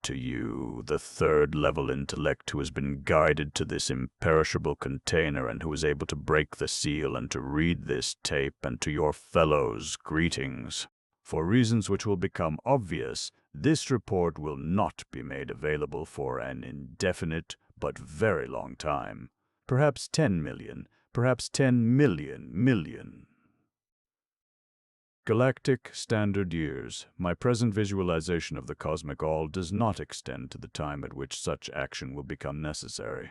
to you, the third-level intellect who has been guided to this imperishable container and who is able to break the seal and to read this tape, and to your fellows, greetings. For reasons which will become obvious, this report will not be made available for an indefinite but very long time. Perhaps 10 million, perhaps 10 million. Galactic Standard Years. My present visualization of the cosmic all does not extend to the time at which such action will become necessary.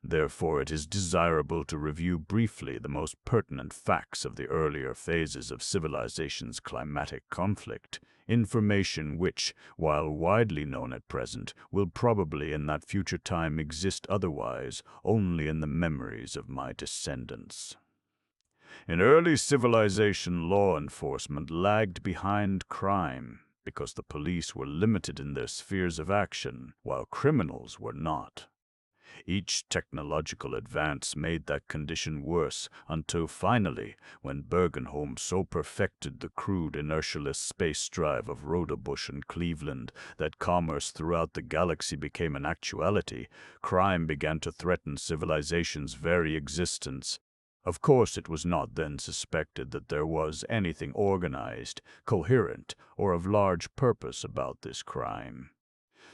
Therefore, it is desirable to review briefly the most pertinent facts of the earlier phases of civilization's climatic conflict, information which, while widely known at present, will probably in that future time exist otherwise only in the memories of my descendants. In early civilization, law enforcement lagged behind crime because the police were limited in their spheres of action, while criminals were not. Each technological advance made that condition worse until finally, when Bergenholm so perfected the crude inertialess space drive of Rodebush and Cleveland that commerce throughout the galaxy became an actuality, crime began to threaten civilization's very existence. Of course, it was not then suspected that there was anything organized, coherent, or of large purpose about this crime.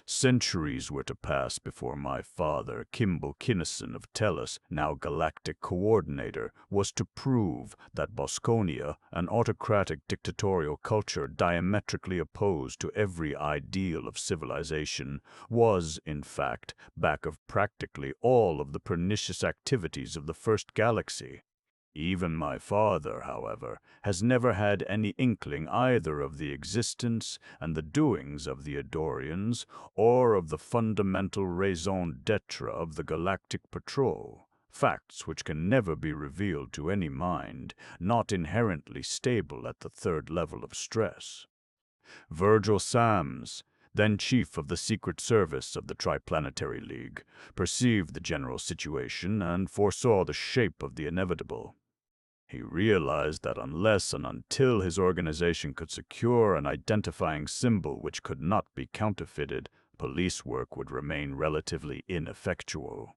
Centuries were to pass before my father, Kinnison of Tellus, now Galactic Coordinator, was to prove that Bosconia, an autocratic dictatorial culture diametrically opposed to every ideal of civilization, was, in fact, back of practically all of the pernicious activities of the first galaxy. Even my father, however, has never had any inkling either of the existence and the doings of the Eddorians, or of the fundamental raison d'etre of the Galactic Patrol, facts which can never be revealed to any mind not inherently stable at the third level of stress. Virgil Sams, then chief of the Secret Service of the Triplanetary League, perceived the general situation and foresaw the shape of the inevitable. He realized that unless and until his organization could secure an identifying symbol which could not be counterfeited, police work would remain relatively ineffectual.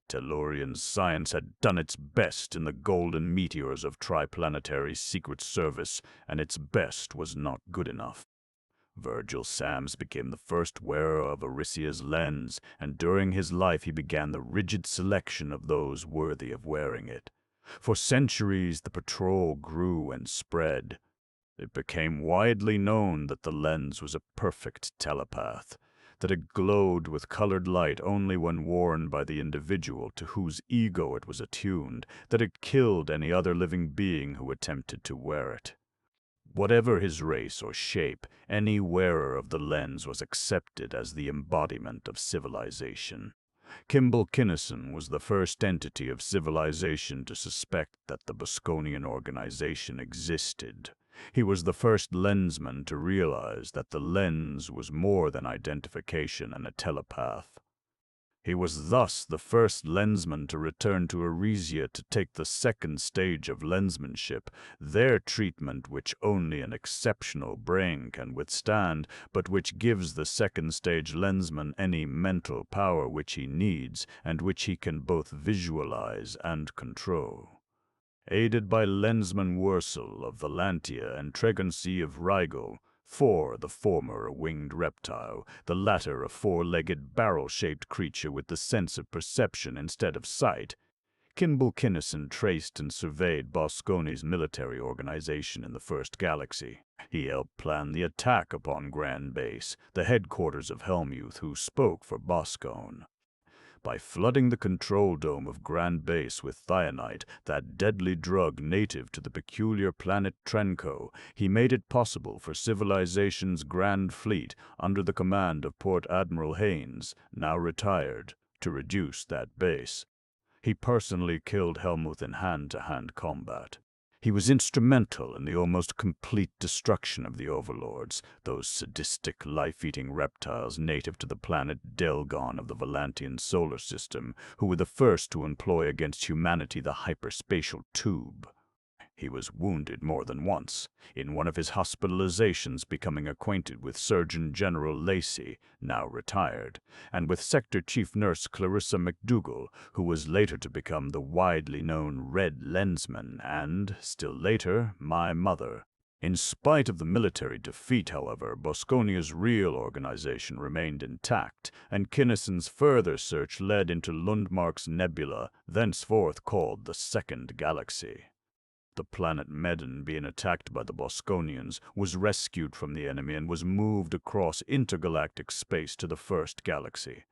Tellurian science had done its best in the golden meteors of Triplanetary Secret Service, and its best was not good enough. Virgil Sams became the first wearer of Arisia's lens, and during his life he began the rigid selection of those worthy of wearing it. For centuries the patrol grew and spread. It became widely known that the lens was a perfect telepath, that it glowed with colored light only when worn by the individual to whose ego it was attuned, that it killed any other living being who attempted to wear it. Whatever his race or shape, any wearer of the lens was accepted as the embodiment of civilization. Kinnison was the first entity of civilization to suspect that the Bosconian organization existed. He was the first lensman to realize that the lens was more than identification and a telepath. He was thus the first lensman to return to Arisia to take the second stage of lensmanship, their treatment which only an exceptional brain can withstand, but which gives the second stage lensman any mental power which he needs and which he can both visualize and control. Aided by Lensman Wursel of Valantia and Tregoncy of Rigel, the former a winged reptile, the latter a four-legged barrel-shaped creature with the sense of perception instead of sight, Kinnison traced and surveyed Bosconi's military organization in the First Galaxy. He helped plan the attack upon Grand Base, the headquarters of Helmuth, who spoke for Boscone. By flooding the control dome of Grand Base with thionite, that deadly drug native to the peculiar planet Trenco, he made it possible for civilization's Grand Fleet, under the command of Port Admiral Haynes, now retired, to reduce that base. He personally killed Helmuth in hand-to-hand combat. He was instrumental in the almost complete destruction of the Overlords, those sadistic, life-eating reptiles native to the planet Delgon of the Valantian solar system, who were the first to employ against humanity the hyperspatial tube. He was wounded more than once, in one of his hospitalizations becoming acquainted with Surgeon General Lacey, now retired, and with Sector Chief Nurse Clarissa McDougal, who was later to become the widely known Red Lensman and, still later, my mother. In spite of the military defeat, however, Bosconia's real organization remained intact, and Kinnison's further search led into Lundmark's nebula, thenceforth called the Second Galaxy. The planet Medan, being attacked by the Bosconians, was rescued from the enemy and was moved across intergalactic space to the First Galaxy.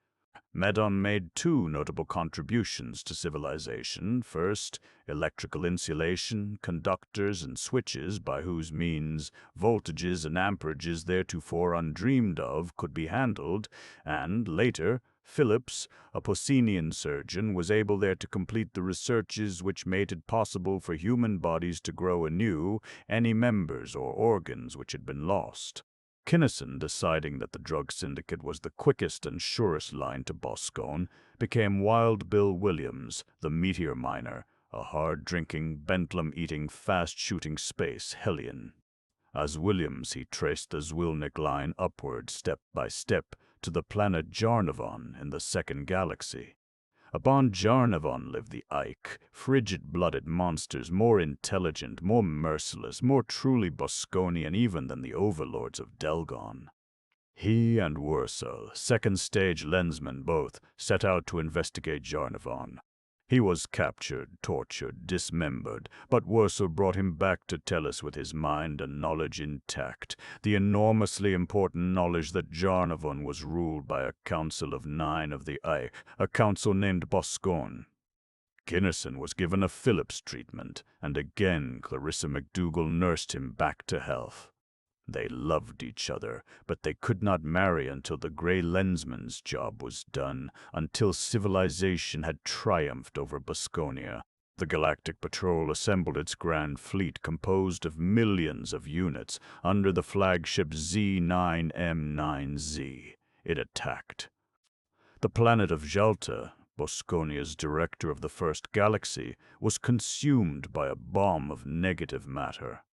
Medan made two notable contributions to civilization. First, electrical insulation, conductors, and switches by whose means voltages and amperages theretofore undreamed of could be handled, and later, Phillips, a Posenian surgeon, was able there to complete the researches which made it possible for human bodies to grow anew any members or organs which had been lost. Kinnison, deciding that the drug syndicate was the quickest and surest line to Boscone, became Wild Bill Williams, the meteor miner, a hard-drinking, Bentlem-eating, fast-shooting space hellion. As Williams, he traced the Zwilnik line upward step by step to the planet Jarnavon in the Second Galaxy. Upon Jarnavon lived the Ike, frigid-blooded monsters more intelligent, more merciless, more truly Bosconian even than the overlords of Delgon. He and Wursel, second-stage Lensman both, set out to investigate Jarnavon. He was captured, tortured, dismembered, but Wursel brought him back to Tellus with his mind and knowledge intact, the enormously important knowledge that Jarnavon was ruled by a council of 9 of the Ike, a council named Boscone. Kinnison was given a Phillips treatment, and again Clarissa McDougal nursed him back to health. They loved each other, but they could not marry until the Grey Lensman's job was done, until civilization had triumphed over Bosconia. The Galactic Patrol assembled its grand fleet composed of millions of units under the flagship Z9M9Z. It attacked. The planet of Jalta, Bosconia's director of the First Galaxy, was consumed by a bomb of negative matter.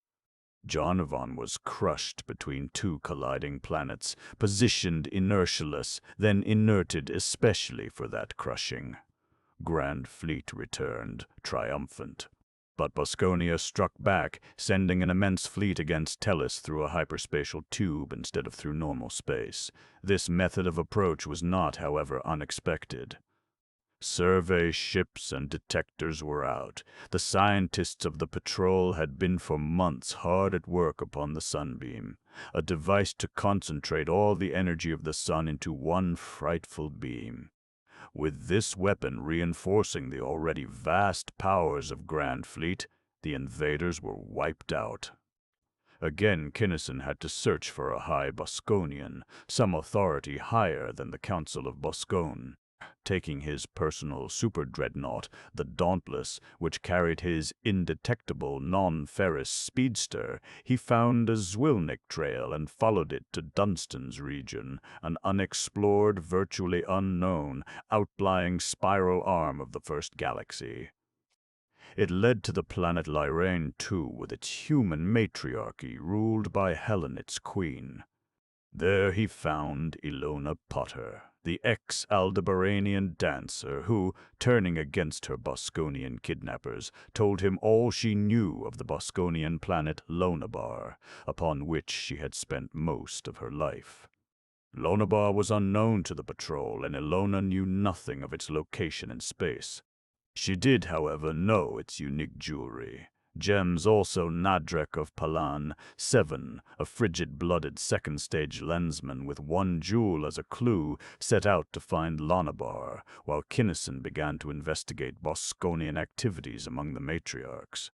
Jarnavon was crushed between two colliding planets, positioned inertialess, then inerted especially for that crushing. Grand Fleet returned, triumphant. But Bosconia struck back, sending an immense fleet against Tellus through a hyperspatial tube instead of through normal space. This method of approach was not, however, unexpected. Survey ships and detectors were out. The scientists of the patrol had been for months hard at work upon the sunbeam, a device to concentrate all the energy of the sun into one frightful beam. With this weapon reinforcing the already vast powers of Grand Fleet, the invaders were wiped out. Again Kinnison had to search for a high Bosconian, some authority higher than the Council of Boscone. Taking his personal super-dreadnought, the Dauntless, which carried his indetectable non-ferrous speedster, he found a Zwilnik trail and followed it to Dunstan's region, an unexplored, virtually unknown, outlying spiral arm of the First Galaxy. It led to the planet Lyrane II, with its human matriarchy ruled by Helen, its queen. There he found Ilona Potter, the ex-Aldebaranian dancer who, turning against her Bosconian kidnappers, told him all she knew of the Bosconian planet Lonabar, upon which she had spent most of her life. Lonabar was unknown to the patrol, and Ilona knew nothing of its location in space. She did, however, know its unique jewelry. Gems also Nadrek of Palan, 7, a frigid-blooded second-stage Lensman with one jewel as a clue, set out to find Lonabar, while Kinnison began to investigate Bosconian activities among the matriarchs.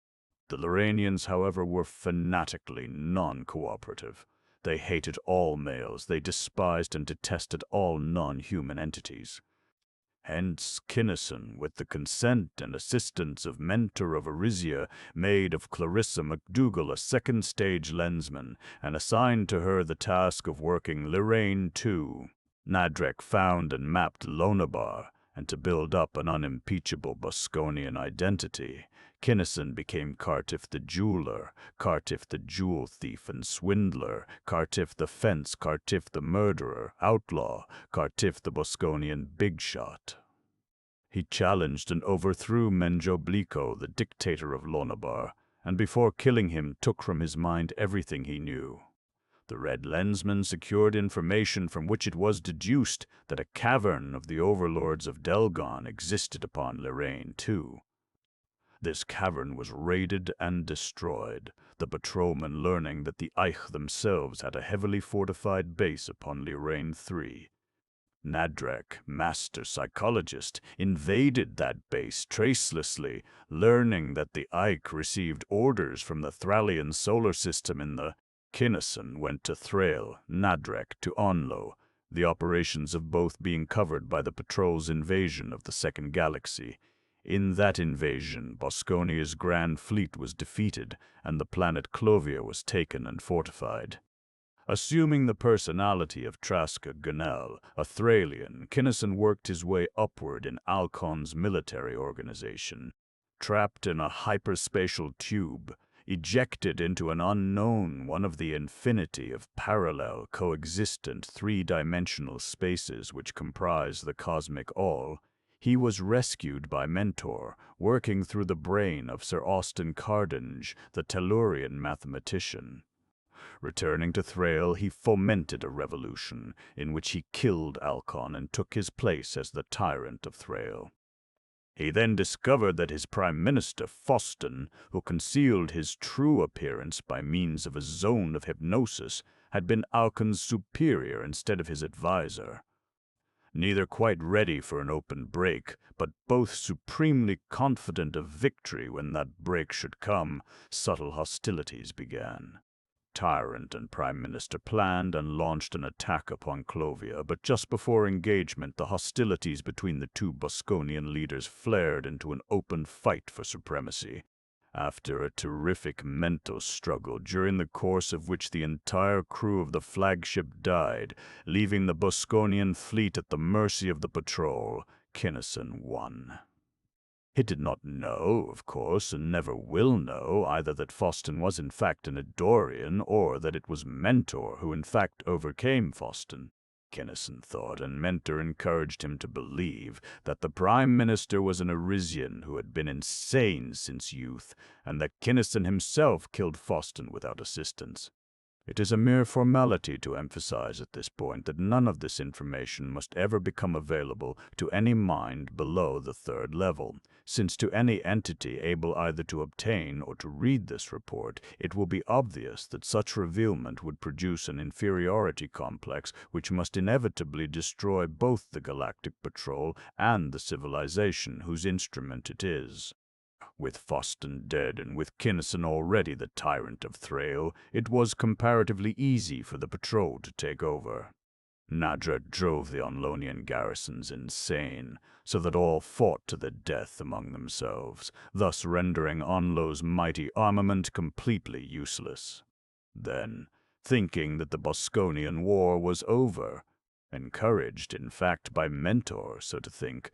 The Loranians, however, were fanatically non-cooperative. They hated all males, they despised and detested all non-human entities. Hence Kinnison, with the consent and assistance of Mentor of Arisia, made of Clarissa McDougal a second-stage Lensman, and assigned to her the task of working Lyrane II. Nadrek found and mapped Lonabar, and to build up an unimpeachable Bosconian identity, Kinnison became Cartiff the jeweler, Cartiff the jewel thief and swindler, Cartiff the fence, Cartiff the murderer, outlaw, Cartiff the Bosconian big shot. He challenged and overthrew Menjoblico, the dictator of Lonabar, and before killing him took from his mind everything he knew. The Red Lensman secured information from which it was deduced that a cavern of the overlords of Delgon existed upon Lorraine too. This cavern was raided and destroyed, the patrolmen learning that the Eich themselves had a heavily fortified base upon Lorraine 3. Nadrek, master psychologist, invaded that base tracelessly, learning that the Eich received orders from the Thralian solar system in the Kinnison went to Thrail, Nadrek to Onlo, the operations of both being covered by the patrol's invasion of the second galaxy. In that invasion, Bosconia's grand fleet was defeated, and the planet Clovia was taken and fortified. Assuming the personality of Traska Gunnell, a Thralian, Kinnison worked his way upward in Alcon's military organization. Trapped in a hyperspatial tube, ejected into an unknown one of the infinity of parallel, coexistent three-dimensional spaces which comprise the cosmic all, he was rescued by Mentor, working through the brain of Sir Austin Cardinge, the Tellurian mathematician. Returning to Thrail, he fomented a revolution, in which he killed Alcon and took his place as the tyrant of Thrail. He then discovered that his Prime Minister, Foston, who concealed his true appearance by means of a zone of hypnosis, had been Alcon's superior instead of his advisor. Neither quite ready for an open break, but both supremely confident of victory when that break should come, subtle hostilities began. Tyrant and Prime Minister planned and launched an attack upon Clovia, but just before engagement the hostilities between the two Bosconian leaders flared into an open fight for supremacy. After a terrific mental struggle, during the course of which the entire crew of the flagship died, leaving the Bosconian fleet at the mercy of the patrol, Kinnison won. He did not know, of course, and never will know, either that Foston was in fact an Eddorian, or that it was Mentor who in fact overcame Foston. Kinnison thought, and Mentor encouraged him to believe, that the Prime Minister was an Arisian who had been insane since youth, and that Kinnison himself killed Foston without assistance. It is a mere formality to emphasize at this point that none of this information must ever become available to any mind below the third level, since to any entity able either to obtain or to read this report, it will be obvious that such revealment would produce an inferiority complex which must inevitably destroy both the Galactic Patrol and the civilization whose instrument it is. With Foston dead and with Kinnison already the tyrant of Thrail, it was comparatively easy for the patrol to take over. Nadrek drove the Onlonian garrisons insane, so that all fought to the death among themselves, thus rendering Onlo's mighty armament completely useless. Then, thinking that the Bosconian War was over, encouraged, in fact, by Mentor, so to think,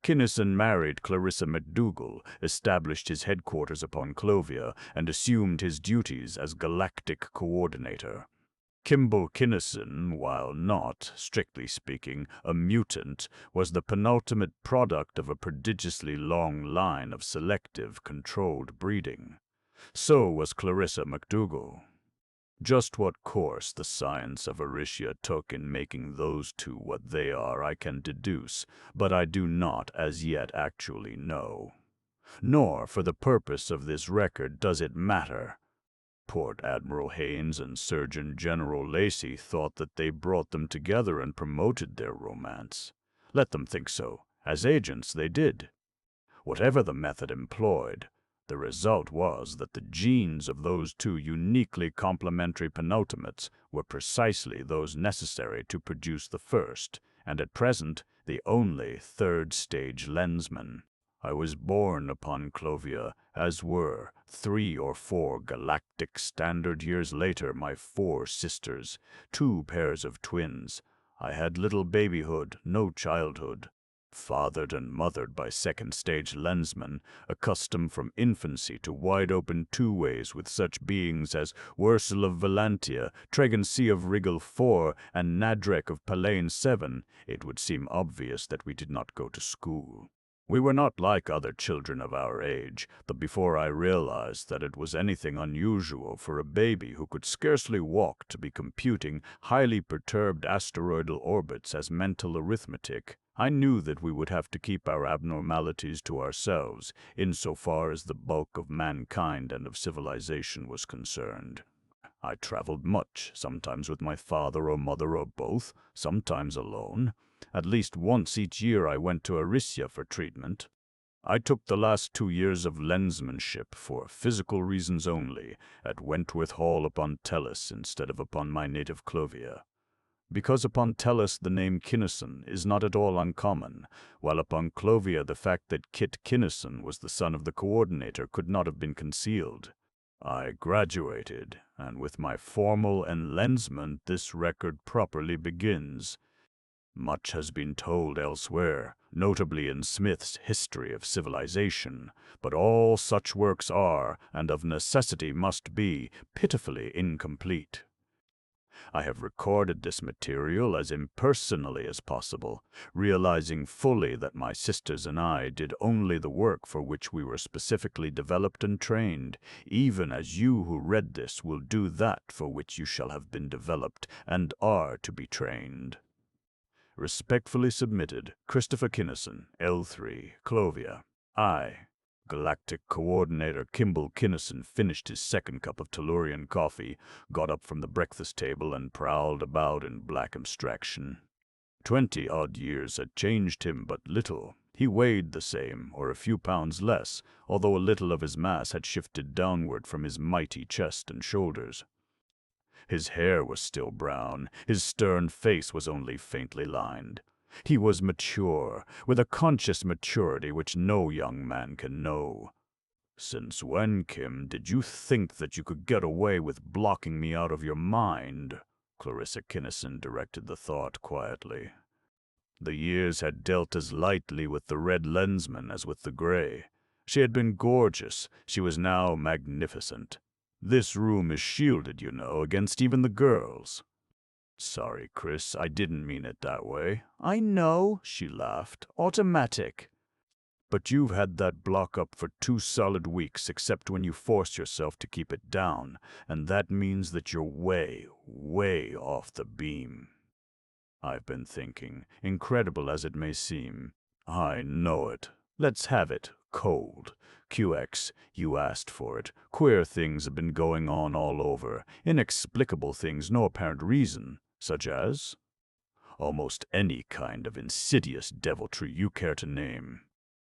Kinnison married Clarissa MacDougall, established his headquarters upon Clovia, and assumed his duties as Galactic Coordinator. Kimball Kinnison, while not, strictly speaking, a mutant, was the penultimate product of a prodigiously long line of selective, controlled breeding. So was Clarissa MacDougall. Just what course the science of Aricia took in making those two what they are I can deduce, but I do not as yet actually know. Nor, for the purpose of this record, does it matter. Port Admiral Haynes and Surgeon General Lacey thought that they brought them together and promoted their romance. Let them think so. As agents, they did. Whatever the method employed, the result was that the genes of those two uniquely complementary penultimates were precisely those necessary to produce the first, and at present the only third-stage Lensman. I was born upon Clovia, as were, 3 or 4 galactic standard years later, my 4 sisters, 2 pairs of twins. I had little babyhood, no childhood. Fathered and mothered by second-stage Lensman, accustomed from infancy to wide-open two-ways with such beings as Ursula of Valantia, Tregency of Rigel IV, and Nadrek of Palain VII, it would seem obvious that we did not go to school. We were not like other children of our age, but before I realized that it was anything unusual for a baby who could scarcely walk to be computing highly perturbed asteroidal orbits as mental arithmetic, I knew that we would have to keep our abnormalities to ourselves, insofar as the bulk of mankind and of civilization was concerned. I traveled much, sometimes with my father or mother or both, sometimes alone. At least once each year I went to Arisia for treatment. I took the last 2 years of lensmanship for physical reasons only, at Wentworth Hall upon Tellus instead of upon my native Clovia. Because upon Tellus the name Kinnison is not at all uncommon, while upon Clovia the fact that Kit Kinnison was the son of the coordinator could not have been concealed. I graduated, and with my formal enlensment this record properly begins. Much has been told elsewhere, notably in Smith's History of Civilization, but all such works are, and of necessity must be, pitifully incomplete. I have recorded this material as impersonally as possible, realizing fully that my sisters and I did only the work for which we were specifically developed and trained, even as you who read this will do that for which you shall have been developed and are to be trained. Respectfully submitted, Christopher Kinnison, L3, Clovia. Galactic Coordinator Kimball Kinnison finished his second cup of Tellurian coffee, got up from the breakfast table, and prowled about in black abstraction. 20-odd years had changed him but little. He weighed the same, or a few pounds less, although a little of his mass had shifted downward from his mighty chest and shoulders. His hair was still brown, his stern face was only faintly lined. He was mature, with a conscious maturity which no young man can know. "Since when, Kim, did you think that you could get away with blocking me out of your mind?" Clarissa Kinnison directed the thought quietly. The years had dealt as lightly with the red lensman as with the gray. She had been gorgeous, she was now magnificent. This room is shielded, you know, against even the girls. "Sorry, Chris, I didn't mean it that way." "I know," she laughed. "Automatic." "But you've had that block up for 2 solid weeks, except when you force yourself to keep it down, and that means that you're way, way off the beam." I've been thinking, incredible as it may seem. I know it. Let's have it, cold. QX, you asked for it. Queer things have been going on all over. Inexplicable things, no apparent reason. Such as? Almost any kind of insidious deviltry you care to name.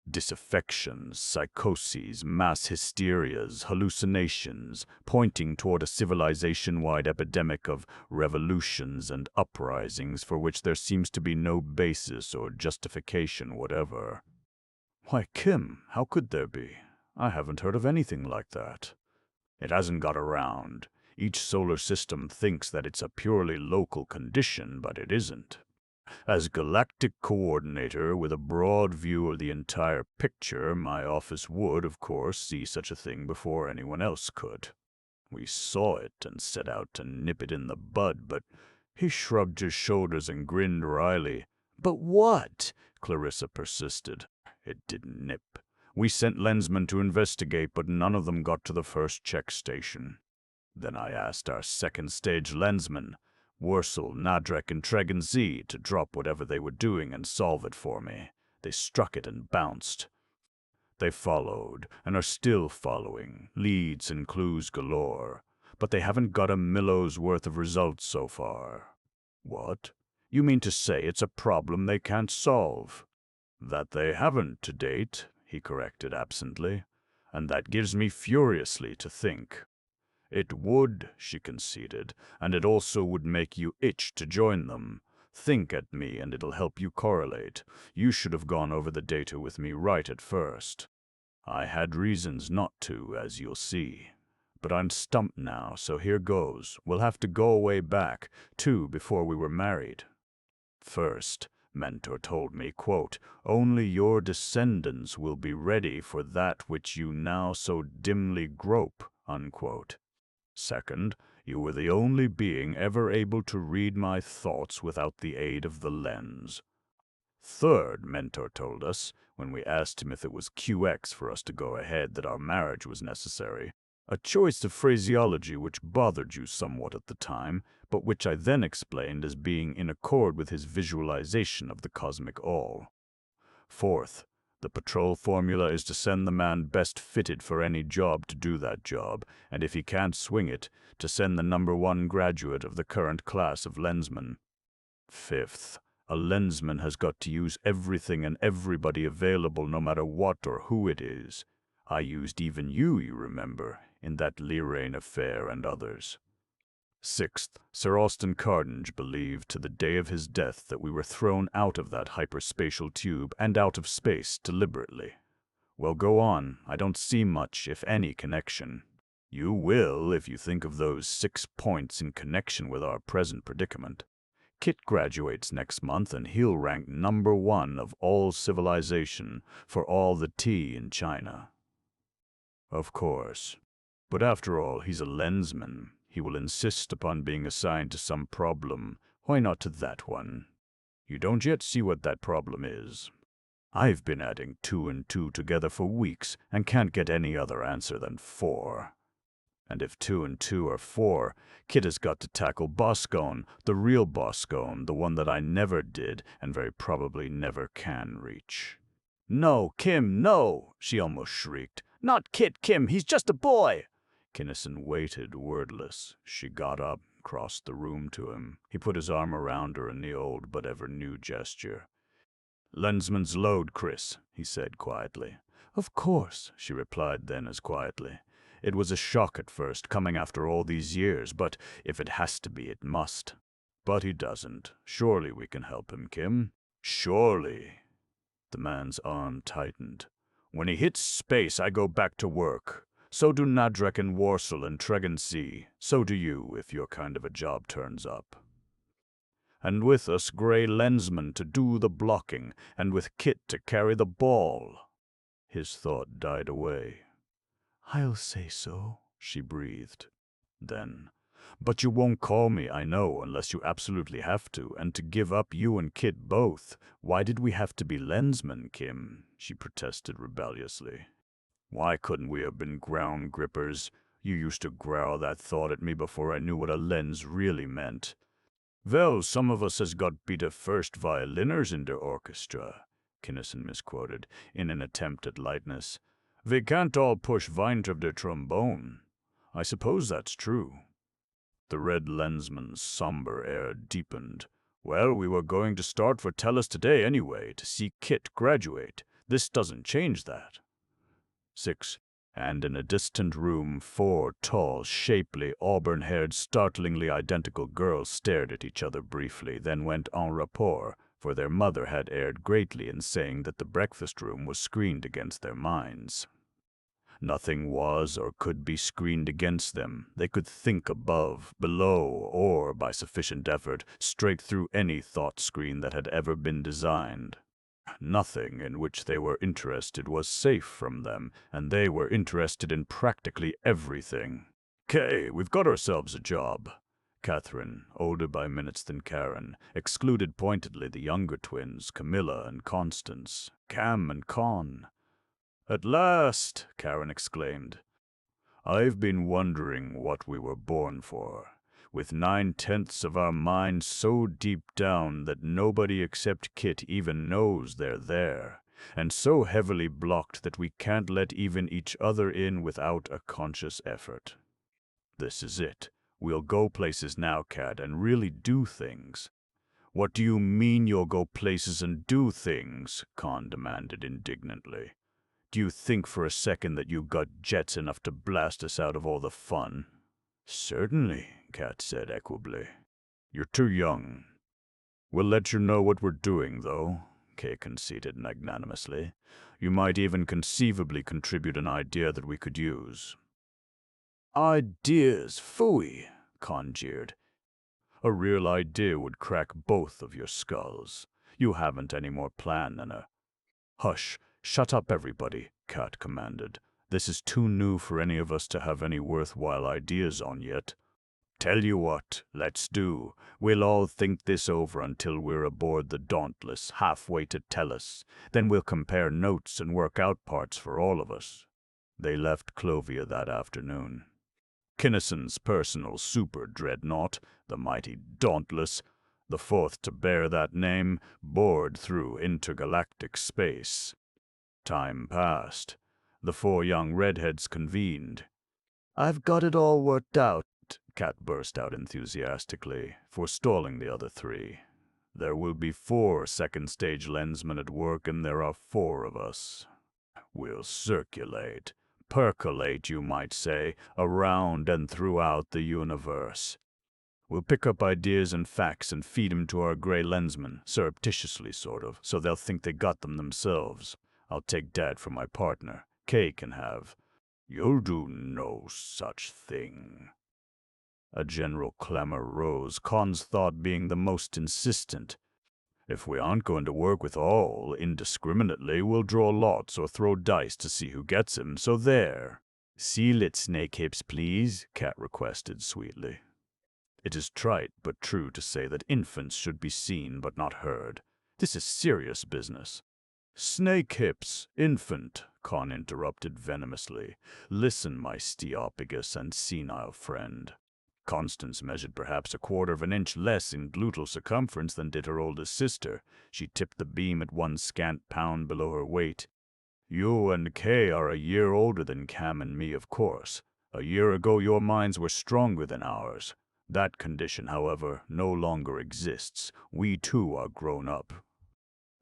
Disaffections, psychoses, mass hysterias, hallucinations, pointing toward a civilization-wide epidemic of revolutions and uprisings for which there seems to be no basis or justification whatever. Why, Kim, how could there be? I haven't heard of anything like that. It hasn't got around. Each solar system thinks that it's a purely local condition, but it isn't. As Galactic Coordinator with a broad view of the entire picture, my office would, of course, see such a thing before anyone else could. We saw it and set out to nip it in the bud, but he shrugged his shoulders and grinned wryly. "But what?" Clarissa persisted. "It didn't nip. We sent lensmen to investigate, but none of them got to the first check station. Then I asked our second-stage lensmen, Wursel, Nadrek, and Tregency, to drop whatever they were doing and solve it for me. They struck it and bounced. They followed, and are still following, leads and clues galore, but they haven't got a Millow's worth of results so far." "What? You mean to say it's a problem they can't solve?" "That they haven't to date," he corrected absently, "and that gives me furiously to think." "It would," she conceded, "and it also would make you itch to join them. Think at me and it'll help you correlate. You should have gone over the data with me right at first." "I had reasons not to, as you'll see. But I'm stumped now, so here goes. We'll have to go way back, too, before we were married. First, Mentor told me, quote, "Only your descendants will be ready for that which you now so dimly grope," unquote. Second, you were the only being ever able to read my thoughts without the aid of the lens. Third, Mentor told us, when we asked him if it was QX for us to go ahead, that our marriage was necessary. A choice of phraseology which bothered you somewhat at the time, but which I then explained as being in accord with his visualization of the cosmic all. Fourth, the patrol formula is to send the man best fitted for any job to do that job, and if he can't swing it, to send the #1 graduate of the current class of Lensman. Fifth, a Lensman has got to use everything and everybody available no matter what or who it is. I used even you remember, in that Lirain affair and others. Sixth, Sir Austin Cardenge believed to the day of his death that we were thrown out of that hyperspatial tube and out of space deliberately. Well, go on. I don't see much, if any, connection. You will, if you think of those 6 points in connection with our present predicament. Kit graduates next month, and he'll rank #1 of all civilization for all the tea in China. Of course. But after all, he's a Lensman. He will insist upon being assigned to some problem. Why not to that one? You don't yet see what that problem is. I've been adding 2 and 2 together for weeks and can't get any other answer than 4. And if 2 and 2 are 4, Kit has got to tackle Boscone, the real Boscone, the one that I never did and very probably never can reach. "No, Kim, no!" she almost shrieked. "Not Kit, Kim, he's just a boy!" Kinnison waited, wordless. She got up, crossed the room to him. He put his arm around her in the old but ever new gesture. "Lensman's load, Chris," he said quietly. "Of course," she replied then as quietly. "It was a shock at first, coming after all these years, but if it has to be, it must." "But he doesn't. Surely we can help him, Kim. Surely." The man's arm tightened. "When he hits space, I go back to work. So do Nadrek and Warsel and Tregan C. So do you, if your kind of a job turns up. And with us Grey Lensman to do the blocking, and with Kit to carry the ball." His thought died away. "I'll say so," she breathed. Then, "But you won't call me, I know, unless you absolutely have to, and to give up you and Kit both. Why did we have to be Lensmen, Kim?" she protested rebelliously. "Why couldn't we have been ground grippers? You used to growl that thought at me before I knew what a lens really meant." "Well, some of us has got beat first violiners in der orchestra," Kinnison misquoted, in an attempt at lightness. "We can't all push Weint of der trombone. I suppose that's true." The red lensman's somber air deepened. "Well, we were going to start for Tellus today anyway, to see Kit graduate. This doesn't change that." 6. And in a distant room, 4 tall, shapely, auburn-haired, startlingly identical girls stared at each other briefly, then went en rapport, for their mother had erred greatly in saying that the breakfast room was screened against their minds. Nothing was or could be screened against them. They could think above, below, or, by sufficient effort, straight through any thought screen that had ever been designed. Nothing in which they were interested was safe from them, and they were interested in practically everything. "'Kay, we've got ourselves a job." Catherine, older by minutes than Karen, excluded pointedly the younger twins, Camilla and Constance, Cam and Con. "At last!" Karen exclaimed. "I've been wondering what we were born for. With 9/10 of our minds so deep down that nobody except Kit even knows they're there, and so heavily blocked that we can't let even each other in without a conscious effort. This is it. We'll go places now, Kat, and really do things." "What do you mean you'll go places and do things?" Con demanded indignantly. "Do you think for a second that you've got jets enough to blast us out of all the fun?" "Certainly," Kat said equably. "You're too young." "We'll let you know what we're doing, though," Kay conceded magnanimously. "You might even conceivably contribute an idea that we could use." "Ideas, phooey," Con jeered. "A real idea would crack both of your skulls. You haven't any more plan than a— Hush, shut up everybody, Cat commanded. This is too new for any of us to have any worthwhile ideas on yet. Tell you what, let's do. We'll all think this over until we're aboard the Dauntless, halfway to Tellus. Then we'll compare notes and work out parts for all of us. They left Clovia that afternoon. Kinnison's personal super-dreadnought, the mighty Dauntless, the fourth to bear that name, bored through intergalactic space. Time passed. The four young redheads convened. "I've got it all worked out," Cat burst out enthusiastically, forestalling the other three. "There will be 4 second-stage lensmen at work, and there are 4 of us. We'll circulate, percolate, you might say, around and throughout the universe. We'll pick up ideas and facts and feed 'em to our gray lensmen, surreptitiously sort of, so they'll think they got them themselves. I'll take Dad for my partner. Kay can have—" "You'll do no such thing." A general clamor rose, Khan's thought being the most insistent. "If we aren't going to work with all indiscriminately, we'll draw lots or throw dice to see who gets him, so there." "Seal it, Snakehips, please," Cat requested sweetly. It is trite but true to say that infants should be seen but not heard. This is serious business. "Snakehips, infant," Khan interrupted venomously. "Listen, my steophagus and senile friend." Constance measured perhaps 1/4 of an inch less in gluteal circumference than did her oldest sister. She tipped the beam at 1 scant pound below her weight. "You and Kay are a year older than Cam and me, of course. A year ago your minds were stronger than ours. That condition, however, no longer exists. We too are grown up.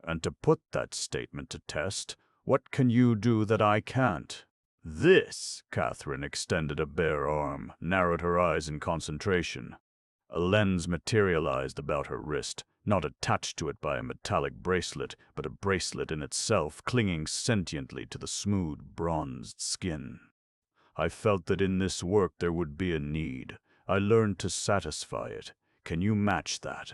And to put that statement to test, what can you do that I can't?" "This!" Catherine extended a bare arm, narrowed her eyes in concentration. A lens materialized about her wrist, not attached to it by a metallic bracelet, but a bracelet in itself, clinging sentiently to the smooth, bronzed skin. "I felt that in this work there would be a need. I learned to satisfy it. Can you match that?"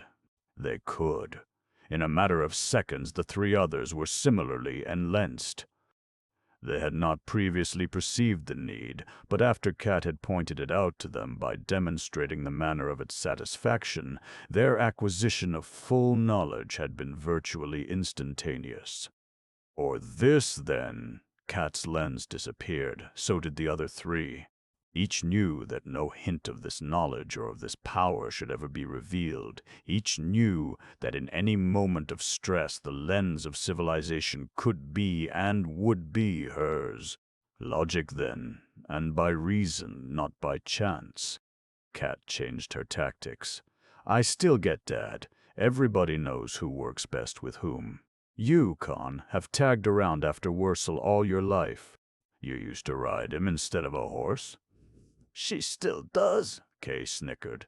They could. In a matter of seconds, the 3 others were similarly enlensed. They had not previously perceived the need, but after Cat had pointed it out to them by demonstrating the manner of its satisfaction, their acquisition of full knowledge had been virtually instantaneous. "Or this, then." Cat's lens disappeared, so did the other 3. Each knew that no hint of this knowledge or of this power should ever be revealed. Each knew that in any moment of stress the lens of civilization could be and would be hers. Logic, then, and by reason, not by chance. Cat changed her tactics. "I still get Dad. Everybody knows who works best with whom. You, Khan, have tagged around after Wursel all your life. You used to ride him instead of a horse." "She still does," Kay snickered.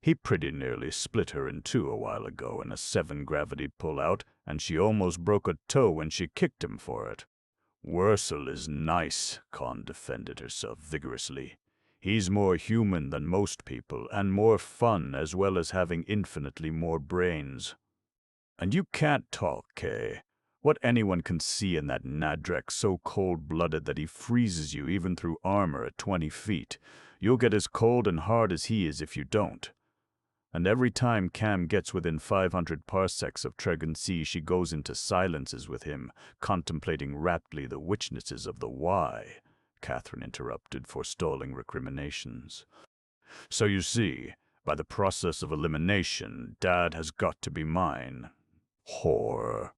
"He pretty nearly split her in 2 a while ago in a 7-gravity pull-out, and she almost broke a toe when she kicked him for it." "Wursel is nice," Khan defended herself vigorously. "He's more human than most people, and more fun, as well as having infinitely more brains." "And you can't talk, Kay. What anyone can see in that Nadrek so cold-blooded that he freezes you even through armor at 20 feet. You'll get as cold and hard as he is if you don't. And every time Cam gets within 500 parsecs of Tregan Sea, she goes into silences with him, contemplating raptly the witchnesses of the why," Catherine interrupted, forestalling recriminations. "So you see, by the process of elimination, Dad has got to be mine." Horror.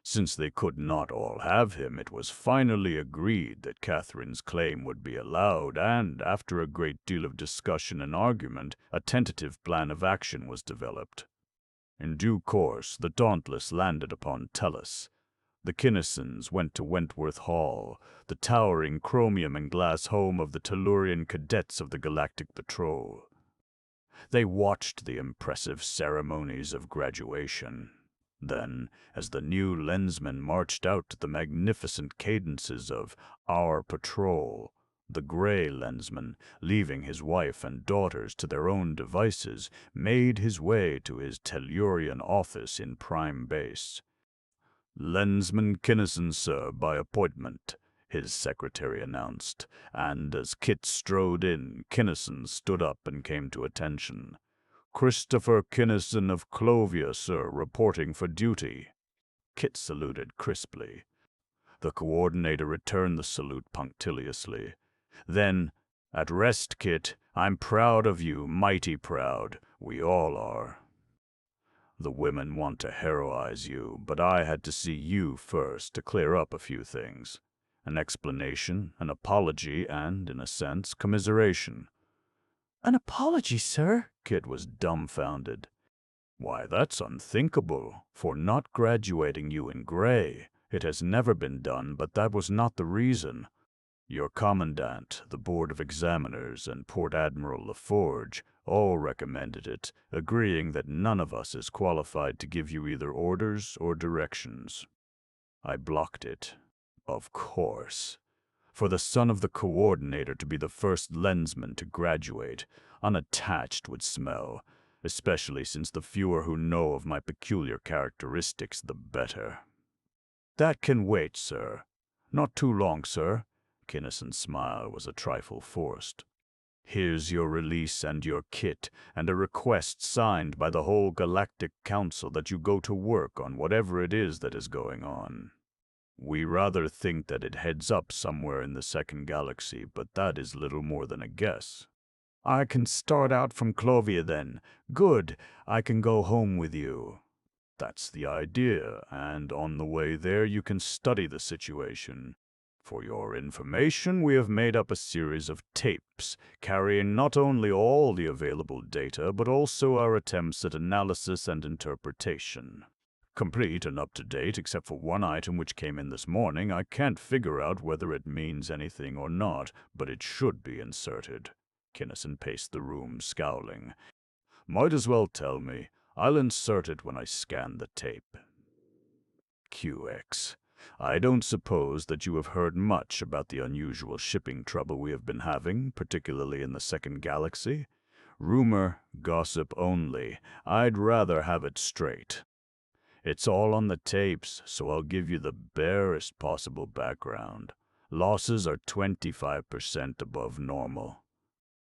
Since they could not all have him, it was finally agreed that Catherine's claim would be allowed, and, after a great deal of discussion and argument, a tentative plan of action was developed. In due course, the Dauntless landed upon Tellus. The Kinnisons went to Wentworth Hall, the towering chromium and glass home of the Tellurian cadets of the Galactic Patrol. They watched the impressive ceremonies of graduation. Then, as the new lensmen marched out to the magnificent cadences of Our Patrol, The gray Lensman, leaving his wife and daughters to their own devices, made his way to his Tellurian office in Prime Base. "Lensman Kinnison, sir, by appointment," his secretary announced, and as Kit strode in, Kinnison stood up and came to attention. "Christopher Kinnison of Clovia, sir, reporting for duty." Kit saluted crisply. The coordinator returned the salute punctiliously. Then, "At rest, Kit. I'm proud of you, mighty proud. We all are. The women want to heroize you, but I had to see you first to clear up a few things. An explanation, an apology, and, in a sense, commiseration." "An apology, sir?" Kit was dumbfounded. "Why, that's unthinkable. For not graduating you in gray. It has never been done, but that was not the reason. Your commandant, the Board of Examiners, and Port Admiral LaForge all recommended it, agreeing that none of us is qualified to give you either orders or directions. I blocked it. Of course. For the son of the coordinator to be the first lensman to graduate, unattached would smell, especially since the fewer who know of my peculiar characteristics, the better." "That can wait, sir. Not too long, sir." Kinnison's smile was a trifle forced. "Here's your release and your kit, and a request signed by the whole Galactic Council that you go to work on whatever it is that is going on. We rather think that it heads up somewhere in the second galaxy, but that is little more than a guess." "I can start out from Clovia then. Good. I can go home with you." "That's the idea, and on the way there you can study the situation. For your information, we have made up a series of tapes, carrying not only all the available data, but also our attempts at analysis and interpretation. Complete and up to date, except for one item which came in this morning. I can't figure out whether it means anything or not, but it should be inserted." Kinnison paced the room, scowling. "Might as well tell me. I'll insert it when I scan the tape." "QX. I don't suppose that you have heard much about the unusual shipping trouble we have been having, particularly in the second galaxy. Rumor, gossip only. I'd rather have it straight. It's all on the tapes, so I'll give you the barest possible background. Losses are 25% above normal.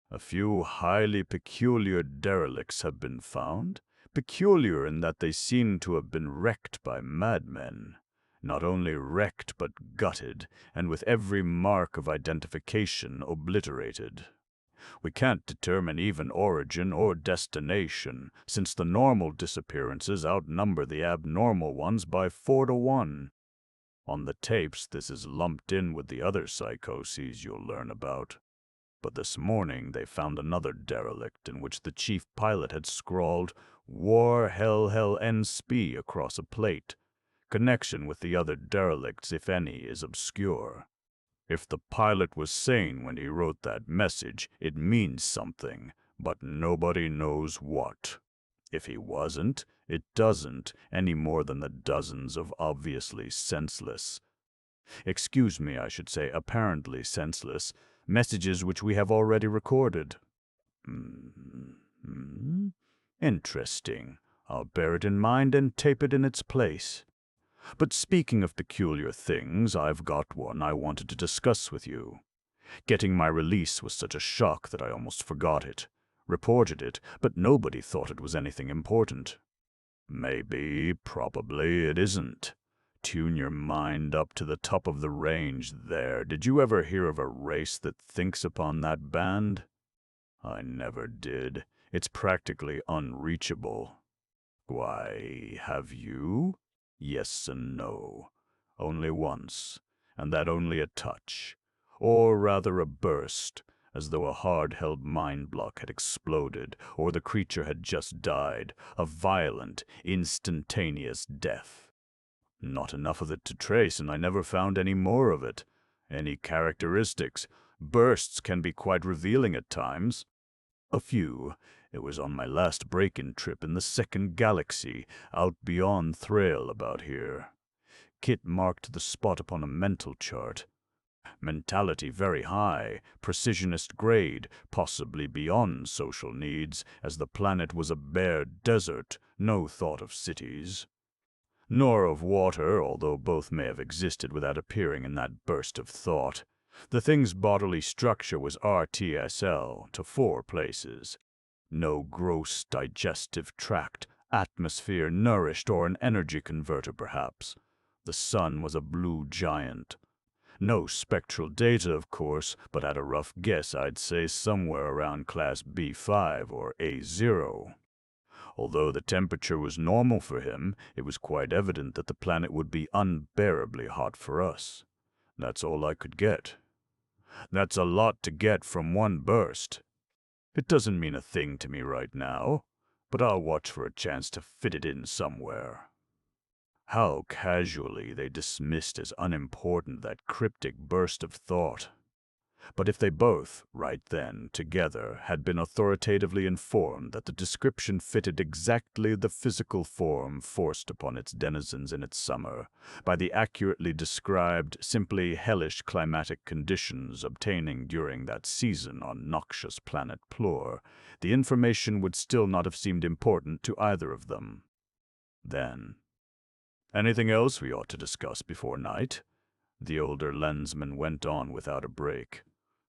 A few highly peculiar derelicts have been found, peculiar in that they seem to have been wrecked by madmen. Not only wrecked, but gutted, and with every mark of identification obliterated. We can't determine even origin or destination, since the normal disappearances outnumber the abnormal ones by 4 to 1. On the tapes, this is lumped in with the other psychoses you'll learn about. But this morning they found another derelict in which the chief pilot had scrawled "War Hell Hell NSP" across a plate. Connection with the other derelicts, if any, is obscure. If the pilot was sane when he wrote that message, it means something, but nobody knows what. If he wasn't, it doesn't, any more than the dozens of obviously senseless, excuse me, I should say apparently senseless, messages which we have already recorded. Interesting. I'll bear it in mind and tape it in its place. But speaking of peculiar things, I've got one I wanted to discuss with you. Getting my release was such a shock that I almost forgot it. Reported it, but nobody thought it was anything important. Maybe, probably, it isn't. Tune your mind up to the top of the range there. Did you ever hear of a race that thinks upon that band? I never did. It's practically unreachable. Why, have you? Yes and no. Only once, and that only a touch, or rather a burst, as though a hard-held mind block had exploded, or the creature had just died, a violent, instantaneous death. Not enough of it to trace, and I never found any more of it. Any characteristics? Bursts can be quite revealing at times. A few. It was on my last break-in trip in the second galaxy, out beyond Thrail about here. Kit marked the spot upon a mental chart. Mentality very high, precisionist grade, possibly beyond social needs, as the planet was a bare desert, no thought of cities. Nor of water, although both may have existed without appearing in that burst of thought. The thing's bodily structure was RTSL to 4 places. No gross digestive tract, atmosphere nourished, or an energy converter perhaps. The sun was a blue giant. No spectral data, of course, but at a rough guess I'd say somewhere around class B5 or A0. Although the temperature was normal for him, it was quite evident that the planet would be unbearably hot for us. That's all I could get. That's a lot to get from one burst. It doesn't mean a thing to me right now, but I'll watch for a chance to fit it in somewhere. How casually they dismissed as unimportant that cryptic burst of thought. But if they both, right then, together, had been authoritatively informed that the description fitted exactly the physical form forced upon its denizens in its summer, by the accurately described, simply hellish climatic conditions obtaining during that season on noxious planet Plur, the information would still not have seemed important to either of them. Then, anything else we ought to discuss before night? The older Lensman went on without a break.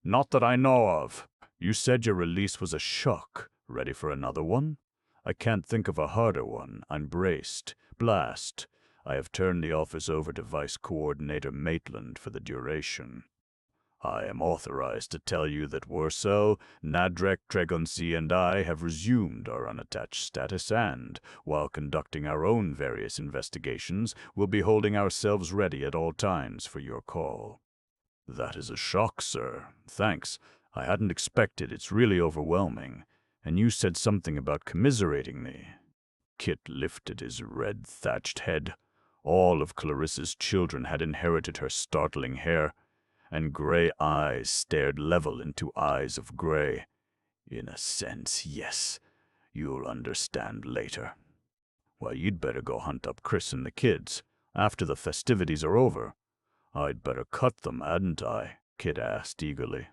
Not that I know of. You said your release was a shock. Ready for another one? I can't think of a harder one. I'm braced. Blast. I have turned the office over to Vice Coordinator Maitland for the duration. I am authorized to tell you that Warsaw, Nadrek, Tregonsi, and I have resumed our unattached status and, while conducting our own various investigations, will be holding ourselves ready at all times for your call. That is a shock, sir. Thanks. I hadn't expected. It's really overwhelming. And you said something about commiserating me. Kit lifted his red-thatched head. All of Clarissa's children had inherited her startling hair, and gray eyes stared level into eyes of gray. In a sense, yes. You'll understand later. Well, you'd better go hunt up Chris and the kids. After the festivities are over. I'd better cut them, hadn't I? Kit asked eagerly.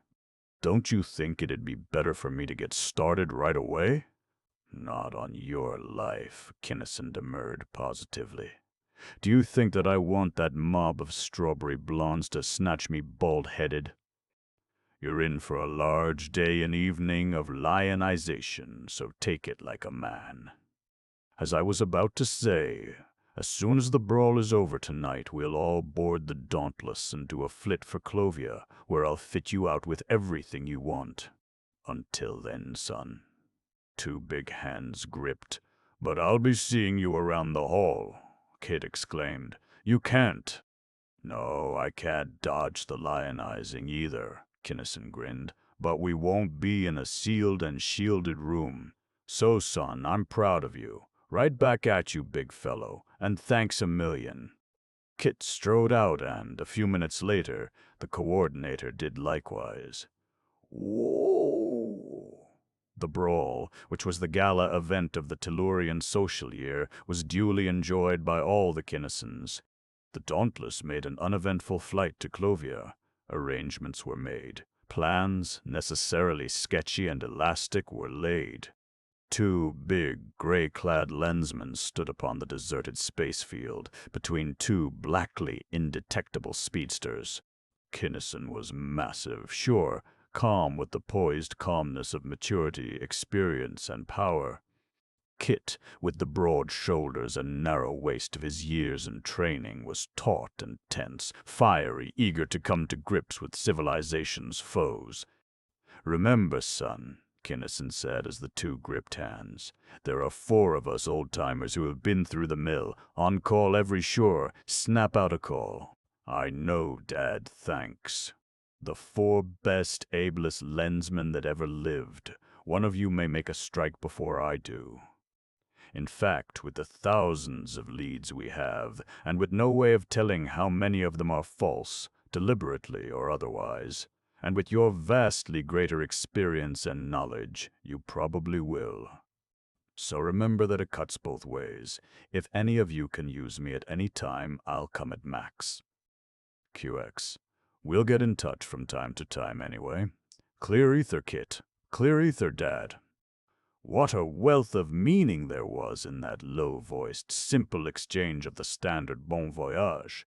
Don't you think it'd be better for me to get started right away? Not on your life, Kinnison demurred positively. Do you think that I want that mob of strawberry blondes to snatch me bald-headed? You're in for a large day and evening of lionization, so take it like a man. As I was about to say, as soon as the brawl is over tonight, we'll all board the Dauntless and do a flit for Clovia, where I'll fit you out with everything you want. Until then, son. 2 big hands gripped. But I'll be seeing you around the hall, Kit exclaimed. You can't. No, I can't dodge the lionizing either, Kinnison grinned. But we won't be in a sealed and shielded room. So, son, I'm proud of you. Right back at you, big fellow, and thanks a million. Kit strode out, and, a few minutes later, the coordinator did likewise. Whoa! The brawl, which was the gala event of the Tellurian social year, was duly enjoyed by all the Kinnisons. The Dauntless made an uneventful flight to Clovia. Arrangements were made. Plans, necessarily sketchy and elastic, were laid. 2 big, gray-clad lensmen stood upon the deserted space field, between 2 blackly indetectable speedsters. Kinnison was massive, sure, calm with the poised calmness of maturity, experience, and power. Kit, with the broad shoulders and narrow waist of his years and training, was taut and tense, fiery, eager to come to grips with civilization's foes. Remember, son, Kinnison said as the 2 gripped hands, there are 4 of us old-timers who have been through the mill, on call every shore, snap out a call. I know, Dad, thanks. The 4 best, ablest lensmen that ever lived. One of you may make a strike before I do. In fact, with the thousands of leads we have, and with no way of telling how many of them are false, deliberately or otherwise, and with your vastly greater experience and knowledge, you probably will. So remember that it cuts both ways. If any of you can use me at any time, I'll come at max. QX. We'll get in touch from time to time anyway. Clear ether, Kit. Clear ether, Dad." What a wealth of meaning there was in that low-voiced, simple exchange of the standard bon voyage.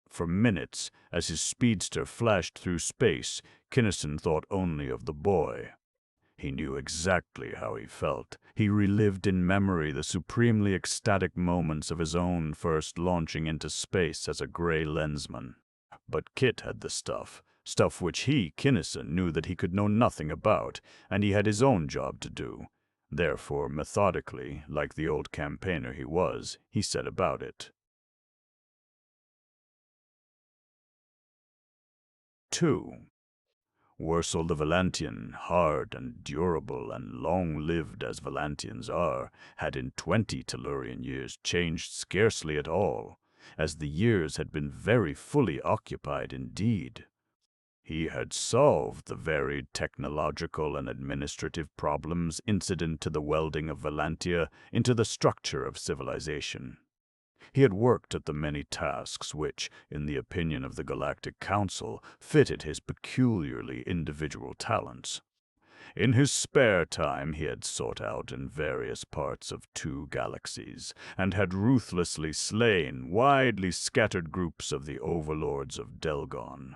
For minutes, as his speedster flashed through space, Kinnison thought only of the boy. He knew exactly how he felt. He relived in memory the supremely ecstatic moments of his own first launching into space as a gray Lensman. But Kit had the stuff which he, Kinnison, knew that he could know nothing about, and he had his own job to do. Therefore, methodically, like the old campaigner he was, he set about it. 2. Wurzel the Valantian, hard and durable and long-lived as Valantians are, had in 20 Tellurian years changed scarcely at all, as the years had been very fully occupied indeed. He had solved the varied technological and administrative problems incident to the welding of Valantia into the structure of civilization. He had worked at the many tasks which, in the opinion of the Galactic Council, fitted his peculiarly individual talents. In his spare time he had sought out in various parts of 2 galaxies, and had ruthlessly slain widely scattered groups of the overlords of Delgon.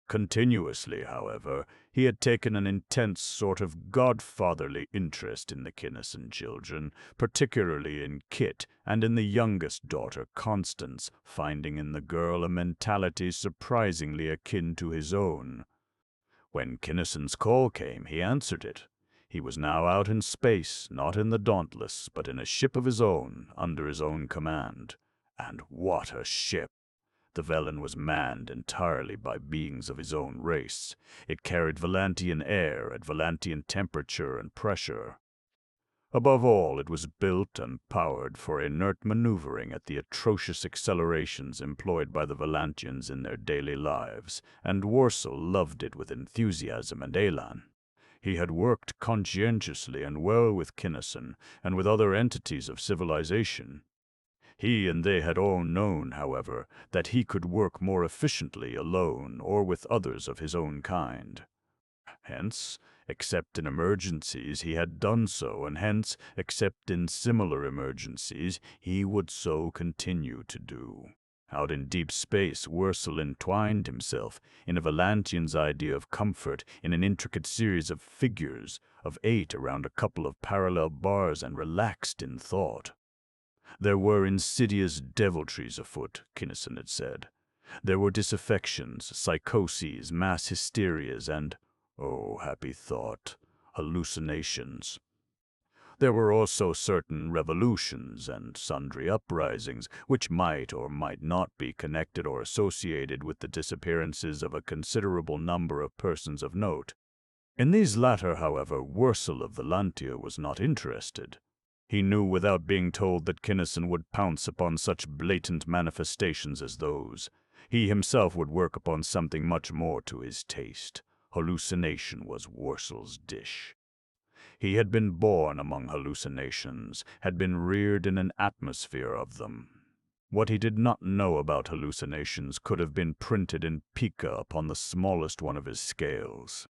Continuously, however, he had taken an intense sort of godfatherly interest in the Kinnison children, particularly in Kit and in the youngest daughter, Constance, finding in the girl a mentality surprisingly akin to his own. When Kinnison's call came, he answered it. He was now out in space, not in the Dauntless, but in a ship of his own, under his own command. And what a ship! The Velen was manned entirely by beings of his own race. It carried Valantian air at Valantian temperature and pressure. Above all, it was built and powered for inert maneuvering at the atrocious accelerations employed by the Valantians in their daily lives, and Wurzel loved it with enthusiasm and elan. He had worked conscientiously and well with Kinnison and with other entities of civilization. He and they had all known, however, that he could work more efficiently alone or with others of his own kind. Hence, except in emergencies, he had done so, and hence, except in similar emergencies, he would so continue to do. Out in deep space, Wurzel entwined himself in a Valantian's idea of comfort in an intricate series of figures of 8 around a couple of parallel bars and relaxed in thought. There were insidious deviltries afoot, Kinnison had said. There were disaffections, psychoses, mass hysterias, and, oh, happy thought, hallucinations. There were also certain revolutions and sundry uprisings, which might or might not be connected or associated with the disappearances of a considerable number of persons of note. In these latter, however, Wurzel of Valantia was not interested. He knew without being told that Kinnison would pounce upon such blatant manifestations as those. He himself would work upon something much more to his taste. Hallucination was Wurzel's dish. He had been born among hallucinations, had been reared in an atmosphere of them. What he did not know about hallucinations could have been printed in pica upon the smallest one of his scales.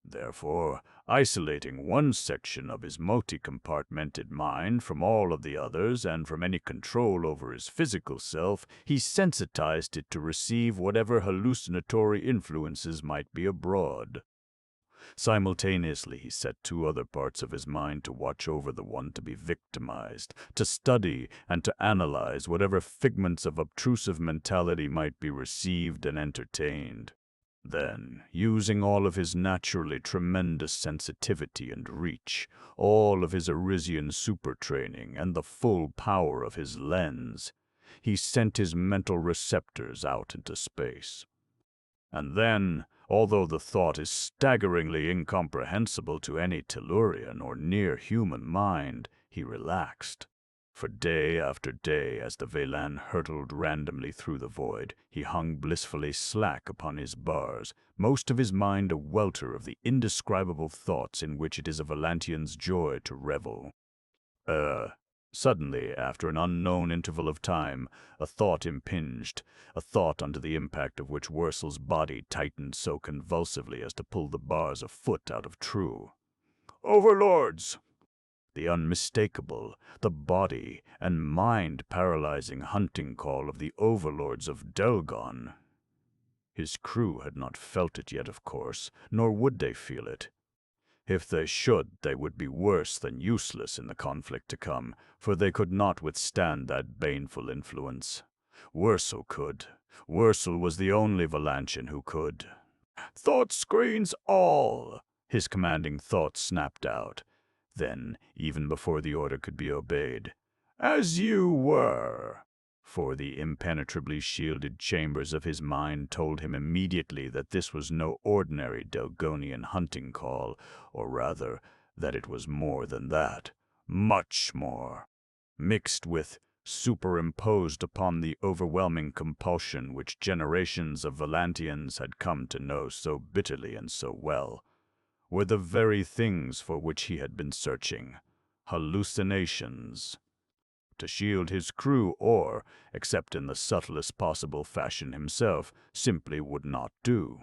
Therefore, isolating one section of his multi-compartmented mind from all of the others and from any control over his physical self, he sensitized it to receive whatever hallucinatory influences might be abroad. Simultaneously, he set 2 other parts of his mind to watch over the one to be victimized, to study and to analyze whatever figments of obtrusive mentality might be received and entertained. Then, using all of his naturally tremendous sensitivity and reach, all of his Arisian super-training, and the full power of his lens, he sent his mental receptors out into space. And then, although the thought is staggeringly incomprehensible to any Tellurian or near-human mind, he relaxed. For day after day, as the Velan hurtled randomly through the void, he hung blissfully slack upon his bars, most of his mind a welter of the indescribable thoughts in which it is a Valantian's joy to revel. Suddenly, after an unknown interval of time, a thought impinged, a thought under the impact of which Wurzel's body tightened so convulsively as to pull the bars a foot out of true. Overlords! The unmistakable, the body and mind-paralyzing hunting call of the overlords of Delgon. His crew had not felt it yet, of course, nor would they feel it. If they should, they would be worse than useless in the conflict to come, for they could not withstand that baneful influence. Wurzel could. Wurzel was the only Valantian who could. "Thought screens all!" his commanding thought snapped out. Then, even before the order could be obeyed, "As you were," for the impenetrably shielded chambers of his mind told him immediately that this was no ordinary Delgonian hunting call, or rather, that it was more than that, much more, mixed with, superimposed upon the overwhelming compulsion which generations of Valantians had come to know so bitterly and so well, were the very things for which he had been searching: hallucinations. To shield his crew or, except in the subtlest possible fashion himself, simply would not do.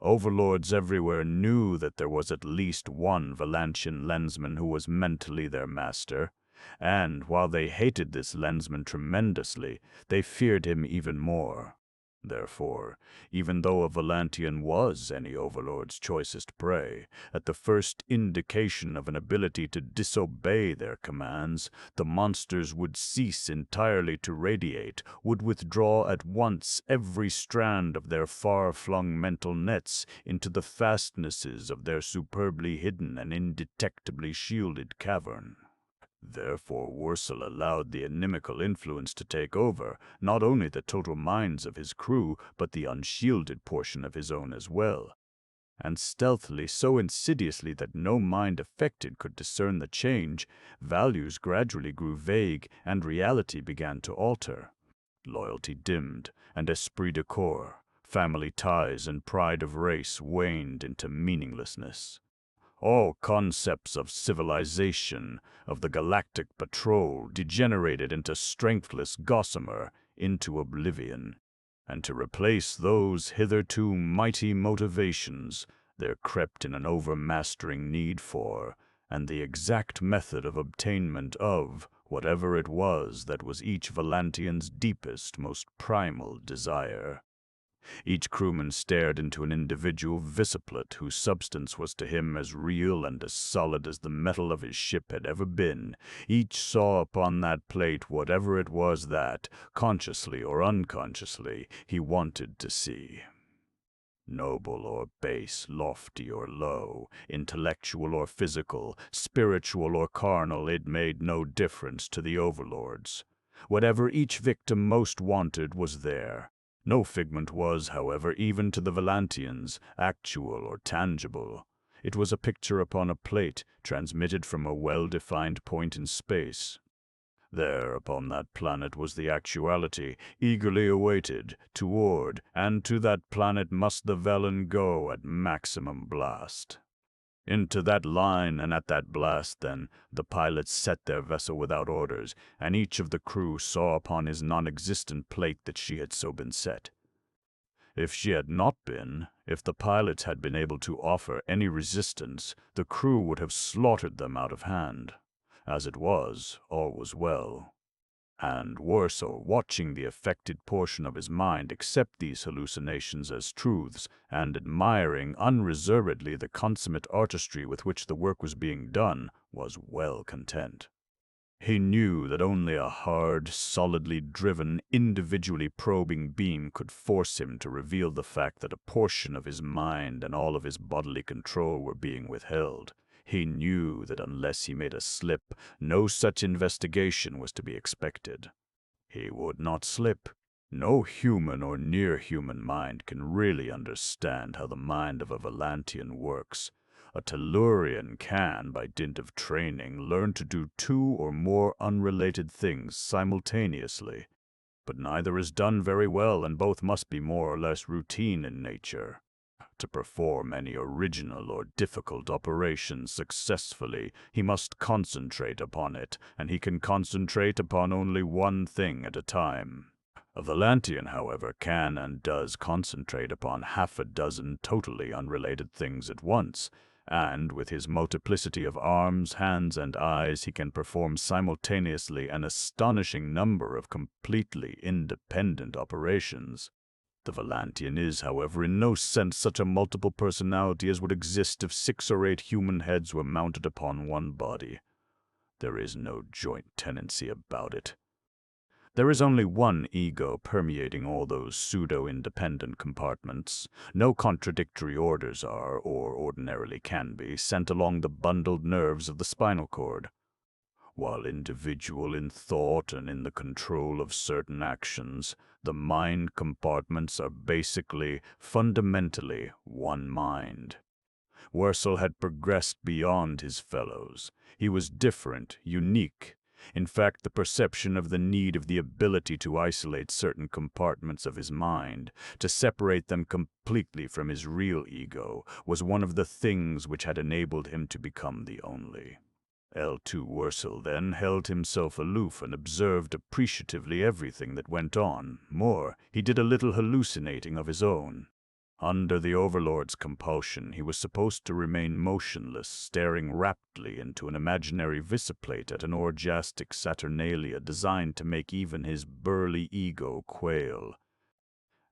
Overlords everywhere knew that there was at least one Valantian Lensman who was mentally their master, and while they hated this Lensman tremendously, they feared him even more. Therefore, even though a Valantian was any overlord's choicest prey, at the first indication of an ability to disobey their commands, the monsters would cease entirely to radiate, would withdraw at once every strand of their far-flung mental nets into the fastnesses of their superbly hidden and indetectably shielded cavern. Therefore Wurzel allowed the inimical influence to take over, not only the total minds of his crew, but the unshielded portion of his own as well. And stealthily, so insidiously that no mind affected could discern the change, values gradually grew vague and reality began to alter. Loyalty dimmed, and esprit de corps, family ties and pride of race waned into meaninglessness. All concepts of civilization, of the galactic patrol, degenerated into strengthless gossamer, into oblivion. And to replace those hitherto mighty motivations, there crept in an overmastering need for, and the exact method of obtainment of, whatever it was that was each Valantian's deepest, most primal desire. Each crewman stared into an individual visiplet whose substance was to him as real and as solid as the metal of his ship had ever been. Each saw upon that plate whatever it was that, consciously or unconsciously, he wanted to see. Noble or base, lofty or low, intellectual or physical, spiritual or carnal, it made no difference to the overlords. Whatever each victim most wanted was there. No figment was, however, even to the Valantians, actual or tangible. It was a picture upon a plate, transmitted from a well-defined point in space. There, upon that planet, was the actuality, eagerly awaited. Toward, and to that planet must the Velen go at maximum blast. Into that line and at that blast, then, the pilots set their vessel without orders, and each of the crew saw upon his non-existent plate that she had so been set. If she had not been, if the pilots had been able to offer any resistance, the crew would have slaughtered them out of hand. As it was, all was well. And Wurzel, watching the affected portion of his mind accept these hallucinations as truths, and admiring unreservedly the consummate artistry with which the work was being done, was well content. He knew that only a hard, solidly driven, individually probing beam could force him to reveal the fact that a portion of his mind and all of his bodily control were being withheld. He knew that unless he made a slip, no such investigation was to be expected. He would not slip. No human or near-human mind can really understand how the mind of a Valantian works. A Tellurian can, by dint of training, learn to do two or more unrelated things simultaneously, but neither is done very well, and both must be more or less routine in nature. To perform any original or difficult operation successfully, he must concentrate upon it, and he can concentrate upon only one thing at a time. A Valantian, however, can and does concentrate upon half a dozen totally unrelated things at once, and with his multiplicity of arms, hands, and eyes, he can perform simultaneously an astonishing number of completely independent operations. The Valantian is, however, in no sense such a multiple personality as would exist if 6 or 8 human heads were mounted upon one body. There is no joint tenancy about it. There is only one ego permeating all those pseudo-independent compartments. No contradictory orders are, or ordinarily can be, sent along the bundled nerves of the spinal cord. While individual in thought and in the control of certain actions, the mind compartments are basically, fundamentally, one mind. Wurzel had progressed beyond his fellows. He was different, unique. In fact, the perception of the need of the ability to isolate certain compartments of his mind, to separate them completely from his real ego, was one of the things which had enabled him to become the only. L2 Wurzel then held himself aloof and observed appreciatively everything that went on. More, he did a little hallucinating of his own. Under the Overlord's compulsion, he was supposed to remain motionless, staring raptly into an imaginary visiplate at an orgiastic Saturnalia designed to make even his burly ego quail.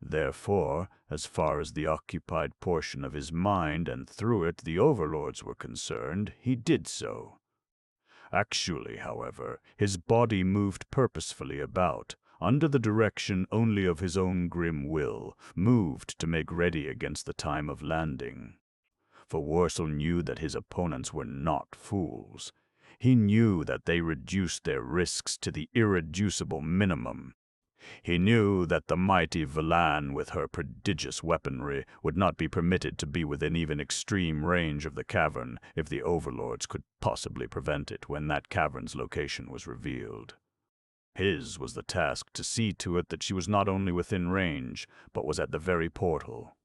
Therefore, as far as the occupied portion of his mind and through it the Overlords were concerned, he did so. Actually, however, his body moved purposefully about, under the direction only of his own grim will, moved to make ready against the time of landing. For Wurzel knew that his opponents were not fools. He knew that they reduced their risks to the irreducible minimum. He knew that the mighty Valan, with her prodigious weaponry, would not be permitted to be within even extreme range of the cavern if the Overlords could possibly prevent it when that cavern's location was revealed. His was the task to see to it that she was not only within range, but was at the very portal.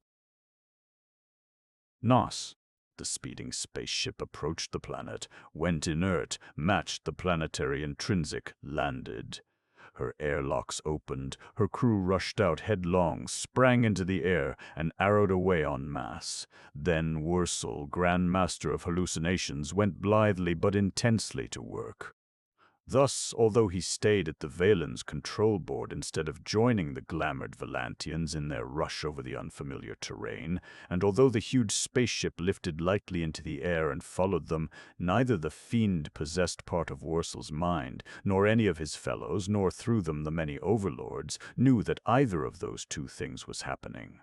Nos, the speeding spaceship, approached the planet, went inert, matched the planetary intrinsic, landed. Her airlocks opened, her crew rushed out headlong, sprang into the air, and arrowed away en masse. Then Wurzel, Grand Master of Hallucinations, went blithely but intensely to work. Thus, although he stayed at the Valen's control board instead of joining the glamoured Valantians in their rush over the unfamiliar terrain, and although the huge spaceship lifted lightly into the air and followed them, neither the fiend-possessed part of Wurzel's mind, nor any of his fellows, nor through them the many overlords, knew that either of those two things was happening.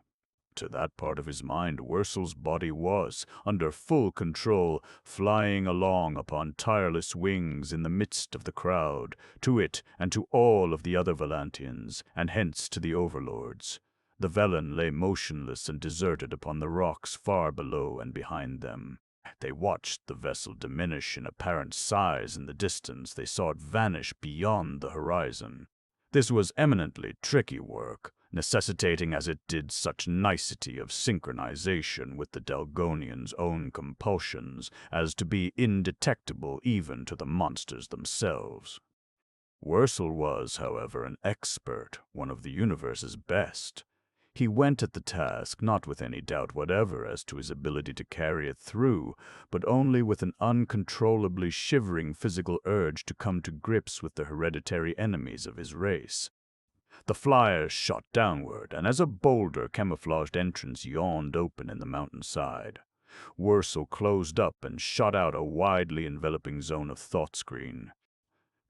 To that part of his mind, Wurzel's body was, under full control, flying along upon tireless wings in the midst of the crowd, to it and to all of the other Valantians, and hence to the overlords. The Velen lay motionless and deserted upon the rocks far below and behind them. They watched the vessel diminish in apparent size in the distance. They saw it vanish beyond the horizon. This was eminently tricky work, necessitating as it did such nicety of synchronization with the Delgonians' own compulsions as to be indetectable even to the monsters themselves. Wurzel was, however, an expert, one of the universe's best. He went at the task not with any doubt whatever as to his ability to carry it through, but only with an uncontrollably shivering physical urge to come to grips with the hereditary enemies of his race. The flyers shot downward, and as a bolder camouflaged entrance yawned open in the mountainside, Wurzel closed up and shot out a widely enveloping zone of thought screen.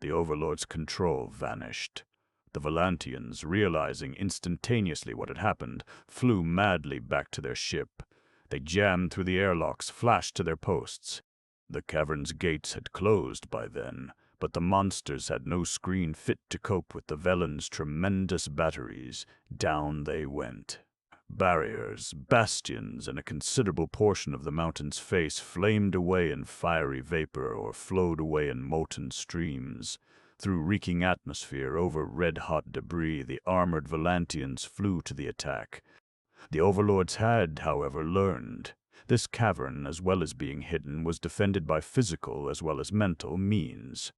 The Overlord's control vanished. The Valantians, realizing instantaneously what had happened, flew madly back to their ship. They jammed through the airlocks, flashed to their posts. The cavern's gates had closed by then, but the monsters had no screen fit to cope with the Velen's tremendous batteries. Down they went. Barriers, bastions, and a considerable portion of the mountain's face flamed away in fiery vapor or flowed away in molten streams. Through reeking atmosphere, over red-hot debris, the armored Valantians flew to the attack. The overlords had, however, learned. This cavern, as well as being hidden, was defended by physical as well as mental means.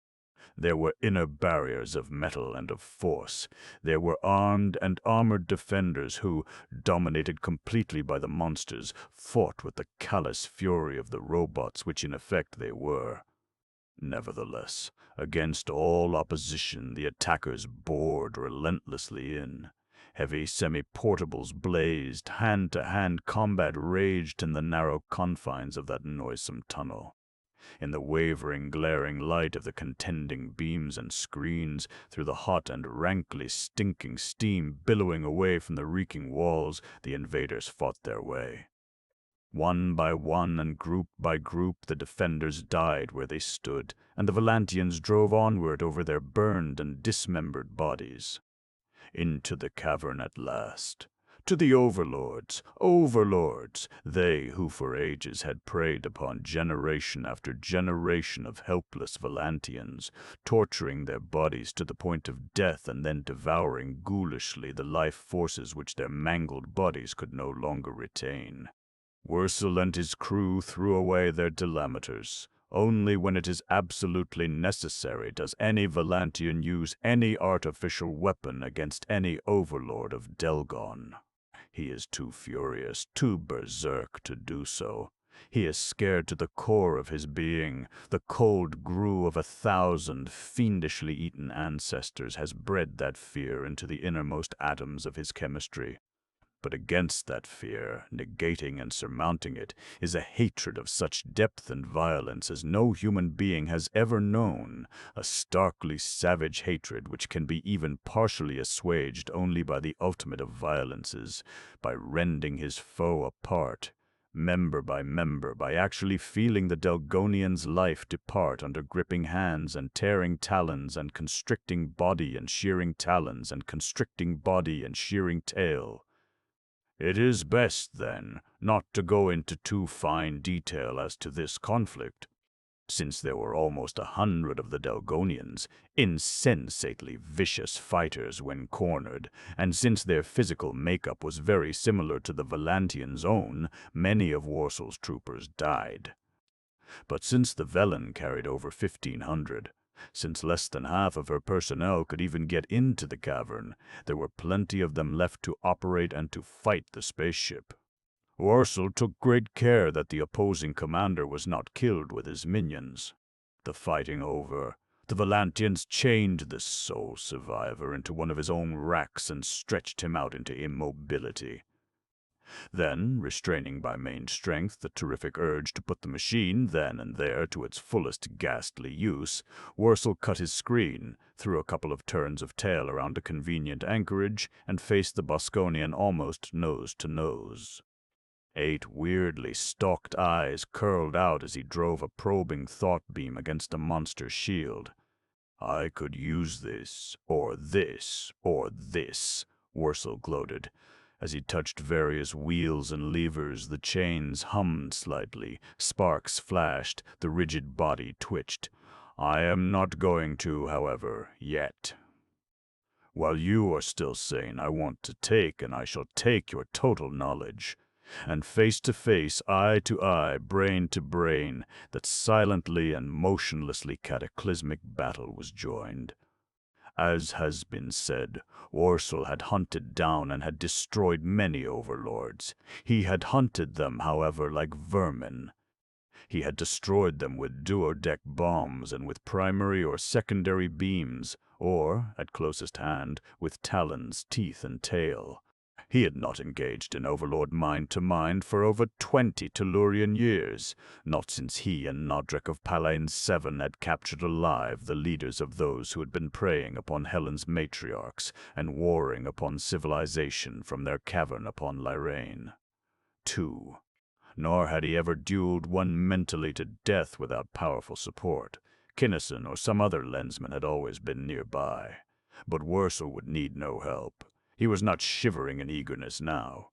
There were inner barriers of metal and of force. There were armed and armored defenders who, dominated completely by the monsters, fought with the callous fury of the robots which in effect they were. Nevertheless, against all opposition, the attackers bored relentlessly in. Heavy semi-portables blazed, hand-to-hand combat raged in the narrow confines of that noisome tunnel. In the wavering, glaring light of the contending beams and screens, through the hot and rankly stinking steam billowing away from the reeking walls, the invaders fought their way. One by one and group by group the defenders died where they stood, and the Valantians drove onward over their burned and dismembered bodies. Into the cavern at last. To the overlords, they who for ages had preyed upon generation after generation of helpless Valantians, torturing their bodies to the point of death and then devouring ghoulishly the life forces which their mangled bodies could no longer retain. Wurzel and his crew threw away their delameters. Only when it is absolutely necessary does any Valantian use any artificial weapon against any overlord of Delgon. He is too furious, too berserk to do so. He is scared to the core of his being. The cold grue of 1,000 fiendishly eaten ancestors has bred that fear into the innermost atoms of his chemistry. But against that fear, negating and surmounting it, is a hatred of such depth and violence as no human being has ever known, a starkly savage hatred which can be even partially assuaged only by the ultimate of violences, by rending his foe apart, member by member, by actually feeling the Delgonian's life depart under gripping hands and tearing talons and constricting body and shearing talons and constricting body and shearing tail. It is best, then, not to go into too fine detail as to this conflict, since there were almost 100 of the Delgonians, insensately vicious fighters when cornered, and since their physical makeup was very similar to the Valantians' own, many of Wurzel's troopers died. But since the Velen carried over 1,500, since less than half of her personnel could even get into the cavern, there were plenty of them left to operate and to fight the spaceship. Wurzel took great care that the opposing commander was not killed with his minions. The fighting over, the Valantians chained this sole survivor into one of his own racks and stretched him out into immobility. Then, restraining by main strength the terrific urge to put the machine then and there to its fullest ghastly use, Wurzel cut his screen, threw a couple of turns of tail around a convenient anchorage, and faced the Bosconian almost nose to nose. 8 weirdly stalked eyes curled out as he drove a probing thought beam against the monster's shield. "I could use this, or this, or this," Wurzel gloated. As he touched various wheels and levers, the chains hummed slightly, sparks flashed, the rigid body twitched. "I am not going to, however, yet. While you are still sane, I want to take, and I shall take your total knowledge. And face to face, eye to eye, brain to brain, that silently and motionlessly cataclysmic battle was joined. As has been said, Wurzel had hunted down and had destroyed many overlords. He had hunted them, however, like vermin. He had destroyed them with duodeck bombs and with primary or secondary beams, or, at closest hand, with talons, teeth, and tail. He had not engaged in overlord mind-to-mind for over 20 Tellurian years, not since he and Nodrek of Palain 7 had captured alive the leaders of those who had been preying upon Helen's matriarchs and warring upon civilization from their cavern upon Lyrane. 2. Nor had he ever dueled one mentally to death without powerful support. Kinnison or some other Lensman had always been nearby. But Wurzel would need no help. He was not shivering in eagerness now.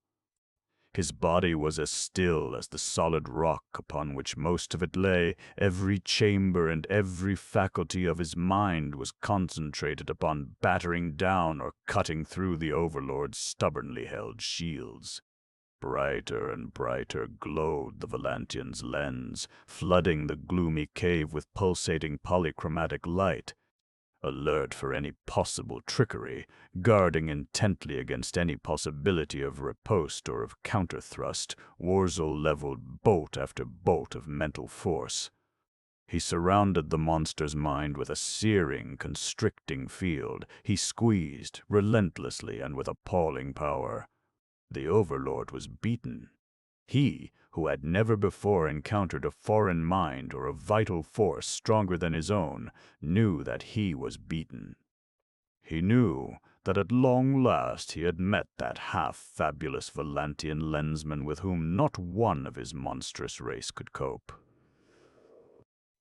His body was as still as the solid rock upon which most of it lay. Every chamber and every faculty of his mind was concentrated upon battering down or cutting through the overlord's stubbornly held shields. Brighter and brighter glowed the Valantian's lens, flooding the gloomy cave with pulsating polychromatic light. Alert for any possible trickery, guarding intently against any possibility of riposte or of counterthrust, Wurzel leveled bolt after bolt of mental force. He surrounded the monster's mind with a searing, constricting field. He squeezed, relentlessly and with appalling power. The Overlord was beaten. He, who had never before encountered a foreign mind or a vital force stronger than his own, knew that he was beaten. He knew that at long last he had met that half-fabulous Valantian Lensman with whom not one of his monstrous race could cope.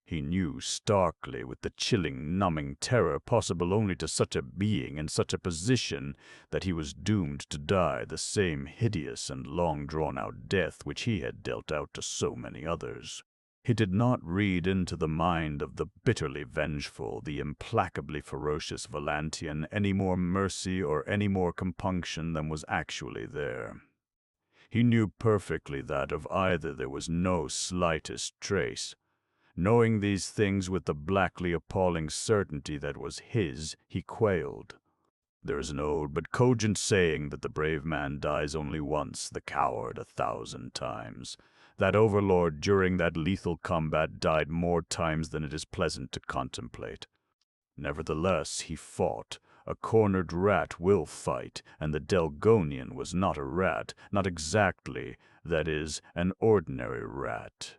He knew starkly, with the chilling, numbing terror possible only to such a being in such a position, that he was doomed to die the same hideous and long-drawn-out death which he had dealt out to so many others. He did not read into the mind of the bitterly vengeful, the implacably ferocious Valantian any more mercy or any more compunction than was actually there. He knew perfectly that of either there was no slightest trace. Knowing these things with the blackly appalling certainty that was his, he quailed. There is an old but cogent saying that the brave man dies only once, the coward 1,000 times. That Overlord during that lethal combat died more times than it is pleasant to contemplate. Nevertheless, he fought. A cornered rat will fight, and the Delgonian was not a rat, not exactly, that is, an ordinary rat.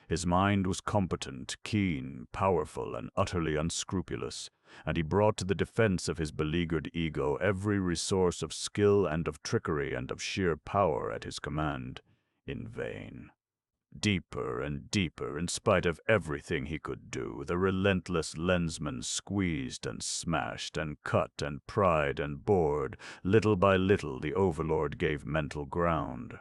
His mind was competent, keen, powerful, and utterly unscrupulous, and he brought to the defense of his beleaguered ego every resource of skill and of trickery and of sheer power at his command. In vain. Deeper and deeper, in spite of everything he could do, the relentless Lensman squeezed and smashed and cut and pried and bored. Little by little the Overlord gave mental ground.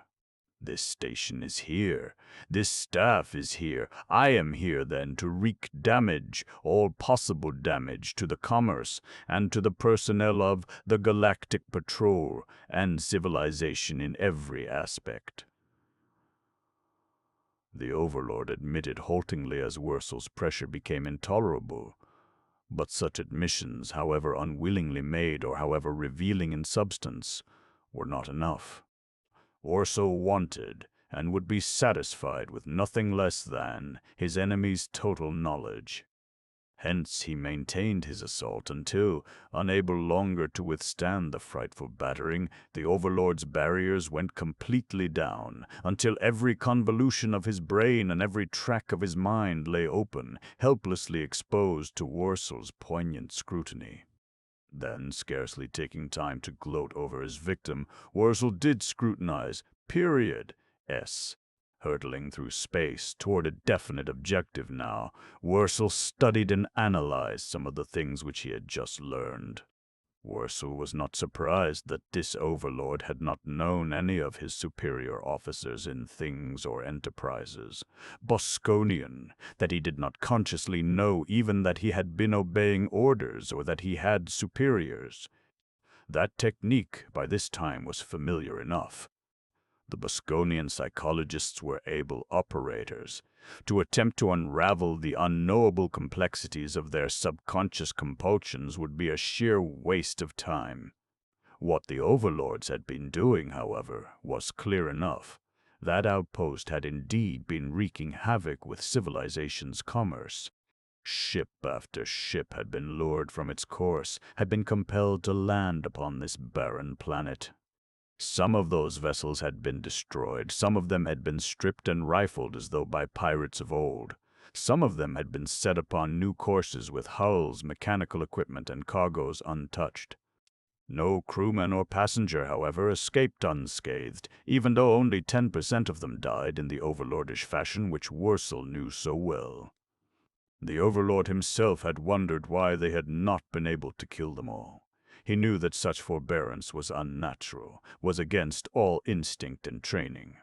This station is here. This staff is here. I am here, then, to wreak damage, all possible damage, to the commerce and to the personnel of the Galactic Patrol and civilization in every aspect. The Overlord admitted haltingly as Wurzel's pressure became intolerable. But such admissions, however unwillingly made or however revealing in substance, were not enough. Orso wanted, and would be satisfied with nothing less than, his enemy's total knowledge. Hence he maintained his assault until, unable longer to withstand the frightful battering, the Overlord's barriers went completely down, until every convolution of his brain and every track of his mind lay open, helplessly exposed to Wurzel's poignant scrutiny. Then, scarcely taking time to gloat over his victim, Wurzel did scrutinize, hurtling through space toward a definite objective now. Wurzel studied and analyzed some of the things which he had just learned. Wurzel was not surprised that this Overlord had not known any of his superior officers in things or enterprises. Bosconian, that he did not consciously know even that he had been obeying orders or that he had superiors. That technique by this time was familiar enough. The Bosconian psychologists were able operators. To attempt to unravel the unknowable complexities of their subconscious compulsions would be a sheer waste of time. What the Overlords had been doing, however, was clear enough. That outpost had indeed been wreaking havoc with civilization's commerce. Ship after ship had been lured from its course, had been compelled to land upon this barren planet. Some of those vessels had been destroyed, some of them had been stripped and rifled as though by pirates of old. Some of them had been set upon new courses with hulls, mechanical equipment, and cargoes untouched. No crewman or passenger, however, escaped unscathed, even though only 10% of them died in the overlordish fashion which Wurzel knew so well. The Overlord himself had wondered why they had not been able to kill them all. He knew that such forbearance was unnatural, was against all instinct and training.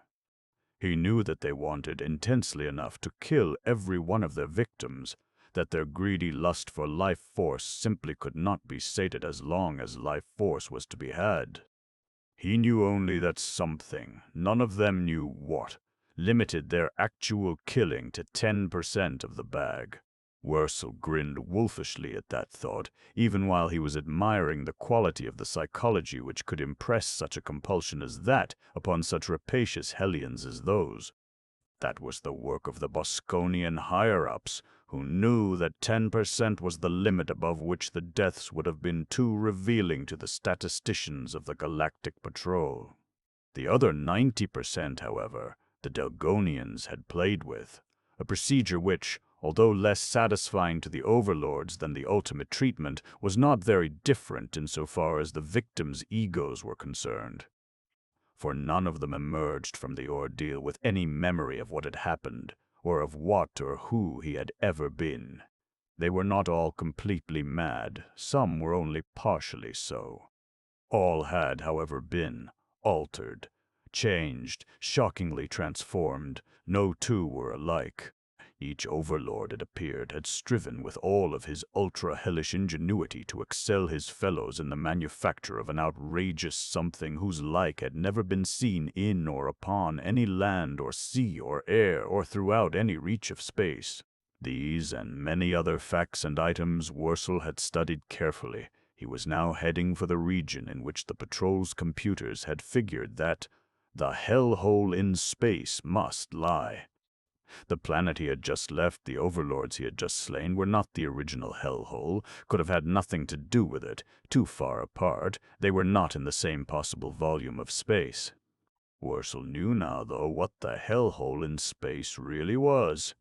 He knew that they wanted intensely enough to kill every one of their victims, that their greedy lust for life force simply could not be sated as long as life force was to be had. He knew only that something, none of them knew what, limited their actual killing to 10% of the bag. Wursel grinned wolfishly at that thought, even while he was admiring the quality of the psychology which could impress such a compulsion as that upon such rapacious hellions as those. That was the work of the Bosconian higher-ups, who knew that 10% was the limit above which the deaths would have been too revealing to the statisticians of the Galactic Patrol. The other 90%, however, the Delgonians had played with, a procedure which, although less satisfying to the overlords than the ultimate treatment, was not very different insofar as the victims' egos were concerned. For none of them emerged from the ordeal with any memory of what had happened, or of what or who he had ever been. They were not all completely mad, some were only partially so. All had, however, been altered, changed, shockingly transformed. No two were alike. Each overlord, it appeared, had striven with all of his ultra-hellish ingenuity to excel his fellows in the manufacture of an outrageous something whose like had never been seen in or upon any land or sea or air or throughout any reach of space. These and many other facts and items Wursel had studied carefully. He was now heading for the region in which the patrol's computers had figured that the hellhole in space must lie. The planet he had just left, the overlords he had just slain, were not the original hellhole, could have had nothing to do with it. Too far apart, they were not in the same possible volume of space. Wursel knew now, though, what the hellhole in space really was.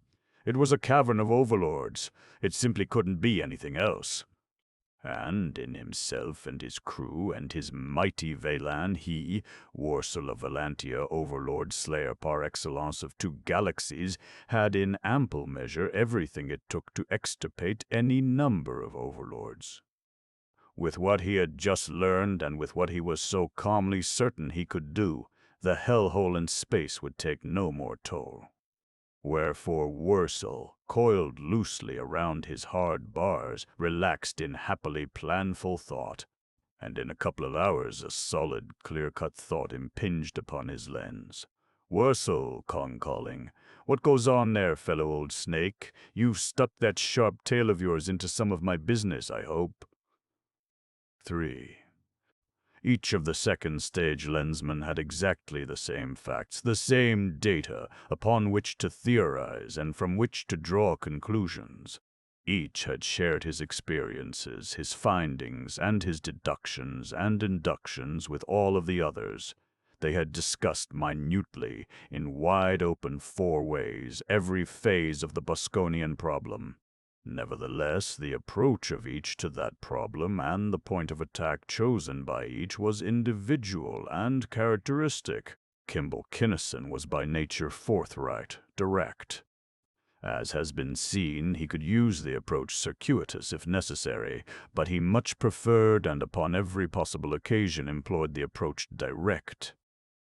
It was a cavern of overlords. It simply couldn't be anything else. And in himself and his crew and his mighty Velan, he, Wursel of Valantia, overlord slayer par excellence of 2 galaxies, had in ample measure everything it took to extirpate any number of overlords. With what he had just learned and with what he was so calmly certain he could do, the hellhole in space would take no more toll. Wherefore Wursel, coiled loosely around his hard bars, relaxed in happily planful thought, and in a couple of hours a solid, clear-cut thought impinged upon his lens. "Wursel," Kong calling, "what goes on there, fellow old snake? You've stuck that sharp tail of yours into some of my business, I hope." 3. Each of the second-stage lensmen had exactly the same facts, the same data, upon which to theorize and from which to draw conclusions. Each had shared his experiences, his findings, and his deductions and inductions with all of the others. They had discussed minutely, in wide-open 4 ways, every phase of the Bosconian problem. Nevertheless, the approach of each to that problem and the point of attack chosen by each was individual and characteristic. Kinnison was by nature forthright, direct. As has been seen, he could use the approach circuitous if necessary, but he much preferred and upon every possible occasion employed the approach direct.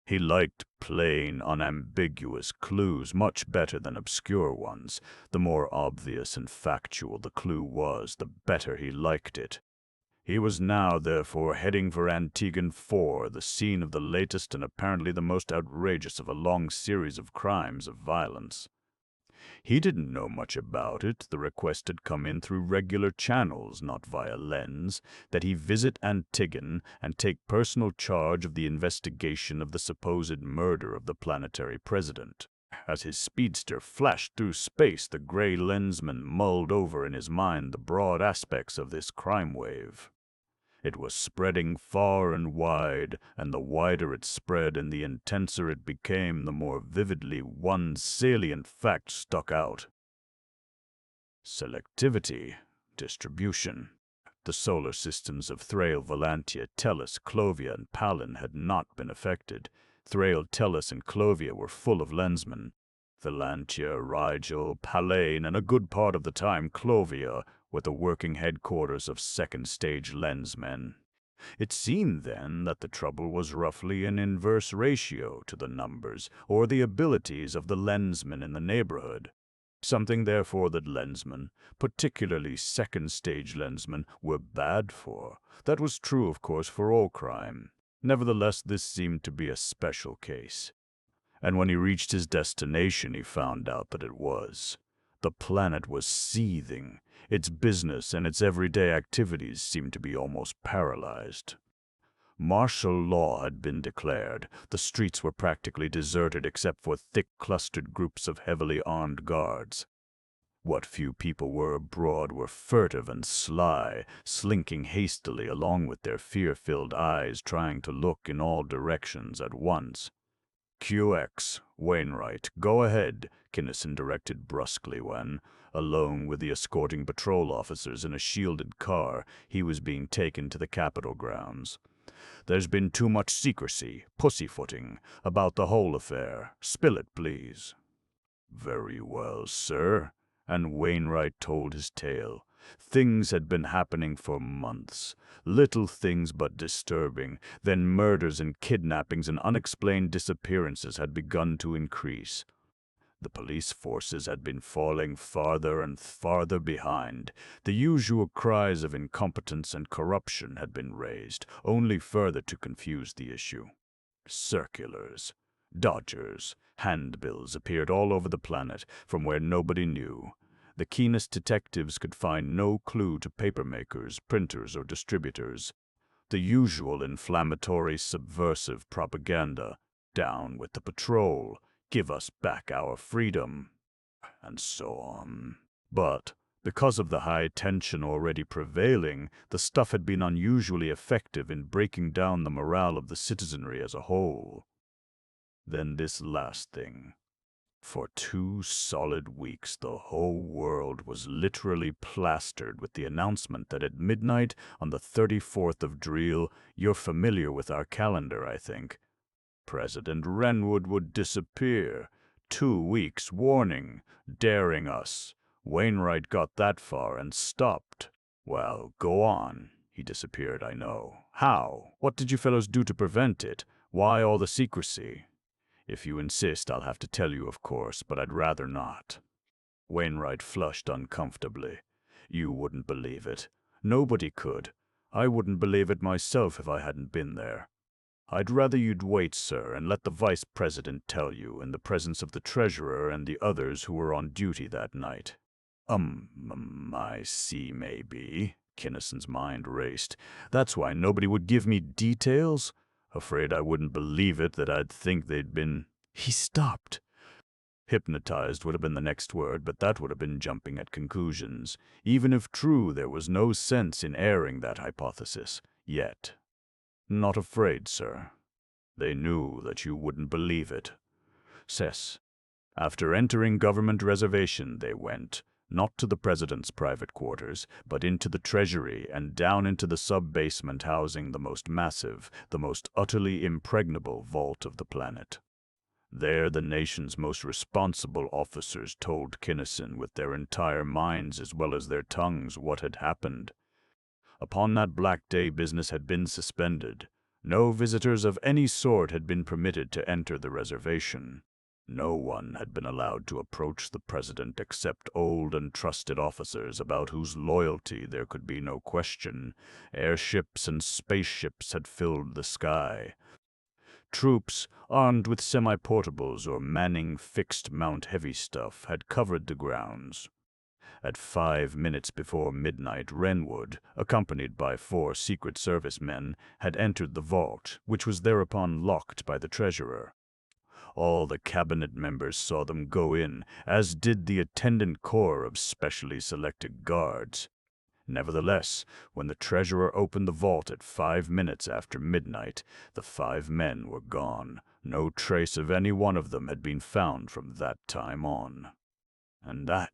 He liked plain, unambiguous clues much better than obscure ones. The more obvious and factual the clue was, the better he liked it. He was now, therefore, heading for Antigon IV, the scene of the latest and apparently the most outrageous of a long series of crimes of violence. He didn't know much about it. The request had come in through regular channels, not via Lens, that he visit Antigon and take personal charge of the investigation of the supposed murder of the planetary president. As his speedster flashed through space, the gray lensman mulled over in his mind the broad aspects of this crime wave. It was spreading far and wide, and the wider it spread and the intenser it became, the more vividly one salient fact stuck out. Selectivity, distribution. The solar systems of Thrail, Valantia, Tellus, Clovia, and Palin had not been affected. Thrail, Tellus, and Clovia were full of lensmen. Valantia, Rigel, Palane, and a good part of the time Clovia were the working headquarters of second-stage lensmen. It seemed, then, that the trouble was roughly an inverse ratio to the numbers or the abilities of the lensmen in the neighborhood. Something, therefore, that lensmen, particularly second-stage lensmen, were bad for. That was true, of course, for all crime. Nevertheless, this seemed to be a special case. And when he reached his destination, he found out that it was. The planet was seething. Its business and its everyday activities seemed to be almost paralyzed. Martial law had been declared. The streets were practically deserted except for thick clustered groups of heavily armed guards. What few people were abroad were furtive and sly, slinking hastily along with their fear-filled eyes trying to look in all directions at once. "QX, Wainwright, go ahead," Kinnison directed brusquely when, alone with the escorting patrol officers in a shielded car, he was being taken to the Capitol grounds. "There's been too much secrecy, pussyfooting, about the whole affair. Spill it, please." "Very well, sir," and Wainwright told his tale. Things had been happening for months. Little things but disturbing. Then murders and kidnappings and unexplained disappearances had begun to increase. The police forces had been falling farther and farther behind. The usual cries of incompetence and corruption had been raised, only further to confuse the issue. Circulars, dodgers, handbills appeared all over the planet from where nobody knew. The keenest detectives could find no clue to papermakers, printers, or distributors. The usual inflammatory, subversive propaganda. "Down with the patrol," "Give us back our freedom," and so on. But, because of the high tension already prevailing, the stuff had been unusually effective in breaking down the morale of the citizenry as a whole. Then this last thing. For 2 solid weeks, the whole world was literally plastered with the announcement that at midnight on the 34th of Dreel, you're familiar with our calendar, I think, President Renwood would disappear. 2 weeks warning, daring us. Wainwright got that far and stopped. "Well, go on. He disappeared, I know. How? What did you fellows do to prevent it? Why all the secrecy?" "If you insist, I'll have to tell you, of course, but I'd rather not." Wainwright flushed uncomfortably. "You wouldn't believe it. Nobody could. I wouldn't believe it myself if I hadn't been there. I'd rather you'd wait, sir, and let the vice president tell you, in the presence of the treasurer and the others who were on duty that night." I see, maybe." Kinnison's mind raced. "That's why nobody would give me details? Afraid I wouldn't believe it, that I'd think they'd been—" He stopped. Hypnotized would have been the next word, but that would have been jumping at conclusions. Even if true, there was no sense in airing that hypothesis. Yet. "Not afraid, sir. They knew that you wouldn't believe it." Says, after entering government reservation, they went, not to the president's private quarters, but into the treasury and down into the sub-basement housing the most massive, the most utterly impregnable vault of the planet. There the nation's most responsible officers told Kinnison with their entire minds as well as their tongues what had happened. Upon that black day, business had been suspended. No visitors of any sort had been permitted to enter the reservation. No one had been allowed to approach the president except old and trusted officers about whose loyalty there could be no question. Airships and spaceships had filled the sky. Troops, armed with semi-portables or manning fixed-mount heavy stuff, had covered the grounds. At 5 minutes before midnight, Renwood, accompanied by 4 Secret Service men, had entered the vault, which was thereupon locked by the treasurer. All the cabinet members saw them go in, as did the attendant corps of specially selected guards. Nevertheless, when the treasurer opened the vault at 5 minutes after midnight, the 5 men were gone. No trace of any one of them had been found from that time on. "And that,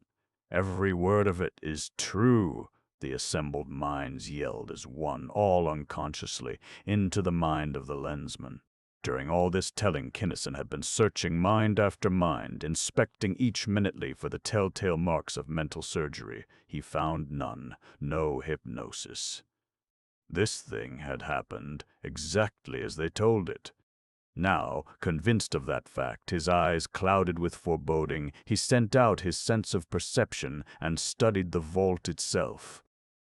every word of it, is true," the assembled minds yelled as one, all unconsciously, into the mind of the Lensman. During all this telling, Kinnison had been searching mind after mind, inspecting each minutely for the telltale marks of mental surgery. He found none, no hypnosis. This thing had happened exactly as they told it. Now, convinced of that fact, his eyes clouded with foreboding, he sent out his sense of perception and studied the vault itself.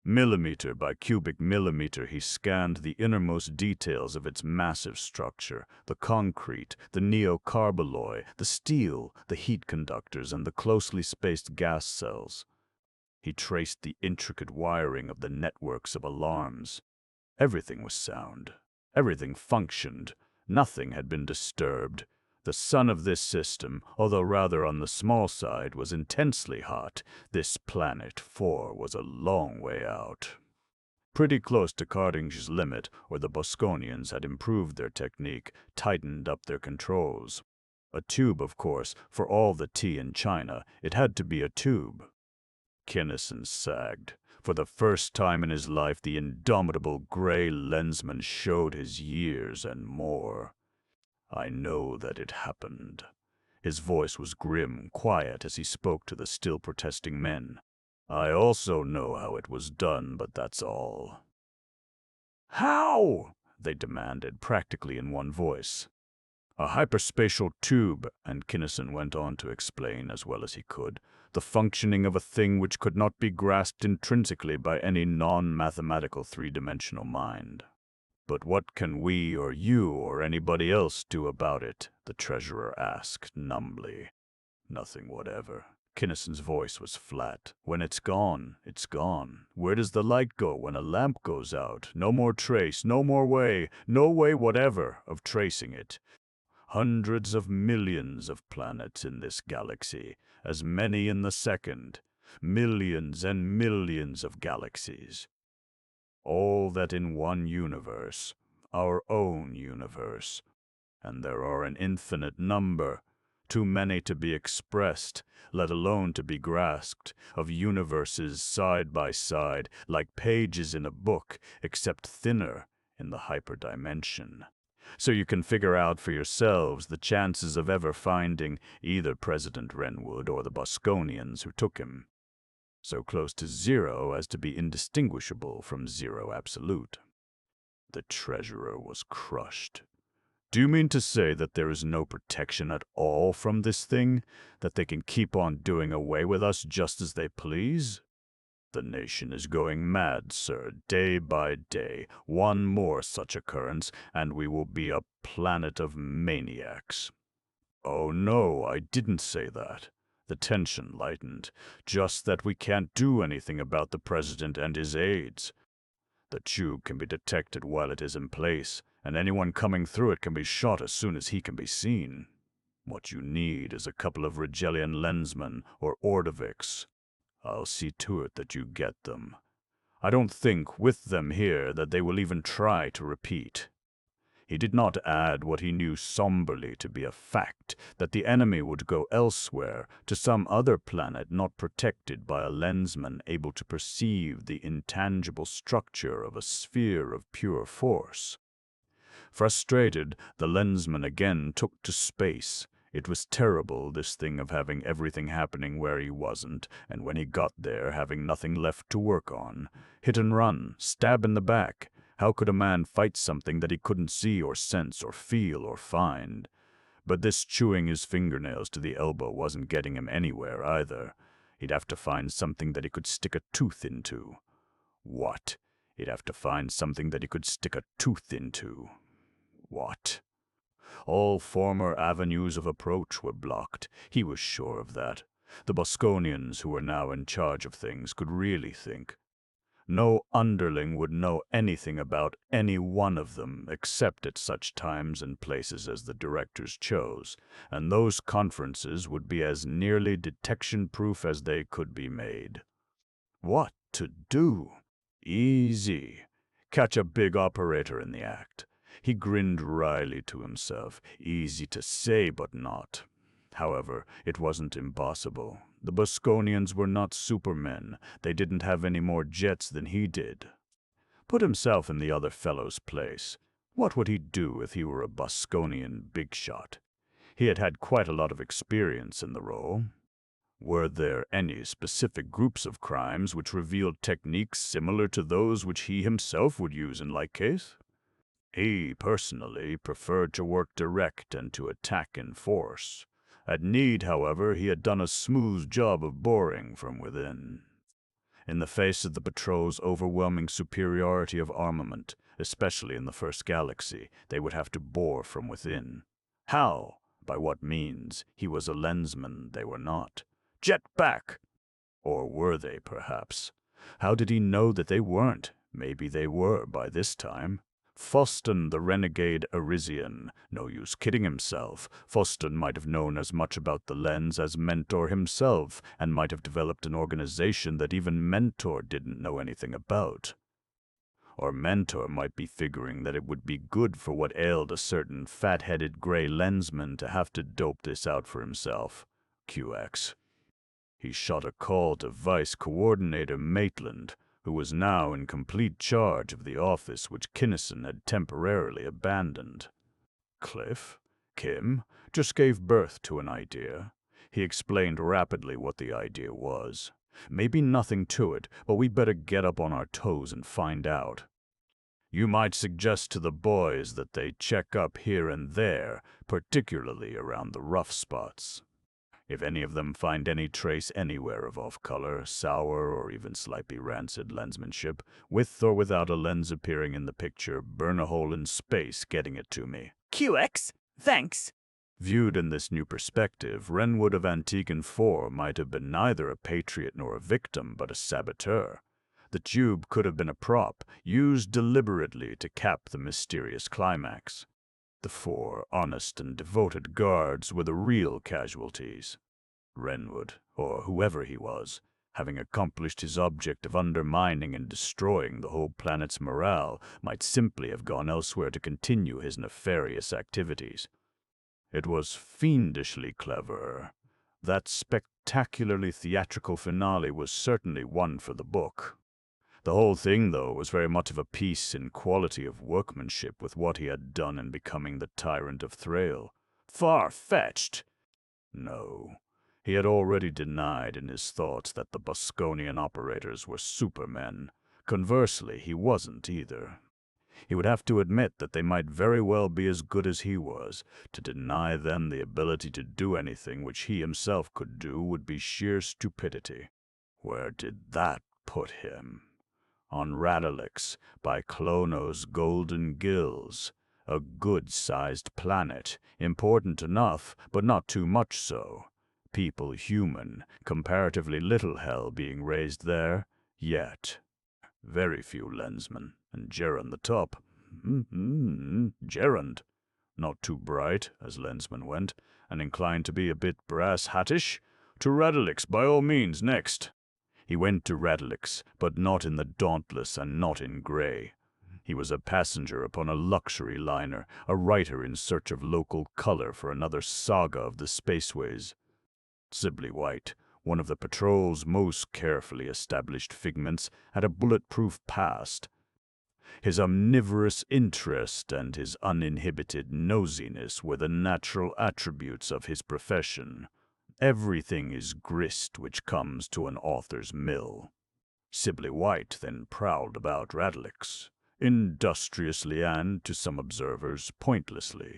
Millimeter by cubic millimeter, he scanned the innermost details of its massive structure, the concrete, the neocarballoy, the steel, the heat conductors, and the closely spaced gas cells. He traced the intricate wiring of the networks of alarms. Everything was sound. Everything functioned. Nothing had been disturbed. The sun of this system, although rather on the small side, was intensely hot. This planet 4 was a long way out. Pretty close to Cardinge's limit, or the Bosconians had improved their technique, tightened up their controls. A tube, of course, for all the tea in China. It had to be a tube. Kinnison sagged. For the first time in his life, the indomitable gray Lensman showed his years and more. I know that it happened. His voice was grim, quiet as he spoke to the still protesting men. I also know how it was done, but that's all. How? They demanded, practically in one voice. A hyperspatial tube, and Kinnison went on to explain as well as he could, the functioning of a thing which could not be grasped intrinsically by any non-mathematical three-dimensional mind. But what can we or you or anybody else do about it? The treasurer asked numbly. Nothing whatever. Kinnison's voice was flat. When it's gone, it's gone. Where does the light go when a lamp goes out? No more trace, no more way, no way whatever of tracing it. Hundreds of millions of planets in this galaxy, as many in the second. Millions and millions of galaxies. All that in one universe, our own universe. And there are an infinite number, too many to be expressed, let alone to be grasped, of universes side by side, like pages in a book, except thinner in the hyperdimension. So you can figure out for yourselves the chances of ever finding either President Renwood or the Bosconians who took him. So close to zero as to be indistinguishable from zero absolute. The treasurer was crushed. Do you mean to say that there is no protection at all from this thing? That they can keep on doing away with us just as they please? The nation is going mad, sir, day by day. One more such occurrence, and we will be a planet of maniacs. Oh no, I didn't say that. The tension lightened. Just that we can't do anything about the president and his aides. The tube can be detected while it is in place, and anyone coming through it can be shot as soon as he can be seen. What you need is a couple of Rigelian Lensmen or Ordovics. I'll see to it that you get them. I don't think, with them here, that they will even try to repeat. He did not add what he knew somberly to be a fact, that the enemy would go elsewhere, to some other planet not protected by a lensman able to perceive the intangible structure of a sphere of pure force. Frustrated, the lensman again took to space. It was terrible, this thing of having everything happening where he wasn't, and when he got there, having nothing left to work on. Hit and run, stab in the back. How could a man fight something that he couldn't see or sense or feel or find? But this chewing his fingernails to the elbow wasn't getting him anywhere either. He'd have to find something that he could stick a tooth into. What? He'd have to find something that he could stick a tooth into. What? All former avenues of approach were blocked. He was sure of that. The Bosconians, who were now in charge of things, could really think. No underling would know anything about any one of them, except at such times and places as the directors chose, and those conferences would be as nearly detection-proof as they could be made. What to do? Easy. Catch a big operator in the act. He grinned wryly to himself. Easy to say, but not. However, it wasn't impossible. The Bosconians were not supermen. They didn't have any more jets than he did. Put himself in the other fellow's place. What would he do if he were a Bosconian big shot? He had had quite a lot of experience in the role. Were there any specific groups of crimes which revealed techniques similar to those which he himself would use in like case? He, personally, preferred to work direct and to attack in force. At need, however, he had done a smooth job of boring from within. In the face of the patrol's overwhelming superiority of armament, especially in the first galaxy, they would have to bore from within. How? By what means? He was a Lensman, they were not. Jet back! Or were they, perhaps? How did he know that they weren't? Maybe they were by this time. Foston, the renegade Arisian. No use kidding himself. Foston might have known as much about the lens as Mentor himself, and might have developed an organization that even Mentor didn't know anything about. Or Mentor might be figuring that it would be good for what ailed a certain fat-headed gray lensman to have to dope this out for himself. QX. He shot a call to Vice Coordinator Maitland, who was now in complete charge of the office which Kinnison had temporarily abandoned. Cliff, Kim, just gave birth to an idea. He explained rapidly what the idea was. Maybe nothing to it, but we'd better get up on our toes and find out. You might suggest to the boys that they check up here and there, particularly around the rough spots. If any of them find any trace anywhere of off-color, sour, or even slightly rancid lensmanship, with or without a lens appearing in the picture, burn a hole in space getting it to me. QX, thanks. Viewed in this new perspective, Renwood of Antigone IV might have been neither a patriot nor a victim, but a saboteur. The tube could have been a prop, used deliberately to cap the mysterious climax. The 4 honest and devoted guards were the real casualties. Renwood, or whoever he was, having accomplished his object of undermining and destroying the whole planet's morale, might simply have gone elsewhere to continue his nefarious activities. It was fiendishly clever. That spectacularly theatrical finale was certainly one for the book. The whole thing, though, was very much of a piece in quality of workmanship with what he had done in becoming the tyrant of Thrail. Far-fetched! No. He had already denied in his thoughts that the Bosconian operators were supermen. Conversely, he wasn't either. He would have to admit that they might very well be as good as he was. To deny them the ability to do anything which he himself could do would be sheer stupidity. Where did that put him? On Radalix, by Clono's Golden Gills. A good-sized planet, important enough, but not too much so. People human, comparatively little hell being raised there, yet. Very few lensmen, and Gerund the top. Gerund. Not too bright, as Lensman went, and inclined to be a bit brass-hattish. To Radalix, by all means, next. He went to Radalix, but not in the Dauntless and not in gray. He was a passenger upon a luxury liner, a writer in search of local color for another saga of the spaceways. Sibley White, one of the patrol's most carefully established figments, had a bulletproof past. His omnivorous interest and his uninhibited nosiness were the natural attributes of his profession. Everything is grist which comes to an author's mill. Sibley White then prowled about Radalix, industriously and, to some observers, pointlessly.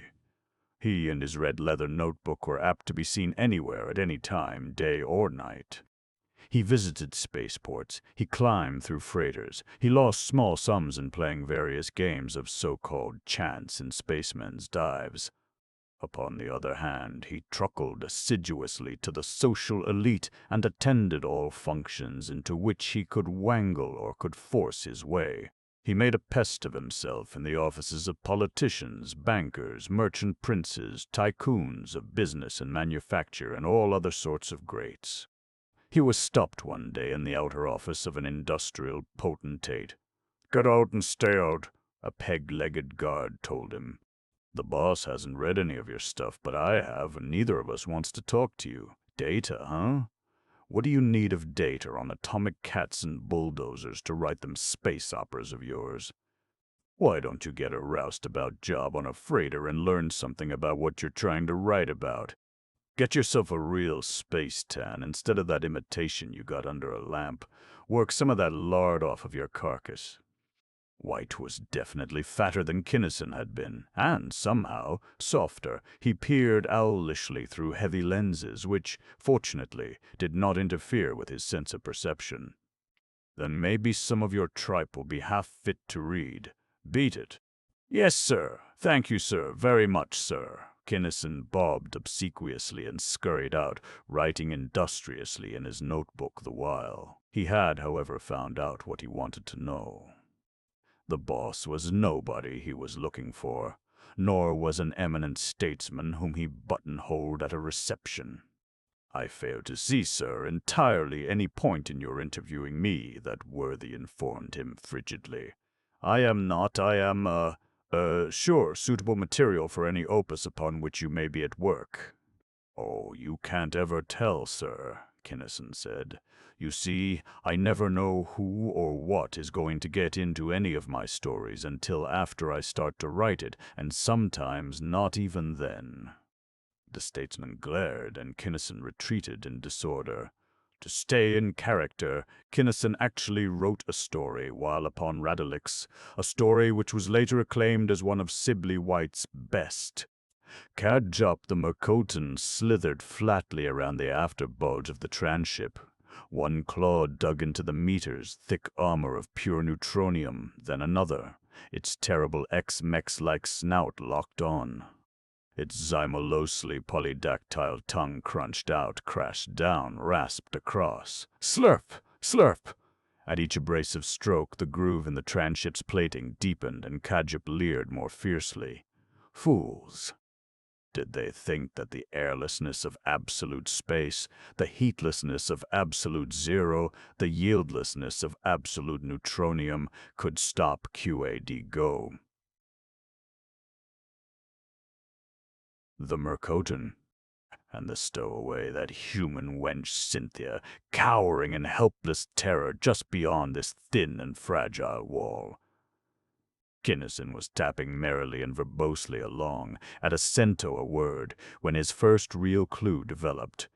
He and his red leather notebook were apt to be seen anywhere at any time, day or night. He visited spaceports, he climbed through freighters, he lost small sums in playing various games of so-called chance in spacemen's dives. Upon the other hand, he truckled assiduously to the social elite and attended all functions into which he could wangle or could force his way. He made a pest of himself in the offices of politicians, bankers, merchant princes, tycoons of business and manufacture, and all other sorts of greats. He was stopped one day in the outer office of an industrial potentate. "Get out and stay out," a peg-legged guard told him. "The boss hasn't read any of your stuff, but I have, and neither of us wants to talk to you. Data, huh? What do you need of data on atomic cats and bulldozers to write them space operas of yours? Why don't you get a roustabout job on a freighter and learn something about what you're trying to write about? Get yourself a real space tan instead of that imitation you got under a lamp. Work some of that lard off of your carcass." White was definitely fatter than Kinnison had been, and somehow softer. He peered owlishly through heavy lenses, which, fortunately, did not interfere with his sense of perception. Then maybe some of your tripe will be half fit to read. Beat it." "Yes, sir. Thank you, sir. Very much, sir." Kinnison bobbed obsequiously and scurried out, writing industriously in his notebook the while. He had, however, found out what he wanted to know. The boss was nobody he was looking for, nor was an eminent statesman whom he buttonholed at a reception. "I fail to see, sir, entirely any point in your interviewing me," that worthy informed him frigidly. "I am, sure, suitable material for any opus upon which you may be at work." "Oh, you can't ever tell, sir," Kinnison said. "You see, I never know who or what is going to get into any of my stories until after I start to write it, and sometimes not even then." The statesman glared, and Kinnison retreated in disorder. To stay in character, Kinnison actually wrote a story while upon Radalix, a story which was later acclaimed as one of Sibley White's best. Kadjup the Mercotan slithered flatly around the afterbulge of the tranship. One claw dug into the meter's thick armor of pure neutronium, then another, its terrible X-Mex-like snout locked on. Its zymolosely polydactyl tongue crunched out, crashed down, rasped across. Slurp! Slurp! At each abrasive stroke, the groove in the tranship's plating deepened, and Kadjup leered more fiercely. Fools! Did they think that the airlessness of absolute space, the heatlessness of absolute zero, the yieldlessness of absolute neutronium could stop QAD Go? The Mercotan, and the stowaway, that human wench Cynthia, cowering in helpless terror just beyond this thin and fragile wall. Kinnison was tapping merrily and verbosely along, at a cento a word, when his first real clue developed.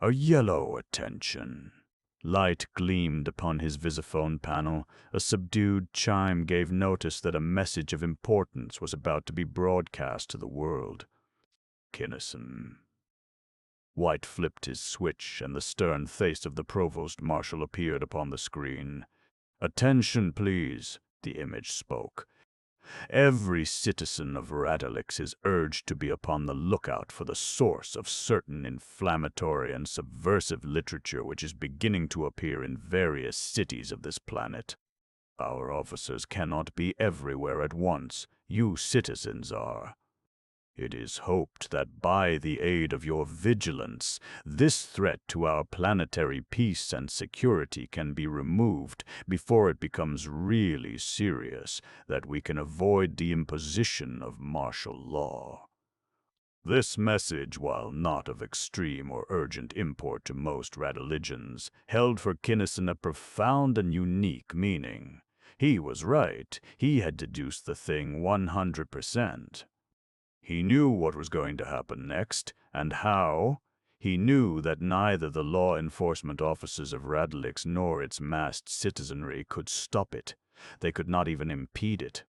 A yellow attention. Light gleamed upon his visiphone panel. A subdued chime gave notice that a message of importance was about to be broadcast to the world. Kinnison. White flipped his switch, and the stern face of the provost marshal appeared upon the screen. "Attention, please," the image spoke. "Every citizen of Radalix is urged to be upon the lookout for the source of certain inflammatory and subversive literature which is beginning to appear in various cities of this planet. Our officers cannot be everywhere at once. You citizens are. It is hoped that by the aid of your vigilance, this threat to our planetary peace and security can be removed before it becomes really serious, that we can avoid the imposition of martial law." This message, while not of extreme or urgent import to most Radaligians, held for Kinnison a profound and unique meaning. He was right. He had deduced the thing 100%. He knew what was going to happen next, and how. He knew that neither the law enforcement officers of Radalix nor its massed citizenry could stop it. They could not even impede it.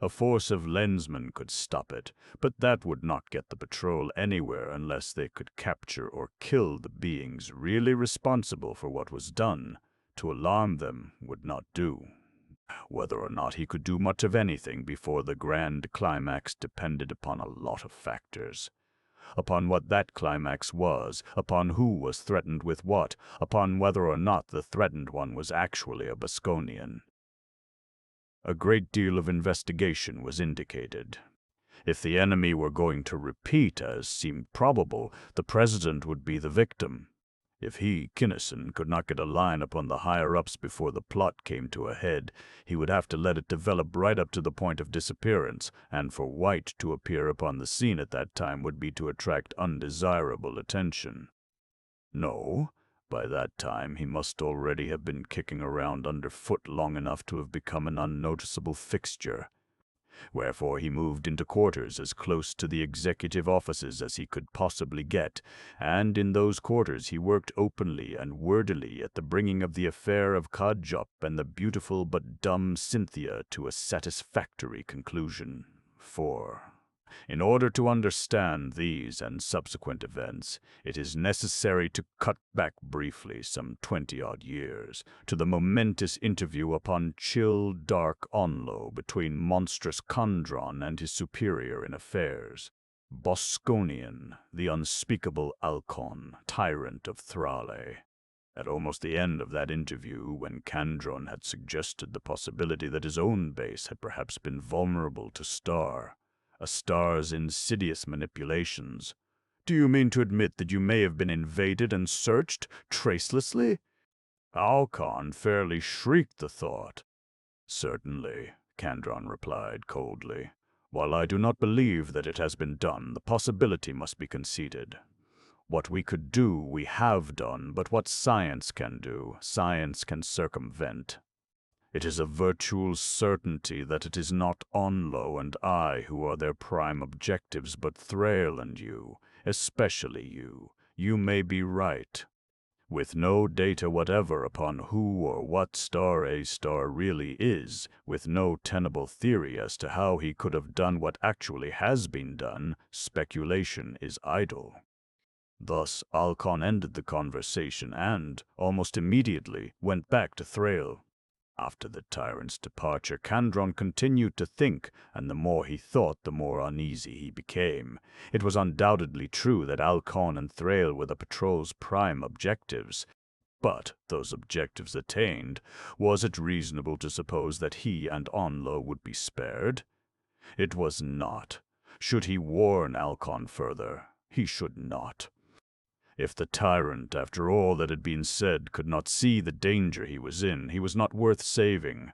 A force of Lensman could stop it, but that would not get the patrol anywhere unless they could capture or kill the beings really responsible for what was done. To alarm them would not do. Whether or not he could do much of anything before the grand climax depended upon a lot of factors. Upon what that climax was, upon who was threatened with what, upon whether or not the threatened one was actually a Bosconian. A great deal of investigation was indicated. If the enemy were going to repeat, as seemed probable, the president would be the victim. If he, Kinnison, could not get a line upon the higher-ups before the plot came to a head, he would have to let it develop right up to the point of disappearance, and for White to appear upon the scene at that time would be to attract undesirable attention. No, by that time he must already have been kicking around underfoot long enough to have become an unnoticeable fixture. Wherefore he moved into quarters as close to the executive offices as he could possibly get, and in those quarters he worked openly and wordily at the bringing of the affair of Kadjup and the beautiful but dumb Cynthia to a satisfactory conclusion. For In order to understand these and subsequent events, it is necessary to cut back briefly some 20-odd years to the momentous interview upon chill, dark Onlo between monstrous Kandron and his superior in affairs, Bosconian, the unspeakable Alcon, tyrant of Thrale. At almost the end of that interview, when Kandron had suggested the possibility that his own base had perhaps been vulnerable to a star's insidious manipulations. "Do you mean to admit that you may have been invaded and searched tracelessly?" Alcon fairly shrieked the thought. "Certainly," Kandron replied coldly. "While I do not believe that it has been done, the possibility must be conceded. What we could do, we have done, but what science can do, science can circumvent. It is a virtual certainty that it is not Onlo and I who are their prime objectives, but Thrale and you, especially you. You may be right. With no data whatever upon who or what star a star really is, with no tenable theory as to how he could have done what actually has been done, speculation is idle." Thus Alcon ended the conversation and, almost immediately, went back to Thrale. After the tyrant's departure, Kandron continued to think, and the more he thought, the more uneasy he became. It was undoubtedly true that Alcon and Thrale were the patrol's prime objectives. But, those objectives attained, was it reasonable to suppose that he and Onlo would be spared? It was not. Should he warn Alcon further? He should not. If the tyrant, after all that had been said, could not see the danger he was in, he was not worth saving.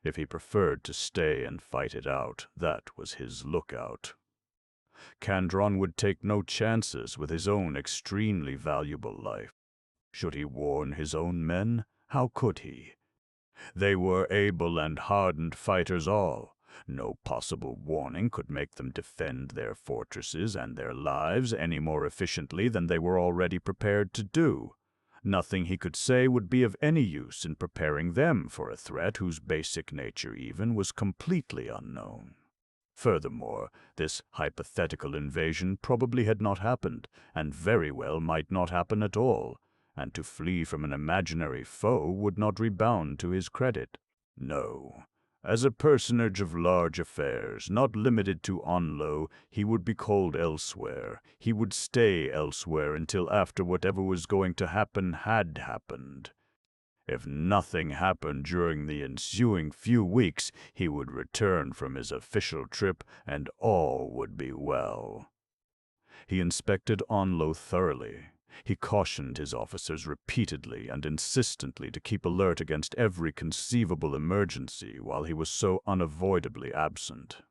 If he preferred to stay and fight it out, that was his lookout. Kandron would take no chances with his own extremely valuable life. Should he warn his own men? How could he? They were able and hardened fighters all. No possible warning could make them defend their fortresses and their lives any more efficiently than they were already prepared to do. Nothing he could say would be of any use in preparing them for a threat whose basic nature even was completely unknown. Furthermore, this hypothetical invasion probably had not happened, and very well might not happen at all, and to flee from an imaginary foe would not rebound to his credit. No. As a personage of large affairs, not limited to Onlo, he would be called elsewhere. He would stay elsewhere until after whatever was going to happen had happened. If nothing happened during the ensuing few weeks, he would return from his official trip and all would be well. He inspected Onlo thoroughly. He cautioned his officers repeatedly and insistently to keep alert against every conceivable emergency while he was so unavoidably absent.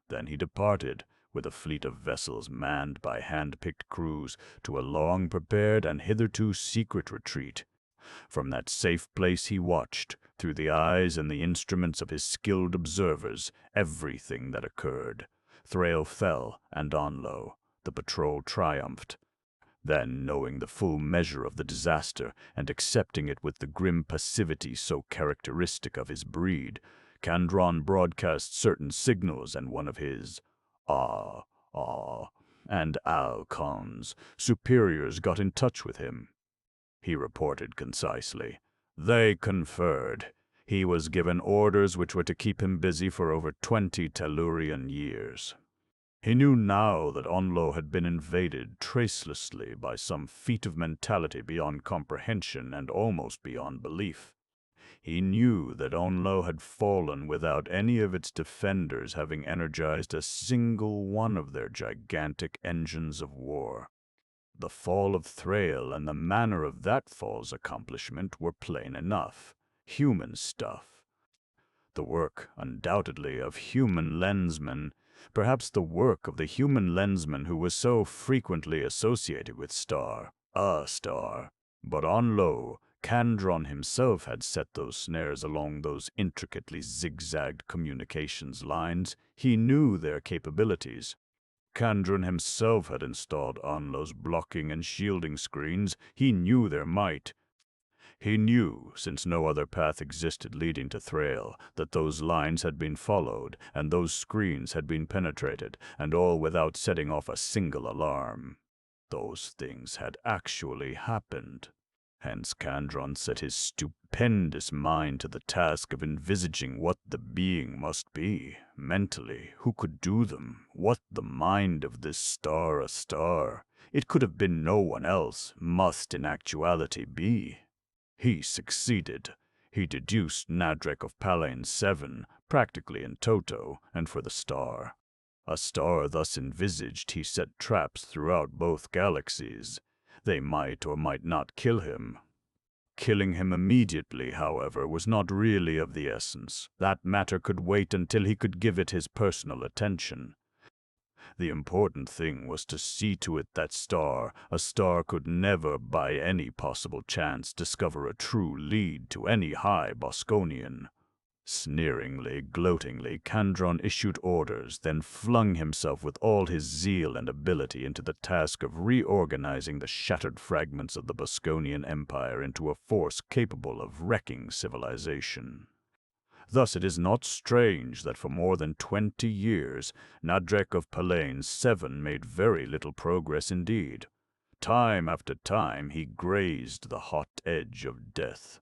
Then he departed, with a fleet of vessels manned by hand-picked crews, to a long-prepared and hitherto secret retreat. From that safe place he watched, through the eyes and the instruments of his skilled observers, everything that occurred. Thrale fell, and Onlo. The patrol triumphed. Then, knowing the full measure of the disaster, and accepting it with the grim passivity so characteristic of his breed, Kandron broadcast certain signals, and one of his and Alcon's superiors got in touch with him. He reported concisely. They conferred. He was given orders which were to keep him busy for over 20 Tellurian years. He knew now that Onlo had been invaded tracelessly by some feat of mentality beyond comprehension and almost beyond belief. He knew that Onlo had fallen without any of its defenders having energized a single one of their gigantic engines of war. The fall of Thrale and the manner of that fall's accomplishment were plain enough. Human stuff. The work, undoubtedly, of human Lensman, perhaps the work of the human Lensman who was so frequently associated with a star. But Onlo, Kandron himself had set those snares along those intricately zigzagged communications lines. He knew their capabilities. Kandron himself had installed Onlo's blocking and shielding screens. He knew their might. He knew, since no other path existed leading to Thrail, that those lines had been followed, and those screens had been penetrated, and all without setting off a single alarm. Those things had actually happened. Hence Kandron set his stupendous mind to the task of envisaging what the being must be, mentally, who could do them, what the mind of this star a star. It could have been no one else, must in actuality be. He succeeded. He deduced Nadrek of Palain 7, practically in toto, and for the star. A star thus envisaged, he set traps throughout both galaxies. They might or might not kill him. Killing him immediately, however, was not really of the essence. That matter could wait until he could give it his personal attention. The important thing was to see to it that a star could never by any possible chance discover a true lead to any high Bosconian. Sneeringly, gloatingly, Kandron issued orders, then flung himself with all his zeal and ability into the task of reorganizing the shattered fragments of the Bosconian Empire into a force capable of wrecking civilization. Thus it is not strange that for more than 20 years, Nadrek of Palain 7 made very little progress indeed. Time after time he grazed the hot edge of death.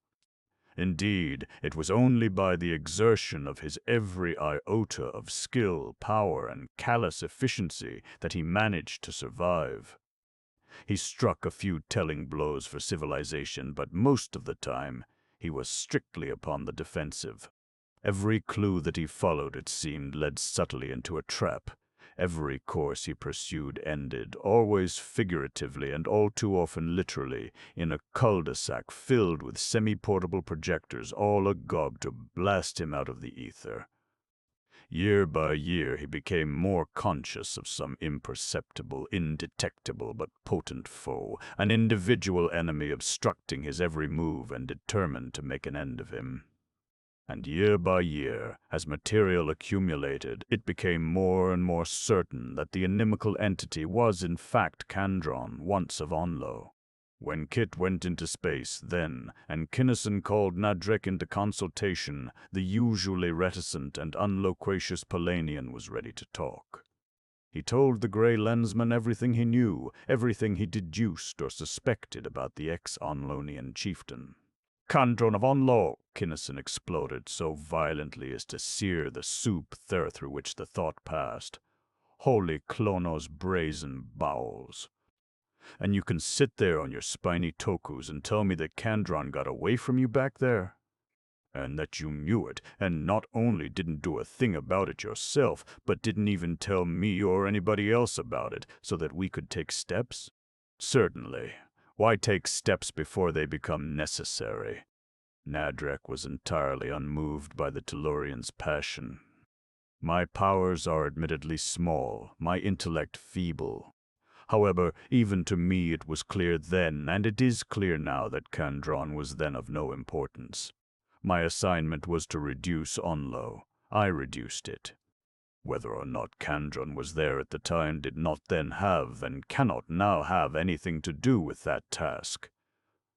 Indeed, it was only by the exertion of his every iota of skill, power, and callous efficiency that he managed to survive. He struck a few telling blows for civilization, but most of the time he was strictly upon the defensive. Every clue that he followed, it seemed, led subtly into a trap. Every course he pursued ended, always figuratively and all too often literally, in a cul-de-sac filled with semi-portable projectors all agog to blast him out of the ether. Year by year he became more conscious of some imperceptible, indetectable but potent foe, an individual enemy obstructing his every move and determined to make an end of him. And year by year, as material accumulated, it became more and more certain that the inimical entity was in fact Kandron, once of Onlo. When Kit went into space, then, and Kinnison called Nadrek into consultation, the usually reticent and unloquacious Palanian was ready to talk. He told the gray Lensman everything he knew, everything he deduced or suspected about the ex-Onlonian chieftain. Kandron of Onlo, Kinnison exploded so violently as to sear the soup through which the thought passed. Holy Klono's brazen bowels. And you can sit there on your spiny tokus and tell me that Kandron got away from you back there? And that you knew it, and not only didn't do a thing about it yourself, but didn't even tell me or anybody else about it, so that we could take steps? Certainly. Why take steps before they become necessary? Nadrek was entirely unmoved by the Tellurian's passion. My powers are admittedly small, my intellect feeble. However, even to me it was clear then, and it is clear now, that Kandron was then of no importance. My assignment was to reduce Onlo. I reduced it. Whether or not Kandron was there at the time did not then have, and cannot now have, anything to do with that task.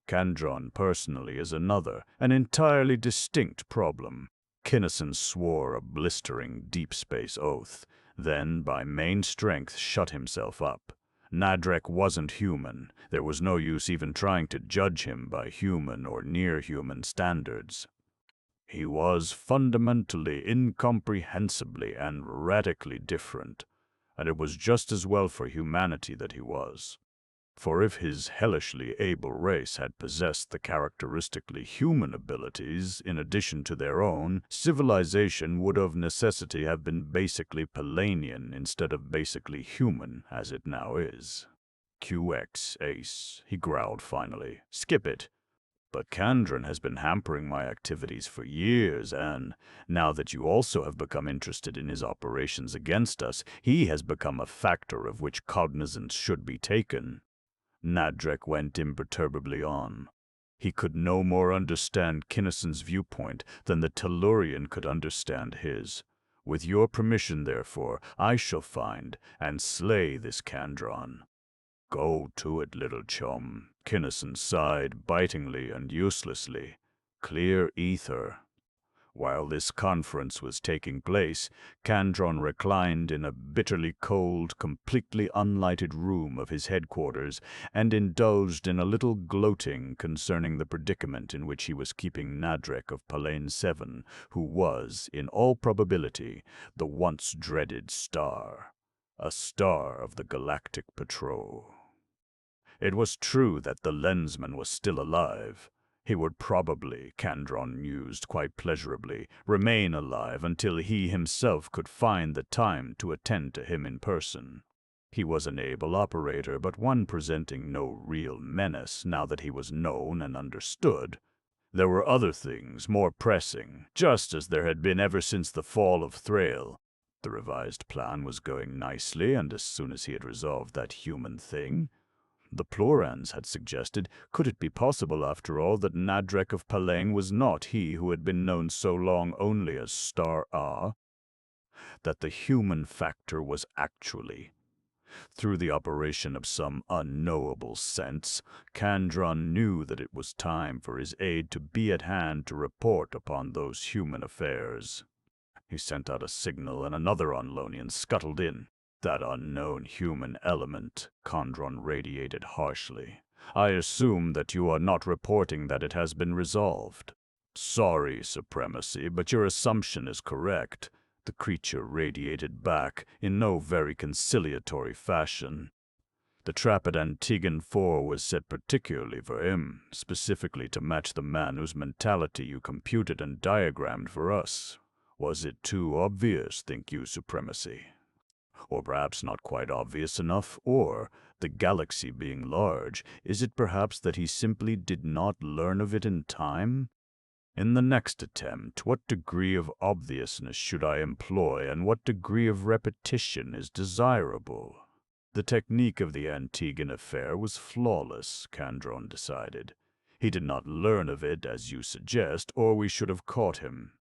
Kandron, personally, is another, an entirely distinct problem. Kinnison swore a blistering deep space oath, then, by main strength, shut himself up. Nadrek wasn't human. There was no use even trying to judge him by human or near-human standards. He was fundamentally, incomprehensibly, and radically different, and it was just as well for humanity that he was. For if his hellishly able race had possessed the characteristically human abilities, in addition to their own, civilization would of necessity have been basically Palanian instead of basically human, as it now is. QX, Ace, he growled finally. Skip it. But Kandron has been hampering my activities for years, and now that you also have become interested in his operations against us, he has become a factor of which cognizance should be taken. Nadrek went imperturbably on. He could no more understand Kinnison's viewpoint than the Tellurian could understand his. With your permission, therefore, I shall find and slay this Kandron. Go to it, little chum, Kinnison sighed bitingly and uselessly. Clear ether. While this conference was taking place, Kandron reclined in a bitterly cold, completely unlighted room of his headquarters and indulged in a little gloating concerning the predicament in which he was keeping Nadrek of Palain 7, who was, in all probability, the once dreaded star, a star of the Galactic Patrol. It was true that the Lensman was still alive. He would probably, Kandron mused quite pleasurably, remain alive until he himself could find the time to attend to him in person. He was an able operator, but one presenting no real menace now that he was known and understood. There were other things more pressing, just as there had been ever since the fall of Thrail. The revised plan was going nicely, and as soon as he had resolved that human thing, the Plorans had suggested, could it be possible after all that Nadrek of Palain was not he who had been known so long only as Star Ah? That the human factor was actually, through the operation of some unknowable sense, Kandron knew that it was time for his aide to be at hand to report upon those human affairs. He sent out a signal and another Onlonian scuttled in. That unknown human element, Kandron radiated harshly. I assume that you are not reporting that it has been resolved. Sorry, Supremacy, but your assumption is correct. The creature radiated back in no very conciliatory fashion. The trap at Antigon 4 was set particularly for him, specifically to match the man whose mentality you computed and diagrammed for us. Was it too obvious, think you, Supremacy? Or perhaps not quite obvious enough, or, the galaxy being large, is it perhaps that he simply did not learn of it in time? In the next attempt, what degree of obviousness should I employ, and what degree of repetition is desirable? The technique of the Antigon affair was flawless, Kandron decided. He did not learn of it, as you suggest, or we should have caught him.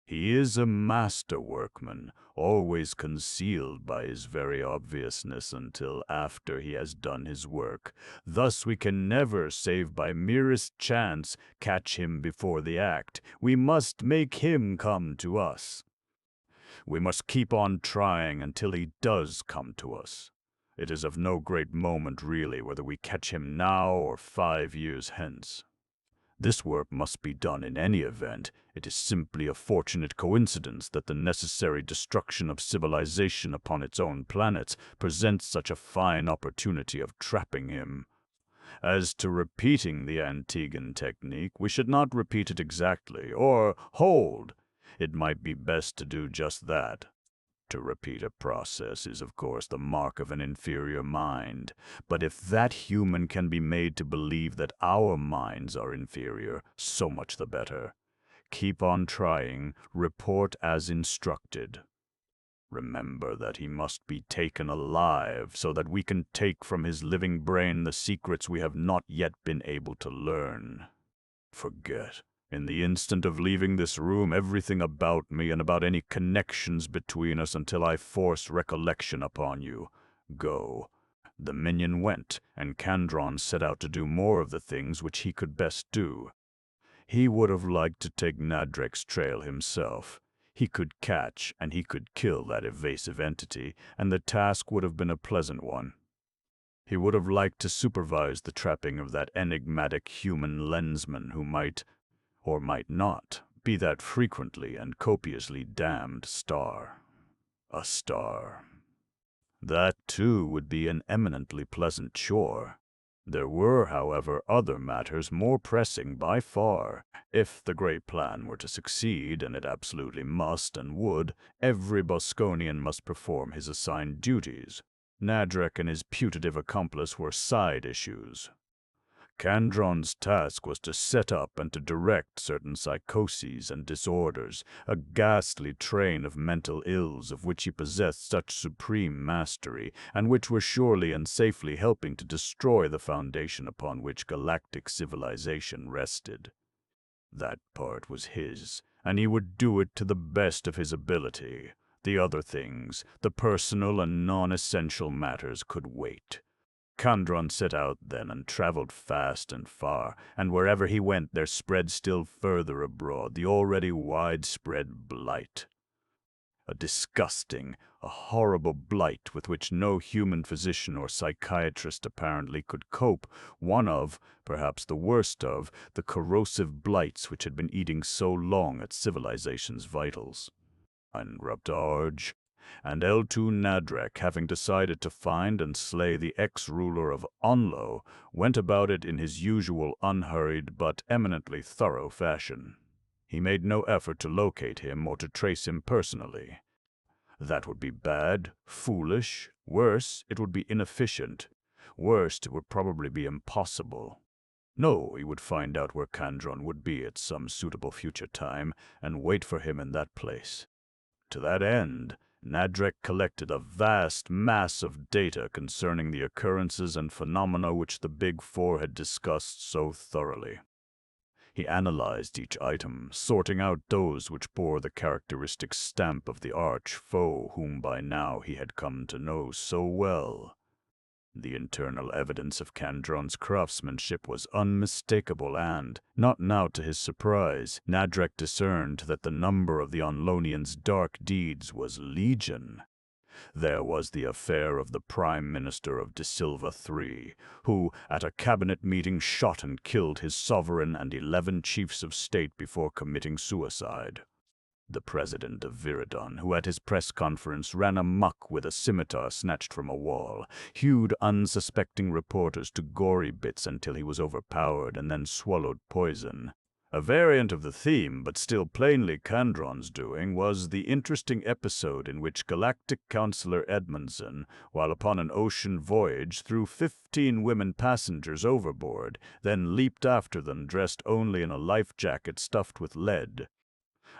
He is a master workman, always concealed by his very obviousness until after he has done his work. Thus we can never, save by merest chance, catch him before the act. We must make him come to us. We must keep on trying until he does come to us. It is of no great moment, really, whether we catch him now or 5 years hence. This work must be done in any event. It is simply a fortunate coincidence that the necessary destruction of civilization upon its own planets presents such a fine opportunity of trapping him. As to repeating the Antigon technique, we should not repeat it exactly, or hold! It might be best to do just that. To repeat a process is, of course, the mark of an inferior mind, but if that human can be made to believe that our minds are inferior, so much the better. Keep on trying, report as instructed. Remember that he must be taken alive, so that we can take from his living brain the secrets we have not yet been able to learn. Forget, in the instant of leaving this room, everything about me and about any connections between us until I force recollection upon you. Go. The minion went, and Kandron set out to do more of the things which he could best do. He would have liked to take Nadrek's trail himself. He could catch and he could kill that evasive entity, and the task would have been a pleasant one. He would have liked to supervise the trapping of that enigmatic human Lensman who might, or might not, be that frequently and copiously damned star. A star. That, too, would be an eminently pleasant chore. There were, however, other matters more pressing by far. If the great plan were to succeed, and it absolutely must and would, every Bosconian must perform his assigned duties. Nadrek and his putative accomplice were side issues. Kandron's task was to set up and to direct certain psychoses and disorders, a ghastly train of mental ills of which he possessed such supreme mastery, and which were surely and safely helping to destroy the foundation upon which galactic civilization rested. That part was his, and he would do it to the best of his ability. The other things, the personal and non-essential matters, could wait. Kandron set out then and traveled fast and far, and wherever he went there spread still further abroad the already widespread blight. A disgusting, a horrible blight with which no human physician or psychiatrist apparently could cope, one of, perhaps the worst of, the corrosive blights which had been eating so long at civilization's vitals. And Rabdarj and L2 Nadrek, having decided to find and slay the ex-ruler of Onlo, went about it in his usual unhurried but eminently thorough fashion. He made no effort to locate him or to trace him personally. That would be bad, foolish. Worse, it would be inefficient. Worst, it would probably be impossible. No, he would find out where Kandron would be at some suitable future time, and wait for him in that place. To that end, Nadrek collected a vast mass of data concerning the occurrences and phenomena which the Big Four had discussed so thoroughly. He analyzed each item, sorting out those which bore the characteristic stamp of the arch-foe whom by now he had come to know so well. The internal evidence of Kandron's craftsmanship was unmistakable and, not now to his surprise, Nadrek discerned that the number of the Onlonians' dark deeds was legion. There was the affair of the Prime Minister of De Silva III, who, at a cabinet meeting, shot and killed his sovereign and 11 chiefs of state before committing suicide. The president of Viridon, who at his press conference ran amok with a scimitar snatched from a wall, hewed unsuspecting reporters to gory bits until he was overpowered and then swallowed poison. A variant of the theme, but still plainly Kandron's doing, was the interesting episode in which Galactic Counselor Edmundson, while upon an ocean voyage, threw 15 women passengers overboard, then leaped after them dressed only in a life jacket stuffed with lead.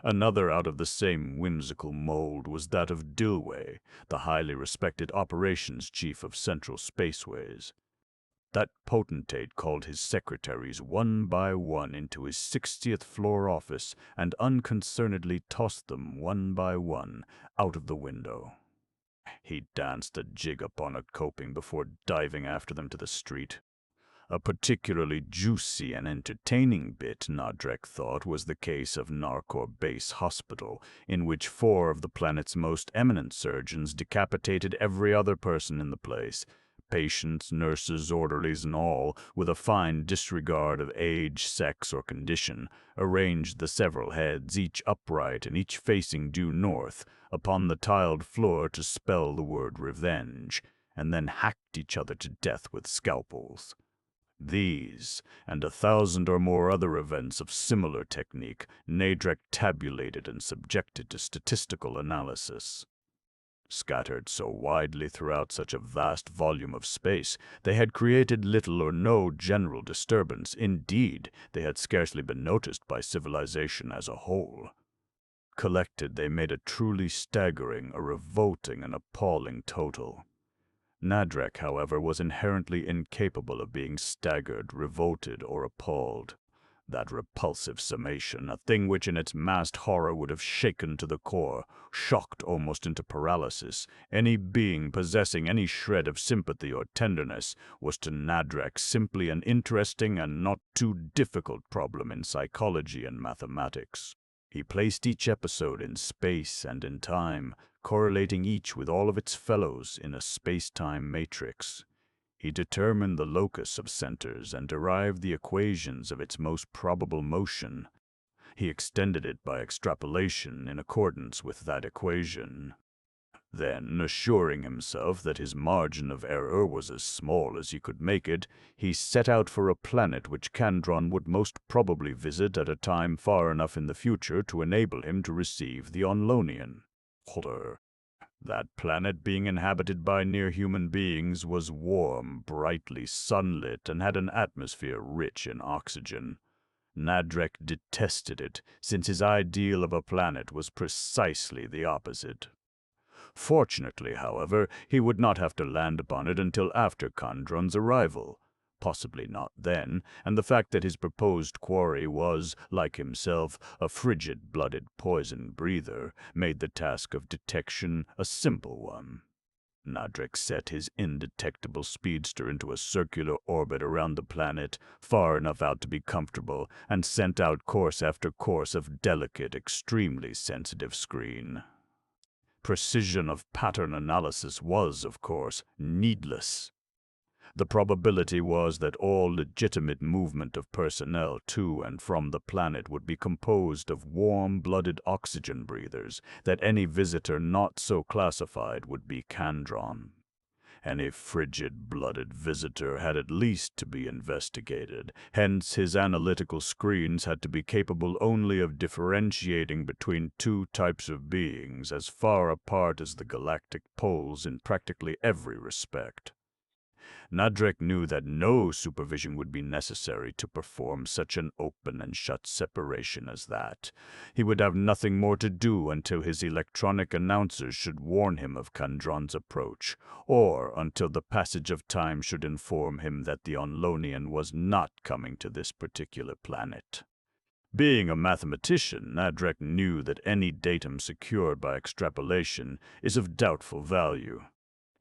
Another out of the same whimsical mold was that of Dilway, the highly respected operations chief of Central Spaceways. That potentate called his secretaries one by one into his 60th floor office and unconcernedly tossed them one by one out of the window. He danced a jig upon a coping before diving after them to the street. A particularly juicy and entertaining bit, Nadrek thought, was the case of Narkor Base Hospital, in which 4 of the planet's most eminent surgeons decapitated every other person in the place, patients, nurses, orderlies, and all, with a fine disregard of age, sex, or condition, arranged the several heads, each upright and each facing due north, upon the tiled floor to spell the word revenge, and then hacked each other to death with scalpels. These, and 1,000 or more other events of similar technique, Nadrek tabulated and subjected to statistical analysis. Scattered so widely throughout such a vast volume of space, they had created little or no general disturbance. Indeed, they had scarcely been noticed by civilization as a whole. Collected, they made a truly staggering, a revolting and appalling total. Nadrek, however, was inherently incapable of being staggered, revolted, or appalled. That repulsive summation, a thing which in its massed horror would have shaken to the core, shocked almost into paralysis, any being possessing any shred of sympathy or tenderness, was to Nadrek simply an interesting and not too difficult problem in psychology and mathematics. He placed each episode in space and in time, correlating each with all of its fellows in a space-time matrix. He determined the locus of centers and derived the equations of its most probable motion. He extended it by extrapolation in accordance with that equation. Then, assuring himself that his margin of error was as small as he could make it, he set out for a planet which Kandron would most probably visit at a time far enough in the future to enable him to receive the Onlonian. That planet, being inhabited by near-human beings, was warm, brightly sunlit, and had an atmosphere rich in oxygen. Nadrek detested it, since his ideal of a planet was precisely the opposite. Fortunately, however, he would not have to land upon it until after Kandron's arrival. Possibly not then, and the fact that his proposed quarry was, like himself, a frigid-blooded poison breather, made the task of detection a simple one. Nadrek set his indetectable speedster into a circular orbit around the planet, far enough out to be comfortable, and sent out course after course of delicate, extremely sensitive screen. Precision of pattern analysis was, of course, needless. The probability was that all legitimate movement of personnel to and from the planet would be composed of warm-blooded oxygen breathers, that any visitor not so classified would be Kandron. Any frigid-blooded visitor had at least to be investigated, hence his analytical screens had to be capable only of differentiating between two types of beings as far apart as the galactic poles in practically every respect. Nadrek knew that no supervision would be necessary to perform such an open and shut separation as that. He would have nothing more to do until his electronic announcers should warn him of Kandron's approach, or until the passage of time should inform him that the Onlonian was not coming to this particular planet. Being a mathematician, Nadrek knew that any datum secured by extrapolation is of doubtful value.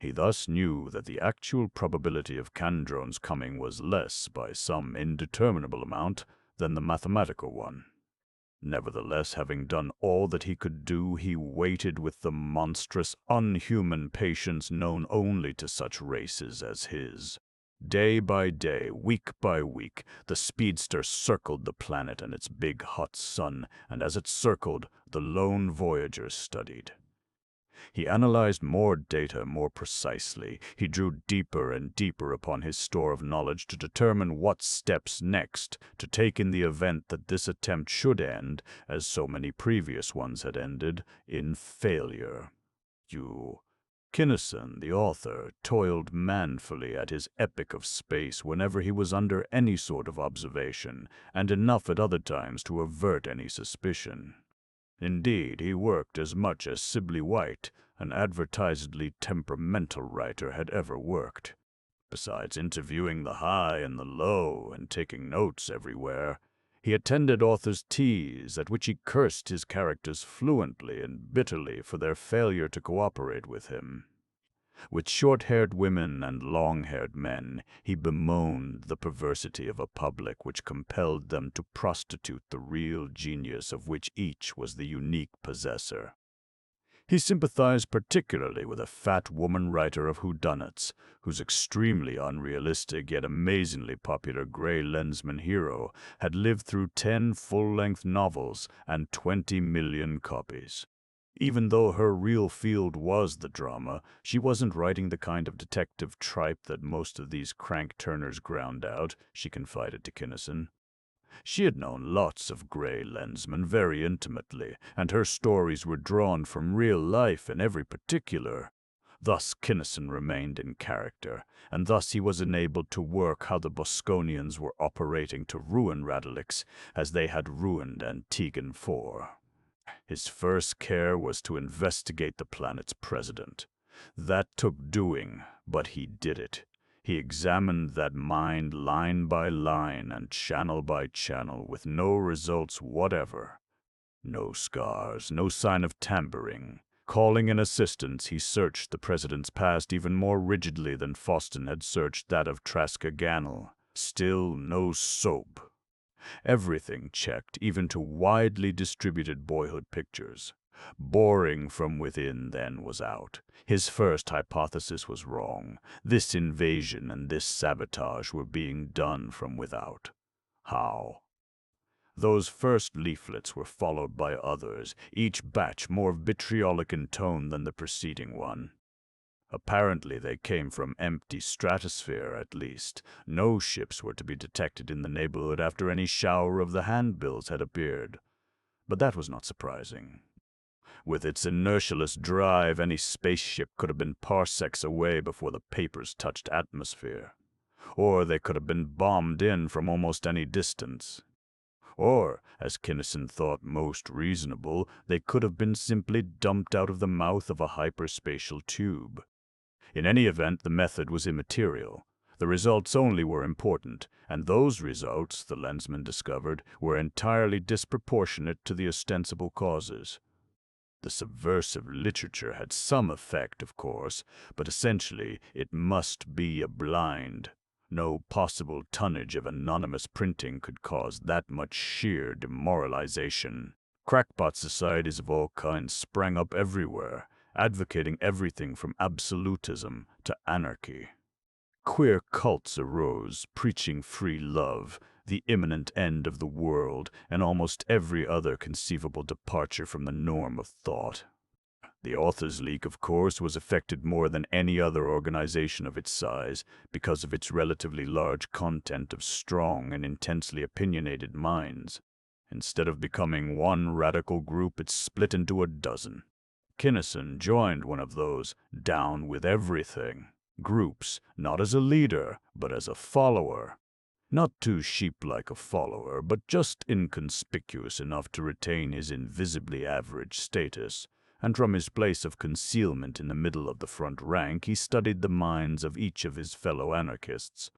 He thus knew that the actual probability of Kandron's coming was less, by some indeterminable amount, than the mathematical one. Nevertheless, having done all that he could do, he waited with the monstrous, unhuman patience known only to such races as his. Day by day, week by week, the speedster circled the planet and its big hot sun, and as it circled, the lone Voyager studied. He analyzed more data more precisely. He drew deeper and deeper upon his store of knowledge to determine what steps next to take in the event that this attempt should end, as so many previous ones had ended, in failure. Kinnison, the author, toiled manfully at his epic of space whenever he was under any sort of observation, and enough at other times to avert any suspicion. Indeed, he worked as much as Sibley White, an advertisedly temperamental writer, had ever worked. Besides interviewing the high and the low and taking notes everywhere, he attended authors' teas at which he cursed his characters fluently and bitterly for their failure to cooperate with him. With short-haired women and long-haired men, he bemoaned the perversity of a public which compelled them to prostitute the real genius of which each was the unique possessor. He sympathized particularly with a fat woman writer of whodunits, whose extremely unrealistic yet amazingly popular gray Lensman hero had lived through 10 full-length novels and 20 million copies. Even though her real field was the drama, she wasn't writing the kind of detective tripe that most of these crank-turners ground out, she confided to Kinnison. She had known lots of gray Lensmen very intimately, and her stories were drawn from real life in every particular. Thus Kinnison remained in character, and thus he was enabled to work how the Bosconians were operating to ruin Radalix as they had ruined Antiguan IV. His first care was to investigate the planet's president. That took doing, but he did it. He examined that mind line by line and channel by channel with no results whatever. No scars, no sign of tampering. Calling in assistance, he searched the president's past even more rigidly than Faustin had searched that of Traska Ganel. Still no soap. Everything checked, even to widely distributed boyhood pictures. Boring from within, then, was out. His first hypothesis was wrong. This invasion and this sabotage were being done from without. How? Those first leaflets were followed by others, each batch more vitriolic in tone than the preceding one. Apparently they came from empty stratosphere, at least. No ships were to be detected in the neighborhood after any shower of the handbills had appeared. But that was not surprising. With its inertialess drive, any spaceship could have been parsecs away before the papers touched atmosphere. Or they could have been bombed in from almost any distance. Or, as Kinnison thought most reasonable, they could have been simply dumped out of the mouth of a hyperspatial tube. In any event, the method was immaterial. The results only were important, and those results, the Lensman discovered, were entirely disproportionate to the ostensible causes. The subversive literature had some effect, of course, but essentially it must be a blind. No possible tonnage of anonymous printing could cause that much sheer demoralization. Crackpot societies of all kinds sprang up everywhere, advocating everything from absolutism to anarchy. Queer cults arose, preaching free love, the imminent end of the world, and almost every other conceivable departure from the norm of thought. The Authors League, of course, was affected more than any other organization of its size because of its relatively large content of strong and intensely opinionated minds. Instead of becoming one radical group, it split into a dozen. Kinnison joined one of those down with everything groups, not as a leader, but as a follower. Not too sheep-like a follower, but just inconspicuous enough to retain his invisibly average status. And from his place of concealment in the middle of the front rank, he studied the minds of each of his fellow anarchists.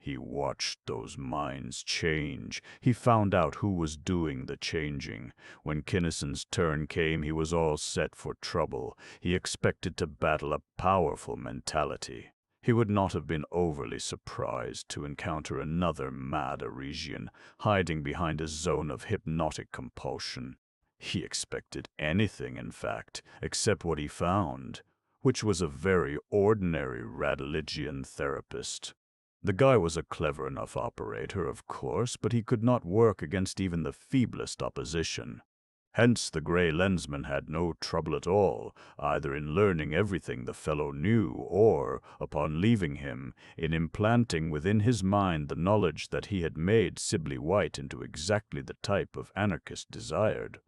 He watched those minds change. He found out who was doing the changing. When Kinnison's turn came, he was all set for trouble. He expected to battle a powerful mentality. He would not have been overly surprised to encounter another mad Arisian hiding behind a zone of hypnotic compulsion. He expected anything, in fact, except what he found, which was a very ordinary Radeligian therapist. The guy was a clever enough operator, of course, but he could not work against even the feeblest opposition. Hence the gray Lensman had no trouble at all, either in learning everything the fellow knew or, upon leaving him, in implanting within his mind the knowledge that he had made Sibley White into exactly the type of anarchist desired.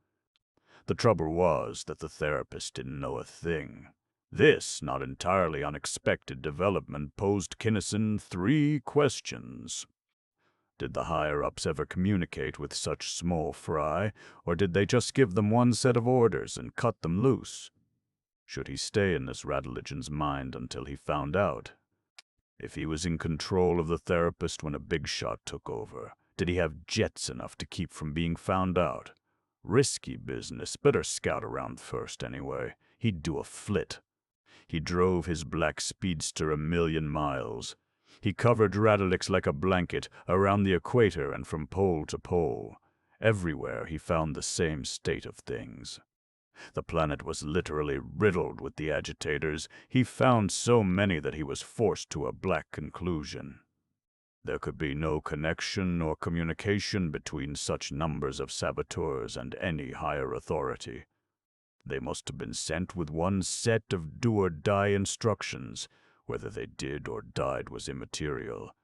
The trouble was that the therapist didn't know a thing. This not entirely unexpected development posed Kinnison 3 questions. Did the higher-ups ever communicate with such small fry, or did they just give them one set of orders and cut them loose? Should he stay in this Radeligian's mind until he found out? If he was in control of the therapist when a big shot took over, did he have jets enough to keep from being found out? Risky business, better scout around first anyway. He'd do a flit. He drove his black speedster 1,000,000 miles. He covered Radalix like a blanket, around the equator and from pole to pole. Everywhere he found the same state of things. The planet was literally riddled with the agitators. He found so many that he was forced to a black conclusion. There could be no connection or communication between such numbers of saboteurs and any higher authority. They must have been sent with one set of do-or-die instructions. Whether they did or died was immaterial.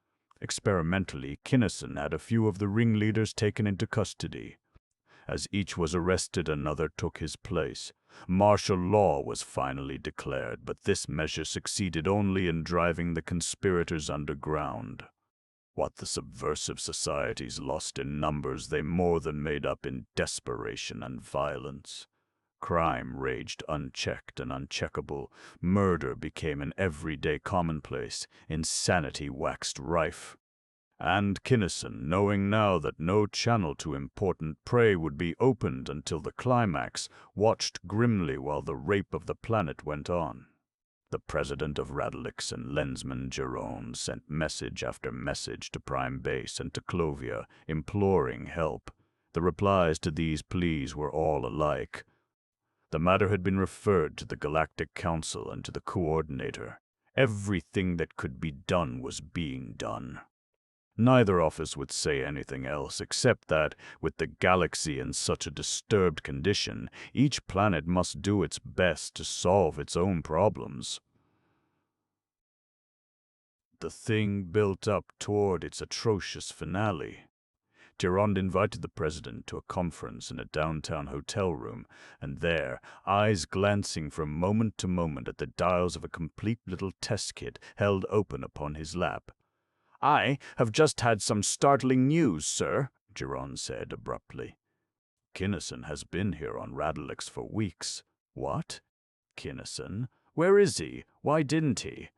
Experimentally, Kinnison had a few of the ringleaders taken into custody. As each was arrested, another took his place. Martial law was finally declared, but this measure succeeded only in driving the conspirators underground. What the subversive societies lost in numbers, they more than made up in desperation and violence. Crime raged unchecked and uncheckable. Murder became an everyday commonplace. Insanity waxed rife. And Kinnison, knowing now that no channel to important prey would be opened until the climax, watched grimly while the rape of the planet went on. The president of Radalix and Lensman Jerome sent message after message to Prime Base and to Clovia, imploring help. The replies to these pleas were all alike. The matter had been referred to the Galactic Council and to the Coordinator. Everything that could be done was being done. Neither office would say anything else, except that, with the galaxy in such a disturbed condition, each planet must do its best to solve its own problems. The thing built up toward its atrocious finale. Durand invited the president to a conference in a downtown hotel room, and there, eyes glancing from moment to moment at the dials of a complete little test kit held open upon his lap. I have just had some startling news, sir, Durand said abruptly. Kinnison has been here on Radalix for weeks. What? Kinnison? Where is he? Why didn't he?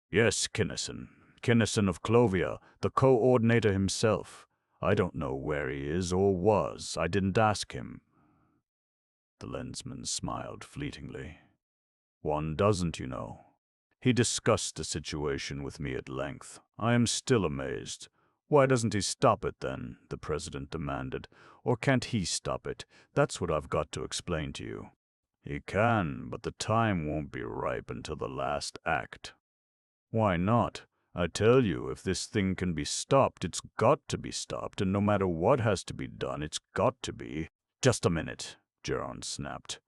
Yes, Kinnison. Kinnison of Clovia, the coordinator himself. I don't know where he is or was. I didn't ask him. The Lensman smiled fleetingly. One doesn't, you know. He discussed the situation with me at length. I am still amazed. Why doesn't he stop it then? The President demanded. Or can't he stop it? That's what I've got to explain to you. He can, but the time won't be ripe until the last act. Why not? I tell you, if this thing can be stopped, it's got to be stopped, and no matter what has to be done, it's got to be. Just a minute, Geron snapped.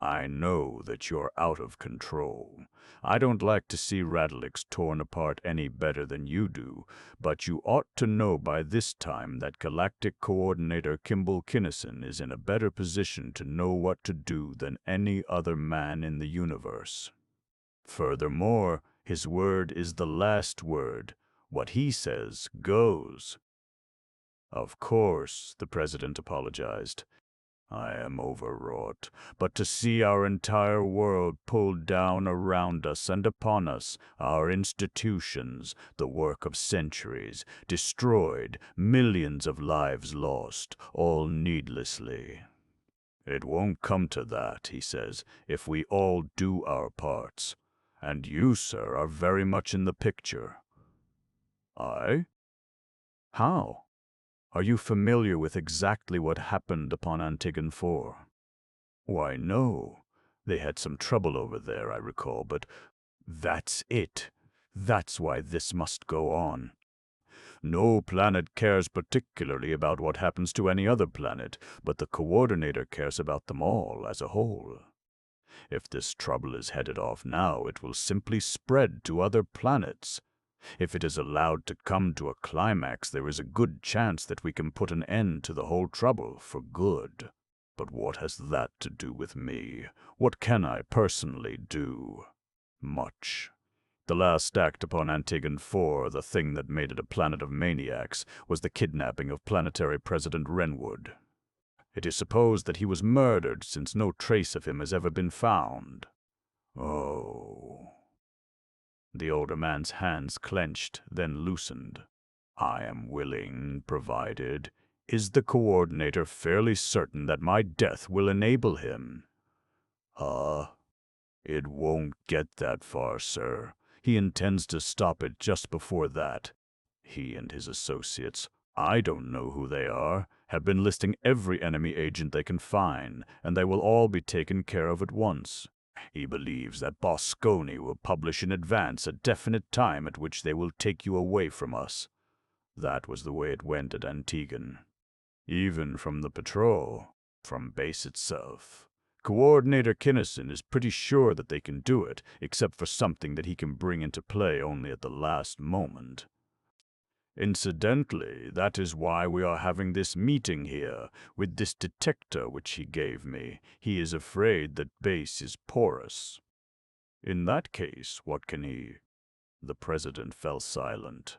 I know that you're out of control. I don't like to see Radalix torn apart any better than you do, but you ought to know by this time that Galactic Coordinator Kimball Kinnison is in a better position to know what to do than any other man in the universe. Furthermore, his word is the last word. What he says goes. Of course, the President apologized. I am overwrought, but to see our entire world pulled down around us and upon us, our institutions, the work of centuries, destroyed, millions of lives lost, all needlessly. It won't come to that, he says, if we all do our parts. And you, sir, are very much in the picture. I? How? Are you familiar with exactly what happened upon Antigon IV? Why, no. They had some trouble over there, I recall, but that's it. That's why this must go on. No planet cares particularly about what happens to any other planet, but the Coordinator cares about them all as a whole. If this trouble is headed off now, it will simply spread to other planets. If it is allowed to come to a climax, there is a good chance that we can put an end to the whole trouble for good. But what has that to do with me? What can I personally do? Much. The last act upon Antigon IV, the thing that made it a planet of maniacs, was the kidnapping of Planetary President Renwood. It is supposed that he was murdered, since no trace of him has ever been found. Oh. The older man's hands clenched, then loosened. I am willing, provided. Is the Coordinator fairly certain that my death will enable him? It won't get that far, sir. He intends to stop it just before that. He and his associates, I don't know who they are, have been listing every enemy agent they can find, and they will all be taken care of at once. He believes that Bosconi will publish in advance a definite time at which they will take you away from us. That was the way it went at Antigon. Even from the patrol, from base itself. Coordinator Kinnison is pretty sure that they can do it, except for something that he can bring into play only at the last moment. Incidentally, that is why we are having this meeting here, with this detector which he gave me. He is afraid that base is porous. In that case, what can he... The President fell silent.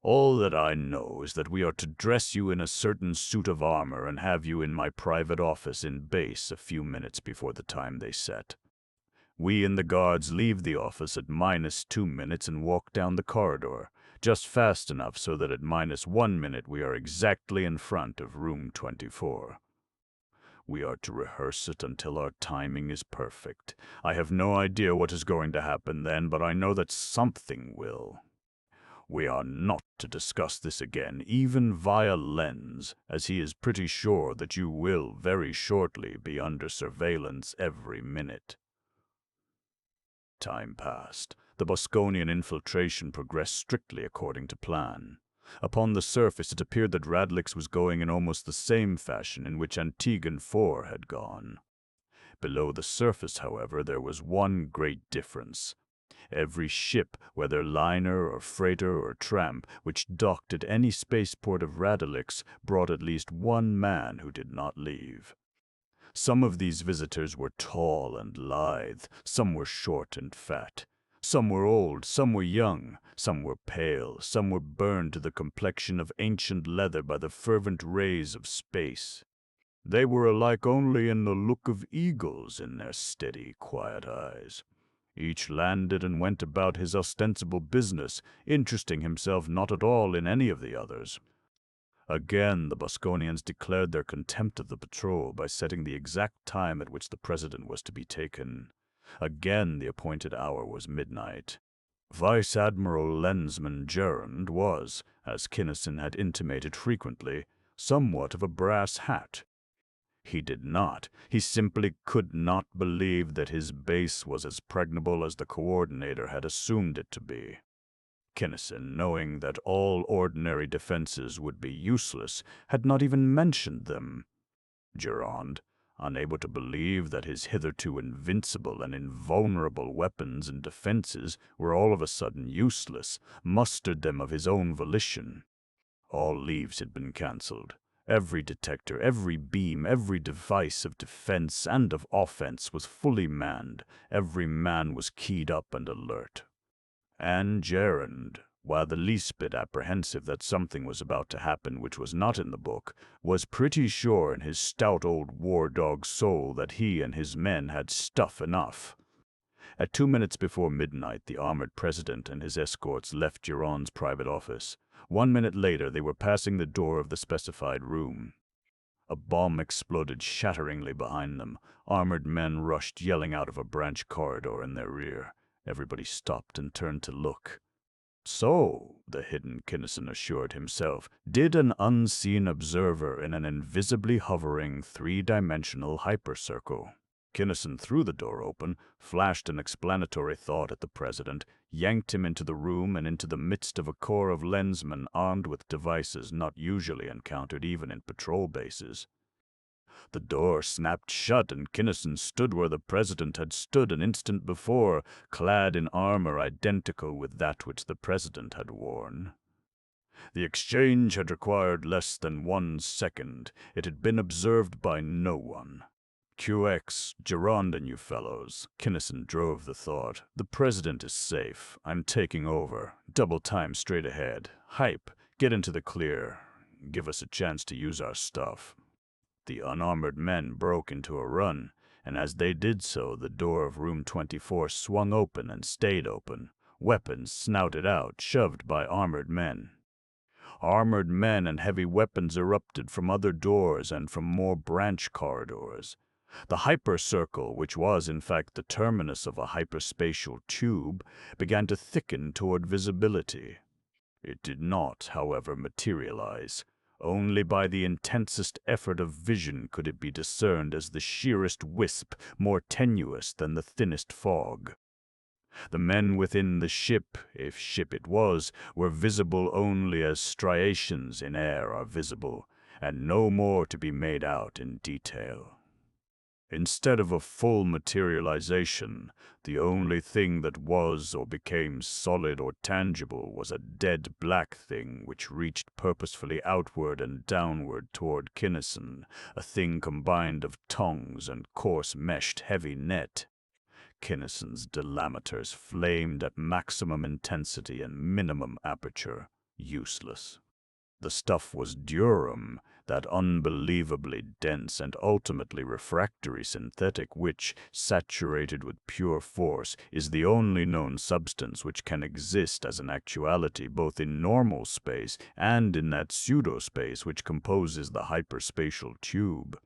All that I know is that we are to dress you in a certain suit of armor and have you in my private office in base a few minutes before the time they set. We and the guards leave the office at -2 minutes and walk down the corridor, just fast enough so that at -1 minute we are exactly in front of room 24. We are to rehearse it until our timing is perfect. I have no idea what is going to happen then, but I know that something will. We are not to discuss this again, even via Lens, as he is pretty sure that you will very shortly be under surveillance every minute. Time passed. The Bosconian infiltration progressed strictly according to plan. Upon the surface, it appeared that Radalix was going in almost the same fashion in which Antigon IV had gone. Below the surface, however, there was one great difference. Every ship, whether liner or freighter or tramp, which docked at any spaceport of Radalix, brought at least one man who did not leave. Some of these visitors were tall and lithe, some were short and fat. Some were old, some were young, some were pale, some were burned to the complexion of ancient leather by the fervent rays of space. They were alike only in the look of eagles in their steady, quiet eyes. Each landed and went about his ostensible business, interesting himself not at all in any of the others. Again, the Bosconians declared their contempt of the patrol by setting the exact time at which the president was to be taken. Again, the appointed hour was midnight. Vice Admiral Lensman Gerund was, as Kinnison had intimated frequently, somewhat of a brass hat. He did not, he simply could not believe that his base was as pregnable as the coordinator had assumed it to be. Kinnison, knowing that all ordinary defenses would be useless, had not even mentioned them. Gerond, unable to believe that his hitherto invincible and invulnerable weapons and defenses were all of a sudden useless, mustered them of his own volition. All leaves had been cancelled. Every detector, every beam, every device of defense and of offense was fully manned. Every man was keyed up and alert. And Gerund, while the least bit apprehensive that something was about to happen which was not in the book, was pretty sure in his stout old war-dog soul that he and his men had stuff enough. At 2 minutes before midnight, the armored president and his escorts left Gerond's private office. 1 minute later, they were passing the door of the specified room. A bomb exploded shatteringly behind them. Armored men rushed yelling out of a branch corridor in their rear. Everybody stopped and turned to look. So, the hidden Kinnison assured himself, did an unseen observer in an invisibly hovering three-dimensional hypercircle. Kinnison threw the door open, flashed an explanatory thought at the president, yanked him into the room and into the midst of a corps of lensmen armed with devices not usually encountered even in patrol bases. The door snapped shut, and Kinnison stood where the president had stood an instant before, clad in armor identical with that which the president had worn. The exchange had required less than 1 second. It had been observed by no one. QX, Gerond and you fellows, Kinnison drove the thought. The president is safe. I'm taking over. Double time straight ahead. Hype, get into the clear. Give us a chance to use our stuff. The unarmored men broke into a run, and as they did so, the door of room 24 swung open and stayed open, weapons snouted out, shoved by armored men. Armored men and heavy weapons erupted from other doors and from more branch corridors. The hypercircle, which was in fact the terminus of a hyperspatial tube, began to thicken toward visibility. It did not, however, materialize. Only by the intensest effort of vision could it be discerned as the sheerest wisp, more tenuous than the thinnest fog. The men within the ship, if ship it was, were visible only as striations in air are visible, and no more to be made out in detail. Instead of a full materialization, the only thing that was or became solid or tangible was a dead black thing which reached purposefully outward and downward toward Kinnison, a thing combined of tongues and coarse-meshed heavy net. Kinnison's delameters flamed at maximum intensity and minimum aperture, useless. The stuff was durum, that unbelievably dense and ultimately refractory synthetic which, saturated with pure force, is the only known substance which can exist as an actuality both in normal space and in that pseudospace which composes the hyperspatial tube.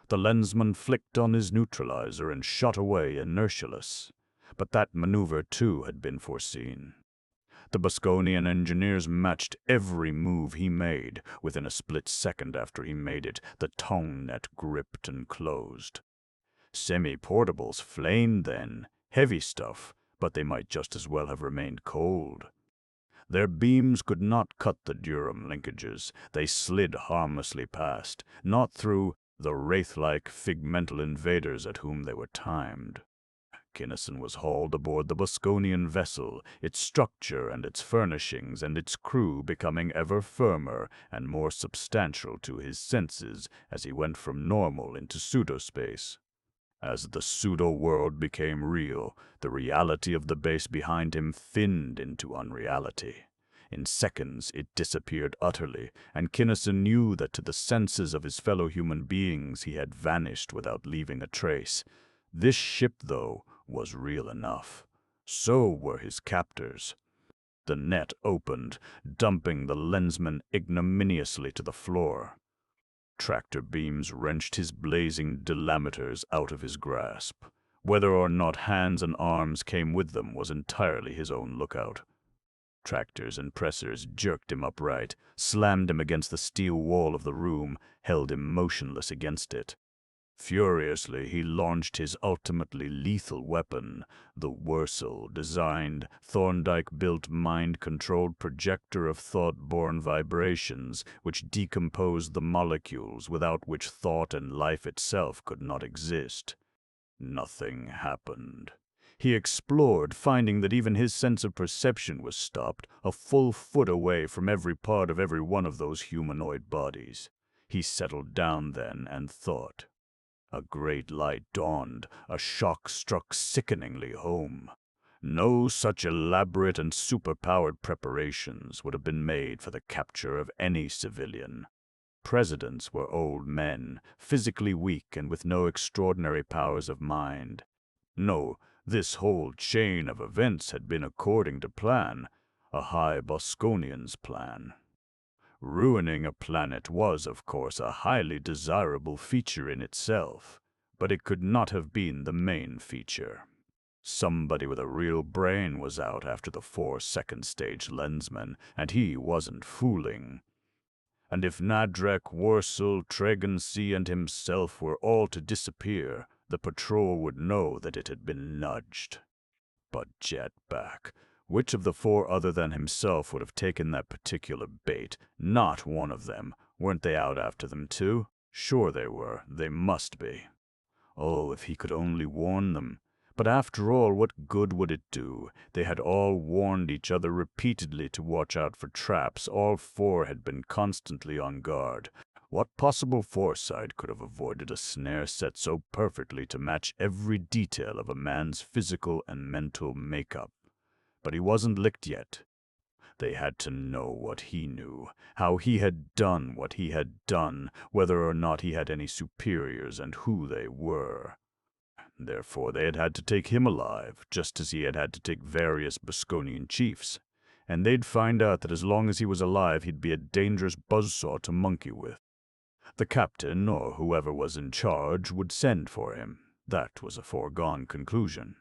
The lensman flicked on his neutralizer and shot away inertialess, but that maneuver too had been foreseen. The Bosconian engineers matched every move he made. Within a split second after he made it, the tongue net gripped and closed. Semi-portables flamed then, heavy stuff, but they might just as well have remained cold. Their beams could not cut the durum linkages. They slid harmlessly past, not through the wraith-like figmental invaders at whom they were timed. Kinnison was hauled aboard the Bosconian vessel, its structure and its furnishings and its crew becoming ever firmer and more substantial to his senses as he went from normal into pseudospace. As the pseudo-world became real, the reality of the base behind him thinned into unreality. In seconds it disappeared utterly, and Kinnison knew that to the senses of his fellow human beings he had vanished without leaving a trace. This ship, though, was real enough. So were his captors. the net opened, dumping the Lensman ignominiously to the floor. Tractor beams wrenched his blazing delameters out of his grasp. Whether or not hands and arms came with them was entirely his own lookout. Tractors and pressers jerked him upright, slammed him against the steel wall of the room, held him motionless against it. Furiously, he launched his ultimately lethal weapon, the Wurzel-designed, Thorndike-built mind-controlled projector of thought-born vibrations, which decomposed the molecules without which thought and life itself could not exist. Nothing happened. He explored, finding that even his sense of perception was stopped, a full foot away from every part of every one of those humanoid bodies. He settled down then and thought. A great light dawned, a shock struck sickeningly home. No such elaborate and superpowered preparations would have been made for the capture of any civilian. Presidents were old men, physically weak and with no extraordinary powers of mind. No, this whole chain of events had been according to plan, a High Bosconian's plan. Ruining a planet was, of course, a highly desirable feature in itself, but it could not have been the main feature. Somebody with a real brain was out after the 4 second-stage Lensmen, and he wasn't fooling. And if Nadrek, Wurzel, Tregency, and himself were all to disappear, the patrol would know that it had been nudged. But Jetback, which of the 4 other than himself would have taken that particular bait? Not one of them. Weren't they out after them too? Sure they were. They must be. Oh, if he could only warn them. But after all, what good would it do? They had all warned each other repeatedly to watch out for traps. All 4 had been constantly on guard. What possible foresight could have avoided a snare set so perfectly to match every detail of a man's physical and mental makeup? But he wasn't licked yet. They had to know what he knew, how he had done what he had done, whether or not he had any superiors and who they were. Therefore they had had to take him alive, just as he had had to take various Bosconian chiefs. And they'd find out that as long as he was alive, he'd be a dangerous buzzsaw to monkey with. The captain, or whoever was in charge, would send for him. That was a foregone conclusion.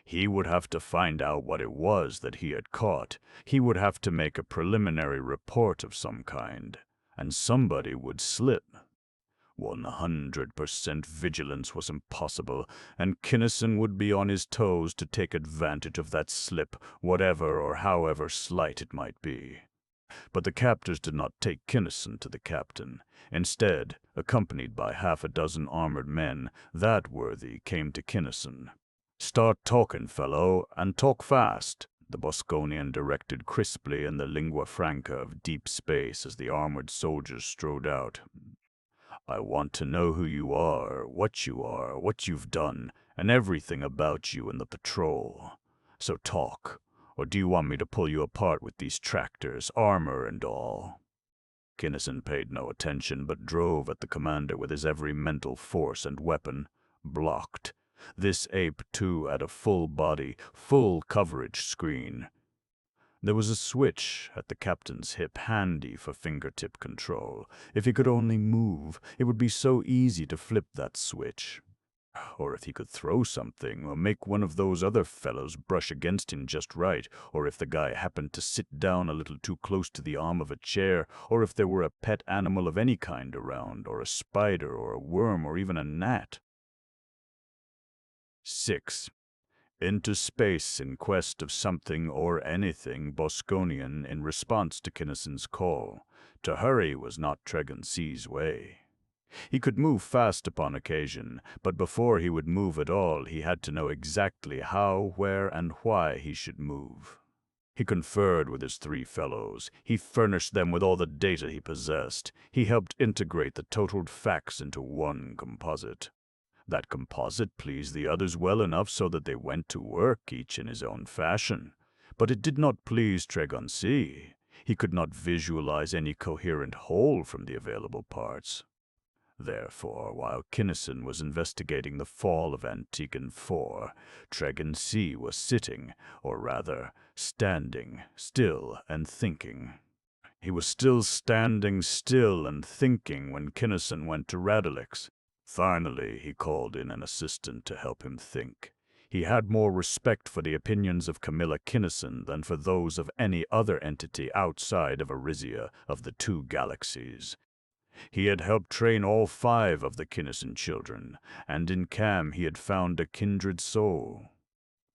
He would have to find out what it was that he had caught. He would have to make a preliminary report of some kind. And somebody would slip. 100% vigilance was impossible, and Kinnison would be on his toes to take advantage of that slip, whatever or however slight it might be. But the captors did not take Kinnison to the captain. Instead, accompanied by half a dozen armored men, that worthy came to Kinnison. "Start talking, fellow, and talk fast," the Bosconian directed crisply in the lingua franca of deep space as the armored soldiers strode out. "I want to know who you are, what you've done, and everything about you and the patrol. So talk, or do you want me to pull you apart with these tractors, armor and all?" Kinnison paid no attention, but drove at the commander with his every mental force and weapon. Blocked. This ape, too, had a full body, full coverage screen. There was a switch at the captain's hip handy for fingertip control. If he could only move, it would be so easy to flip that switch. Or if he could throw something, or make one of those other fellows brush against him just right, or if the guy happened to sit down a little too close to the arm of a chair, or if there were a pet animal of any kind around, or a spider, or a worm, or even a gnat. 6. Into space in quest of something or anything Bosconian in response to Kinnison's call. To hurry was not Tregency's way. He could move fast upon occasion, but before he would move at all, he had to know exactly how, where, and why he should move. He conferred with his 3 fellows. He furnished them with all the data he possessed. He helped integrate the totaled facts into one composite. That composite pleased the others well enough so that they went to work, each in his own fashion. But it did not please Tregency. He could not visualize any coherent whole from the available parts. Therefore, while Kinnison was investigating the fall of Antigon IV, Tregan C was sitting, or rather, standing, still and thinking. He was still standing still and thinking when Kinnison went to Radalix. Finally, he called in an assistant to help him think. He had more respect for the opinions of Camilla Kinnison than for those of any other entity outside of Arisia of the two galaxies. He had helped train all 5 of the Kinnison children, and in Cam he had found a kindred soul.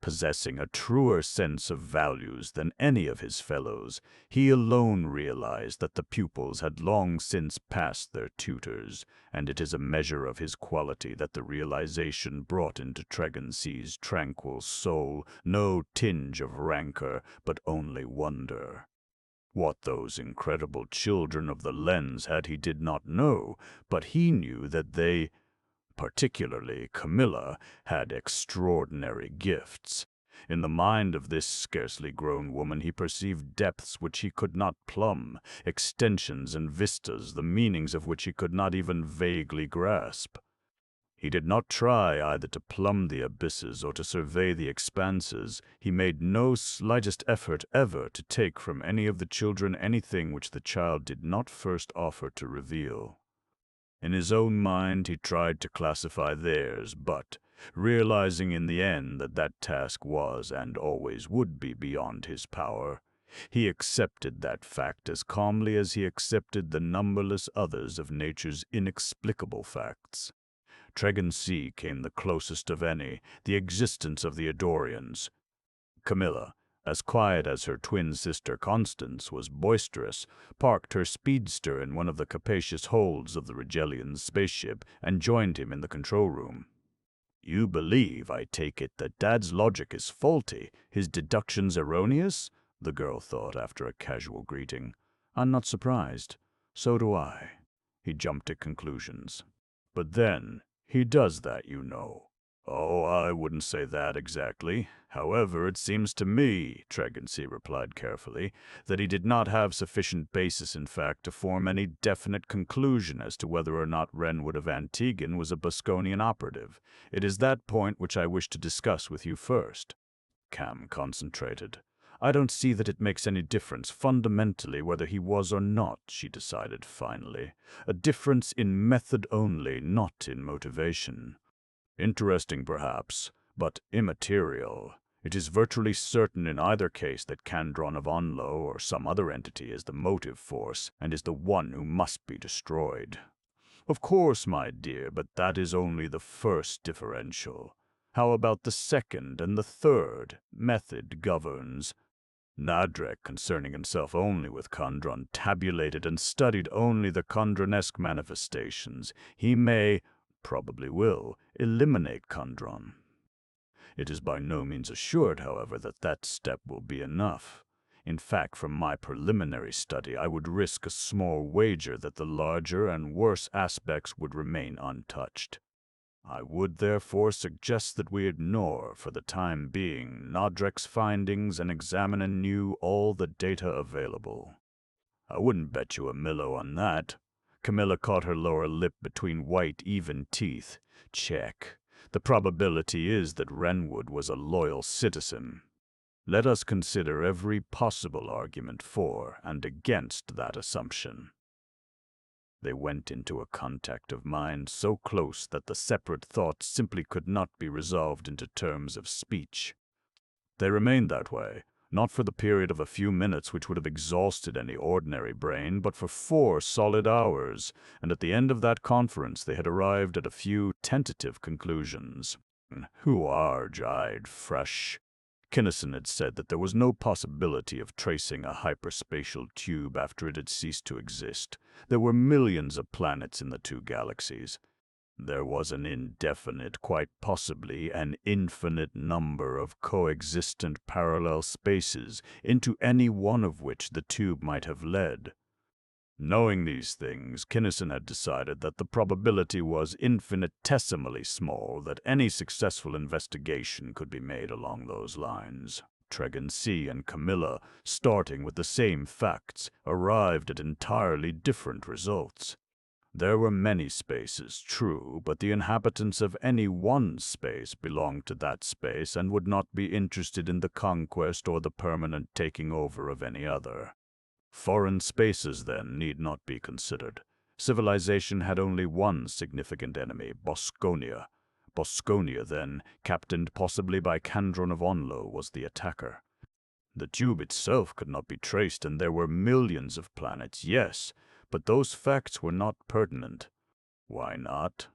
Possessing a truer sense of values than any of his fellows, he alone realized that the pupils had long since passed their tutors, and it is a measure of his quality that the realization brought into Tregan C's tranquil soul no tinge of rancor, but only wonder. What those incredible children of the lens had he did not know, but he knew that they, particularly Camilla, had extraordinary gifts. In the mind of this scarcely grown woman he perceived depths which he could not plumb, extensions and vistas the meanings of which he could not even vaguely grasp. He did not try either to plumb the abysses or to survey the expanses. He made no slightest effort ever to take from any of the children anything which the child did not first offer to reveal. In his own mind he tried to classify theirs, but, realizing in the end that that task was and always would be beyond his power, he accepted that fact as calmly as he accepted the numberless others of nature's inexplicable facts. Tregan C came the closest of any, the existence of the Eddorians. Camilla, as quiet as her twin sister Constance, was boisterous, parked her speedster in one of the capacious holds of the Rigelian's spaceship, and joined him in the control room. "You believe, I take it, that Dad's logic is faulty, his deductions erroneous?" the girl thought after a casual greeting. "I'm not surprised. So do I." He jumped at conclusions. "But then, he does that, you know." "Oh, I wouldn't say that exactly. However, it seems to me," Tregan C replied carefully, "that he did not have sufficient basis in fact to form any definite conclusion as to whether or not Renwood of Antigon was a Bosconian operative. It is that point which I wish to discuss with you first." Cam concentrated. "I don't see that it makes any difference fundamentally whether he was or not," she decided finally. "A difference in method only, not in motivation. Interesting, perhaps, but immaterial. It is virtually certain in either case that Kandron of Onlo or some other entity is the motive force and is the one who must be destroyed. Of course, my dear, but that is only the first differential. How about the second and the third? Method governs. Nadrek, concerning himself only with Kandron, tabulated and studied only the Kandronesque manifestations. He may, probably will, eliminate Kandron. It is by no means assured, however, that that step will be enough. In fact, from my preliminary study, I would risk a small wager that the larger and worse aspects would remain untouched. I would therefore suggest that we ignore, for the time being, Nadrek's findings and examine anew all the data available." "I wouldn't bet you a millo on that." Camilla caught her lower lip between white, even teeth. "Check. The probability is that Renwood was a loyal citizen. Let us consider every possible argument for and against that assumption." They went into a contact of mind so close that the separate thoughts simply could not be resolved into terms of speech. They remained that way, not for the period of a few minutes which would have exhausted any ordinary brain, but for 4 solid hours, and at the end of that conference they had arrived at a few tentative conclusions. "Who are eyed fresh?" Kinnison had said that there was no possibility of tracing a hyperspatial tube after it had ceased to exist. There were millions of planets in the two galaxies. There was an indefinite, quite possibly an infinite number of coexistent parallel spaces into any one of which the tube might have led. Knowing these things, Kinnison had decided that the probability was infinitesimally small that any successful investigation could be made along those lines. Tregan C and Camilla, starting with the same facts, arrived at entirely different results. There were many spaces, true, but the inhabitants of any one space belonged to that space and would not be interested in the conquest or the permanent taking over of any other. Foreign spaces, then, need not be considered. Civilization had only one significant enemy, Bosconia. Bosconia, then, captained possibly by Kandron of Onlo, was the attacker. The tube itself could not be traced, and there were millions of planets, yes, but those facts were not pertinent. Why not?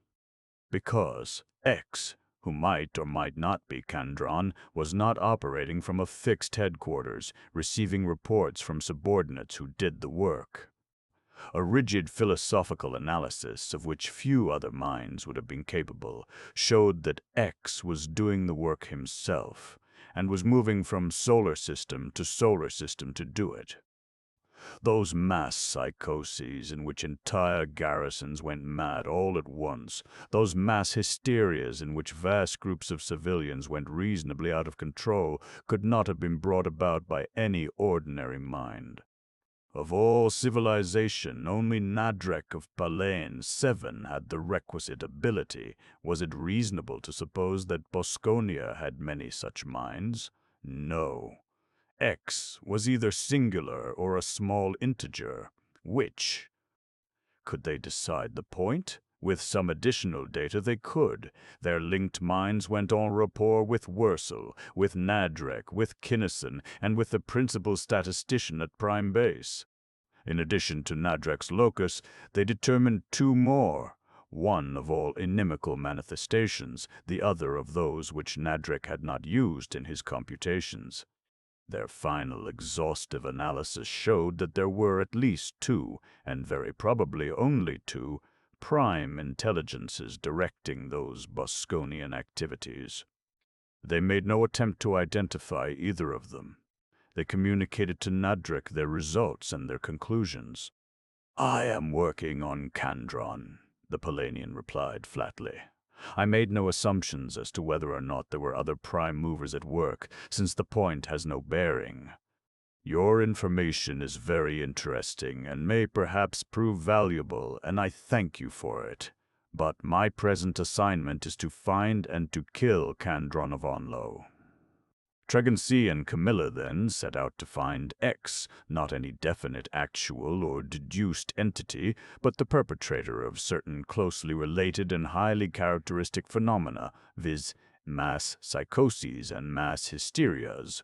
Because X, who might or might not be Kandron, was not operating from a fixed headquarters, receiving reports from subordinates who did the work. A rigid philosophical analysis, of which few other minds would have been capable, showed that X was doing the work himself, and was moving from solar system to do it. Those mass psychoses in which entire garrisons went mad all at once, those mass hysterias in which vast groups of civilians went reasonably out of control, could not have been brought about by any ordinary mind. Of all civilization, only Nadrek of Palain 7 had the requisite ability. Was it reasonable to suppose that Bosconia had many such minds? No. X was either singular or a small integer. Which? Could they decide the point? With some additional data they could. Their linked minds went en rapport with Wurzel, with Nadrek, with Kinnison, and with the principal statistician at Prime Base. In addition to Nadrek's locus, they determined two more, one of all inimical manifestations, the other of those which Nadrek had not used in his computations. Their final exhaustive analysis showed that there were at least two, and very probably only two, prime intelligences directing those Bosconian activities. They made no attempt to identify either of them. They communicated to Nadrek their results and their conclusions. "I am working on Kandron," the Polanian replied flatly. "I made no assumptions as to whether or not there were other prime movers at work, since the point has no bearing. Your information is very interesting and may perhaps prove valuable, and I thank you for it. But my present assignment is to find and to kill Kandron of Onlo." Tregency and Camilla then set out to find X, not any definite actual or deduced entity, but the perpetrator of certain closely related and highly characteristic phenomena, viz., mass psychoses and mass hysterias.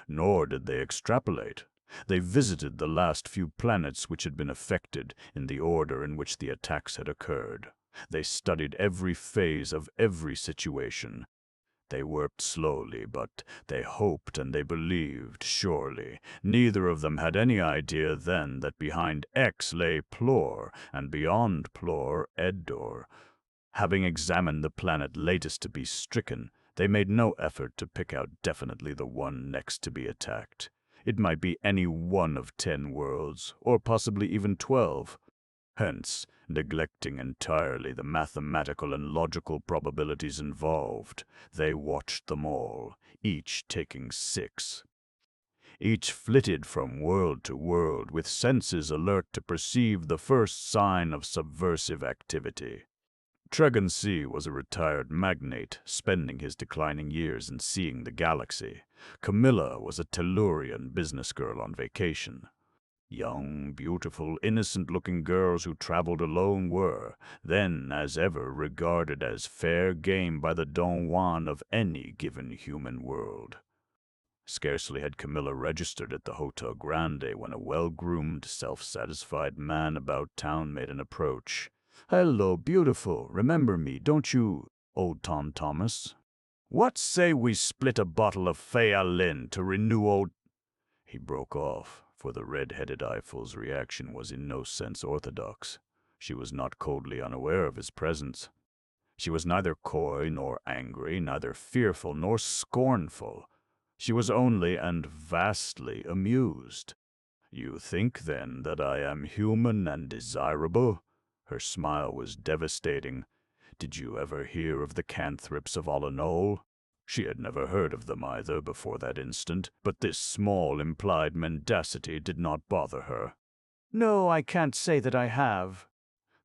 Nor did they extrapolate. They visited the last few planets which had been affected in the order in which the attacks had occurred. They studied every phase of every situation. They worked slowly, but they hoped and they believed, surely. Neither of them had any idea then that behind X lay Plor, and beyond Plor, Eddore. Having examined the planet latest to be stricken, they made no effort to pick out definitely the one next to be attacked. It might be any one of 10 worlds, or possibly even 12. Hence, neglecting entirely the mathematical and logical probabilities involved, they watched them all, each taking 6. Each flitted from world to world with senses alert to perceive the first sign of subversive activity. Tregency was a retired magnate, spending his declining years in seeing the galaxy. Camilla was a Tellurian business girl on vacation. Young, beautiful, innocent-looking girls who traveled alone were, then as ever, regarded as fair game by the Don Juan of any given human world. Scarcely had Camilla registered at the Hotel Grande when a well-groomed, self-satisfied man about town made an approach. "Hello, beautiful. Remember me, don't you, old Tom Thomas? What say we split a bottle of Fayalin to renew old—" He broke off, for the red-headed Eiffel's reaction was in no sense orthodox. She was not coldly unaware of his presence. She was neither coy nor angry, neither fearful nor scornful. She was only and vastly amused. "You think, then, that I am human and desirable?" Her smile was devastating. "Did you ever hear of the canthrips of Alanol?" She had never heard of them either before that instant, but this small implied mendacity did not bother her. "No, I can't say that I have."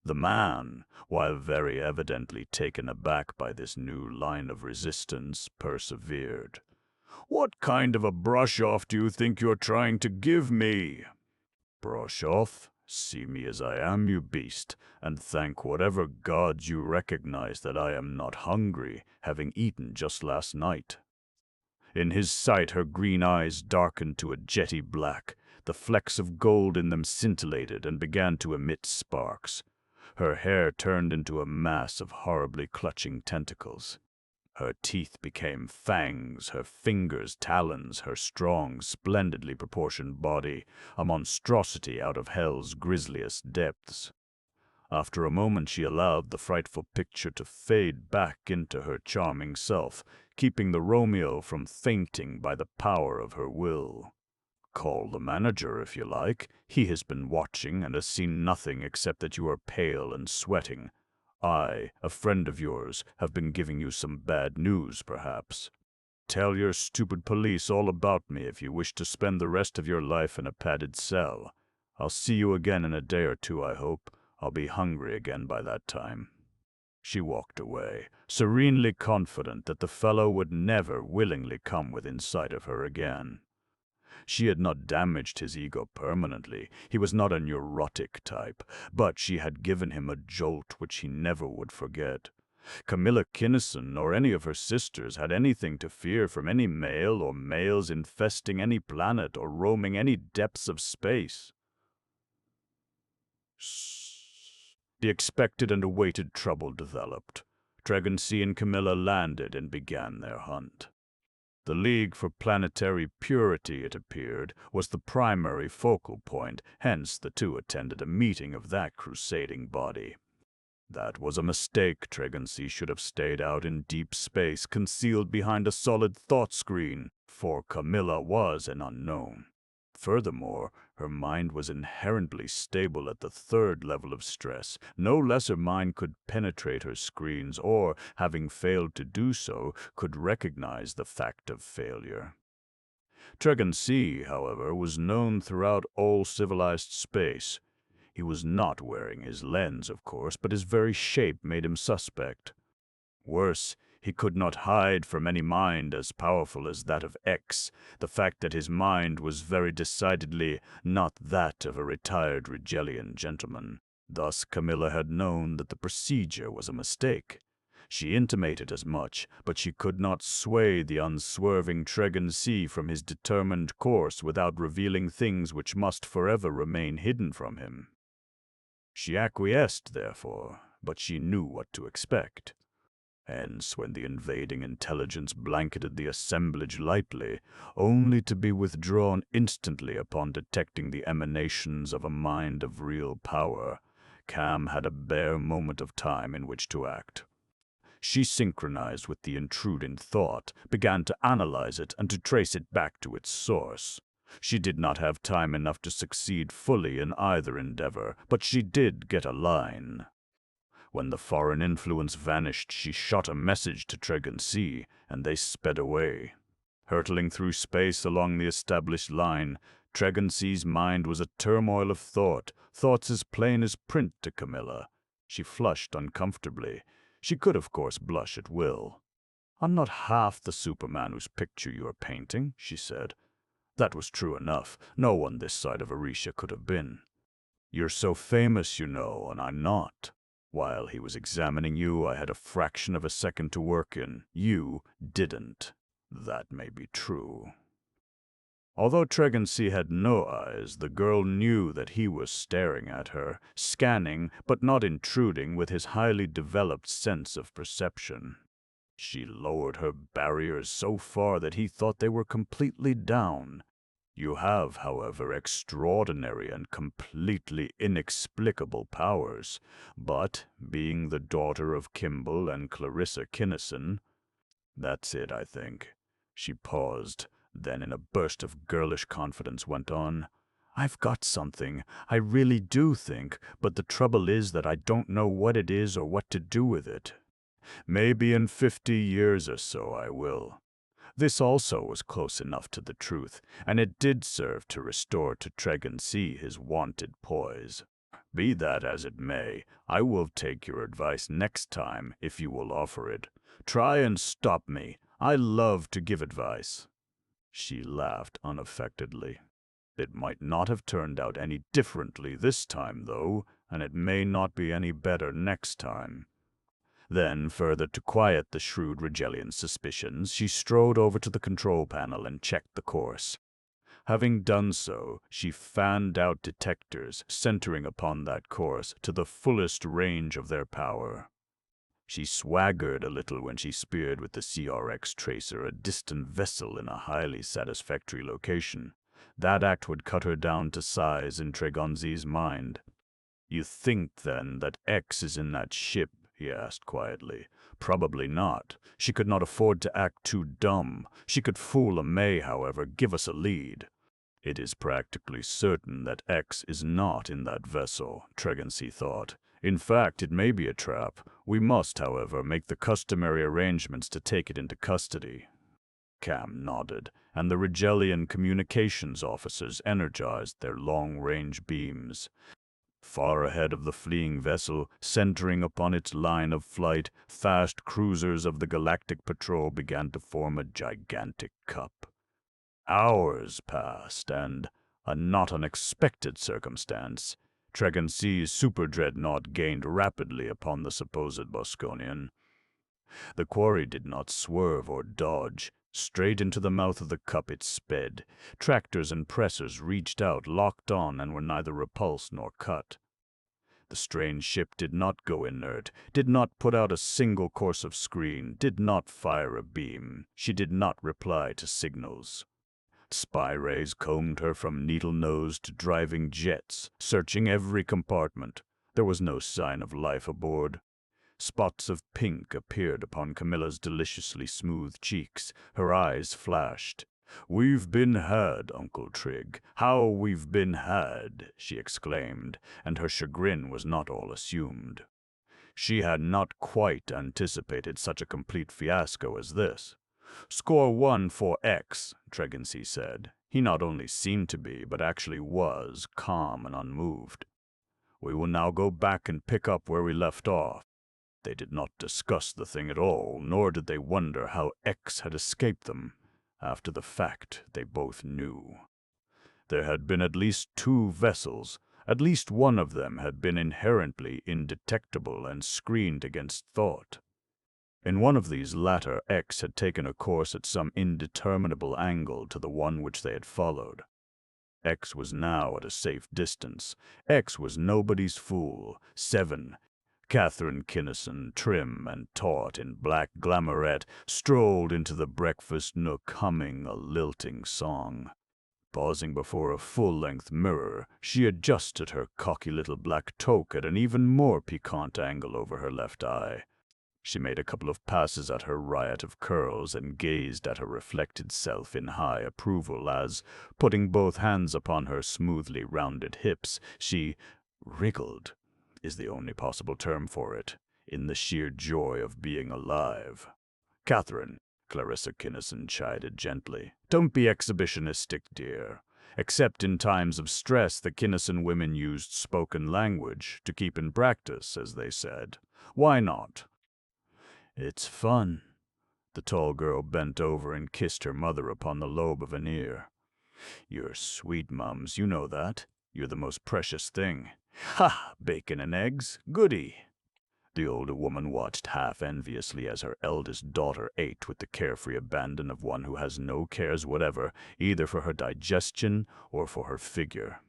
The man, while very evidently taken aback by this new line of resistance, persevered. "What kind of a brush-off do you think you're trying to give me?" "Brush off? See me as I am, you beast, and thank whatever gods you recognize that I am not hungry, having eaten just last night." In his sight her green eyes darkened to a jetty black. The flecks of gold in them scintillated and began to emit sparks. Her hair turned into a mass of horribly clutching tentacles. Her teeth became fangs, her fingers talons, her strong, splendidly proportioned body, a monstrosity out of hell's grisliest depths. After a moment she allowed the frightful picture to fade back into her charming self, keeping the Romeo from fainting by the power of her will. "Call the manager if you like. He has been watching and has seen nothing except that you are pale and sweating. I, a friend of yours, have been giving you some bad news, perhaps. Tell your stupid police all about me if you wish to spend the rest of your life in a padded cell. I'll see you again in a day or two, I hope. I'll be hungry again by that time." She walked away, serenely confident that the fellow would never willingly come within sight of her again. She had not damaged his ego permanently. He was not a neurotic type, but she had given him a jolt which he never would forget. Camilla Kinnison or any of her sisters had anything to fear from any male or males infesting any planet or roaming any depths of space. The expected and awaited trouble developed. Tregency and Camilla landed and began their hunt. The League for Planetary Purity, it appeared, was the primary focal point, hence the two attended a meeting of that crusading body. That was a mistake. Tregency should have stayed out in deep space, concealed behind a solid thought screen, for Camilla was an unknown. Furthermore, her mind was inherently stable at the third level of stress. No lesser mind could penetrate her screens or, having failed to do so, could recognize the fact of failure. Tregency, however, was known throughout all civilized space. He was not wearing his lens, of course, but his very shape made him suspect. Worse, he could not hide from any mind as powerful as that of X, the fact that his mind was very decidedly not that of a retired Rigelian gentleman. Thus Camilla had known that the procedure was a mistake. She intimated as much, but she could not sway the unswerving Tregency from his determined course without revealing things which must forever remain hidden from him. She acquiesced, therefore, but she knew what to expect. Hence, when the invading intelligence blanketed the assemblage lightly, only to be withdrawn instantly upon detecting the emanations of a mind of real power, Cam had a bare moment of time in which to act. She synchronized with the intruding thought, began to analyze it and to trace it back to its source. She did not have time enough to succeed fully in either endeavor, but she did get a line. When the foreign influence vanished, she shot a message to Tregency, and they sped away. Hurtling through space along the established line, Tregency's mind was a turmoil of thought, thoughts as plain as print to Camilla. She flushed uncomfortably. She could, of course, blush at will. "I'm not half the Superman whose picture you are painting," she said. That was true enough. No one this side of Arisia could have been. "You're so famous, you know, and I'm not. While he was examining you, I had a fraction of a second to work in. You didn't. That may be true." Although Tregency had no eyes, the girl knew that he was staring at her, scanning but not intruding with his highly developed sense of perception. She lowered her barriers so far that he thought they were completely down. "You have, however, extraordinary and completely inexplicable powers, but, being the daughter of Kimball and Clarissa Kinnison—" "That's it, I think." She paused, then in a burst of girlish confidence went on, "I've got something, I really do think, but the trouble is that I don't know what it is or what to do with it. Maybe in 50 years or so I will." This also was close enough to the truth, and it did serve to restore to Tregency his wonted poise. Be that as it may, I will take your advice next time if you will offer it. Try and stop me. I love to give advice." She laughed unaffectedly. "It might not have turned out any differently this time, though, and it may not be any better next time." Then, further to quiet the shrewd Rigelian's suspicions, she strode over to the control panel and checked the course. Having done so, she fanned out detectors, centering upon that course to the fullest range of their power. She swaggered a little when she speared with the CRX tracer a distant vessel in a highly satisfactory location. That act would cut her down to size in Tregonzi's mind. "You think, then, that X is in that ship?" he asked quietly. "Probably not. She could not afford to act too dumb. She could fool a May, however, give us a lead." "It is practically certain that X is not in that vessel," Tregonzi thought. "In fact, it may be a trap. We must, however, make the customary arrangements to take it into custody." Cam nodded, and the Rigelian communications officers energized their long-range beams. Far ahead of the fleeing vessel, centering upon its line of flight, fast cruisers of the Galactic Patrol began to form a gigantic cup. Hours passed, and, a not unexpected circumstance, Tregonzi's super-dreadnought gained rapidly upon the supposed Bosconian. The quarry did not swerve or dodge. Straight into the mouth of the cup it sped. Tractors and pressers reached out, locked on, and were neither repulsed nor cut. The strange ship did not go inert, did not put out a single course of screen, did not fire a beam. She did not reply to signals. Spy rays combed her from needle nose to driving jets, searching every compartment. There was no sign of life aboard. Spots of pink appeared upon Camilla's deliciously smooth cheeks. Her eyes flashed. "We've been had, Uncle Trig. How we've been had," she exclaimed, and her chagrin was not all assumed. She had not quite anticipated such a complete fiasco as this. "Score 1 for X," Tregonzi said. He not only seemed to be, but actually was, calm and unmoved. "We will now go back and pick up where we left off." They did not discuss the thing at all, nor did they wonder how X had escaped them. After the fact, they both knew. There had been at least 2 vessels. At least one of them had been inherently indetectable and screened against thought. In one of these latter, X had taken a course at some indeterminable angle to the one which they had followed. X was now at a safe distance. X was nobody's fool. 7. Catherine Kinnison, trim and taut in black glamourette, strolled into the breakfast nook humming a lilting song. Pausing before a full-length mirror, she adjusted her cocky little black toque at an even more piquant angle over her left eye. She made a couple of passes at her riot of curls and gazed at her reflected self in high approval as, putting both hands upon her smoothly rounded hips, she wriggled, is the only possible term for it, in the sheer joy of being alive. "Catherine," Clarissa Kinnison chided gently, "don't be exhibitionistic, dear. Except in times of stress, the Kinnison women used spoken language, to keep in practice, as they said. Why not?" "It's fun." The tall girl bent over and kissed her mother upon the lobe of an ear. "You're sweet, Mums, you know that. You're the most precious thing." "Ha! Bacon and eggs? Goody!" The older woman watched half enviously as her eldest daughter ate with the carefree abandon of one who has no cares whatever, either for her digestion or for her figure.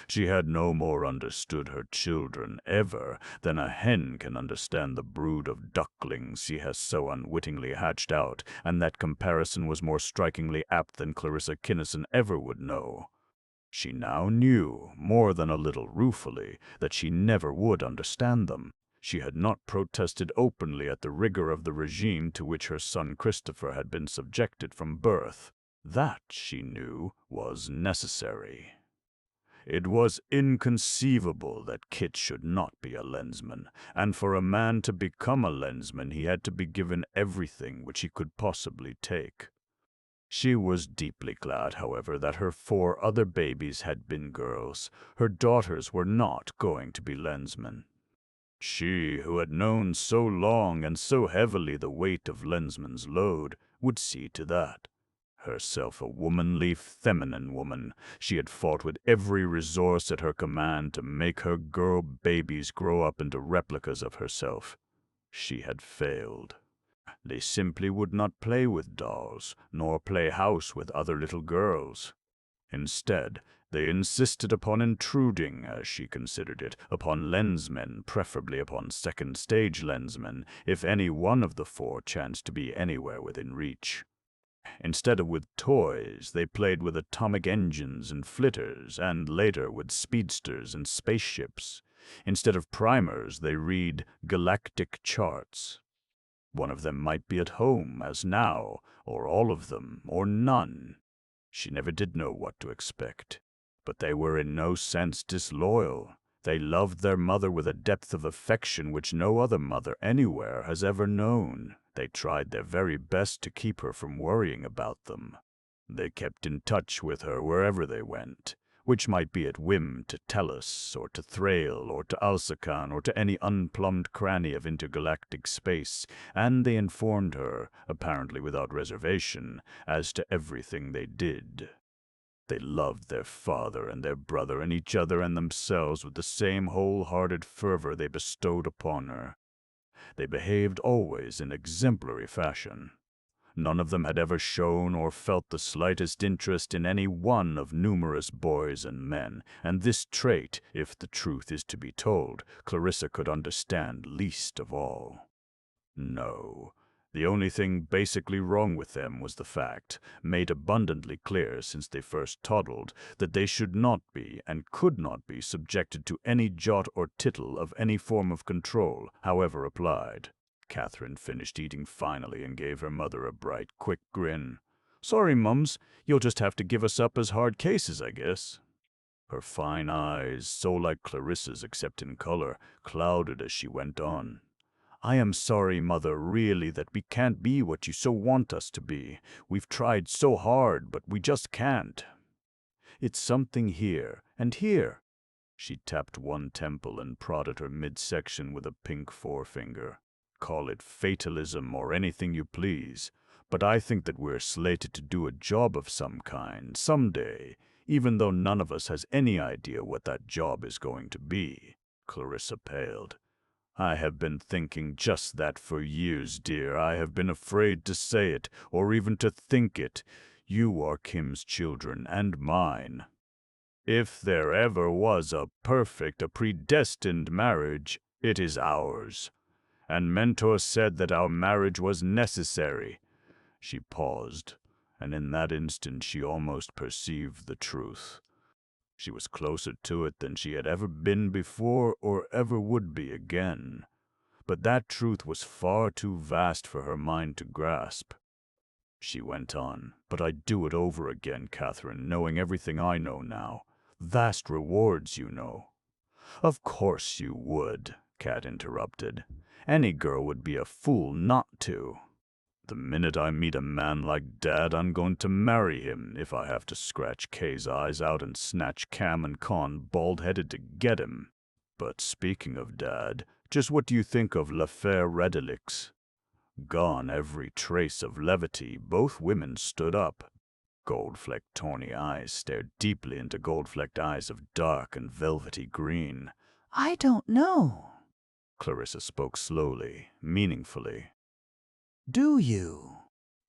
She had no more understood her children ever than a hen can understand the brood of ducklings she has so unwittingly hatched out, and that comparison was more strikingly apt than Clarissa Kinnison ever would know. She now knew, more than a little ruefully, that she never would understand them. She had not protested openly at the rigor of the regime to which her son Christopher had been subjected from birth. That, she knew, was necessary. It was inconceivable that Kit should not be a Lensman, and for a man to become a Lensman he had to be given everything which he could possibly take. She was deeply glad, however, that her 4 other babies had been girls. Her daughters were not going to be Lensman. She, who had known so long and so heavily the weight of Lensman's load, would see to that. Herself a womanly, feminine woman, she had fought with every resource at her command to make her girl babies grow up into replicas of herself. She had failed. They simply would not play with dolls, nor play house with other little girls. Instead, they insisted upon intruding, as she considered it, upon lensmen, preferably upon second-stage lensmen, if any one of the 4 chanced to be anywhere within reach. Instead of with toys, they played with atomic engines and flitters, and later with speedsters and spaceships. Instead of primers, they read galactic charts. One of them might be at home, as now, or all of them, or none. She never did know what to expect. But they were in no sense disloyal. They loved their mother with a depth of affection which no other mother anywhere has ever known. They tried their very best to keep her from worrying about them. They kept in touch with her wherever they went, which might be at whim to Tellus, or to Thrail, or to Alsakan, or to any unplumbed cranny of intergalactic space, and they informed her, apparently without reservation, as to everything they did. They loved their father and their brother and each other and themselves with the same wholehearted fervor they bestowed upon her. They behaved always in exemplary fashion. None of them had ever shown or felt the slightest interest in any one of numerous boys and men, and this trait, if the truth is to be told, Clarissa could understand least of all. No, the only thing basically wrong with them was the fact, made abundantly clear since they first toddled, that they should not be and could not be subjected to any jot or tittle of any form of control, however applied. Catherine finished eating finally and gave her mother a bright, quick grin. "Sorry, Mums, you'll just have to give us up as hard cases, I guess." Her fine eyes, so like Clarissa's except in color, clouded as she went on. "I am sorry, Mother, really, that we can't be what you so want us to be. We've tried so hard, but we just can't. It's something here, and here." She tapped one temple and prodded her midsection with a pink forefinger. "Call it fatalism or anything you please, but I think that we're slated to do a job of some kind, someday, even though none of us has any idea what that job is going to be." Clarissa paled. "I have been thinking just that for years, dear. I have been afraid to say it, or even to think it. You are Kim's children, and mine. If there ever was a predestined marriage, it is ours. And Mentor said that our marriage was necessary." She paused, and in that instant she almost perceived the truth. She was closer to it than she had ever been before or ever would be again. But that truth was far too vast for her mind to grasp. She went on, "But I'd do it over again, Catherine, knowing everything I know now. Vast rewards, you know." "Of course you would," Kat interrupted. "Any girl would be a fool not to." "The minute I meet a man like Dad, I'm going to marry him, if I have to scratch Kay's eyes out and snatch Cam and Con bald-headed to get him. But speaking of Dad, just what do you think of l'affaire Redelix?" Gone every trace of levity, both women stood up. Gold-flecked tawny eyes stared deeply into gold-flecked eyes of dark and velvety green. "I don't know." Clarissa spoke slowly, meaningfully. "Do you?"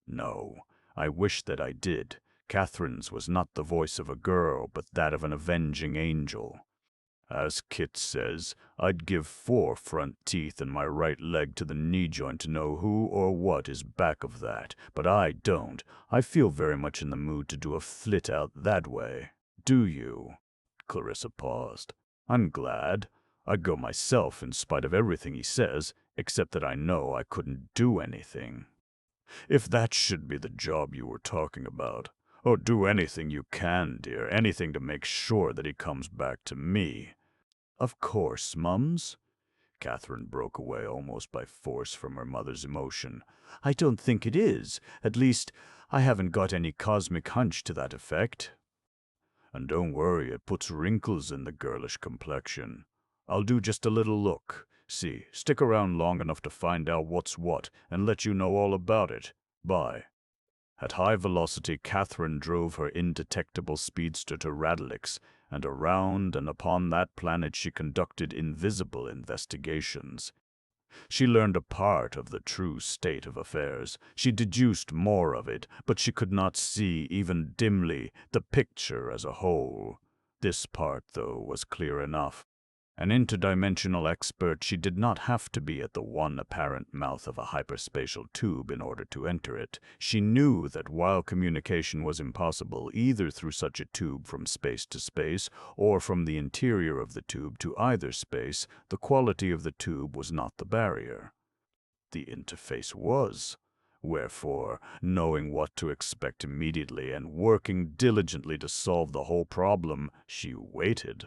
"No, I wish that I did. Catherine's was not the voice of a girl, but that of an avenging angel. As Kit says, I'd give 4 front teeth and my right leg to the knee joint to know who or what is back of that, but I don't. I feel very much in the mood to do a flit out that way. Do you?" Clarissa paused. "I'm glad. I'd go myself in spite of everything he says, except that I know I couldn't do anything." "If that should be the job you were talking about. Oh, do anything you can, dear, anything to make sure that he comes back to me." "Of course, Mums." Catherine broke away almost by force from her mother's emotion. "I don't think it is. At least, I haven't got any cosmic hunch to that effect. And don't worry, it puts wrinkles in the girlish complexion. I'll do just a little look. See, stick around long enough to find out what's what and let you know all about it. Bye. At high velocity, Catherine drove her indetectable speedster to Radalix, and around and upon that planet she conducted invisible investigations. She learned a part of the true state of affairs. She deduced more of it, but she could not see, even dimly, the picture as a whole. This part, though, was clear enough. An interdimensional expert, she did not have to be at the one apparent mouth of a hyperspatial tube in order to enter it. She knew that while communication was impossible either through such a tube from space to space or from the interior of the tube to either space, the quality of the tube was not the barrier. The interface was. Wherefore, knowing what to expect immediately and working diligently to solve the whole problem, she waited.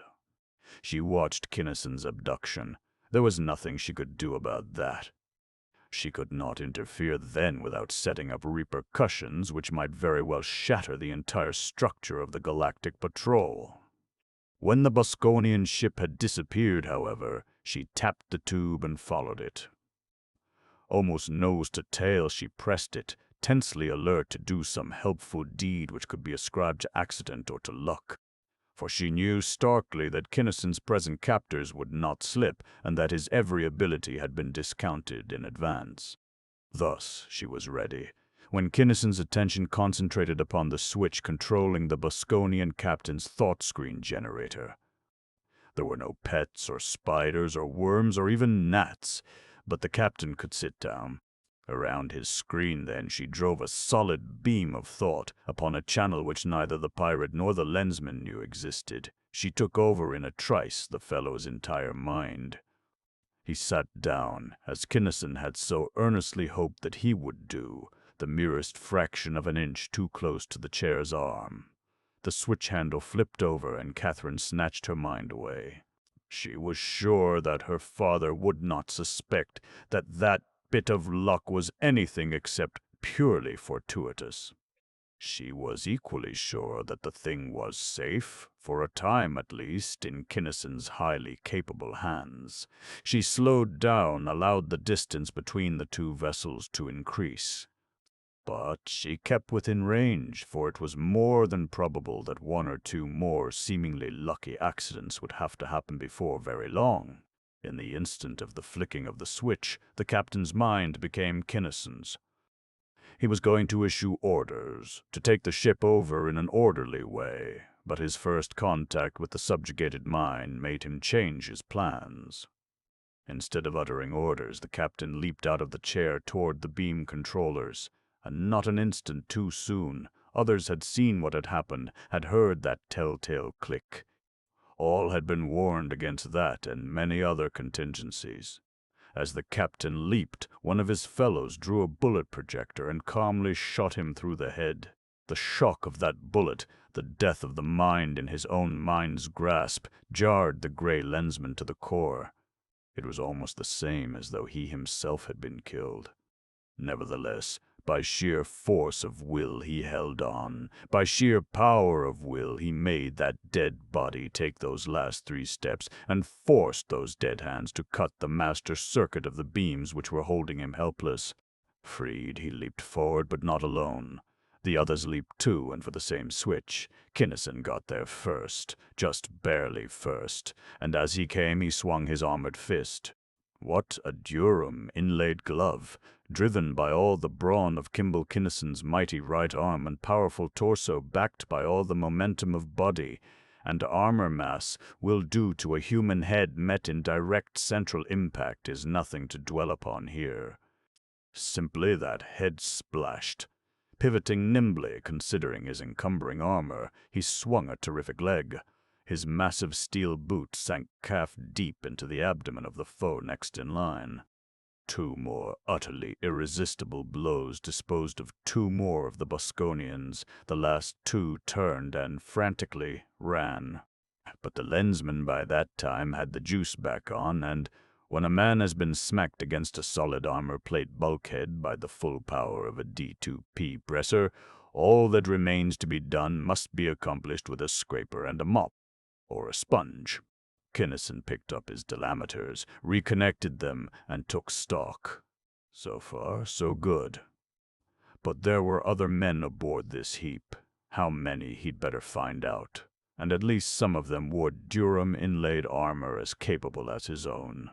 She watched Kinnison's abduction. There was nothing she could do about that. She could not interfere then without setting up repercussions which might very well shatter the entire structure of the Galactic Patrol. When the Bosconian ship had disappeared, however, she tapped the tube and followed it. Almost nose to tail she pressed it, tensely alert to do some helpful deed which could be ascribed to accident or to luck. For she knew starkly that Kinnison's present captors would not slip, and that his every ability had been discounted in advance. Thus she was ready. When Kinnison's attention concentrated upon the switch controlling the Bosconian captain's thought screen generator. There were no pets or spiders or worms or even gnats, but the captain could sit down. Around his screen, then, she drove a solid beam of thought upon a channel which neither the pirate nor the Lensman knew existed. She took over in a trice the fellow's entire mind. He sat down, as Kinnison had so earnestly hoped that he would do, the merest fraction of an inch too close to the chair's arm. The switch handle flipped over, and Catherine snatched her mind away. She was sure that her father would not suspect that bit of luck was anything except purely fortuitous. She was equally sure that the thing was safe, for a time at least, in Kinnison's highly capable hands. She slowed down, allowed the distance between the two vessels to increase. But she kept within range, for it was more than probable that one or two more seemingly lucky accidents would have to happen before very long. In the instant of the flicking of the switch, the captain's mind became Kinnison's. He was going to issue orders, to take the ship over in an orderly way, but his first contact with the subjugated mind made him change his plans. Instead of uttering orders, the captain leaped out of the chair toward the beam controllers, and not an instant too soon, others had seen what had happened, had heard that telltale click. All had been warned against that and many other contingencies. As the captain leaped, one of his fellows drew a bullet projector and calmly shot him through the head. The shock of that bullet, the death of the mind in his own mind's grasp, jarred the gray Lensman to the core. It was almost the same as though he himself had been killed. Nevertheless, by sheer force of will he held on. By sheer power of will he made that dead body take those last 3 steps and forced those dead hands to cut the master circuit of the beams which were holding him helpless. Freed, he leaped forward, but not alone. The others leaped too, and for the same switch. Kinnison got there first, just barely first, and as he came he swung his armored fist. What a Durham inlaid glove, driven by all the brawn of Kimball Kinnison's mighty right arm and powerful torso, backed by all the momentum of body and armor mass, will do to a human head met in direct central impact is nothing to dwell upon here. Simply that head splashed. Pivoting nimbly, considering his encumbering armor, he swung a terrific leg. His massive steel boot sank calf-deep into the abdomen of the foe next in line. 2 more utterly irresistible blows disposed of 2 more of the Bosconians. The last 2 turned and frantically ran. But the Lensman by that time had the juice back on, and when a man has been smacked against a solid armor plate bulkhead by the full power of a D2P presser, All that remains to be done must be accomplished with a scraper and a mop, or a sponge. Kinnison picked up his delameters, reconnected them, and took stock. So far, so good. But there were other men aboard this heap. How many, he'd better find out. And at least some of them wore Durham inlaid armor as capable as his own.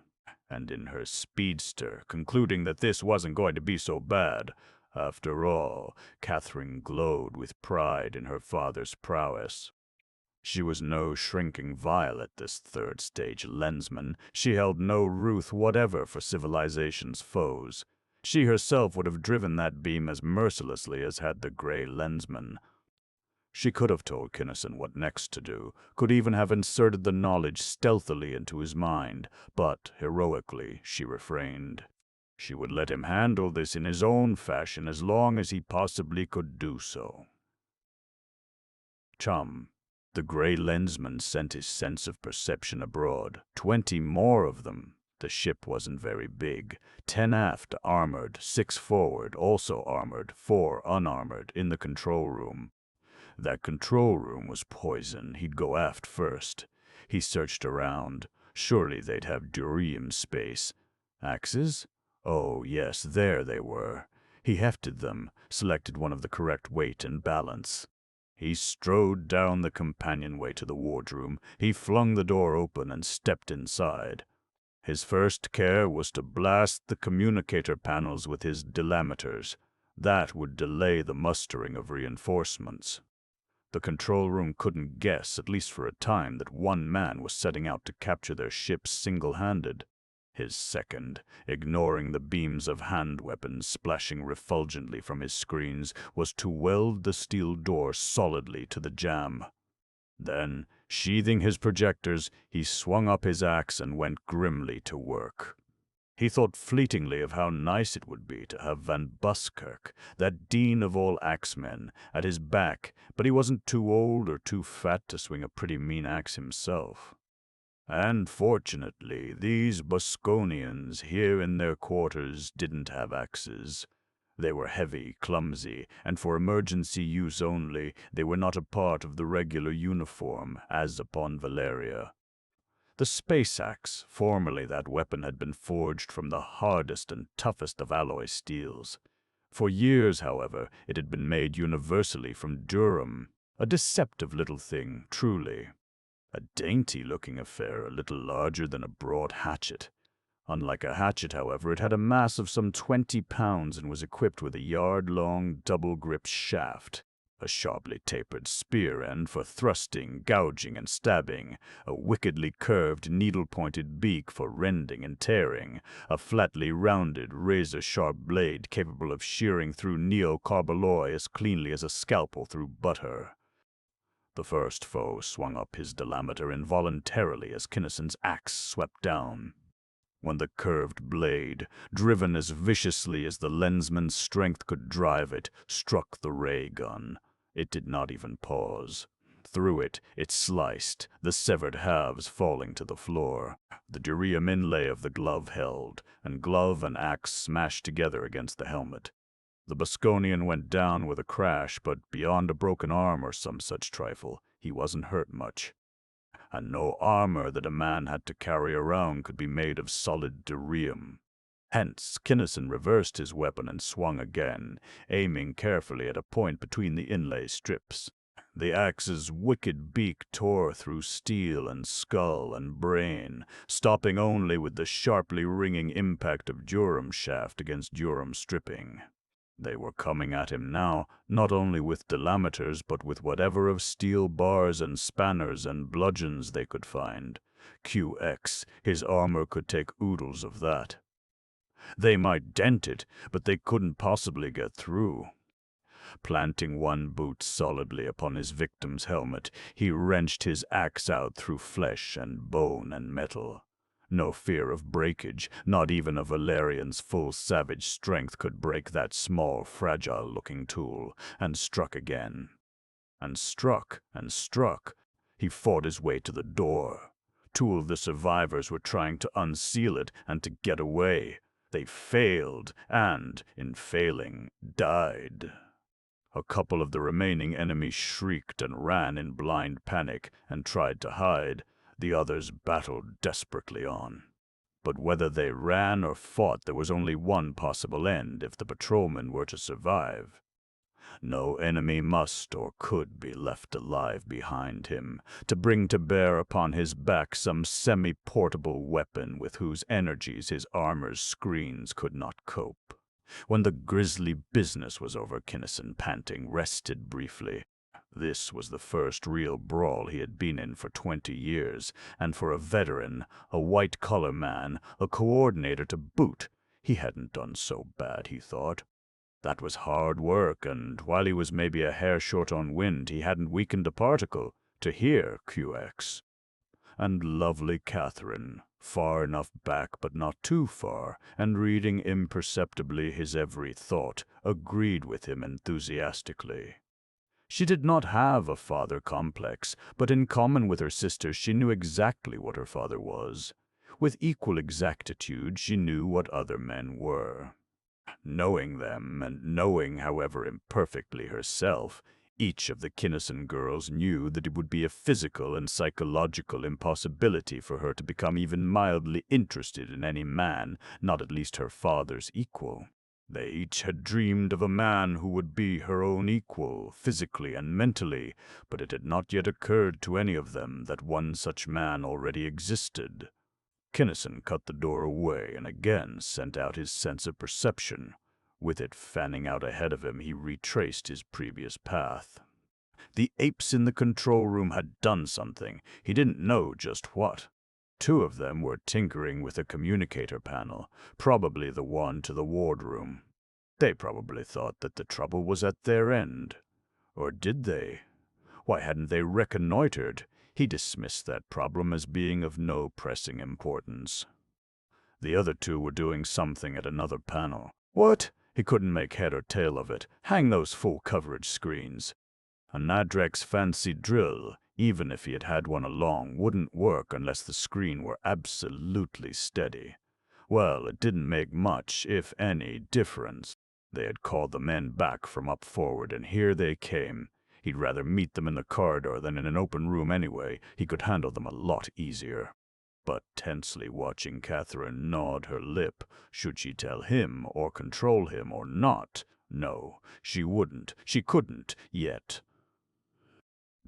And in her speedster, concluding that this wasn't going to be so bad. After all, Catherine glowed with pride in her father's prowess. She was no shrinking violet, this third-stage Lensman. She held no ruth whatever for civilization's foes. She herself would have driven that beam as mercilessly as had the gray Lensman. She could have told Kinnison what next to do, could even have inserted the knowledge stealthily into his mind, but heroically she refrained. She would let him handle this in his own fashion as long as he possibly could do so. Chum. The gray Lensman sent his sense of perception abroad. 20 more of them. The ship wasn't very big. 10 aft, armored, 6 forward, also armored, 4 unarmored, in the control room. That control room was poison. He'd go aft first. He searched around. Surely they'd have Durium space. Axes? Oh, yes, there they were. He hefted them, selected one of the correct weight and balance. He strode down the companionway to the wardroom. He flung the door open and stepped inside. His first care was to blast the communicator panels with his delameters. That would delay the mustering of reinforcements. The control room couldn't guess, at least for a time, that one man was setting out to capture their ships single-handed. His second, ignoring the beams of hand weapons splashing refulgently from his screens, was to weld the steel door solidly to the jamb. Then, sheathing his projectors, he swung up his axe and went grimly to work. He thought fleetingly of how nice it would be to have Van Buskirk, that dean of all axemen, at his back, but he wasn't too old or too fat to swing a pretty mean axe himself. And fortunately, these Bosconians here in their quarters didn't have axes. They were heavy, clumsy, and for emergency use only. They were not a part of the regular uniform, as upon Valeria. The space axe, formerly that weapon, had been forged from the hardest and toughest of alloy steels. For years, however, it had been made universally from Durham, a deceptive little thing, truly. A dainty-looking affair, a little larger than a broad hatchet. Unlike a hatchet, however, it had a mass of some 20 pounds and was equipped with a yard-long, double-grip shaft, a sharply tapered spear end for thrusting, gouging, and stabbing, a wickedly curved, needle-pointed beak for rending and tearing, a flatly rounded, razor-sharp blade capable of shearing through neocarbaloy as cleanly as a scalpel through butter. The first foe swung up his delameter involuntarily as Kinnison's axe swept down. When the curved blade, driven as viciously as the Lensman's strength could drive it, struck the ray gun, it did not even pause. Through it sliced, the severed halves falling to the floor. The durium inlay of the glove held, and glove and axe smashed together against the helmet. The Bosconian went down with a crash, but beyond a broken arm or some such trifle, he wasn't hurt much. And no armor that a man had to carry around could be made of solid durium. Hence, Kinnison reversed his weapon and swung again, aiming carefully at a point between the inlay strips. The axe's wicked beak tore through steel and skull and brain, stopping only with the sharply ringing impact of Durham shaft against Durham stripping. They were coming at him now, not only with delameters, but with whatever of steel bars and spanners and bludgeons they could find. QX, his armor could take oodles of that. They might dent it, but they couldn't possibly get through. Planting one boot solidly upon his victim's helmet, he wrenched his axe out through flesh and bone and metal. No fear of breakage, not even a Valerian's full savage strength could break that small, fragile-looking tool, and struck again. And struck, and struck. He fought his way to the door. 2 of the survivors were trying to unseal it and to get away. They failed, and, in failing, died. A couple of the remaining enemies shrieked and ran in blind panic and tried to hide. The others battled desperately on. But whether they ran or fought, there was only one possible end if the patrolmen were to survive. No enemy must or could be left alive behind him, to bring to bear upon his back some semi-portable weapon with whose energies his armor's screens could not cope. When the grisly business was over, Kinnison, panting, rested briefly. This was the first real brawl he had been in for 20 years, and for a veteran, a white-collar man, a coordinator to boot, he hadn't done so bad, he thought. That was hard work, and while he was maybe a hair short on wind, he hadn't weakened a particle to hear QX. And lovely Catherine, far enough back but not too far, and reading imperceptibly his every thought, agreed with him enthusiastically. She did not have a father complex, but in common with her sisters she knew exactly what her father was. With equal exactitude she knew what other men were. Knowing them, and knowing, however imperfectly, herself, each of the Kinnison girls knew that it would be a physical and psychological impossibility for her to become even mildly interested in any man, not at least her father's equal. They each had dreamed of a man who would be her own equal, physically and mentally, but it had not yet occurred to any of them that one such man already existed. Kinnison cut the door away and again sent out his sense of perception. With it fanning out ahead of him, he retraced his previous path. The apes in the control room had done something. He didn't know just what. 2 of them were tinkering with a communicator panel, probably the one to the wardroom. They probably thought that the trouble was at their end. Or did they? Why hadn't they reconnoitered? He dismissed that problem as being of no pressing importance. The other 2 were doing something at another panel. What? He couldn't make head or tail of it. Hang those full coverage screens. A Nadrek's fancy drill, even if he had had one along, wouldn't work unless the screen were absolutely steady. Well, it didn't make much, if any, difference. They had called the men back from up forward, and here they came. He'd rather meet them in the corridor than in an open room anyway. He could handle them a lot easier. But tensely watching Catherine gnawed her lip. Should she tell him or control him or not? No, she wouldn't. She couldn't, yet.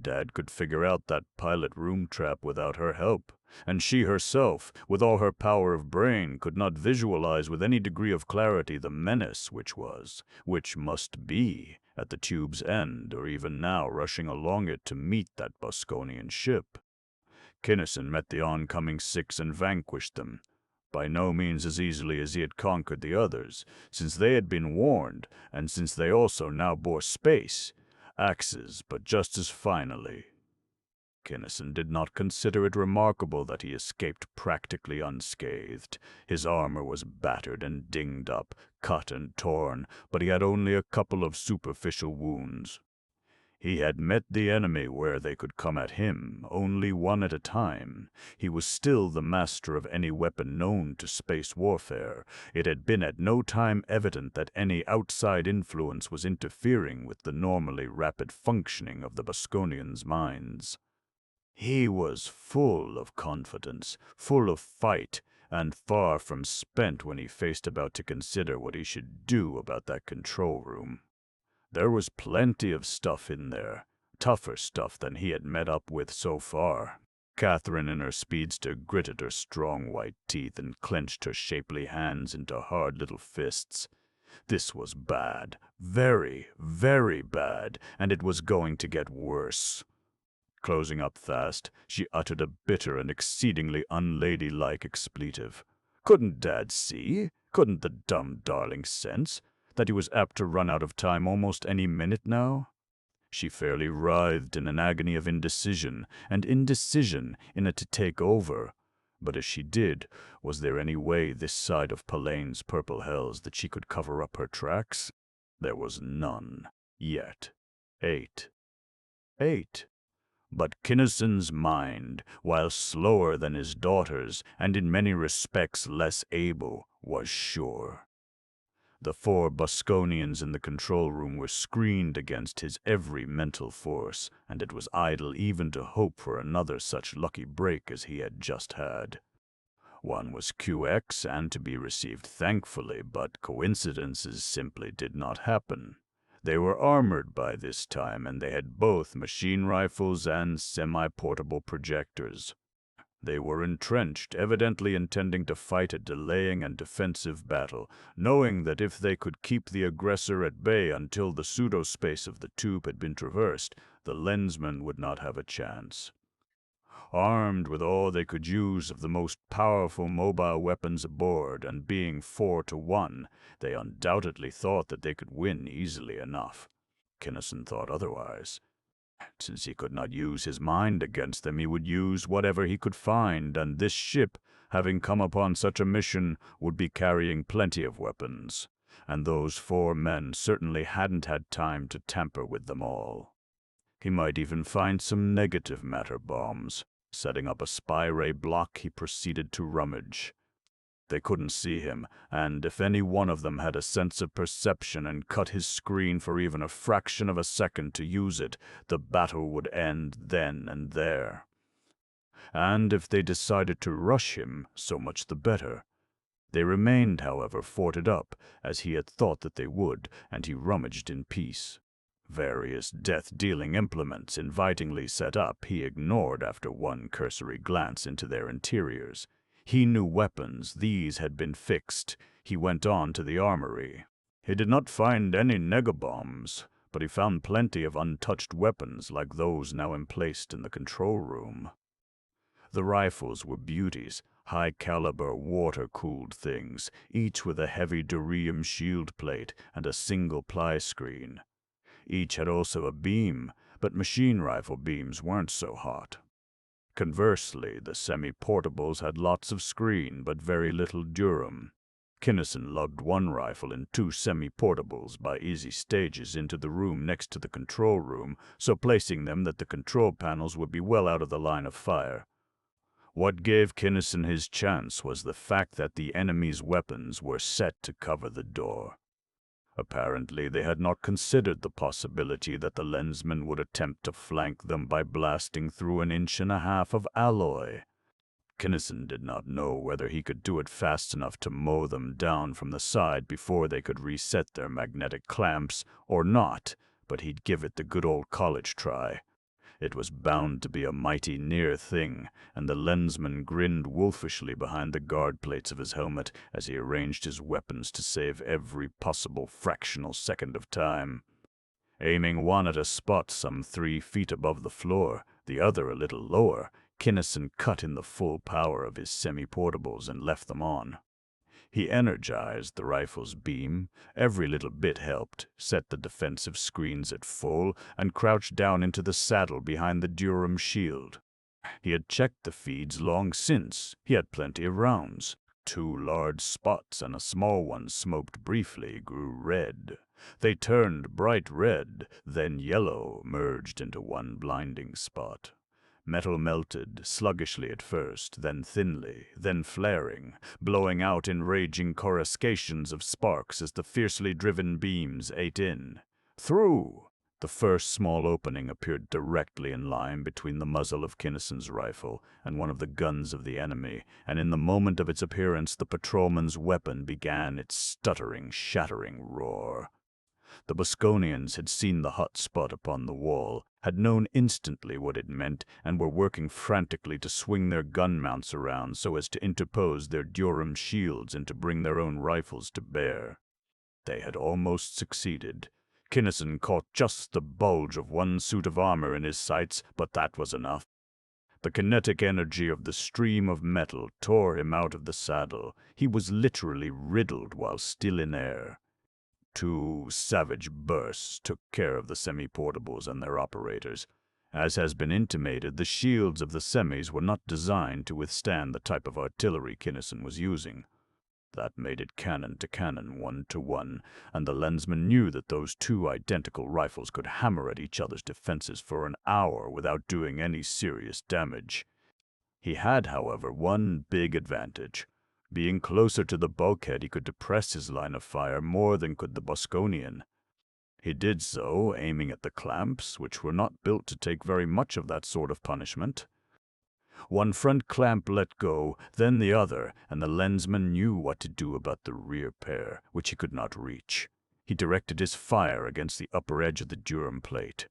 Dad could figure out that pilot room trap without her help, and she herself, with all her power of brain, could not visualize with any degree of clarity the menace which must be, at the tube's end, or even now rushing along it to meet that Bosconian ship. Kinnison met the oncoming 6 and vanquished them, by no means as easily as he had conquered the others, since they had been warned, and since they also now bore space, axes, but just as finally. Kinnison did not consider it remarkable that he escaped practically unscathed. His armor was battered and dinged up, cut and torn, but he had only a couple of superficial wounds. He had met the enemy where they could come at him, only one at a time. He was still the master of any weapon known to space warfare. It had been at no time evident that any outside influence was interfering with the normally rapid functioning of the Bosconians' minds. He was full of confidence, full of fight, and far from spent when he faced about to consider what he should do about that control room. There was plenty of stuff in there, tougher stuff than he had met up with so far. Catherine in her speedster gritted her strong white teeth and clenched her shapely hands into hard little fists. This was bad, very, very bad, and it was going to get worse. Closing up fast, she uttered a bitter and exceedingly unladylike expletive. Couldn't Dad see? Couldn't the dumb darling sense that he was apt to run out of time almost any minute now? She fairly writhed in an agony of indecision, and indecision in it to take over. But as she did, was there any way this side of Palane's purple hells that she could cover up her tracks? There was none. Yet. 8. But Kinnison's mind, while slower than his daughter's, and in many respects less able, was sure. The 4 Bosconians in the control room were screened against his every mental force, and it was idle even to hope for another such lucky break as he had just had. One was QX and to be received thankfully, but coincidences simply did not happen. They were armored by this time, and they had both machine rifles and semi-portable projectors. They were entrenched, evidently intending to fight a delaying and defensive battle, knowing that if they could keep the aggressor at bay until the pseudospace of the tube had been traversed, the Lensman would not have a chance. Armed with all they could use of the most powerful mobile weapons aboard, and being 4-1, they undoubtedly thought that they could win easily enough. Kinnison thought otherwise. Since he could not use his mind against them, he would use whatever he could find, and this ship, having come upon such a mission, would be carrying plenty of weapons, and those 4 men certainly hadn't had time to tamper with them all. He might even find some negative matter bombs. Setting up a spy ray block, he proceeded to rummage. They couldn't see him, and if any one of them had a sense of perception and cut his screen for even a fraction of a second to use it, the battle would end then and there. And if they decided to rush him, so much the better. They remained, however, forted up, as he had thought that they would, and he rummaged in peace. Various death-dealing implements invitingly set up he ignored after one cursory glance into their interiors. He knew weapons, these had been fixed. He went on to the armory. He did not find any negabombs, but he found plenty of untouched weapons like those now emplaced in the control room. The rifles were beauties, high-caliber, water-cooled things, each with a heavy durium shield plate and a single-ply screen. Each had also a beam, but machine rifle beams weren't so hot. Conversely, the semi-portables had lots of screen, but very little durum. Kinnison lugged one rifle and 2 semi-portables by easy stages into the room next to the control room, so placing them that the control panels would be well out of the line of fire. What gave Kinnison his chance was the fact that the enemy's weapons were set to cover the door. Apparently, they had not considered the possibility that the Lensman would attempt to flank them by blasting through an 1.5 inches of alloy. Kinnison did not know whether he could do it fast enough to mow them down from the side before they could reset their magnetic clamps, or not, but he'd give it the good old college try. It was bound to be a mighty near thing, and the Lensman grinned wolfishly behind the guard plates of his helmet as he arranged his weapons to save every possible fractional second of time. Aiming one at a spot some 3 feet above the floor, the other a little lower, Kinnison cut in the full power of his semi-portables and left them on. He energized the rifle's beam, every little bit helped, set the defensive screens at full, and crouched down into the saddle behind the durum shield. He had checked the feeds long since. He had plenty of rounds. 2 large spots and a small one smoked briefly grew red. They turned bright red, then yellow, merged into one blinding spot. Metal melted, sluggishly at first, then thinly, then flaring, blowing out in raging coruscations of sparks as the fiercely driven beams ate in. Through! The first small opening appeared directly in line between the muzzle of Kinnison's rifle and one of the guns of the enemy, and in the moment of its appearance the patrolman's weapon began its stuttering, shattering roar. The Bosconians had seen the hot spot upon the wall, had known instantly what it meant, and were working frantically to swing their gun mounts around so as to interpose their durum shields and to bring their own rifles to bear. They had almost succeeded. Kinnison caught just the bulge of one suit of armor in his sights, but that was enough. The kinetic energy of the stream of metal tore him out of the saddle. He was literally riddled while still in air. 2 savage bursts took care of the semi-portables and their operators. As has been intimated, the shields of the semis were not designed to withstand the type of artillery Kinnison was using. That made it cannon to cannon, 1-1, and the Lensman knew that those 2 identical rifles could hammer at each other's defenses for an hour without doing any serious damage. He had, however, one big advantage. Being closer to the bulkhead, he could depress his line of fire more than could the Bosconian. He did so, aiming at the clamps, which were not built to take very much of that sort of punishment. One front clamp let go, then the other, and the lensman knew what to do about the rear pair, which he could not reach. He directed his fire against the upper edge of the Durham plate.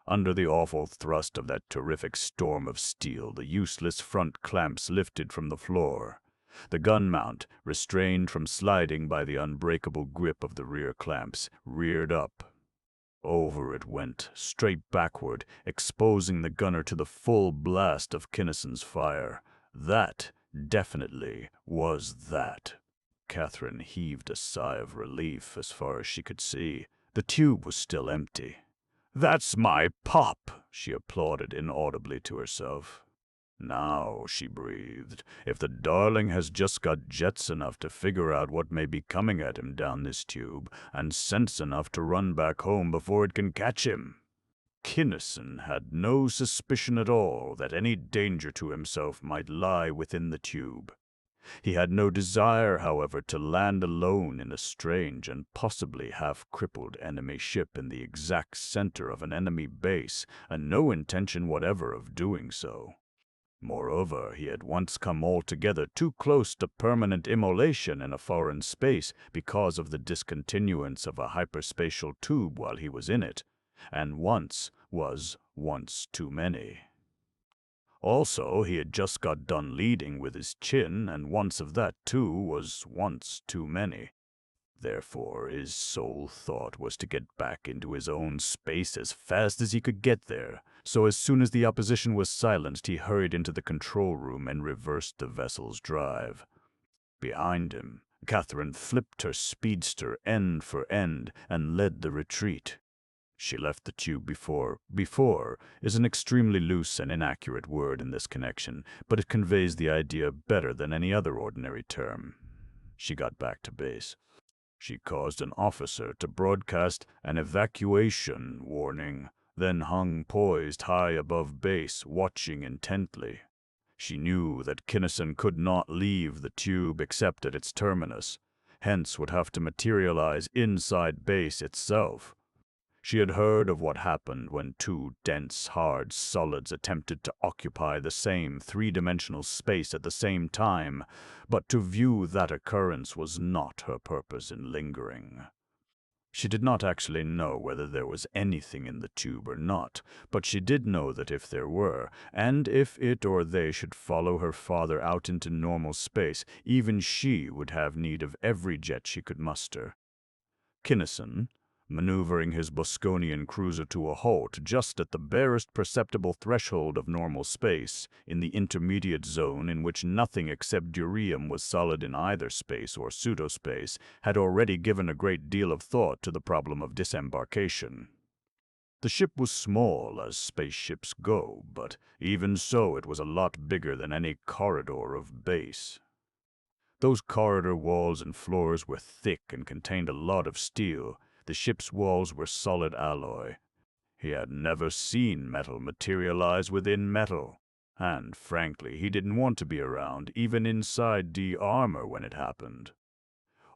Under the awful thrust of that terrific storm of steel, the useless front clamps lifted from the floor. The gun mount, restrained from sliding by the unbreakable grip of the rear clamps, reared up. Over it went, straight backward, exposing the gunner to the full blast of Kinnison's fire. That, definitely, was that. Catherine heaved a sigh of relief as far as she could see. The tube was still empty. "That's my pop," she applauded inaudibly to herself. "Now," she breathed, "if the darling has just got jets enough to figure out what may be coming at him down this tube, and sense enough to run back home before it can catch him." Kinnison had no suspicion at all that any danger to himself might lie within the tube. He had no desire, however, to land alone in a strange and possibly half-crippled enemy ship in the exact center of an enemy base, and no intention whatever of doing so. Moreover, he had once come altogether too close to permanent immolation in a foreign space because of the discontinuance of a hyperspatial tube while he was in it, and once was once too many. Also, he had just got done leading with his chin, and once of that too was once too many. Therefore, his sole thought was to get back into his own space as fast as he could get there. So as soon as the opposition was silenced, he hurried into the control room and reversed the vessel's drive. Behind him, Catherine flipped her speedster end for end and led the retreat. She left the tube before. Before is an extremely loose and inaccurate word in this connection, but it conveys the idea better than any other ordinary term. She got back to base. She caused an officer to broadcast an evacuation warning, then hung poised high above base, watching intently. She knew that Kinnison could not leave the tube except at its terminus, hence would have to materialize inside base itself. She had heard of what happened when two dense, hard solids attempted to occupy the same three-dimensional space at the same time, but to view that occurrence was not her purpose in lingering. She did not actually know whether there was anything in the tube or not, but she did know that if there were, and if it or they should follow her father out into normal space, even she would have need of every jet she could muster. Kinnison, maneuvering his Bosconian cruiser to a halt just at the barest perceptible threshold of normal space, in the intermediate zone in which nothing except durium was solid in either space or pseudospace, had already given a great deal of thought to the problem of disembarkation. The ship was small as spaceships go, but even so it was a lot bigger than any corridor of base. Those corridor walls and floors were thick and contained a lot of steel. The ship's walls were solid alloy. He had never seen metal materialize within metal, and frankly, he didn't want to be around, even inside D armor, when it happened.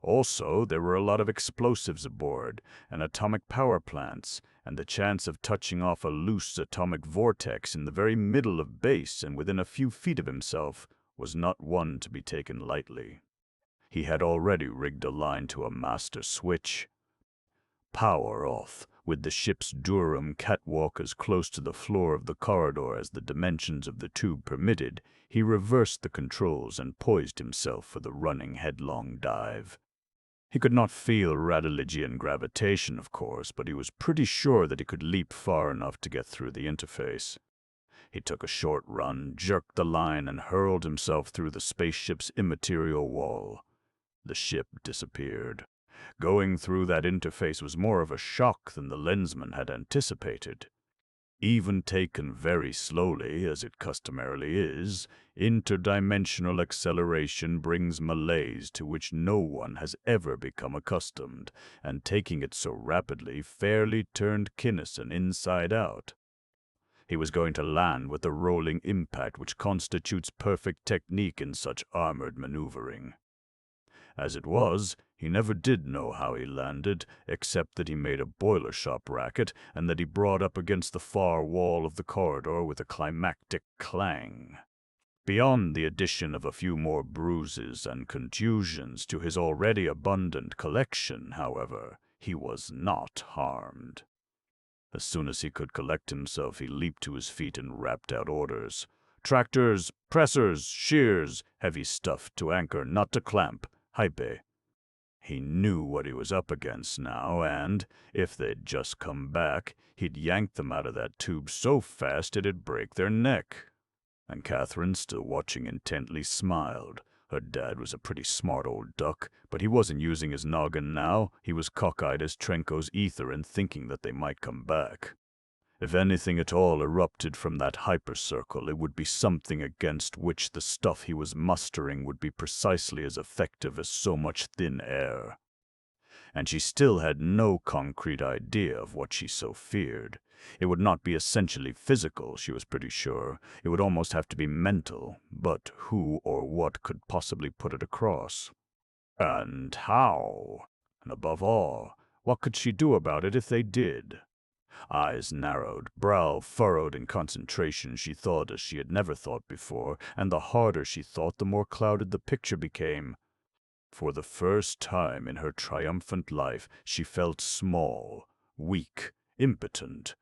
Also, there were a lot of explosives aboard, and atomic power plants, and the chance of touching off a loose atomic vortex in the very middle of base and within a few feet of himself was not one to be taken lightly. He had already rigged a line to a master switch. Power off, with the ship's Durham catwalk as close to the floor of the corridor as the dimensions of the tube permitted, he reversed the controls and poised himself for the running headlong dive. He could not feel Radeligian gravitation, of course, but he was pretty sure that he could leap far enough to get through the interface. He took a short run, jerked the line, and hurled himself through the spaceship's immaterial wall. The ship disappeared. Going through that interface was more of a shock than the lensman had anticipated. Even taken very slowly, as it customarily is, interdimensional acceleration brings malaise to which no one has ever become accustomed, and taking it so rapidly fairly turned Kinnison inside out. He was going to land with the rolling impact which constitutes perfect technique in such armored maneuvering. As it was, he never did know how he landed, except that he made a boiler shop racket and that he brought up against the far wall of the corridor with a climactic clang. Beyond the addition of a few more bruises and contusions to his already abundant collection, however, he was not harmed. As soon as he could collect himself, he leaped to his feet and rapped out orders. Tractors, pressers, shears, heavy stuff to anchor, not to clamp, hype. He knew what he was up against now, and, if they'd just come back, he'd yank them out of that tube so fast it'd break their neck. And Catherine, still watching intently, smiled. Her dad was a pretty smart old duck, but he wasn't using his noggin now. He was cockeyed as Trenko's ether and thinking that they might come back. If anything at all erupted from that hypercircle, it would be something against which the stuff he was mustering would be precisely as effective as so much thin air. And she still had no concrete idea of what she so feared. It would not be essentially physical, she was pretty sure. It would almost have to be mental, but who or what could possibly put it across? And how? And above all, what could she do about it if they did? Eyes narrowed, brow furrowed in concentration, she thought as she had never thought before, and the harder she thought, the more clouded the picture became. For the first time in her triumphant life, she felt small, weak, impotent.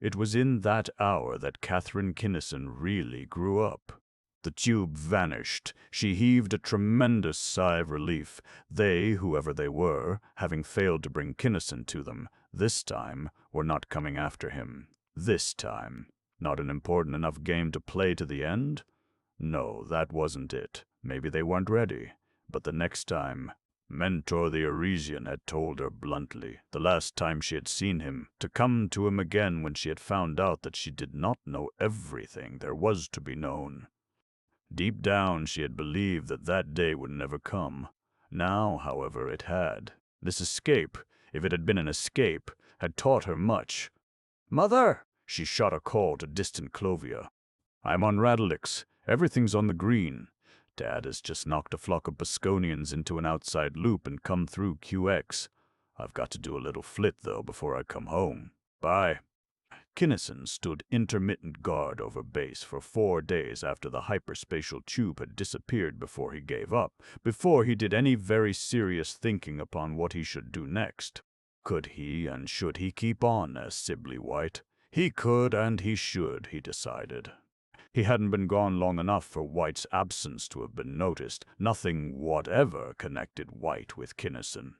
It was in that hour that Catherine Kinnison really grew up. The tube vanished. She heaved a tremendous sigh of relief. They, whoever they were, having failed to bring Kinnison to them, this time, were not coming after him. This time. Not an important enough game to play to the end? No, that wasn't it. Maybe they weren't ready. But the next time, Mentor the Arisian had told her bluntly, the last time she had seen him, to come to him again when she had found out that she did not know everything there was to be known. Deep down she had believed that that day would never come. Now, however, it had. This escape, if it had been an escape, had taught her much. "Mother!" She shot a call to distant Clovia. "I'm on Radalix. Everything's on the green. Dad has just knocked a flock of Bosconians into an outside loop and come through QX. I've got to do a little flit, though, before I come home. Bye." Kinnison stood intermittent guard over base for 4 days after the hyperspatial tube had disappeared before he gave up, before he did any very serious thinking upon what he should do next. Could he and should he keep on as Sibley White? He could and he should, he decided. He hadn't been gone long enough for White's absence to have been noticed. Nothing whatever connected White with Kinnison.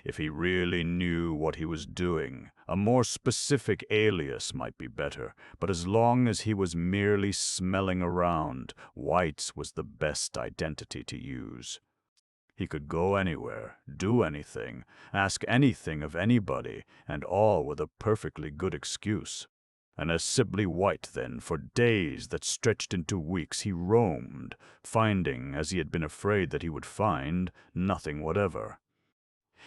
If he really knew what he was doing, a more specific alias might be better, but as long as he was merely smelling around, White's was the best identity to use. He could go anywhere, do anything, ask anything of anybody, and all with a perfectly good excuse. And as Sibley White, then, for days that stretched into weeks, he roamed, finding, as he had been afraid that he would find, nothing whatever.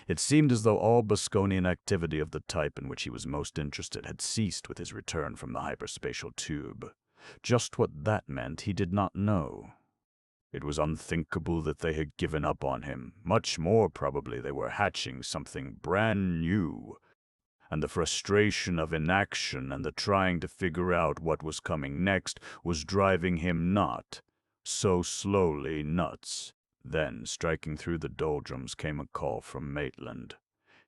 It seemed as though all Bosconian activity of the type in which he was most interested had ceased with his return from the hyperspatial tube. Just what that meant he did not know. It was unthinkable that they had given up on him. Much more probably they were hatching something brand new. And the frustration of inaction and the trying to figure out what was coming next was driving him so slowly nuts. Then, striking through the doldrums, came a call from Maitland.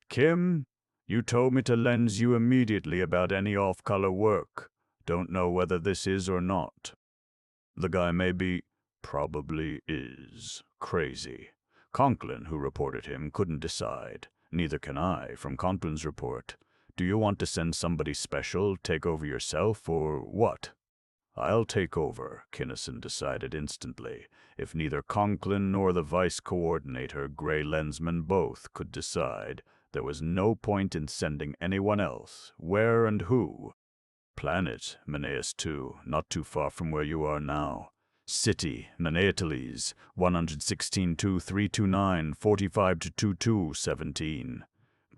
"Kim, you told me to lens you immediately about any off-color work. Don't know whether this is or not." The guy probably is, crazy. Conklin, who reported him, couldn't decide. Neither can I, from Conklin's report. Do you want to send somebody special, take over yourself, or what? "I'll take over," Kinnison decided instantly. If neither Conklin nor the vice coordinator, Gray Lensman, both could decide, there was no point in sending anyone else. Where and who? Planet, Meneas 2, not too far from where you are now. City, Meneateles, 116-2329, 45-2217.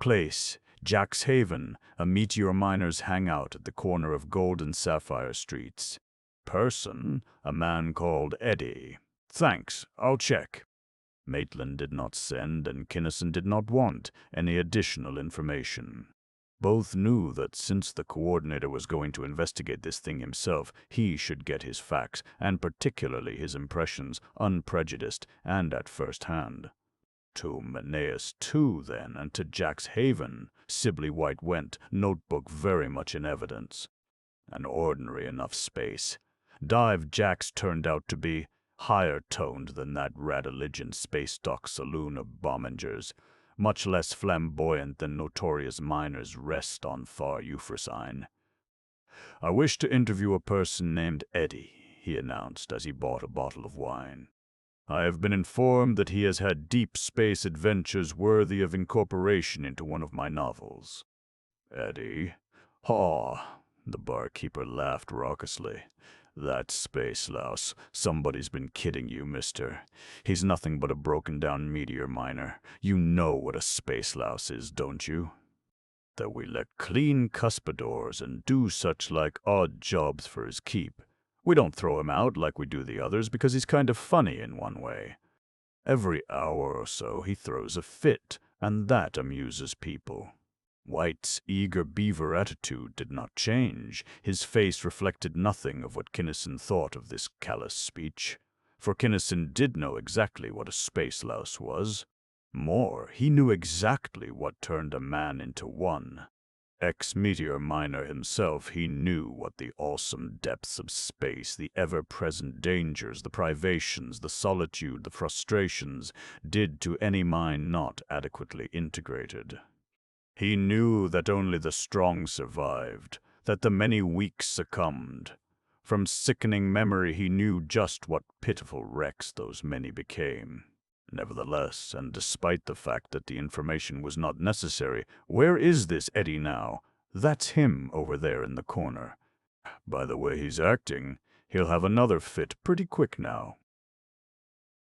Place, Jack's Haven, a meteor miner's hangout at the corner of Gold and Sapphire Streets. Person, a man called Eddie. Thanks, I'll check. Maitland did not send, and Kinnison did not want any additional information. Both knew that since the coordinator was going to investigate this thing himself, he should get his facts, and particularly his impressions, unprejudiced and at first hand. To Menaeus too, then, and to Jack's Haven, Sibley White went, notebook very much in evidence. An ordinary enough space. Dive Jack's turned out to be higher toned than that radiligent space dock saloon of Bombingers, much less flamboyant than notorious miners' rest on far Euphrosyne. "I wish to interview a person named Eddie," he announced as he bought a bottle of wine. "I have been informed that he has had deep space adventures worthy of incorporation into one of my novels." "Eddie? Haw!" The barkeeper laughed raucously. "That space louse. Somebody's been kidding you, mister. He's nothing but a broken-down meteor miner. You know what a space louse is, don't you? That we let clean cuspidors and do such like odd jobs for his keep. We don't throw him out like we do the others because he's kind of funny in one way. Every hour or so he throws a fit, and that amuses people." White's eager beaver attitude did not change. His face reflected nothing of what Kinnison thought of this callous speech. For Kinnison did know exactly what a space louse was. More, he knew exactly what turned a man into one. Ex-meteor miner himself, he knew what the awesome depths of space, the ever-present dangers, the privations, the solitude, the frustrations, did to any mind not adequately integrated. He knew that only the strong survived, that the many weak succumbed. From sickening memory he knew just what pitiful wrecks those many became. Nevertheless, and despite the fact that the information was not necessary, where is this Eddie now? That's him over there in the corner. By the way he's acting, he'll have another fit pretty quick now.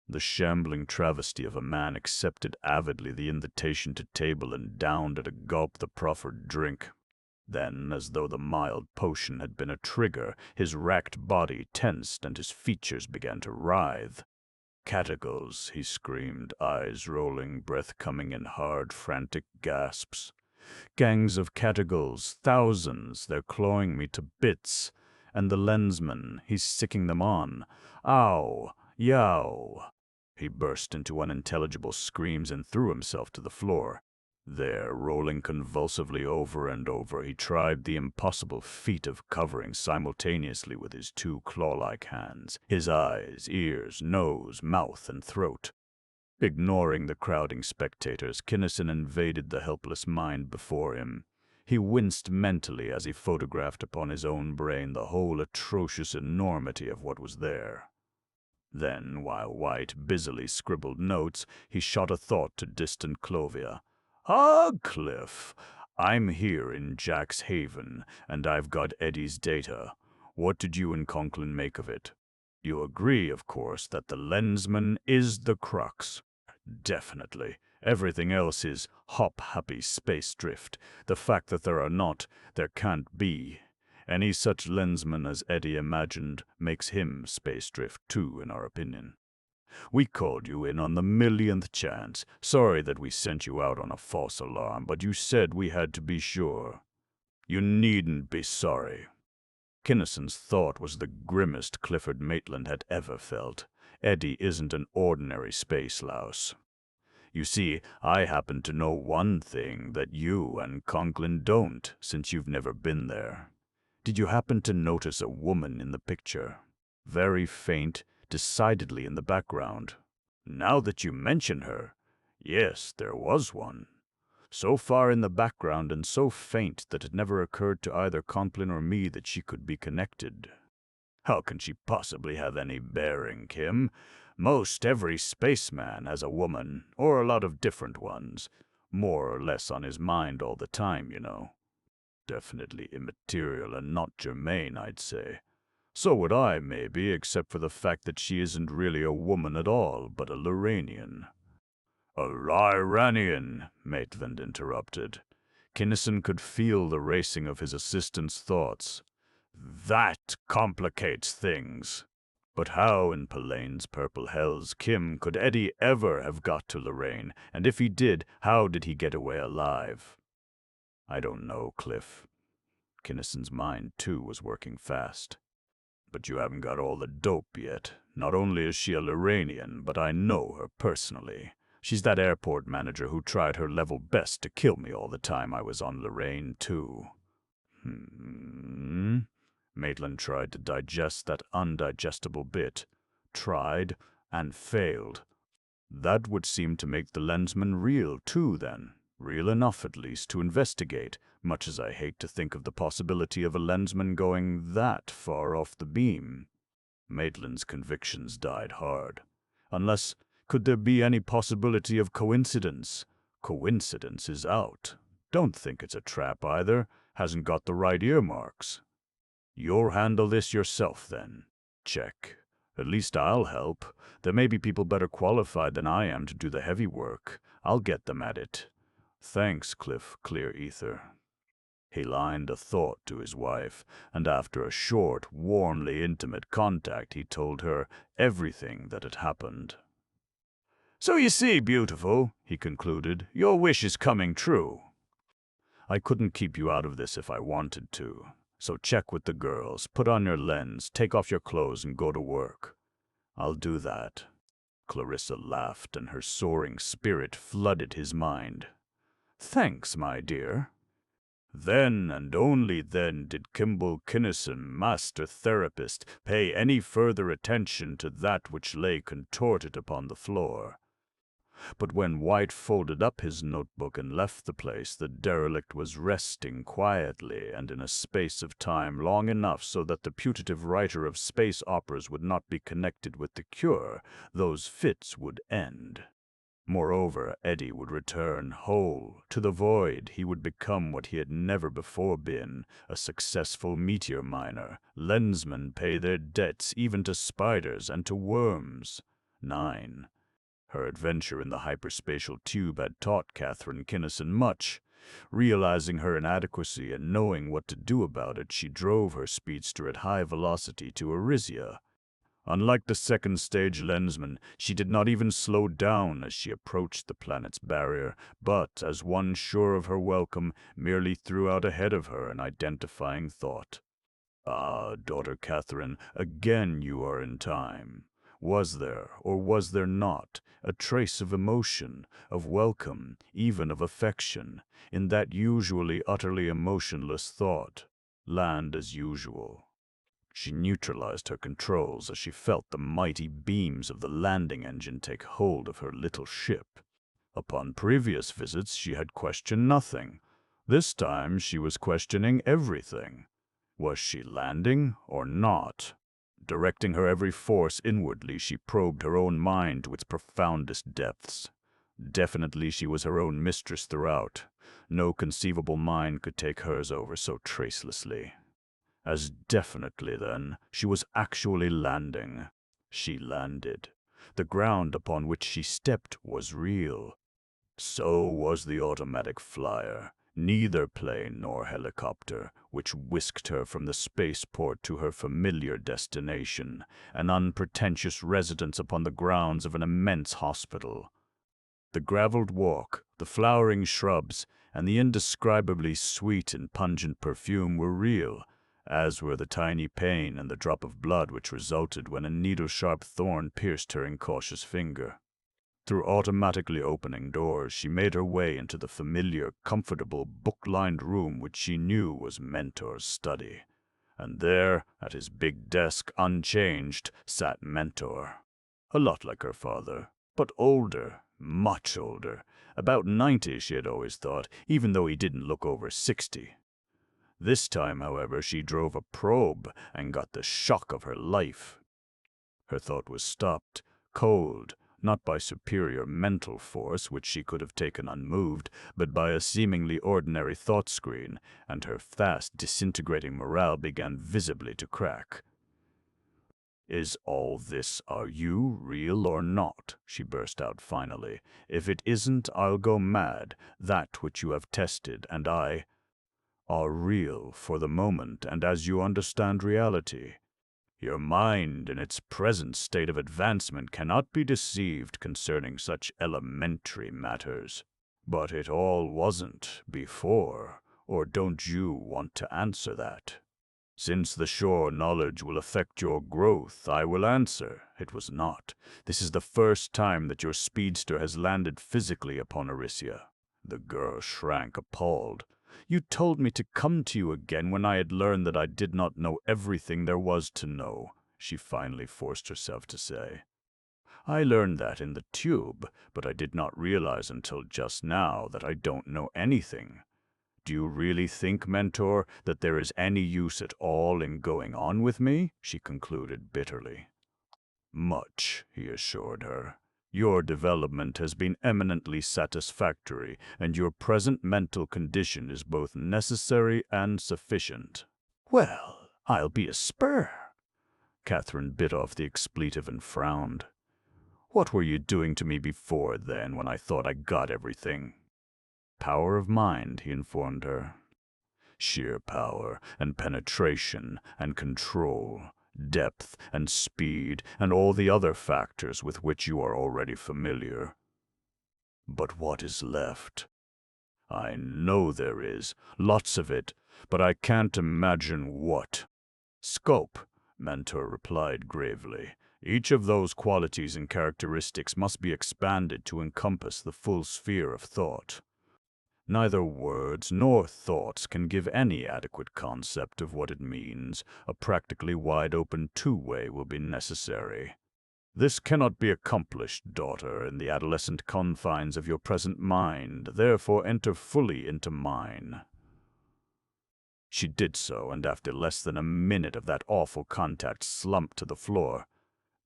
The shambling travesty of a man accepted avidly the invitation to table and downed at a gulp the proffered drink. Then, as though the mild potion had been a trigger, his racked body tensed and his features began to writhe. "Catagals," he screamed, eyes rolling, breath coming in hard, frantic gasps. "Gangs of catagals, thousands, they're clawing me to bits. And the Lensman, he's sicking them on. Ow! Yow!" He burst into unintelligible screams and threw himself to the floor. There, rolling convulsively over and over, he tried the impossible feat of covering simultaneously with his two claw-like hands his eyes, ears, nose, mouth, and throat. Ignoring the crowding spectators, Kinnison invaded the helpless mind before him. He winced mentally as he photographed upon his own brain the whole atrocious enormity of what was there. Then, while White busily scribbled notes, he shot a thought to distant Clovia. "Ah, Cliff, I'm here in Jack's Haven, and I've got Eddie's data. What did you and Conklin make of it? You agree, of course, that the Lensman is the crux." "Definitely. Everything else is hop-happy space drift. The fact that there can't be. Any such Lensman as Eddie imagined makes him space drift too, in our opinion. We called you in on the millionth chance. Sorry that we sent you out on a false alarm, but you said we had to be sure." "You needn't be sorry." Kinnison's thought was the grimmest Clifford Maitland had ever felt. Eddie isn't an ordinary space louse. "You see, I happen to know one thing that you and Conklin don't, since you've never been there. Did you happen to notice a woman in the picture? Very faint, decidedly in the background." "Now that you mention her, yes, there was one. So far in the background and so faint that it never occurred to either Conklin or me that she could be connected." "How can she possibly have any bearing, Kim? Most every spaceman has a woman, or a lot of different ones, more or less on his mind all the time, you know." "Definitely immaterial and not germane, I'd say. So would I, maybe, except for the fact that she isn't really a woman at all, but a Loranian." "A Lyranian," Maitland interrupted. Kinnison could feel the racing of his assistant's thoughts. That complicates things. But how in Pelane's purple hells Kim could Eddie ever have got to Lorraine, and if he did, how did he get away alive? I don't know, Cliff. Kinnison's mind, too, was working fast. But you haven't got all the dope yet. Not only is she a Lorrainian, but I know her personally. She's that airport manager who tried her level best to kill me all the time I was on Lorraine, too. Maitland tried to digest that undigestible bit. Tried and failed. That would seem to make the Lensman real, too, then. Real enough, at least, to investigate, much as I hate to think of the possibility of a Lensman going that far off the beam. Maitland's convictions died hard. Unless, could there be any possibility of coincidence? Coincidence is out. Don't think it's a trap, either. Hasn't got the right earmarks. You'll handle this yourself, then. Check. At least I'll help. There may be people better qualified than I am to do the heavy work. I'll get them at it. Thanks, Cliff Clear Ether. He lined a thought to his wife, and after a short, warmly intimate contact, he told her everything that had happened. So you see, beautiful, he concluded, your wish is coming true. I couldn't keep you out of this if I wanted to. So check with the girls, put on your lens, take off your clothes, and go to work. I'll do that. Clarissa laughed, and her soaring spirit flooded his mind. Thanks, my dear. Then and only then did Kimball Kinnison, master therapist, pay any further attention to that which lay contorted upon the floor. But when White folded up his notebook and left the place, the derelict was resting quietly and in a space of time long enough so that the putative writer of space operas would not be connected with the cure. Those fits would end. Moreover, Eddie would return whole. To the void, he would become what he had never before been, a successful meteor miner. Lensmen pay their debts even to spiders and to worms. 9. Her adventure in the hyperspatial tube had taught Catherine Kinnison much. Realizing her inadequacy and knowing what to do about it, she drove her speedster at high velocity to Arisia. Unlike the second stage Lensman, she did not even slow down as she approached the planet's barrier, but, as one sure of her welcome, merely threw out ahead of her an identifying thought. Ah, daughter Catherine, again you are in time. Was there, or was there not, a trace of emotion, of welcome, even of affection, in that usually utterly emotionless thought? Land as usual. She neutralized her controls as she felt the mighty beams of the landing engine take hold of her little ship. Upon previous visits she had questioned nothing. This time she was questioning everything. Was she landing or not? Directing her every force inwardly, she probed her own mind to its profoundest depths. Definitely she was her own mistress throughout. No conceivable mind could take hers over so tracelessly. As definitely, then, she was actually landing. She landed. The ground upon which she stepped was real. So was the automatic flyer, neither plane nor helicopter, which whisked her from the spaceport to her familiar destination, an unpretentious residence upon the grounds of an immense hospital. The graveled walk, the flowering shrubs, and the indescribably sweet and pungent perfume were real, as were the tiny pain and the drop of blood which resulted when a needle-sharp thorn pierced her incautious finger. Through automatically opening doors, she made her way into the familiar, comfortable, book-lined room which she knew was Mentor's study. And there, at his big desk, unchanged, sat Mentor. A lot like her father, but older, much older. About 90, she had always thought, even though he didn't look over 60. This time, however, she drove a probe and got the shock of her life. Her thought was stopped, cold, not by superior mental force, which she could have taken unmoved, but by a seemingly ordinary thought screen, and her fast disintegrating morale began visibly to crack. Is all this, are you real or not? She burst out finally. If it isn't, I'll go mad. That which you have tested and I are real for the moment and as you understand reality. Your mind in its present state of advancement cannot be deceived concerning such elementary matters. But it all wasn't before, or don't you want to answer that? Since the sure knowledge will affect your growth, I will answer. It was not. This is the first time that your speedster has landed physically upon Arisia. The girl shrank appalled. You told me to come to you again when I had learned that I did not know everything there was to know, she finally forced herself to say. I learned that in the tube, but I did not realize until just now that I don't know anything. Do you really think, Mentor, that there is any use at all in going on with me? She concluded bitterly. Much, he assured her. Your development has been eminently satisfactory, and your present mental condition is both necessary and sufficient. Well, I'll be a spur. Catherine bit off the expletive and frowned. What were you doing to me before then, when I thought I got everything? Power of mind, he informed her. Sheer power and penetration and control, depth and speed, and all the other factors with which you are already familiar. But what is left? I know there is, lots of it, but I can't imagine what. Scope, Mentor replied gravely. Each of those qualities and characteristics must be expanded to encompass the full sphere of thought. Neither words nor thoughts can give any adequate concept of what it means. A practically wide-open two-way will be necessary. This cannot be accomplished, daughter, in the adolescent confines of your present mind. Therefore, enter fully into mine. She did so, and after less than a minute of that awful contact slumped to the floor.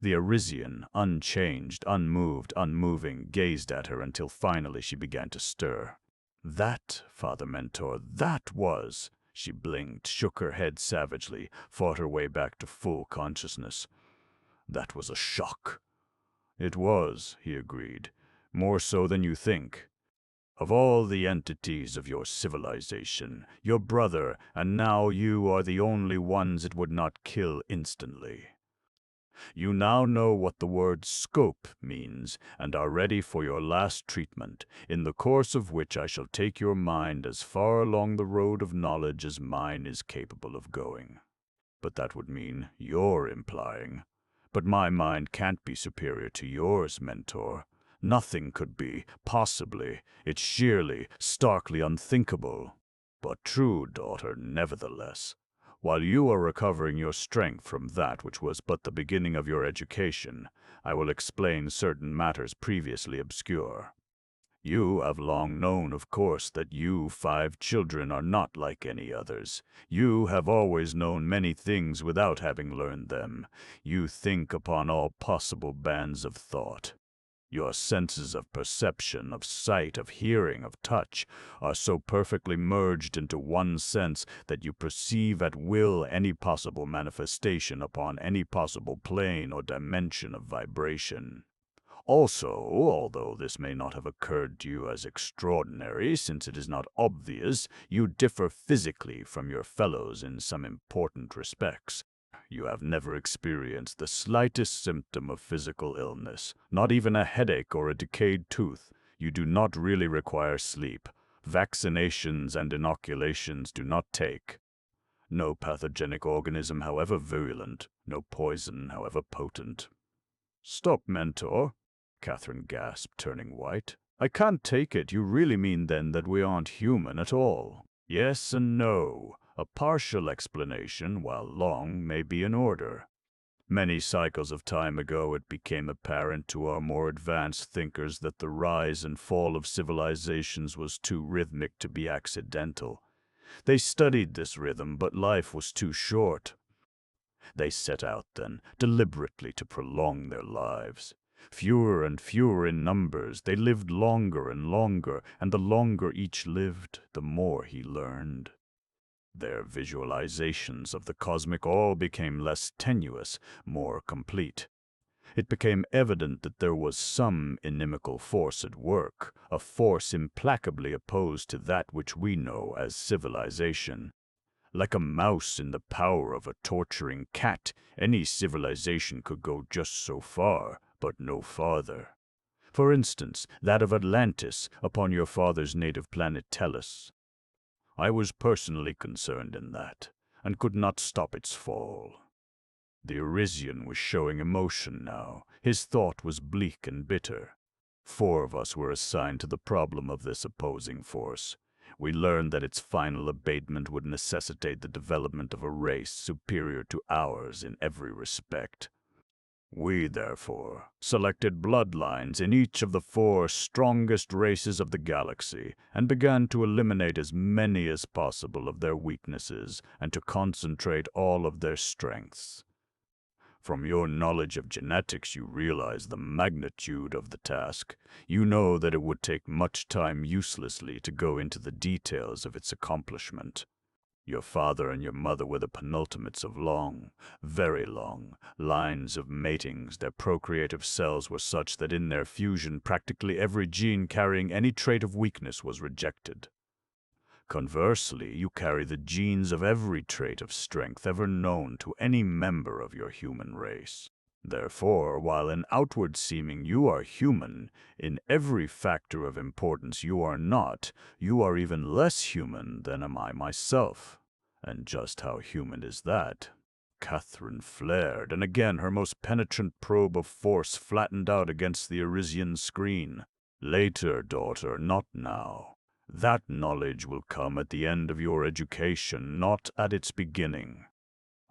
The Arisian, unchanged, unmoved, unmoving, gazed at her until finally she began to stir. That, Father Mentor, that was. She blinked, shook her head savagely, fought her way back to full consciousness. That was a shock. It was, he agreed, more so than you think. Of all the entities of your civilization, your brother and now you are the only ones it would not kill instantly. You now know what the word scope means and are ready for your last treatment, in the course of which I shall take your mind as far along the road of knowledge as mine is capable of going. But that would mean you're implying. But my mind can't be superior to yours, Mentor. Nothing could be, possibly. It's sheerly, starkly unthinkable. But true, daughter, nevertheless. While you are recovering your strength from that which was but the beginning of your education, I will explain certain matters previously obscure. You have long known, of course, that you 5 children are not like any others. You have always known many things without having learned them. You think upon all possible bands of thought. Your senses of perception, of sight, of hearing, of touch, are so perfectly merged into one sense that you perceive at will any possible manifestation upon any possible plane or dimension of vibration. Also, although this may not have occurred to you as extraordinary, since it is not obvious, you differ physically from your fellows in some important respects. You have never experienced the slightest symptom of physical illness, not even a headache or a decayed tooth. You do not really require sleep. Vaccinations and inoculations do not take. No pathogenic organism, however virulent, no poison, however potent. Stop, Mentor, Catherine gasped, turning white. I can't take it. You really mean then that we aren't human at all? Yes and no. A partial explanation, while long, may be in order. Many cycles of time ago it became apparent to our more advanced thinkers that the rise and fall of civilizations was too rhythmic to be accidental. They studied this rhythm, but life was too short. They set out then, deliberately to prolong their lives. Fewer and fewer in numbers, they lived longer and longer, and the longer each lived, the more he learned. Their visualizations of the cosmic all became less tenuous, more complete. It became evident that there was some inimical force at work, a force implacably opposed to that which we know as civilization. Like a mouse in the power of a torturing cat, any civilization could go just so far, but no farther. For instance, that of Atlantis upon your father's native planet Tellus. I was personally concerned in that, and could not stop its fall. The Arisian was showing emotion now. His thought was bleak and bitter. 4 of us were assigned to the problem of this opposing force. We learned that its final abatement would necessitate the development of a race superior to ours in every respect. We, therefore, selected bloodlines in each of the 4 strongest races of the galaxy and began to eliminate as many as possible of their weaknesses and to concentrate all of their strengths. From your knowledge of genetics, you realize the magnitude of the task. You know that it would take much time uselessly to go into the details of its accomplishment. Your father and your mother were the penultimates of long, very long, lines of matings. Their procreative cells were such that in their fusion practically every gene carrying any trait of weakness was rejected. Conversely, you carry the genes of every trait of strength ever known to any member of your human race. Therefore, while in outward seeming you are human, in every factor of importance you are not. You are even less human than am I myself. And just how human is that? Catherine flared, and again her most penetrant probe of force flattened out against the Arisian screen. Later, daughter, not now. That knowledge will come at the end of your education, not at its beginning.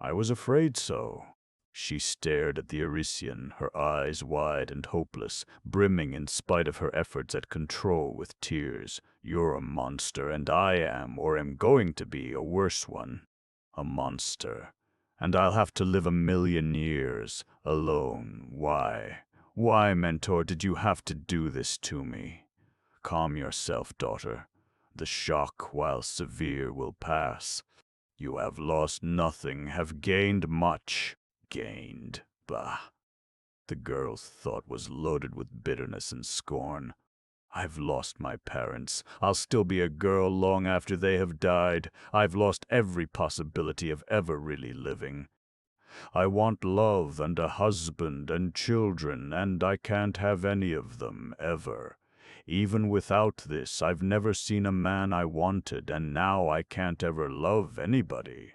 I was afraid so. She stared at the Arisian, her eyes wide and hopeless, brimming in spite of her efforts at control with tears. You're a monster, and I am, or am going to be, a worse one. A monster. And I'll have to live 1,000,000 years, alone. Why? Why, Mentor, did you have to do this to me? Calm yourself, daughter. The shock, while severe, will pass. You have lost nothing, have gained much. Gained. Bah. The girl's thought was loaded with bitterness and scorn. I've lost my parents. I'll still be a girl long after they have died. I've lost every possibility of ever really living. I want love and a husband and children, and I can't have any of them, ever. Even without this, I've never seen a man I wanted, and now I can't ever love anybody.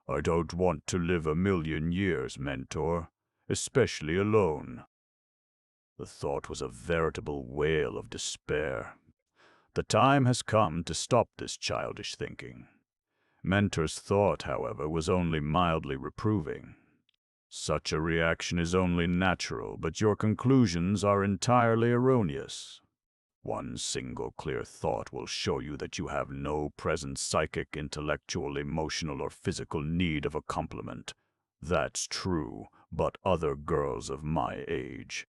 I don't want to live 1,000,000 years, Mentor, especially alone. The thought was a veritable wail of despair. The time has come to stop this childish thinking. Mentor's thought, however, was only mildly reproving. Such a reaction is only natural, but your conclusions are entirely erroneous. One single clear thought will show you that you have no present psychic, intellectual, emotional, or physical need of a complement. That's true, but other girls of my age.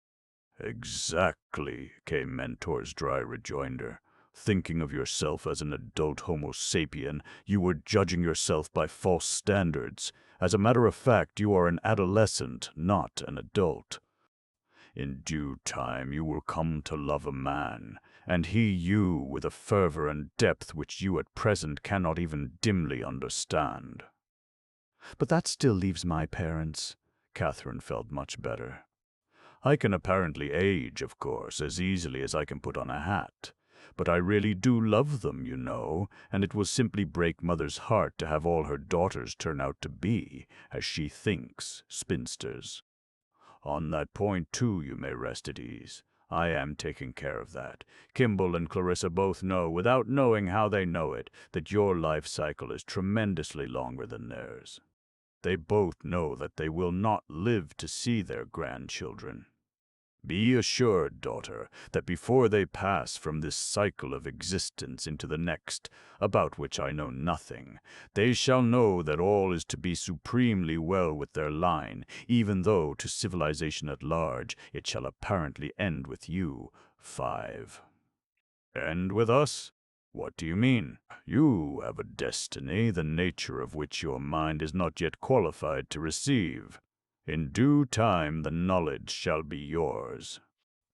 Exactly, came Mentor's dry rejoinder. Thinking of yourself as an adult Homo sapien, you were judging yourself by false standards. As a matter of fact, you are an adolescent, not an adult. In due time you will come to love a man, and he you with a fervor and depth which you at present cannot even dimly understand. But that still leaves my parents. Catherine felt much better. I can apparently age, of course, as easily as I can put on a hat. But I really do love them, you know, and it will simply break Mother's heart to have all her daughters turn out to be, as she thinks, spinsters. On that point, too, you may rest at ease. I am taking care of that. Kimball and Clarissa both know, without knowing how they know it, that your life cycle is tremendously longer than theirs. They both know that they will not live to see their grandchildren. Be assured, daughter, that before they pass from this cycle of existence into the next, about which I know nothing, they shall know that all is to be supremely well with their line, even though to civilization at large it shall apparently end with you. 5. End with us? What do you mean? You have a destiny, the nature of which your mind is not yet qualified to receive. In due time the knowledge shall be yours.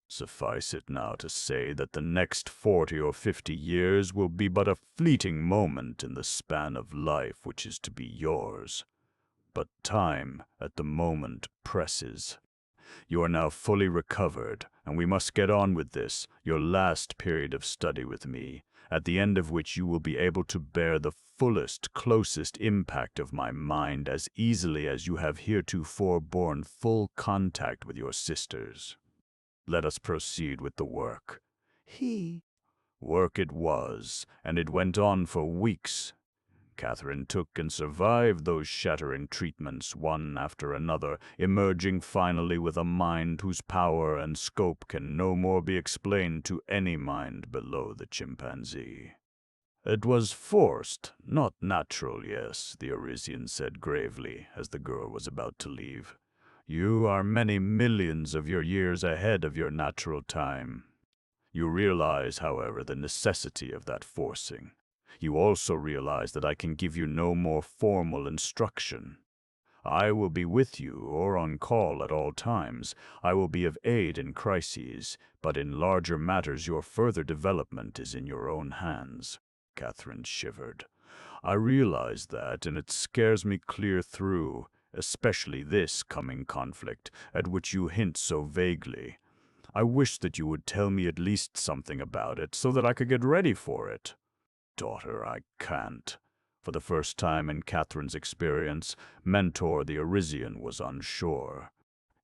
Suffice it now to say that the next 40 or 50 years will be but a fleeting moment in the span of life which is to be yours. But time at the moment presses. You are now fully recovered, and we must get on with this, your last period of study with me, at the end of which you will be able to bear the fullest, closest impact of my mind as easily as you have heretofore borne full contact with your sisters. Let us proceed with the work. Work it was, and it went on for weeks. Catherine took and survived those shattering treatments one after another, emerging finally with a mind whose power and scope can no more be explained to any mind below the chimpanzee. It was forced, not natural, yes, the Arisian said gravely, as the girl was about to leave. You are many millions of your years ahead of your natural time. You realize, however, the necessity of that forcing. You also realize that I can give you no more formal instruction. I will be with you or on call at all times. I will be of aid in crises, but in larger matters your further development is in your own hands. Catherine shivered. I realize that, and it scares me clear through, especially this coming conflict, at which you hint so vaguely. I wish that you would tell me at least something about it, so that I could get ready for it. Daughter, I can't. For the first time in Catherine's experience, Mentor the Arisian was unsure.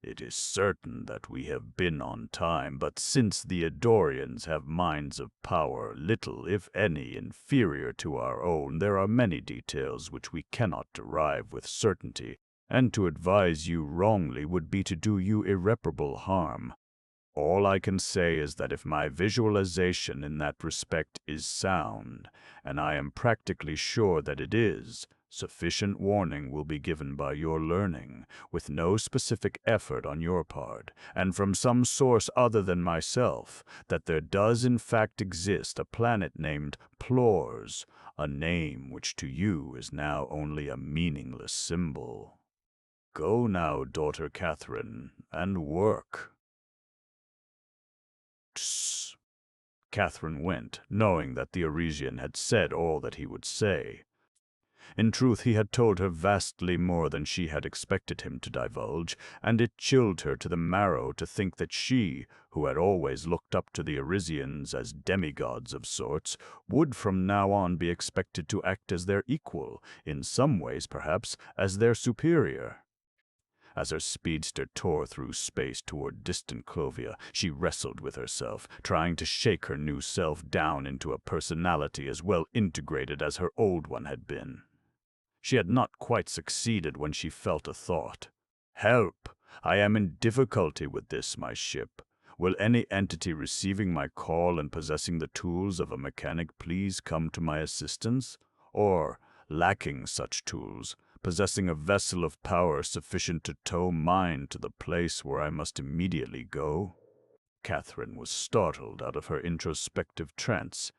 It is certain that we have been on time, but since the Eddorians have minds of power, little, if any, inferior to our own, there are many details which we cannot derive with certainty, and to advise you wrongly would be to do you irreparable harm. All I can say is that if my visualization in that respect is sound, and I am practically sure that it is, sufficient warning will be given by your learning, with no specific effort on your part, and from some source other than myself, that there does in fact exist a planet named Plors, a name which to you is now only a meaningless symbol. Go now, daughter Catherine, and work. Tss. Catherine went, knowing that the Arisian had said all that he would say. In truth, he had told her vastly more than she had expected him to divulge, and it chilled her to the marrow to think that she, who had always looked up to the Arisians as demigods of sorts, would from now on be expected to act as their equal, in some ways perhaps as their superior. As her speedster tore through space toward distant Clovia, she wrestled with herself, trying to shake her new self down into a personality as well integrated as her old one had been. She had not quite succeeded when she felt a thought. Help! I am in difficulty with this, my ship. Will any entity receiving my call and possessing the tools of a mechanic please come to my assistance? Or, lacking such tools, possessing a vessel of power sufficient to tow mine to the place where I must immediately go? Catherine was startled out of her introspective trance.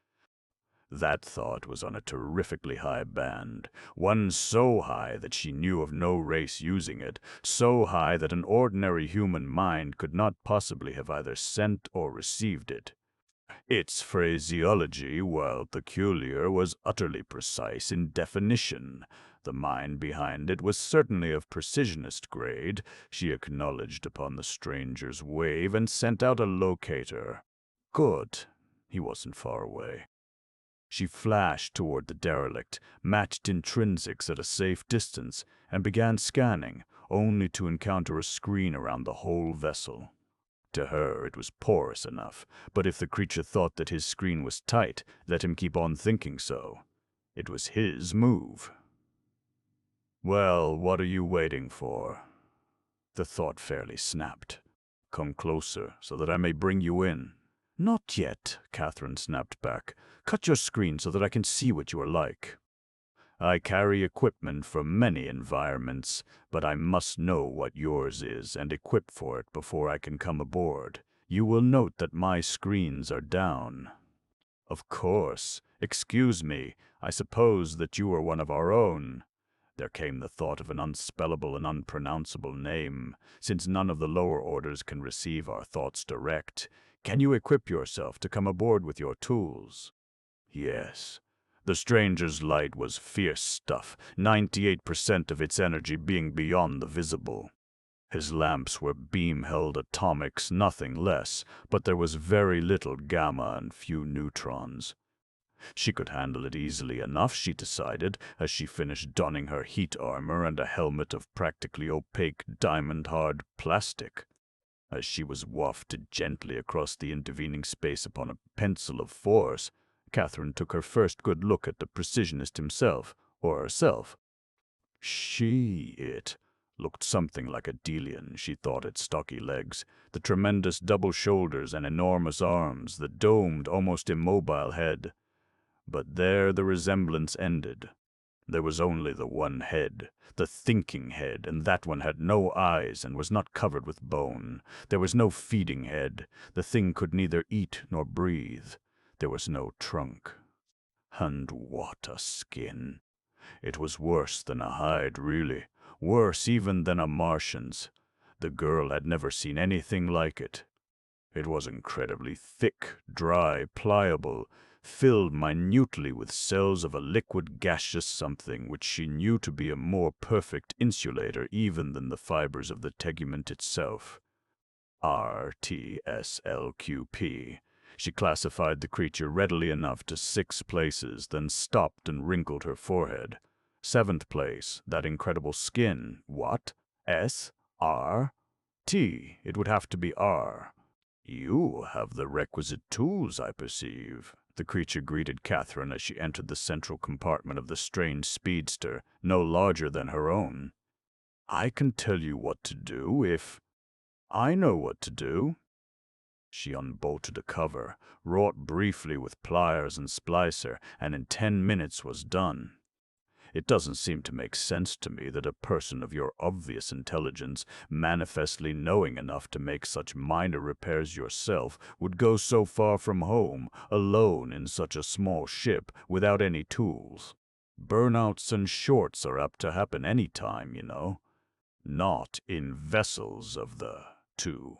That thought was on a terrifically high band, one so high that she knew of no race using it, so high that an ordinary human mind could not possibly have either sent or received it. Its phraseology, while peculiar, was utterly precise in definition. The mind behind it was certainly of precisionist grade. She acknowledged upon the stranger's wave and sent out a locator. Good. He wasn't far away. She flashed toward the derelict, matched intrinsics at a safe distance, and began scanning, only to encounter a screen around the whole vessel. To her it was porous enough, but if the creature thought that his screen was tight, let him keep on thinking so. It was his move. Well, what are you waiting for? The thought fairly snapped. Come closer, so that I may bring you in. Not yet, Catherine snapped back. Cut your screen so that I can see what you are like. I carry equipment from many environments, but I must know what yours is and equip for it before I can come aboard. You will note that my screens are down. Of course. Excuse me. I suppose that you are one of our own. There came the thought of an unspellable and unpronounceable name. Since none of the lower orders can receive our thoughts direct, can you equip yourself to come aboard with your tools? Yes. The stranger's light was fierce stuff, 98% of its energy being beyond the visible. His lamps were beam-held atomics, nothing less, but there was very little gamma and few neutrons. She could handle it easily enough, she decided, as she finished donning her heat armor and a helmet of practically opaque diamond-hard plastic. As she was wafted gently across the intervening space upon a pencil of force, Catherine took her first good look at the precisionist himself, or herself. It looked something like a Delian, she thought, its stocky legs, the tremendous double shoulders and enormous arms, the domed, almost immobile head. But there the resemblance ended. There was only the one head, the thinking head, and that one had no eyes and was not covered with bone. There was no feeding head. The thing could neither eat nor breathe. There was no trunk. And what a skin! It was worse than a hide, really. Worse even than a Martian's. The girl had never seen anything like it. It was incredibly thick, dry, pliable, filled minutely with cells of a liquid gaseous something which she knew to be a more perfect insulator even than the fibers of the tegument itself. RTSLQP. She classified the creature readily enough to 6 places, then stopped and wrinkled her forehead. 7th place, that incredible skin. What? S? R? T. It would have to be R. You have the requisite tools, I perceive. The creature greeted Catherine as she entered the central compartment of the strange speedster, no larger than her own. I can tell you what to do if... I know what to do. She unbolted a cover, wrought briefly with pliers and splicer, and in 10 minutes was done. It doesn't seem to make sense to me that a person of your obvious intelligence, manifestly knowing enough to make such minor repairs yourself, would go so far from home, alone in such a small ship, without any tools. Burnouts and shorts are apt to happen any time, you know. Not in vessels of the two.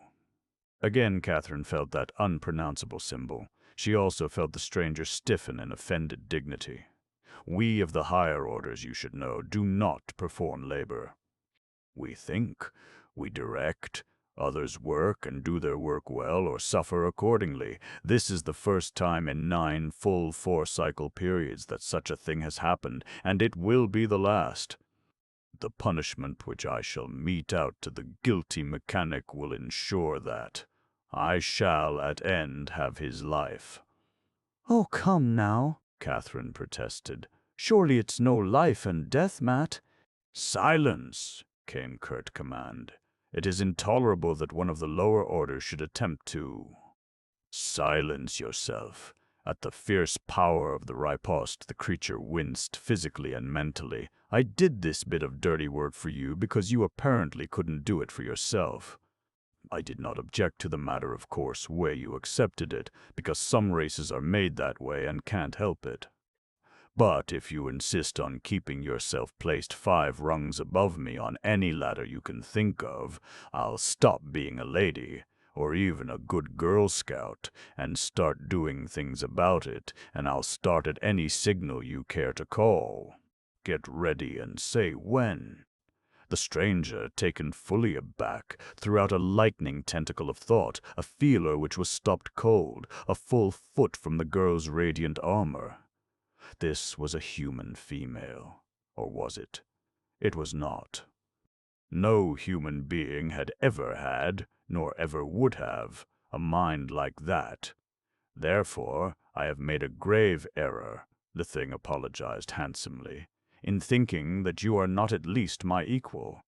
Again Catherine felt that unpronounceable symbol. She also felt the stranger stiffen in offended dignity. We of the higher orders, you should know, do not perform labor. We think, we direct, others work and do their work well or suffer accordingly. This is the first time in 9 full 4-cycle periods that such a thing has happened, and it will be the last. The punishment which I shall mete out to the guilty mechanic will ensure that I shall at end have his life. Oh, come now, Catherine protested. Surely it's no life and death, Matt. Silence, came curt command. It is intolerable that one of the lower orders should attempt to... Silence yourself. At the fierce power of the riposte, the creature winced physically and mentally. I did this bit of dirty work for you because you apparently couldn't do it for yourself. I did not object to the matter, of course, way you accepted it, because some races are made that way and can't help it. But if you insist on keeping yourself placed 5 rungs above me on any ladder you can think of, I'll stop being a lady, or even a good Girl Scout, and start doing things about it, and I'll start at any signal you care to call. Get ready and say when. The stranger, taken fully aback, threw out a lightning tentacle of thought, a feeler which was stopped cold, a full foot from the girl's radiant armor. This was a human female. Or was it? It was not. No human being had ever had, nor ever would have, a mind like that. Therefore, I have made a grave error, the thing apologized handsomely, in thinking that you are not at least my equal.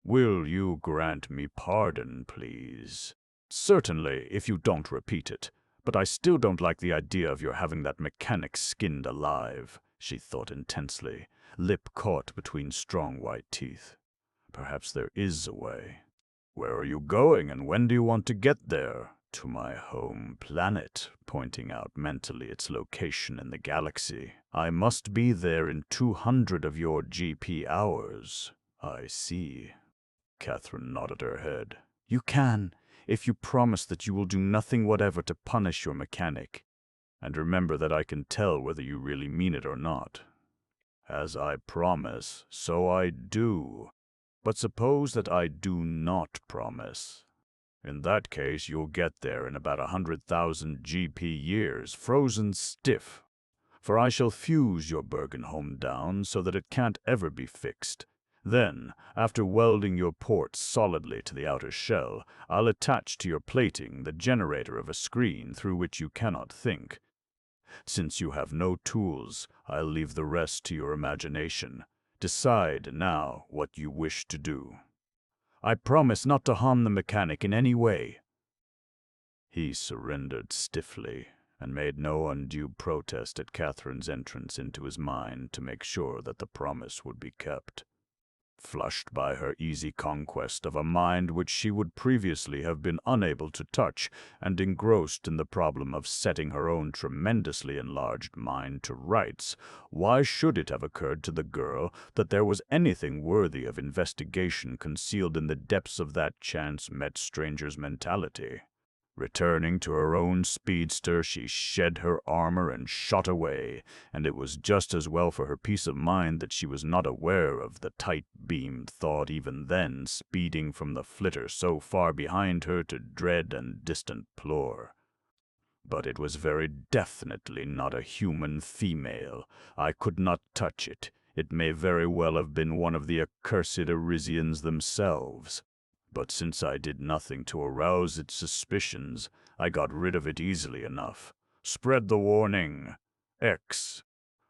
Will you grant me pardon, please? Certainly, if you don't repeat it. But I still don't like the idea of your having that mechanic skinned alive, she thought intensely, lip caught between strong white teeth. Perhaps there is a way. Where are you going, and when do you want to get there? To my home planet, pointing out mentally its location in the galaxy. I must be there in 200 of your GP hours. I see. Catherine nodded her head. You can, if you promise that you will do nothing whatever to punish your mechanic. And remember that I can tell whether you really mean it or not. As I promise, so I do. But suppose that I do not promise. In that case, you'll get there in about 100,000 GP years, frozen stiff. For I shall fuse your Bergenholm down so that it can't ever be fixed. Then, after welding your ports solidly to the outer shell, I'll attach to your plating the generator of a screen through which you cannot think. Since you have no tools, I'll leave the rest to your imagination. Decide now what you wish to do. I promise not to harm the mechanic in any way. He surrendered stiffly and made no undue protest at Catherine's entrance into his mind to make sure that the promise would be kept. Flushed by her easy conquest of a mind which she would previously have been unable to touch, and engrossed in the problem of setting her own tremendously enlarged mind to rights, why should it have occurred to the girl that there was anything worthy of investigation concealed in the depths of that chance-met stranger's mentality? Returning to her own speedster, she shed her armor and shot away, and it was just as well for her peace of mind that she was not aware of the tight-beamed thought even then speeding from the flitter so far behind her to dread and distant Plore. But it was very definitely not a human female. I could not touch it. It may very well have been one of the accursed Arisians themselves. But since I did nothing to arouse its suspicions, I got rid of it easily enough. Spread the warning. X.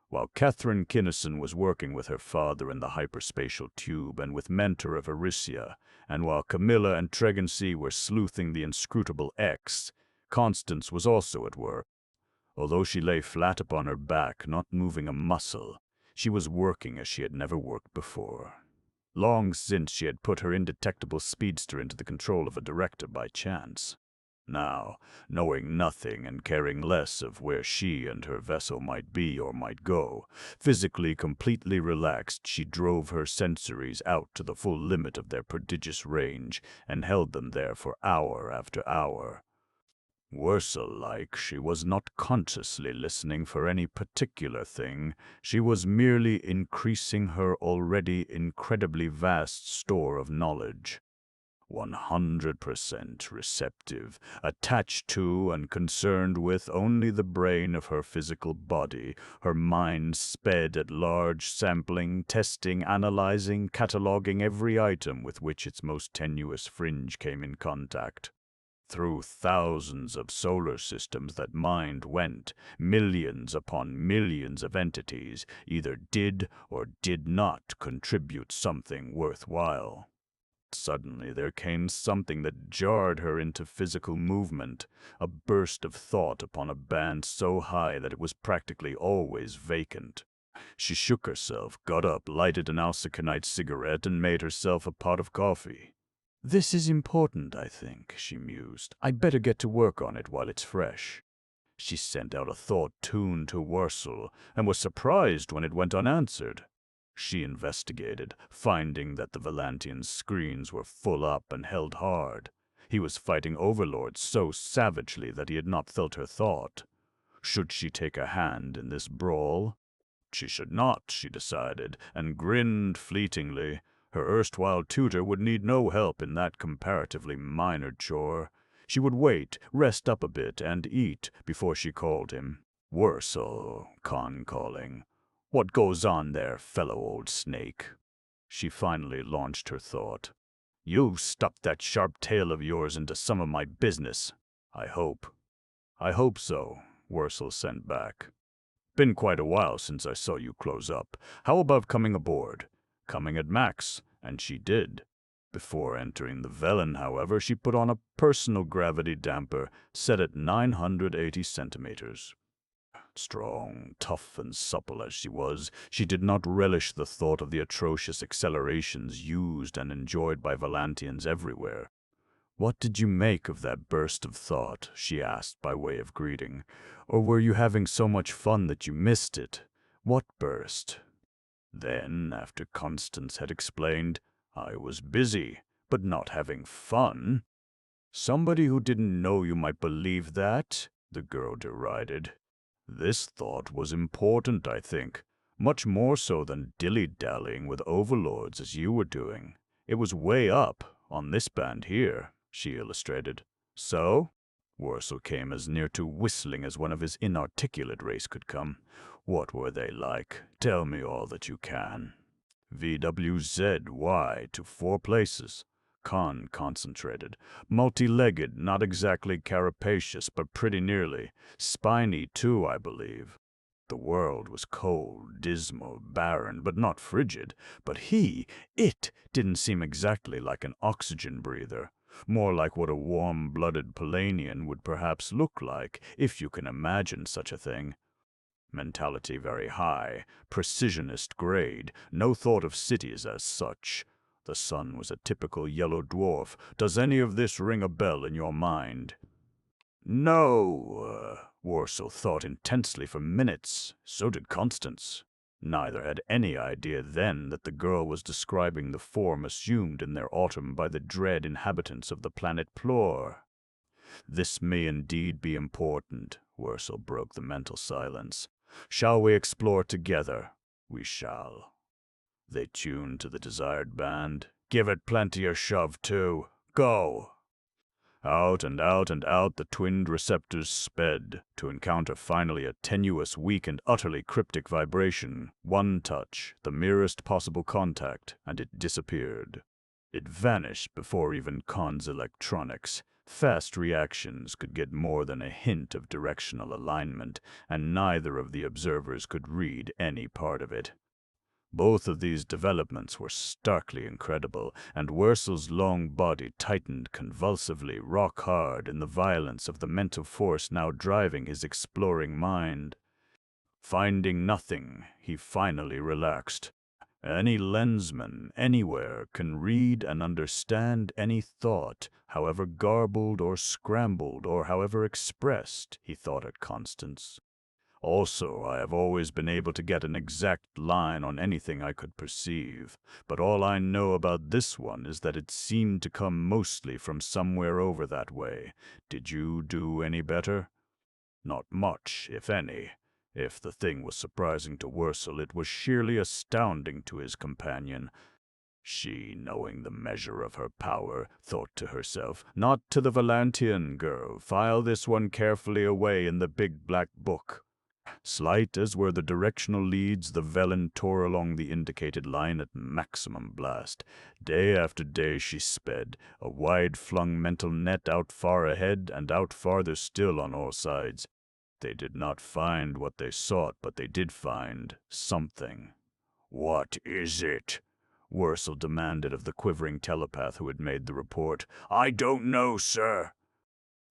While Catherine Kinnison was working with her father in the hyperspatial tube and with Mentor of Arisia, and while Camilla and Tregensee were sleuthing the inscrutable X, Constance was also at work. Although she lay flat upon her back, not moving a muscle, she was working as she had never worked before. Long since she had put her indetectable speedster into the control of a director by chance. Now, knowing nothing and caring less of where she and her vessel might be or might go, physically completely relaxed, she drove her sensories out to the full limit of their prodigious range and held them there for hour after hour. Wursel-like, she was not consciously listening for any particular thing. She was merely increasing her already incredibly vast store of knowledge. 100% receptive, attached to and concerned with only the brain of her physical body, her mind sped at large, sampling, testing, analyzing, cataloging every item with which its most tenuous fringe came in contact. Through thousands of solar systems that mind went, millions upon millions of entities either did or did not contribute something worthwhile. Suddenly there came something that jarred her into physical movement, a burst of thought upon a band so high that it was practically always vacant. She shook herself, got up, lighted an alsaconite cigarette, and made herself a pot of coffee. This is important, I think, she mused. I'd better get to work on it while it's fresh. She sent out a thought tuned to Wursel, and was surprised when it went unanswered. She investigated, finding that the Valantian's screens were full up and held hard. He was fighting overlords so savagely that he had not felt her thought. Should she take a hand in this brawl? She should not, she decided, and grinned fleetingly. Her erstwhile tutor would need no help in that comparatively minor chore. She would wait, rest up a bit, and eat before she called him. Wursel, con-calling. What goes on there, fellow old snake? She finally launched her thought. You stuck that sharp tail of yours into some of my business, I hope. I hope so, Wursel sent back. Been quite a while since I saw you close up. How about coming aboard? Coming at max, and she did. Before entering the Velen, however, she put on a personal gravity damper set at 980 centimeters. Strong, tough, and supple as she was, she did not relish the thought of the atrocious accelerations used and enjoyed by Valantians everywhere. "What did you make of that burst of thought?" she asked by way of greeting. "Or were you having so much fun that you missed it? What burst?" Then, after Constance had explained, "I was busy, but not having fun." "Somebody who didn't know you might believe that," the girl derided. "This thought was important, I think, much more so than dilly-dallying with overlords as you were doing. It was way up, on this band here," she illustrated. "So?" Worcel came as near to whistling as one of his inarticulate race could come. "What were they like? Tell me all that you can." "VWZY to 4 places." Khan concentrated. "Multi-legged, not exactly carapacious, but pretty nearly. Spiny, too, I believe." The world was cold, dismal, barren, but not frigid. But it didn't seem exactly like an oxygen breather. More like what a warm-blooded Polanian would perhaps look like, if you can imagine such a thing. Mentality very high, precisionist grade, no thought of cities as such. The sun was a typical yellow dwarf. Does any of this ring a bell in your mind? No, Worcel thought intensely for minutes. So did Constance. Neither had any idea then that the girl was describing the form assumed in their autumn by the dread inhabitants of the planet Plor. "This may indeed be important," Worcel broke the mental silence. "Shall we explore together?" "We shall." They tuned to the desired band. "Give it plenty of shove, too. Go!" Out and out and out the twinned receptors sped, to encounter finally a tenuous, weak, and utterly cryptic vibration. One touch, the merest possible contact, and it disappeared. It vanished before even Khan's electronics. Fast reactions could get more than a hint of directional alignment, and neither of the observers could read any part of it. Both of these developments were starkly incredible, and Worcel's long body tightened convulsively, rock-hard in the violence of the mental force now driving his exploring mind. Finding nothing, he finally relaxed. Any lensman, anywhere, can read and understand any thought, however garbled or scrambled or however expressed, he thought at Constance. Also, I have always been able to get an exact line on anything I could perceive, but all I know about this one is that it seemed to come mostly from somewhere over that way. Did you do any better? Not much, if any. If the thing was surprising to Worcel, it was sheerly astounding to his companion. She, knowing the measure of her power, thought to herself, "Not to the Valantian, girl. File this one carefully away in the big black book." Slight as were the directional leads, the Velen tore along the indicated line at maximum blast. Day after day she sped, a wide-flung mental net out far ahead and out farther still on all sides. They did not find what they sought, but they did find something. "What is it?" Worcel demanded of the quivering telepath who had made the report. "I don't know, sir."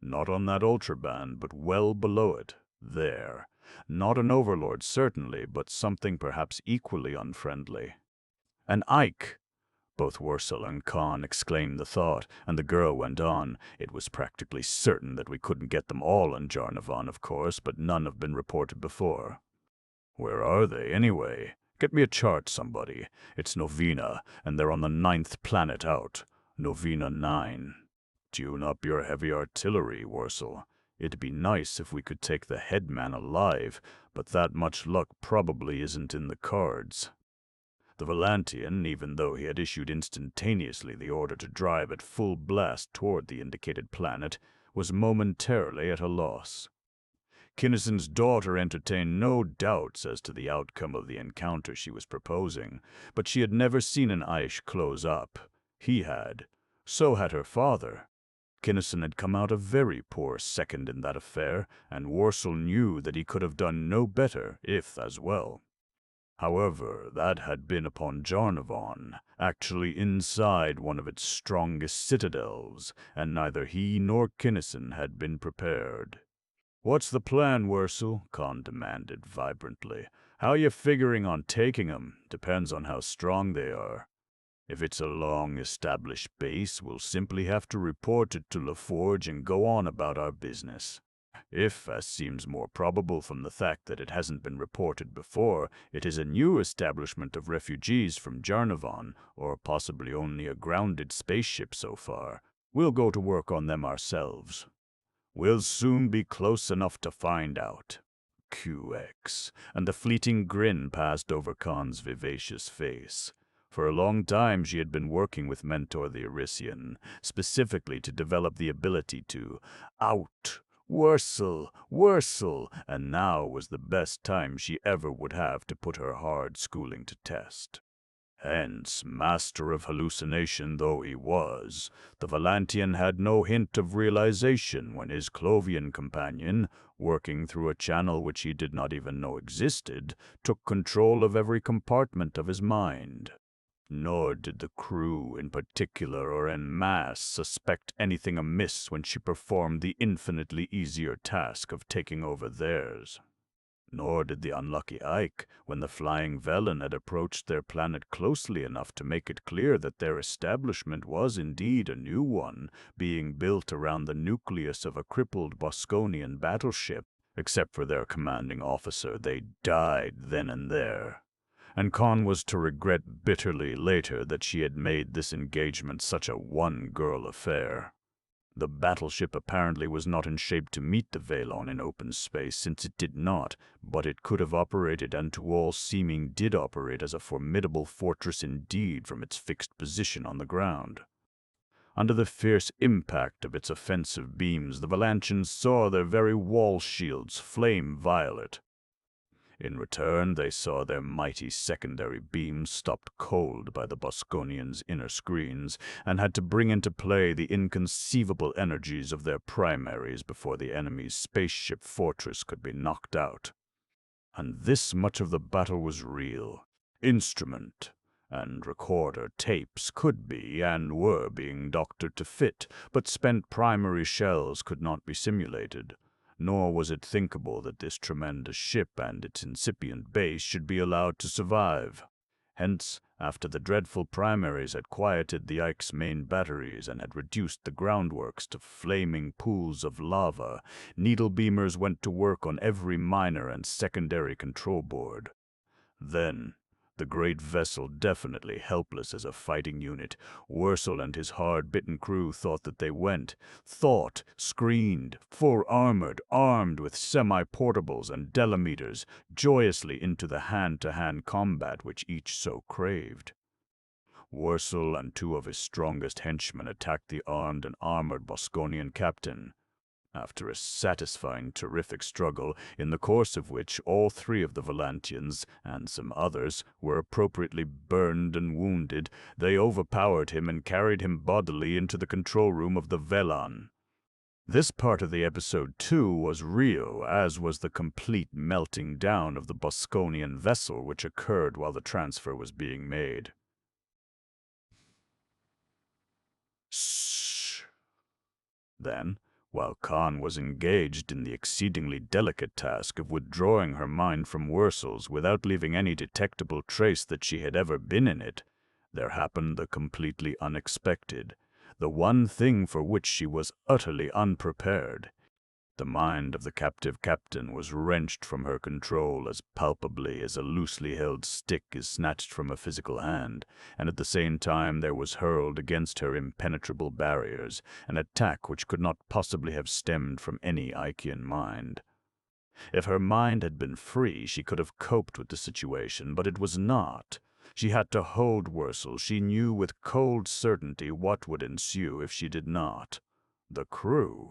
"Not on that ultraband, but well below it. There. Not an overlord, certainly, but something perhaps equally unfriendly." "An Ike!" Both Worcel and Khan exclaimed the thought, and the girl went on. "It was practically certain that we couldn't get them all on Jarnavan, of course, but none have been reported before." "Where are they, anyway? Get me a chart, somebody. It's Novena, and they're on the 9th planet out. Novena 9. Tune up your heavy artillery, Worcel. It'd be nice if we could take the headman alive, but that much luck probably isn't in the cards." The Valantian, even though he had issued instantaneously the order to drive at full blast toward the indicated planet, was momentarily at a loss. Kinnison's daughter entertained no doubts as to the outcome of the encounter she was proposing, but she had never seen an Aish close up. He had. So had her father. Kinnison had come out a very poor second in that affair, and Worcel knew that he could have done no better, if as well. However, that had been upon Jarnavan, actually inside one of its strongest citadels, and neither he nor Kinnison had been prepared. "What's the plan, Worcel?" Khan demanded vibrantly. "How you figuring on taking 'em? Depends on how strong they are." If it's a long-established base, we'll simply have to report it to LaForge and go on about our business. If, as seems more probable from the fact that it hasn't been reported before, it is a new establishment of refugees from Jarnavon, or possibly only a grounded spaceship so far, we'll go to work on them ourselves. We'll soon be close enough to find out. QX, and a fleeting grin passed over Khan's vivacious face. For a long time she had been working with Mentor the Arisian, specifically to develop the ability to Wursel, and now was the best time she ever would have to put her hard schooling to test. Hence, master of hallucination though he was, the Valantian had no hint of realization when his Clovian companion, working through a channel which he did not even know existed, took control of every compartment of his mind. Nor did the crew in particular or en masse suspect anything amiss when she performed the infinitely easier task of taking over theirs. Nor did the unlucky Ike, when the flying Velen had approached their planet closely enough to make it clear that their establishment was indeed a new one, being built around the nucleus of a crippled Bosconian battleship. Except for their commanding officer, they died then and there. And Khan was to regret bitterly later that she had made this engagement such a one-girl affair. The battleship apparently was not in shape to meet the Valon in open space, since it did not, but it could have operated and to all seeming did operate as a formidable fortress indeed from its fixed position on the ground. Under the fierce impact of its offensive beams, the Valantians saw their very wall shields flame violet. In return, they saw their mighty secondary beams stopped cold by the Bosconians' inner screens, and had to bring into play the inconceivable energies of their primaries before the enemy's spaceship fortress could be knocked out. And this much of the battle was real. Instrument and recorder tapes could be and were being doctored to fit, but spent primary shells could not be simulated. Nor was it thinkable that this tremendous ship and its incipient base should be allowed to survive. Hence, after the dreadful primaries had quieted the Ike's main batteries and had reduced the groundworks to flaming pools of lava, needle beamers went to work on every minor and secondary control board. Then, the great vessel definitely helpless as a fighting unit, Wursel and his hard-bitten crew thought that they went, screened, full-armored, armed with semi-portables and delameters, joyously into the hand-to-hand combat which each so craved. Wursel and two of his strongest henchmen attacked the armed and armored Bosconian captain. After a satisfying, terrific struggle, in the course of which all three of the Valantians, and some others, were appropriately burned and wounded, they overpowered him and carried him bodily into the control room of the Velan. This part of the episode, too, was real, as was the complete melting down of the Bosconian vessel which occurred while the transfer was being made. Shh. Then, while Khan was engaged in the exceedingly delicate task of withdrawing her mind from Wursel's without leaving any detectable trace that she had ever been in it, there happened the completely unexpected, the one thing for which she was utterly unprepared. The mind of the captive captain was wrenched from her control as palpably as a loosely held stick is snatched from a physical hand, and at the same time there was hurled against her impenetrable barriers, an attack which could not possibly have stemmed from any Ikean mind. If her mind had been free, she could have coped with the situation, but it was not. She had to hold Wursel. She knew with cold certainty what would ensue if she did not. The crew.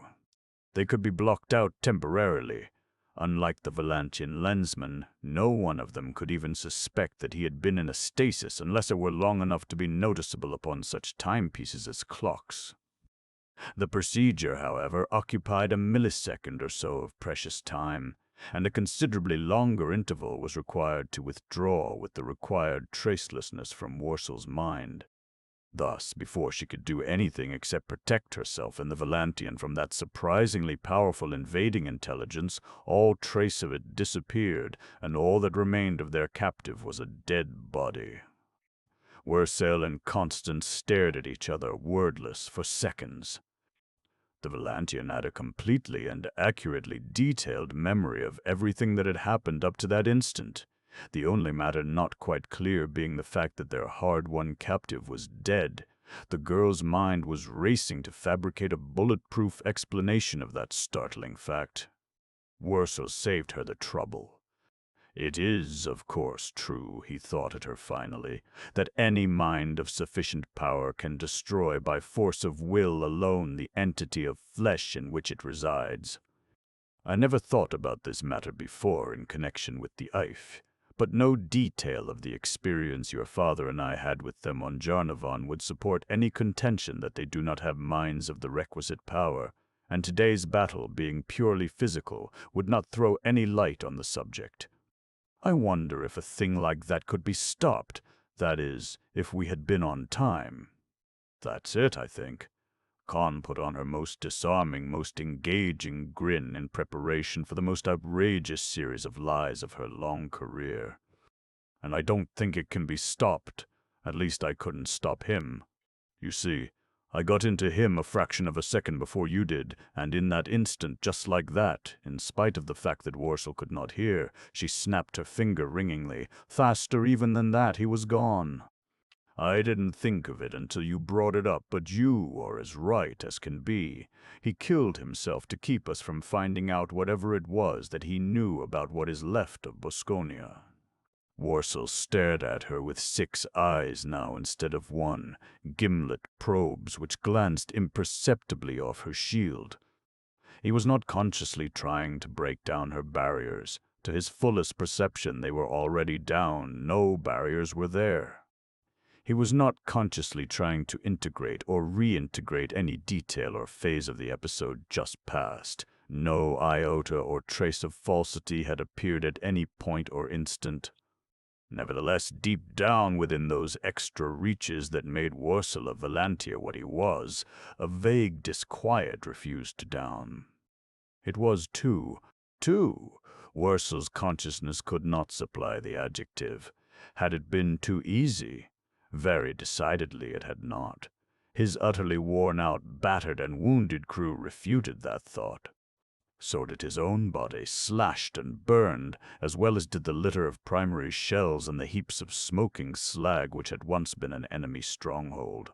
They could be blocked out temporarily. Unlike the Valantian Lensman, no one of them could even suspect that he had been in a stasis unless it were long enough to be noticeable upon such timepieces as clocks. The procedure, however, occupied a millisecond or so of precious time, and a considerably longer interval was required to withdraw with the required tracelessness from Wursel's mind. Thus, before she could do anything except protect herself and the Valantian from that surprisingly powerful invading intelligence, all trace of it disappeared, and all that remained of their captive was a dead body. Worsel and Constance stared at each other, wordless, for seconds. The Valantian had a completely and accurately detailed memory of everything that had happened up to that instant, the only matter not quite clear being the fact that their hard-won captive was dead. The girl's mind was racing to fabricate a bulletproof explanation of that startling fact. Worsel saved her the trouble. It is, of course, true, he thought at her finally, that any mind of sufficient power can destroy by force of will alone the entity of flesh in which it resides. I never thought about this matter before in connection with the Eif, but no detail of the experience your father and I had with them on Jarnavan would support any contention that they do not have minds of the requisite power, and today's battle, being purely physical, would not throw any light on the subject. I wonder if a thing like that could be stopped, that is, if we had been on time. That's it, I think. Khan put on her most disarming, most engaging grin in preparation for the most outrageous series of lies of her long career. And I don't think it can be stopped. At least I couldn't stop him. You see, I got into him a fraction of a second before you did, and in that instant, just like that, in spite of the fact that Worsel could not hear, she snapped her finger ringingly. Faster even than that, he was gone. I didn't think of it until you brought it up, but you are as right as can be. He killed himself to keep us from finding out whatever it was that he knew about what is left of Bosconia. Worsel stared at her with 6 eyes now instead of 1, gimlet probes which glanced imperceptibly off her shield. He was not consciously trying to break down her barriers. To his fullest perception they were already down, no barriers were there. He was not consciously trying to integrate or reintegrate any detail or phase of the episode just past. No iota or trace of falsity had appeared at any point or instant. Nevertheless, deep down within those extra reaches that made Worsel of Valantia what he was, a vague disquiet refused to down. It was too. Worsel's consciousness could not supply the adjective. Had it been too easy? Very decidedly it had not. His utterly worn-out, battered, and wounded crew refuted that thought. So did his own body, slashed and burned, as well as did the litter of primary shells and the heaps of smoking slag which had once been an enemy stronghold.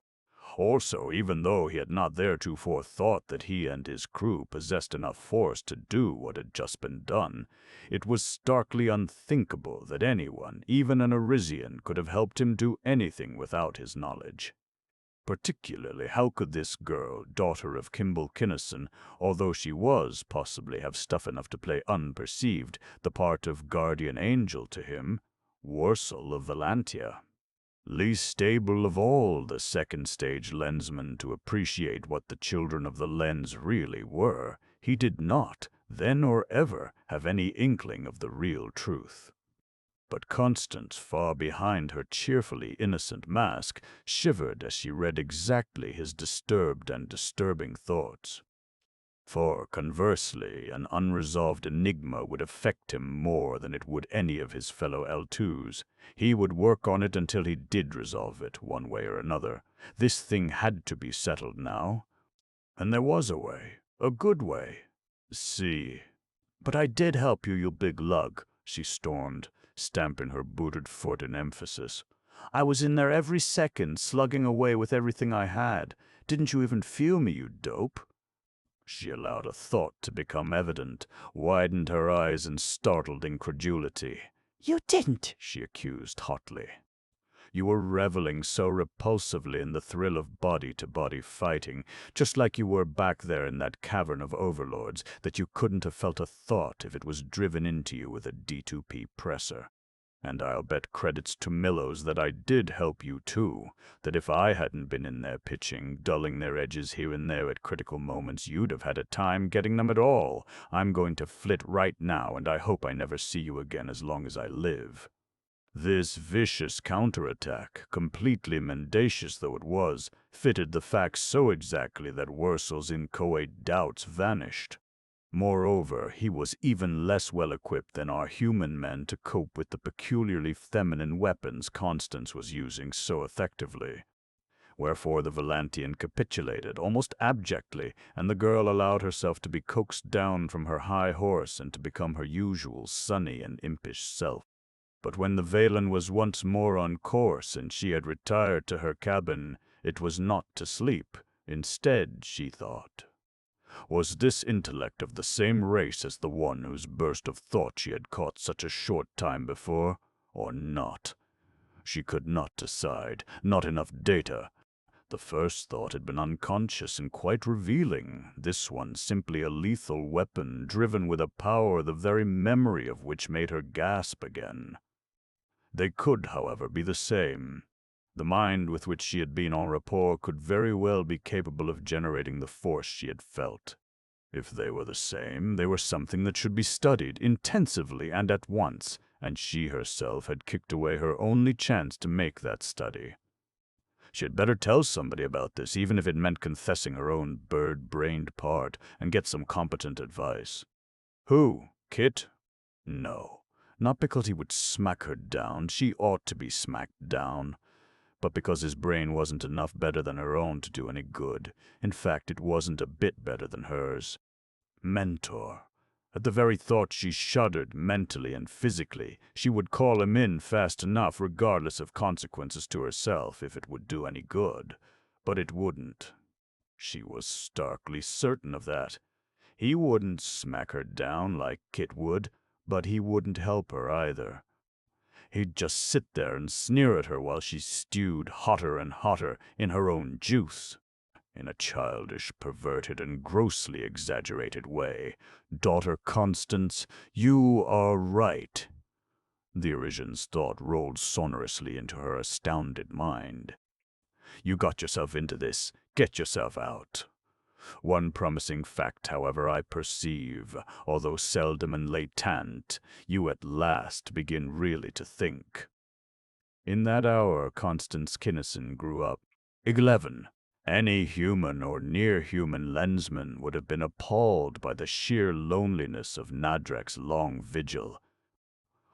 Also, even though he had not theretofore thought that he and his crew possessed enough force to do what had just been done, it was starkly unthinkable that anyone, even an Arisian, could have helped him do anything without his knowledge. Particularly, how could this girl, daughter of Kinnison, although she was, possibly have stuff enough to play unperceived, the part of guardian angel to him, Worsel of Valantia? Least able of all the second-stage lensmen to appreciate what the children of the lens really were, he did not, then or ever, have any inkling of the real truth. But Constance, far behind her cheerfully innocent mask, shivered as she read exactly his disturbed and disturbing thoughts. For, conversely, an unresolved enigma would affect him more than it would any of his fellow L2s. He would work on it until he did resolve it, one way or another. This thing had to be settled now. And there was a way, a good way. See. But I did help you, you big lug, she stormed, stamping her booted foot in emphasis. I was in there every second, slugging away with everything I had. Didn't you even feel me, you dope? She allowed a thought to become evident, widened her eyes in startled incredulity. You didn't, she accused hotly. You were reveling so repulsively in the thrill of body-to-body fighting, just like you were back there in that cavern of overlords, that you couldn't have felt a thought if it was driven into you with a D2P presser. And I'll bet credits to Millows that I did help you too, that if I hadn't been in there pitching, dulling their edges here and there at critical moments, you'd have had a time getting them at all. I'm going to flit right now, and I hope I never see you again as long as I live. This vicious counterattack, completely mendacious though it was, fitted the facts so exactly that Worsel's inchoate doubts vanished. Moreover, he was even less well-equipped than our human men to cope with the peculiarly feminine weapons Constance was using so effectively. Wherefore the Volantian capitulated, almost abjectly, and the girl allowed herself to be coaxed down from her high horse and to become her usual sunny and impish self. But when the Valen was once more on course and she had retired to her cabin, it was not to sleep. Instead, she thought, was this intellect of the same race as the one whose burst of thought she had caught such a short time before, or not? She could not decide, not enough data. The first thought had been unconscious and quite revealing, this one simply a lethal weapon driven with a power the very memory of which made her gasp again. They could, however, be the same. The mind with which she had been en rapport could very well be capable of generating the force she had felt. If they were the same, they were something that should be studied intensively and at once, and she herself had kicked away her only chance to make that study. She had better tell somebody about this, even if it meant confessing her own bird-brained part, and get some competent advice. Who? Kit? No. Not because he would smack her down. She ought to be smacked down. But because his brain wasn't enough better than her own to do any good. In fact, it wasn't a bit better than hers. Mentor. At the very thought she shuddered mentally and physically. She would call him in fast enough, regardless of consequences to herself, if it would do any good. But it wouldn't. She was starkly certain of that. He wouldn't smack her down like Kit would, but he wouldn't help her either. He'd just sit there and sneer at her while she stewed hotter and hotter in her own juice. In a childish, perverted, and grossly exaggerated way. Daughter Constance, you are right. The Arisian's thought rolled sonorously into her astounded mind. You got yourself into this. Get yourself out. One promising fact, however, I perceive, although seldom and latent, you at last begin really to think. In that hour, Constance Kinnison grew up. 11. Any human or near-human lensman would have been appalled by the sheer loneliness of Nadrek's long vigil.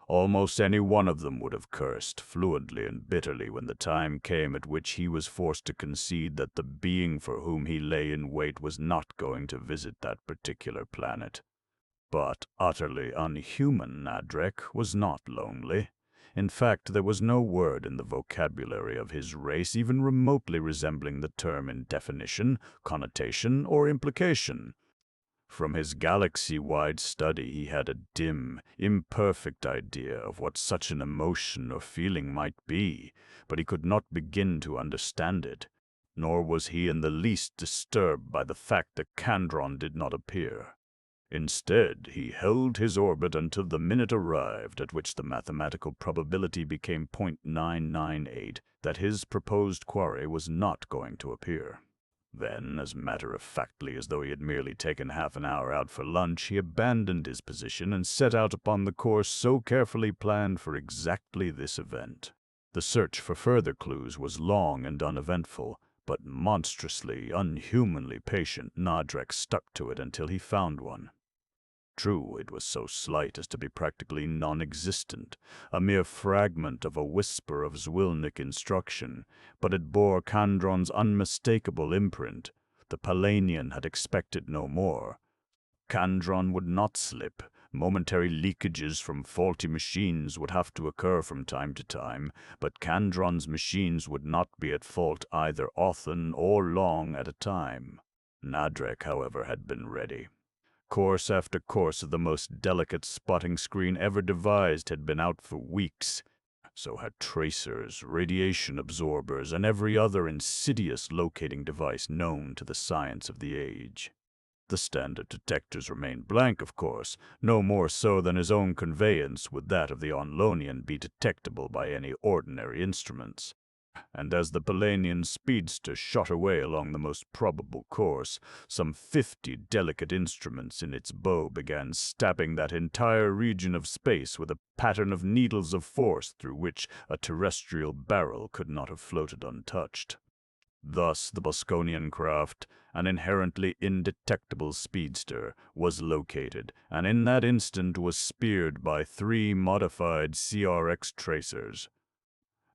Almost any one of them would have cursed, fluently and bitterly, when the time came at which he was forced to concede that the being for whom he lay in wait was not going to visit that particular planet. But utterly unhuman Nadrek was not lonely. In fact, there was no word in the vocabulary of his race even remotely resembling the term in definition, connotation, or implication. From his galaxy-wide study he had a dim, imperfect idea of what such an emotion or feeling might be, but he could not begin to understand it, nor was he in the least disturbed by the fact that Kandron did not appear. Instead, he held his orbit until the minute arrived at which the mathematical probability became .998 that his proposed quarry was not going to appear. Then, as matter-of-factly as though he had merely taken half an hour out for lunch, he abandoned his position and set out upon the course so carefully planned for exactly this event. The search for further clues was long and uneventful, but monstrously, unhumanly patient, Nadrek stuck to it until he found one. True, it was so slight as to be practically non-existent, a mere fragment of a whisper of Zwilnick instruction, but it bore Kandron's unmistakable imprint. The Palanian had expected no more. Kandron would not slip. Momentary leakages from faulty machines would have to occur from time to time, but Kandron's machines would not be at fault either often or long at a time. Nadrek, however, had been ready. Course after course of the most delicate spotting screen ever devised had been out for weeks. So had tracers, radiation absorbers, and every other insidious locating device known to the science of the age. The standard detectors remained blank, of course, no more so than his own conveyance would that of the Onlonian be detectable by any ordinary instruments. And as the Palanian speedster shot away along the most probable course, some 50 delicate instruments in its bow began stabbing that entire region of space with a pattern of needles of force through which a terrestrial barrel could not have floated untouched. Thus, the Bosconian craft, an inherently indetectable speedster, was located, and in that instant was speared by 3 modified CRX tracers.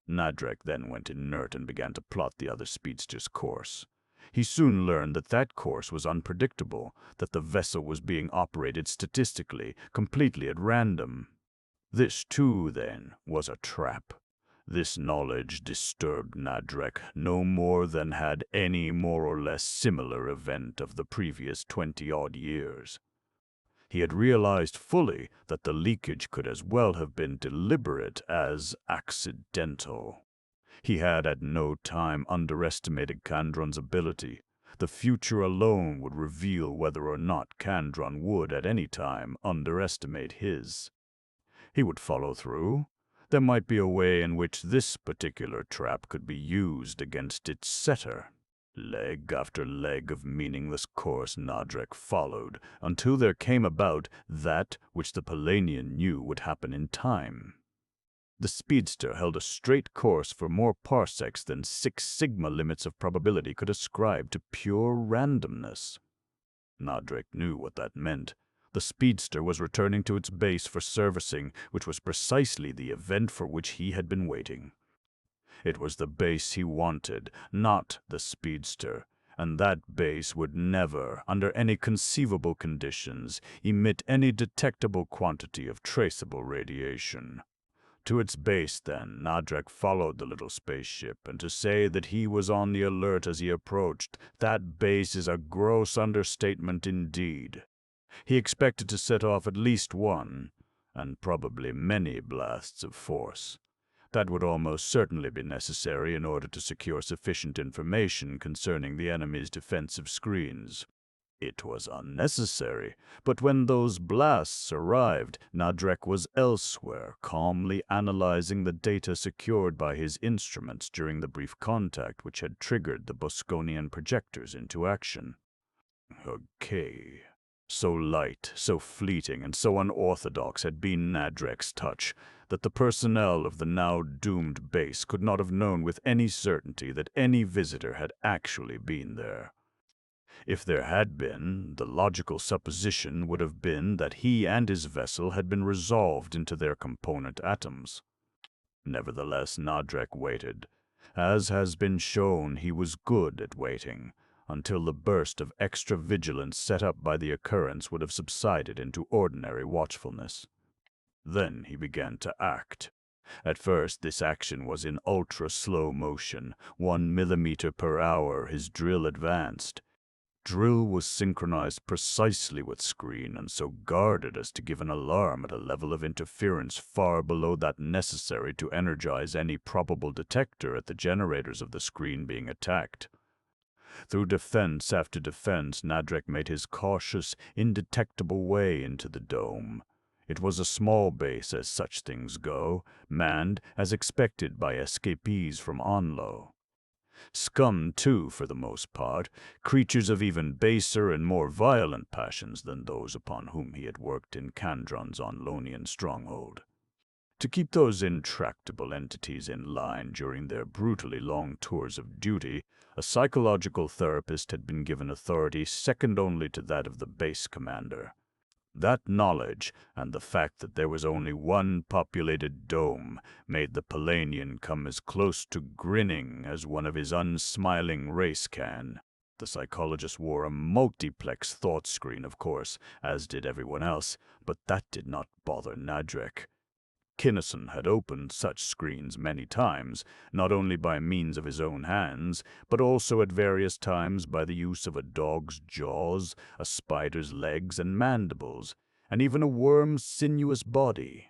Nadrek then went inert and began to plot the other speedster's course. He soon learned that that course was unpredictable, that the vessel was being operated statistically, completely at random. This, too, then, was a trap. This knowledge disturbed Nadrek no more than had any more or less similar event of the previous 20-odd years. He had realized fully that the leakage could as well have been deliberate as accidental. He had at no time underestimated Kandron's ability. The future alone would reveal whether or not Kandron would at any time underestimate his. He would follow through. There might be a way in which this particular trap could be used against its setter. Leg after leg of meaningless course Nadrek followed, until there came about that which the Polanian knew would happen in time. The speedster held a straight course for more parsecs than 6 sigma limits of probability could ascribe to pure randomness. Nadrek knew what that meant. The speedster was returning to its base for servicing, which was precisely the event for which he had been waiting. It was the base he wanted, not the speedster, and that base would never, under any conceivable conditions, emit any detectable quantity of traceable radiation. To its base, then, Nadrek followed the little spaceship, and to say that he was on the alert as he approached, that base is a gross understatement indeed. He expected to set off at least one, and probably many blasts of force. That would almost certainly be necessary in order to secure sufficient information concerning the enemy's defensive screens. It was unnecessary, but when those blasts arrived, Nadrek was elsewhere, calmly analyzing the data secured by his instruments during the brief contact which had triggered the Bosconian projectors into action. Okay. So light, so fleeting, and so unorthodox had been Nadrek's touch that the personnel of the now doomed base could not have known with any certainty that any visitor had actually been there. If there had been, the logical supposition would have been that he and his vessel had been resolved into their component atoms. Nevertheless, Nadrek waited. As has been shown, he was good at waiting, until the burst of extra vigilance set up by the occurrence would have subsided into ordinary watchfulness. Then he began to act. At first, this action was in ultra-slow motion. 1 millimeter per hour his drill advanced. Drill was synchronized precisely with screen and so guarded as to give an alarm at a level of interference far below that necessary to energize any probable detector at the generators of the screen being attacked. Through defense after defense, Nadrek made his cautious, indetectable way into the dome. It was a small base as such things go, manned as expected by escapees from Onlo. Scum, too, for the most part, creatures of even baser and more violent passions than those upon whom he had worked in Kandron's Onlonian stronghold. To keep those intractable entities in line during their brutally long tours of duty, a psychological therapist had been given authority second only to that of the base commander. That knowledge, and the fact that there was only one populated dome, made the Polanian come as close to grinning as one of his unsmiling race can. The psychologist wore a multiplex thought screen, of course, as did everyone else, but that did not bother Nadrek. Kinnison had opened such screens many times, not only by means of his own hands, but also at various times by the use of a dog's jaws, a spider's legs and mandibles, and even a worm's sinuous body.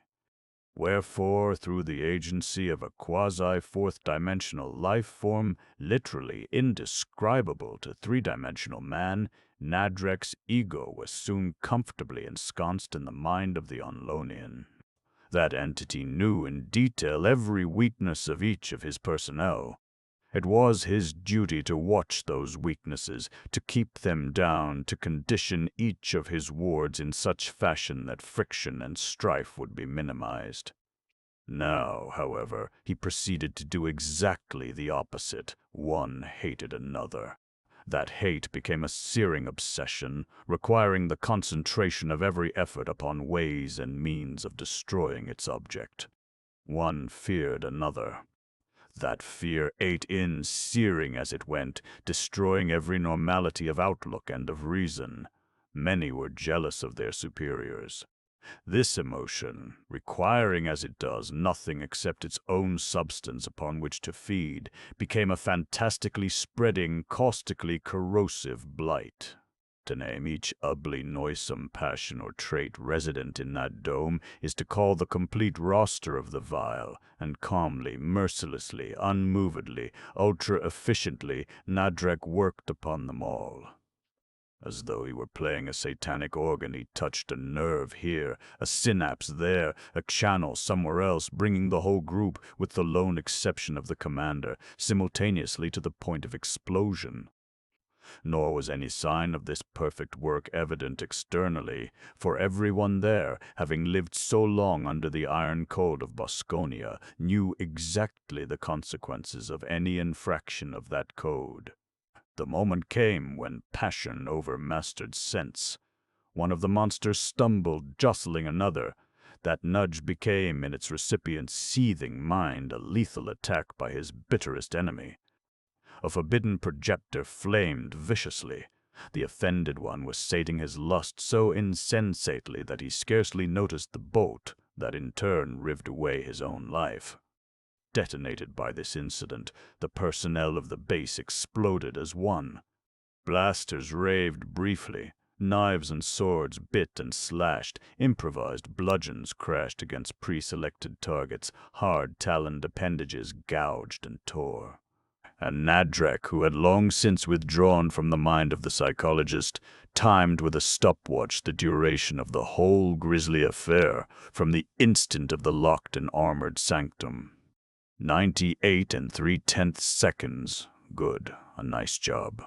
Wherefore, through the agency of a quasi-fourth-dimensional life form, literally indescribable to three-dimensional man, Nadrek's ego was soon comfortably ensconced in the mind of the Onlonian. That entity knew in detail every weakness of each of his personnel. It was his duty to watch those weaknesses, to keep them down, to condition each of his wards in such fashion that friction and strife would be minimized. Now, however, he proceeded to do exactly the opposite, One hated another. That hate became a searing obsession, requiring the concentration of every effort upon ways and means of destroying its object. One feared another. That fear ate in, searing as it went, destroying every normality of outlook and of reason. Many were jealous of their superiors. This emotion, requiring as it does nothing except its own substance upon which to feed, became a fantastically spreading, caustically corrosive blight. To name each ugly, noisome passion or trait resident in that dome is to call the complete roster of the vile, and calmly, mercilessly, unmovedly, ultra-efficiently, Nadrek worked upon them all. As though he were playing a satanic organ, he touched a nerve here, a synapse there, a channel somewhere else, bringing the whole group, with the lone exception of the commander, simultaneously to the point of explosion. Nor was any sign of this perfect work evident externally, for everyone there, having lived so long under the iron code of Bosconia, knew exactly the consequences of any infraction of that code. The moment came when passion overmastered sense. One of the monsters stumbled, jostling another. That nudge became, in its recipient's seething mind, a lethal attack by his bitterest enemy. A forbidden projector flamed viciously. The offended one was sating his lust so insensately that he scarcely noticed the bolt that in turn rived away his own life. Detonated by this incident, the personnel of the base exploded as one. Blasters raved briefly. Knives and swords bit and slashed. Improvised bludgeons crashed against pre-selected targets. Hard-taloned appendages gouged and tore. And Nadrek, who had long since withdrawn from the mind of the psychologist, timed with a stopwatch the duration of the whole grisly affair from the instant of the locked and armored sanctum. 98 3/10 seconds. Good. A nice job.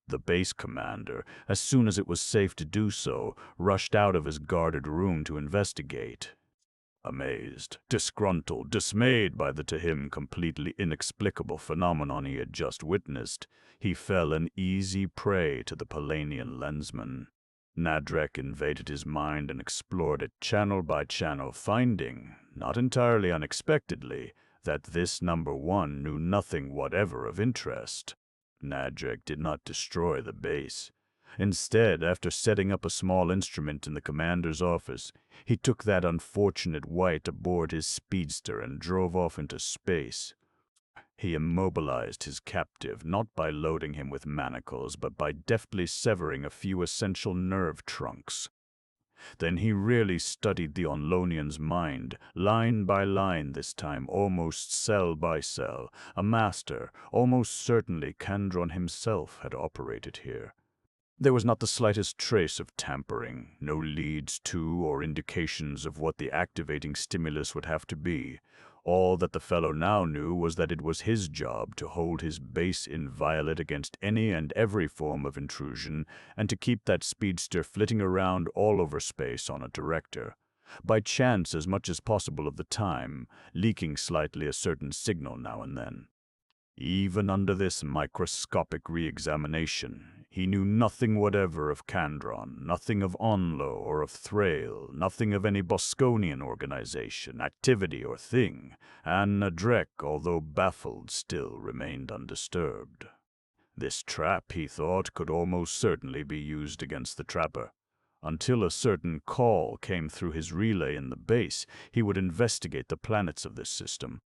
The base commander, as soon as it was safe to do so, rushed out of his guarded room to investigate. Amazed, disgruntled, dismayed by the to him completely inexplicable phenomenon he had just witnessed, he fell an easy prey to the Polanian Lensman. Nadrek invaded his mind and explored it channel by channel, finding, not entirely unexpectedly, that this number one knew nothing whatever of interest. Nadrek did not destroy the base. Instead, after setting up a small instrument in the commander's office, he took that unfortunate wight aboard his speedster and drove off into space. He immobilized his captive, not by loading him with manacles, but by deftly severing a few essential nerve trunks. Then he really studied the Onlonian's mind, line by line this time, almost cell by cell. A master, almost certainly Kandron himself, had operated here. There was not the slightest trace of tampering, no leads to or indications of what the activating stimulus would have to be. All that the fellow now knew was that it was his job to hold his base inviolate against any and every form of intrusion, and to keep that speedster flitting around all over space on a director. By chance as much as possible of the time, leaking slightly a certain signal now and then. Even under this microscopic re-examination, he knew nothing whatever of Kandron, nothing of Onlo or of Thrail, nothing of any Bosconian organization, activity, or thing, and Nadrek, although baffled, still remained undisturbed. This trap, he thought, could almost certainly be used against the trapper. Until a certain call came through his relay in the base, he would investigate the planets of this system.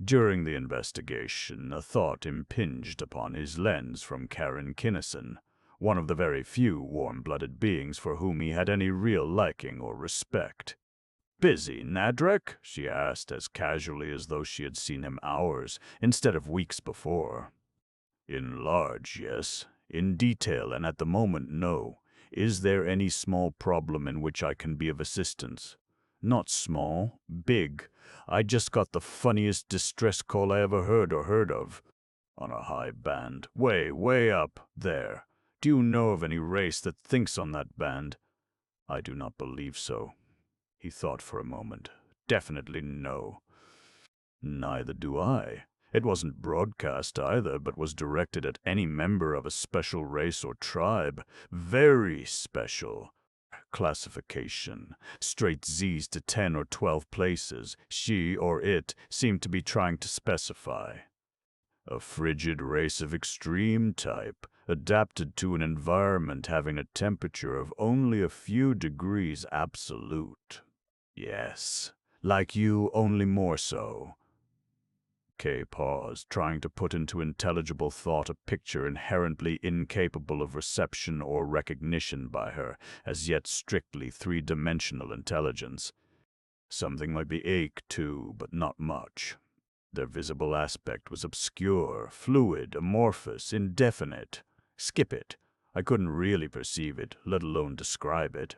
During the investigation, a thought impinged upon his lens from Karen Kinnison, one of the very few warm-blooded beings for whom he had any real liking or respect. "Busy, Nadrek?" she asked, as casually as though she had seen him hours, instead of weeks before. "In large, yes. In detail, and at the moment, no. Is there any small problem in which I can be of assistance? Not small, big. I just got the funniest distress call I ever heard of. On a high band, way up there. Do you know of any race that thinks on that band? I do not believe so. He thought for a moment. Definitely no. Neither do I. It wasn't broadcast either, but was directed at any member of a special race or tribe. Very special. Classification. Straight Z's to 10 or 12 places. She or it seemed to be trying to specify. A frigid race of extreme type, adapted to an environment having a temperature of only a few degrees absolute. Yes, like you, only more so. Kay paused, trying to put into intelligible thought a picture inherently incapable of reception or recognition by her, as yet strictly three-dimensional intelligence. Something like the ache, too, but not much. Their visible aspect was obscure, fluid, amorphous, indefinite. Skip it. I couldn't really perceive it, let alone describe it.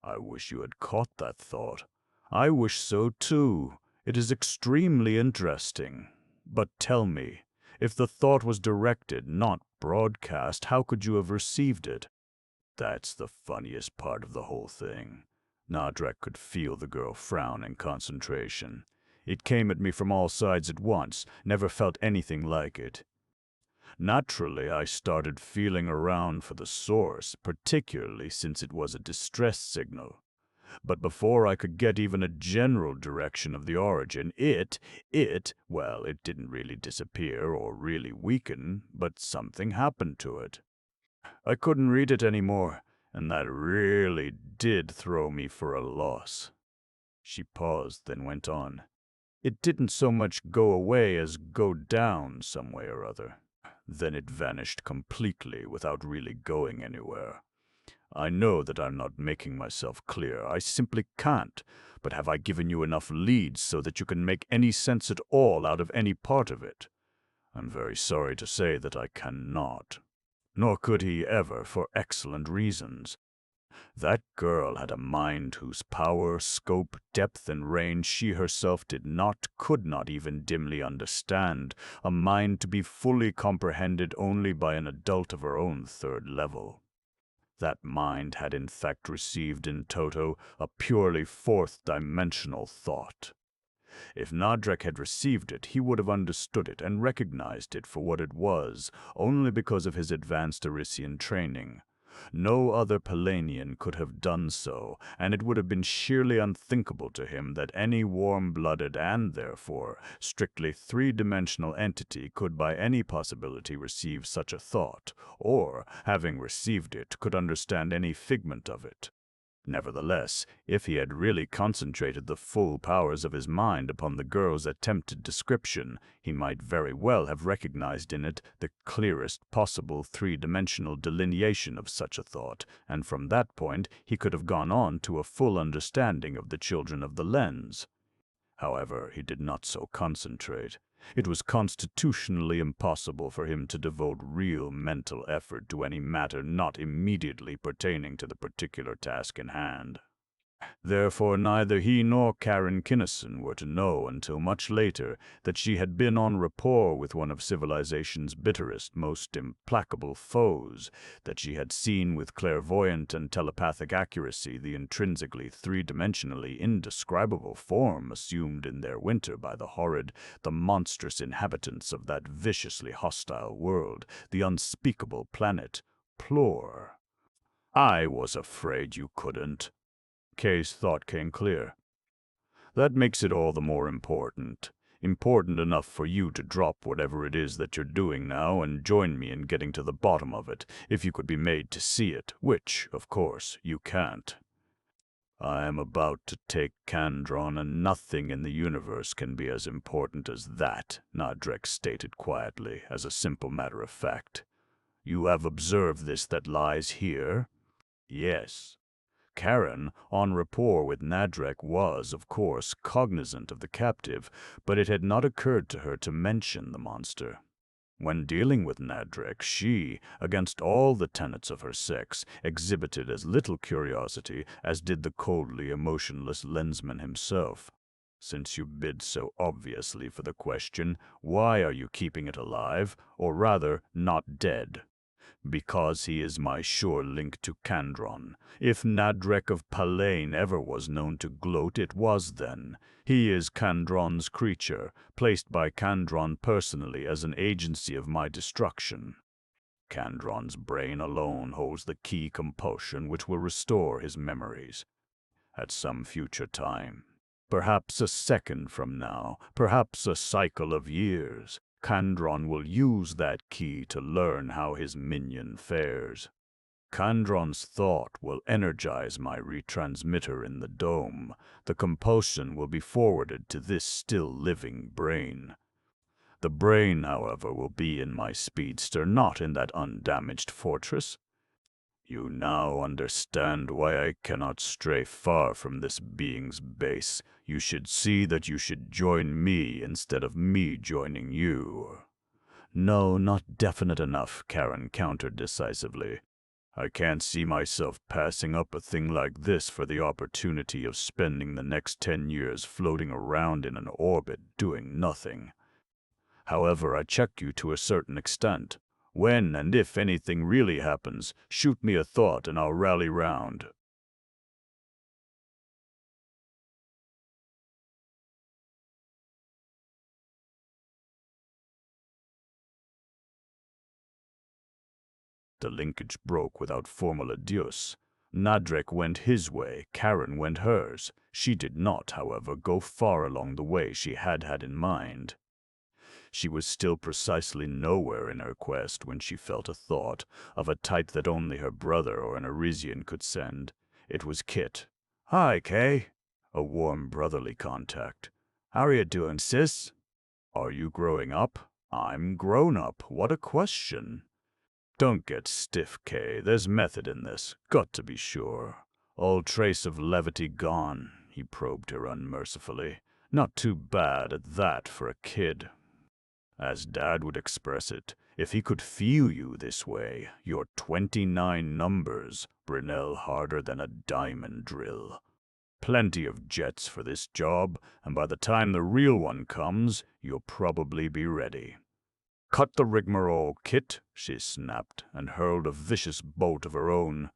I wish you had caught that thought. I wish so too. It is extremely interesting. But tell me, if the thought was directed, not broadcast, how could you have received it? That's the funniest part of the whole thing. Nadrek could feel the girl frown in concentration. It came at me from all sides at once, never felt anything like it. Naturally, I started feeling around for the source, particularly since it was a distress signal. But before I could get even a general direction of the origin, well, it didn't really disappear or really weaken, but something happened to it. I couldn't read it anymore, and that really did throw me for a loss. She paused, then went on. It didn't so much go away as go down some way or other. Then it vanished completely without really going anywhere. I know that I'm not making myself clear. I simply can't. But have I given you enough leads so that you can make any sense at all out of any part of it? I'm very sorry to say that I cannot. Nor could he ever, for excellent reasons. That girl had a mind whose power, scope, depth, and range she herself could not even dimly understand, a mind to be fully comprehended only by an adult of her own third level. That mind had in fact received in toto a purely fourth-dimensional thought. If Nadrek had received it, he would have understood it and recognized it for what it was, only because of his advanced Arisian training. No other Pelanian could have done so, and it would have been sheerly unthinkable to him that any warm-blooded and, therefore, strictly three-dimensional entity could by any possibility receive such a thought, or, having received it, could understand any figment of it. Nevertheless, if he had really concentrated the full powers of his mind upon the girl's attempted description, he might very well have recognized in it the clearest possible three-dimensional delineation of such a thought, and from that point he could have gone on to a full understanding of the children of the lens. However, he did not so concentrate. It was constitutionally impossible for him to devote real mental effort to any matter not immediately pertaining to the particular task in hand. Therefore, neither he nor Karen Kinnison were to know until much later that she had been on rapport with one of civilization's bitterest, most implacable foes, that she had seen with clairvoyant and telepathic accuracy the intrinsically three-dimensionally indescribable form assumed in their winter by the monstrous inhabitants of that viciously hostile world, the unspeakable planet Plor. I was afraid you couldn't. Kay's thought came clear. That makes it all the more important. Important enough for you to drop whatever it is that you're doing now and join me in getting to the bottom of it, if you could be made to see it, which, of course, you can't. I am about to take Kandron, and nothing in the universe can be as important as that, Nadrek stated quietly, as a simple matter of fact. You have observed this that lies here? Yes. Karen, en rapport with Nadrek, was, of course, cognizant of the captive, but it had not occurred to her to mention the monster. When dealing with Nadrek, she, against all the tenets of her sex, exhibited as little curiosity as did the coldly emotionless Lensman himself. Since you bid so obviously for the question, why are you keeping it alive, or rather, not dead? Because he is my sure link to Kandron. If Nadrek of Palain ever was known to gloat, it was then. He is Kandron's creature, placed by Kandron personally as an agency of my destruction. Kandron's brain alone holds the key compulsion which will restore his memories. At some future time, perhaps a second from now, perhaps a cycle of years, Kandron will use that key to learn how his minion fares. Kandron's thought will energize my retransmitter in the dome. The compulsion will be forwarded to this still living brain. The brain, however, will be in my speedster, not in that undamaged fortress. You now understand why I cannot stray far from this being's base. You should see that you should join me instead of me joining you. No, not definite enough, Karen countered decisively. I can't see myself passing up a thing like this for the opportunity of spending the next 10 years floating around in an orbit doing nothing. However, I check you to a certain extent. When and if anything really happens, shoot me a thought and I'll rally round. The linkage broke without formal adieus. Nadrek went his way, Karen went hers. She did not, however, go far along the way she had had in mind. She was still precisely nowhere in her quest when she felt a thought, of a type that only her brother or an Arisian could send. It was Kit. Hi, Kay. A warm brotherly contact. How are you doing, sis? Are you growing up? I'm grown up. What a question. Don't get stiff, Kay. There's method in this. Got to be sure. All trace of levity gone, he probed her unmercifully. Not too bad at that for a kid. As Dad would express it, if he could feel you this way, your 29 numbers, Brunel harder than a diamond drill. Plenty of jets for this job, and by the time the real one comes, you'll probably be ready. Cut the rigmarole, Kit, she snapped, and hurled a vicious bolt of her own.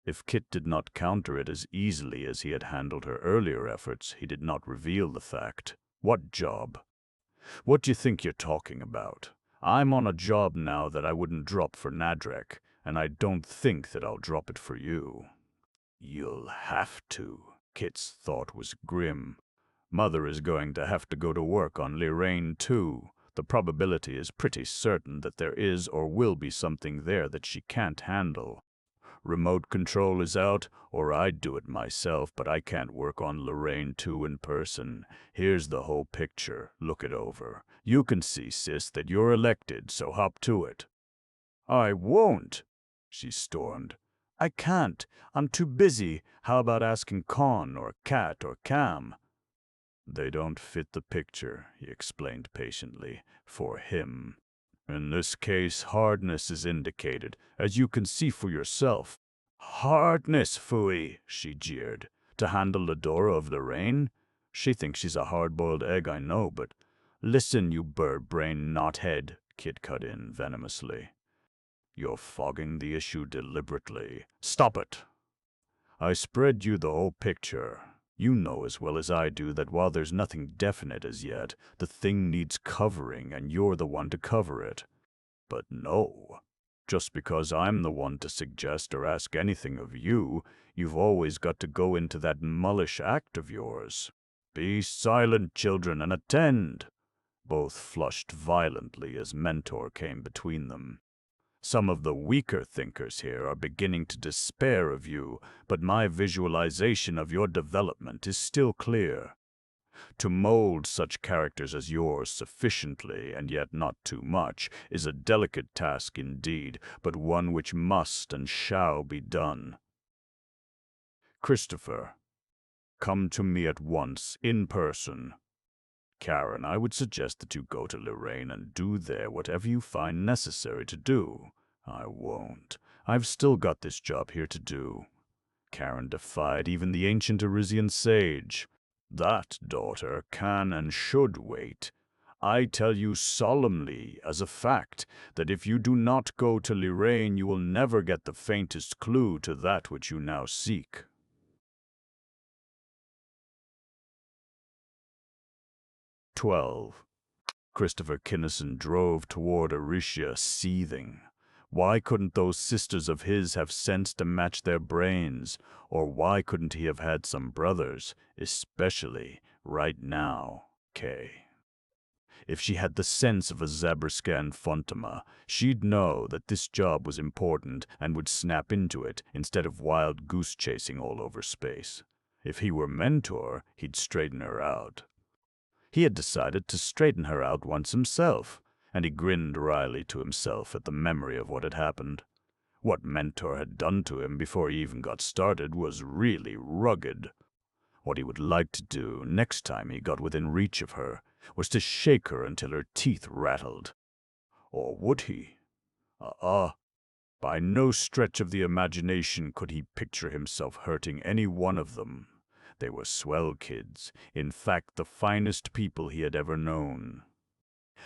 If Kit did not counter it as easily as he had handled her earlier efforts, he did not reveal the fact. What job? What do you think you're talking about? I'm on a job now that I wouldn't drop for Nadrek, and I don't think that I'll drop it for you. You'll have to, Kit's thought was grim. Mother is going to have to go to work on Liraine too. The probability is pretty certain that there is or will be something there that she can't handle. Remote control is out, or I'd do it myself, but I can't work on Liraine 2 in person. Here's the whole picture. Look it over. You can see, sis, that you're elected, so hop to it. I won't, she stormed. I can't. I'm too busy. How about asking Con or Kat or Cam? They don't fit the picture, he explained patiently, for him. In this case, hardness is indicated, as you can see for yourself. Hardness, phooey, she jeered. To handle Eddore of Liraine? She thinks she's a hard-boiled egg, I know, but— Listen, you bird-brained knothead, Kit cut in venomously. You're fogging the issue deliberately. Stop it! I spread you the whole picture. You know as well as I do that while there's nothing definite as yet, the thing needs covering and you're the one to cover it. But no, just because I'm the one to suggest or ask anything of you, you've always got to go into that mullish act of yours. Be silent, children, and attend. Both flushed violently as Mentor came between them. Some of the weaker thinkers here are beginning to despair of you, but my visualization of your development is still clear. To mold such characters as yours sufficiently, and yet not too much, is a delicate task indeed, but one which must and shall be done. Christopher, come to me at once, in person. Karen, I would suggest that you go to Lorraine and do there whatever you find necessary to do. I won't. I've still got this job here to do. Karen defied even the ancient Arisian sage. That, daughter, can and should wait. I tell you solemnly, as a fact, that if you do not go to Lorraine, you will never get the faintest clue to that which you now seek. 12. Christopher Kinnison drove toward Aricia, seething. Why couldn't those sisters of his have sense to match their brains? Or why couldn't he have had some brothers, especially right now, Kay? If she had the sense of a Zabriskan Fontama, she'd know that this job was important and would snap into it instead of wild goose chasing all over space. If he were mentor, he'd straighten her out. He had decided to straighten her out once himself, and he grinned wryly to himself at the memory of what had happened. What Mentor had done to him before he even got started was really rugged. What he would like to do next time he got within reach of her was to shake her until her teeth rattled. Or would he? By no stretch of the imagination could he picture himself hurting any one of them. They were swell kids, in fact the finest people he had ever known.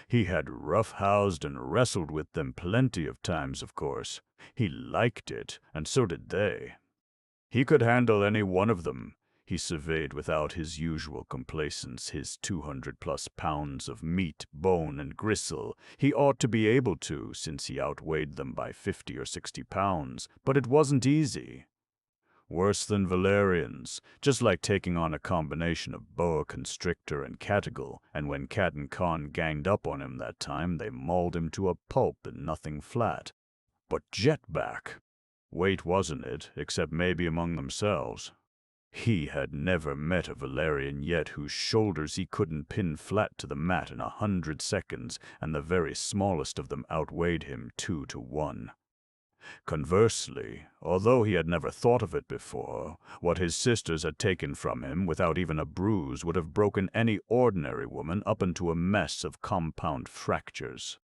He had roughhoused and wrestled with them plenty of times, of course. He liked it, and so did they. He could handle any one of them. He surveyed without his usual complacence his 200+ pounds of meat, bone, and gristle. He ought to be able to, since he outweighed them by 50 or 60 pounds, but it wasn't easy. Worse than Valerians, just like taking on a combination of boa constrictor and catigal, and when Cat and Con ganged up on him that time, they mauled him to a pulp and nothing flat. But jetback. Weight wasn't it, except maybe among themselves. He had never met a Valerian yet whose shoulders he couldn't pin flat to the mat in 100 seconds, and the very smallest of them outweighed him 2 to 1. Conversely, although he had never thought of it before, what his sisters had taken from him without even a bruise would have broken any ordinary woman up into a mess of compound fractures.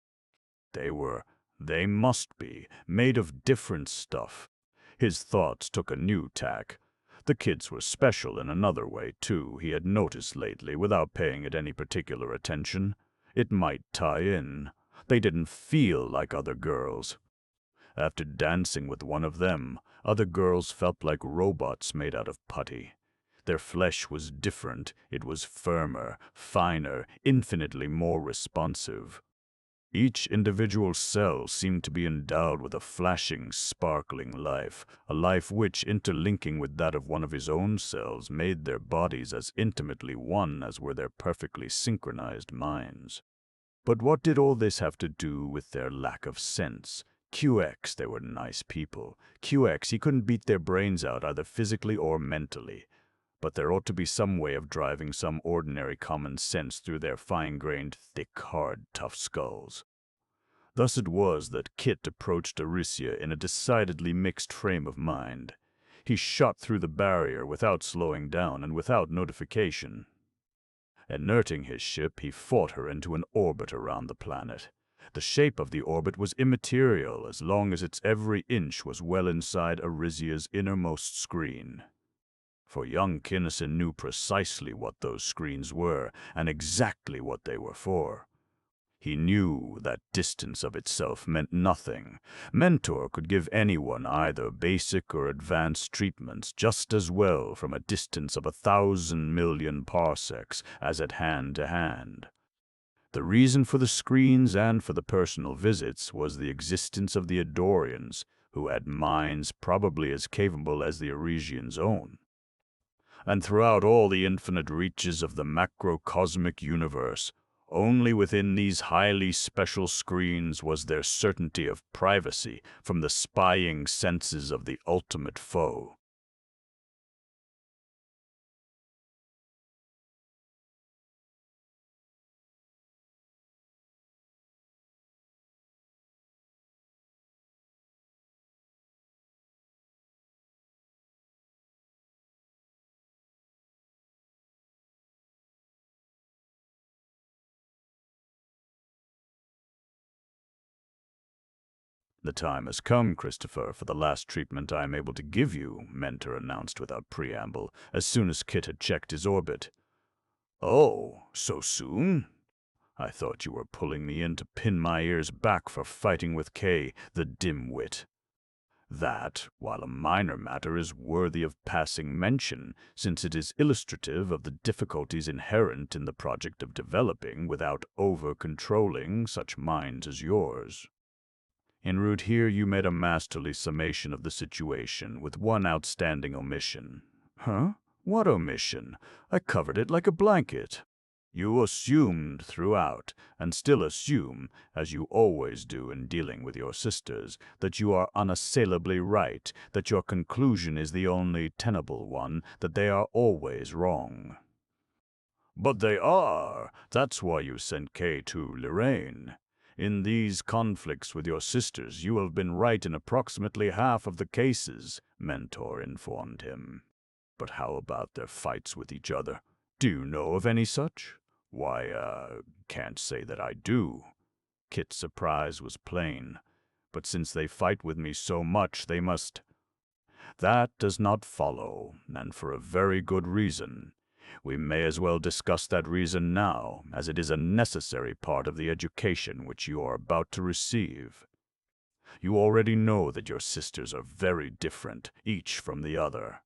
They must be, made of different stuff. His thoughts took a new tack. The kids were special in another way, too, he had noticed lately, without paying it any particular attention. It might tie in. They didn't feel like other girls. After dancing with one of them, other girls felt like robots made out of putty. Their flesh was different. It was firmer, finer, infinitely more responsive. Each individual cell seemed to be endowed with a flashing, sparkling life, a life which, interlinking with that of one of his own cells, made their bodies as intimately one as were their perfectly synchronized minds. But what did all this have to do with their lack of sense? QX, they were nice people. QX, he couldn't beat their brains out either physically or mentally. But there ought to be some way of driving some ordinary common sense through their fine-grained, thick, hard, tough skulls. Thus it was that Kit approached Aricia in a decidedly mixed frame of mind. He shot through the barrier without slowing down and without notification. Inerting his ship, he fought her into an orbit around the planet. The shape of the orbit was immaterial as long as its every inch was well inside Arisia's innermost screen. For young Kinnison knew precisely what those screens were and exactly what they were for. He knew that distance of itself meant nothing. Mentor could give anyone either basic or advanced treatments just as well from a distance of 1,000 million parsecs as at hand to hand. The reason for the screens and for the personal visits was the existence of the Eddorians, who had minds probably as capable as the Arisians' own. And throughout all the infinite reaches of the macrocosmic universe, only within these highly special screens was there certainty of privacy from the spying senses of the ultimate foe. "The time has come, Christopher, for the last treatment I am able to give you," Mentor announced without preamble, as soon as Kit had checked his orbit. "Oh, so soon? I thought you were pulling me in to pin my ears back for fighting with Kay, the dim-wit. That, while a minor matter, is worthy of passing mention, since it is illustrative of the difficulties inherent in the project of developing without over-controlling such minds as yours. En route here, you made a masterly summation of the situation, with one outstanding omission." "Huh? What omission? I covered it like a blanket." "You assumed throughout, and still assume, as you always do in dealing with your sisters, that you are unassailably right, that your conclusion is the only tenable one, that they are always wrong." "But they are. That's why you sent Kay to Lorraine. In these conflicts with your sisters, you have been right in approximately half of the cases," Mentor informed him. "But how about their fights with each other? Do you know of any such?" "Why, can't say that I do." Kit's surprise was plain. "But since they fight with me so much, they must—" "That does not follow, and for a very good reason. We may as well discuss that reason now, as it is a necessary part of the education which you are about to receive. You already know that your sisters are very different, each from the other.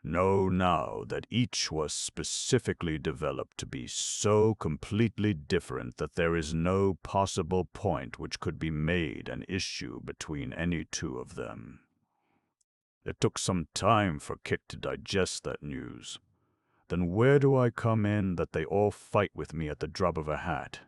Know now that each was specifically developed to be so completely different that there is no possible point which could be made an issue between any two of them." It took some time for Kit to digest that news. "Then where do I come in that they all fight with me at the drop of a hat?"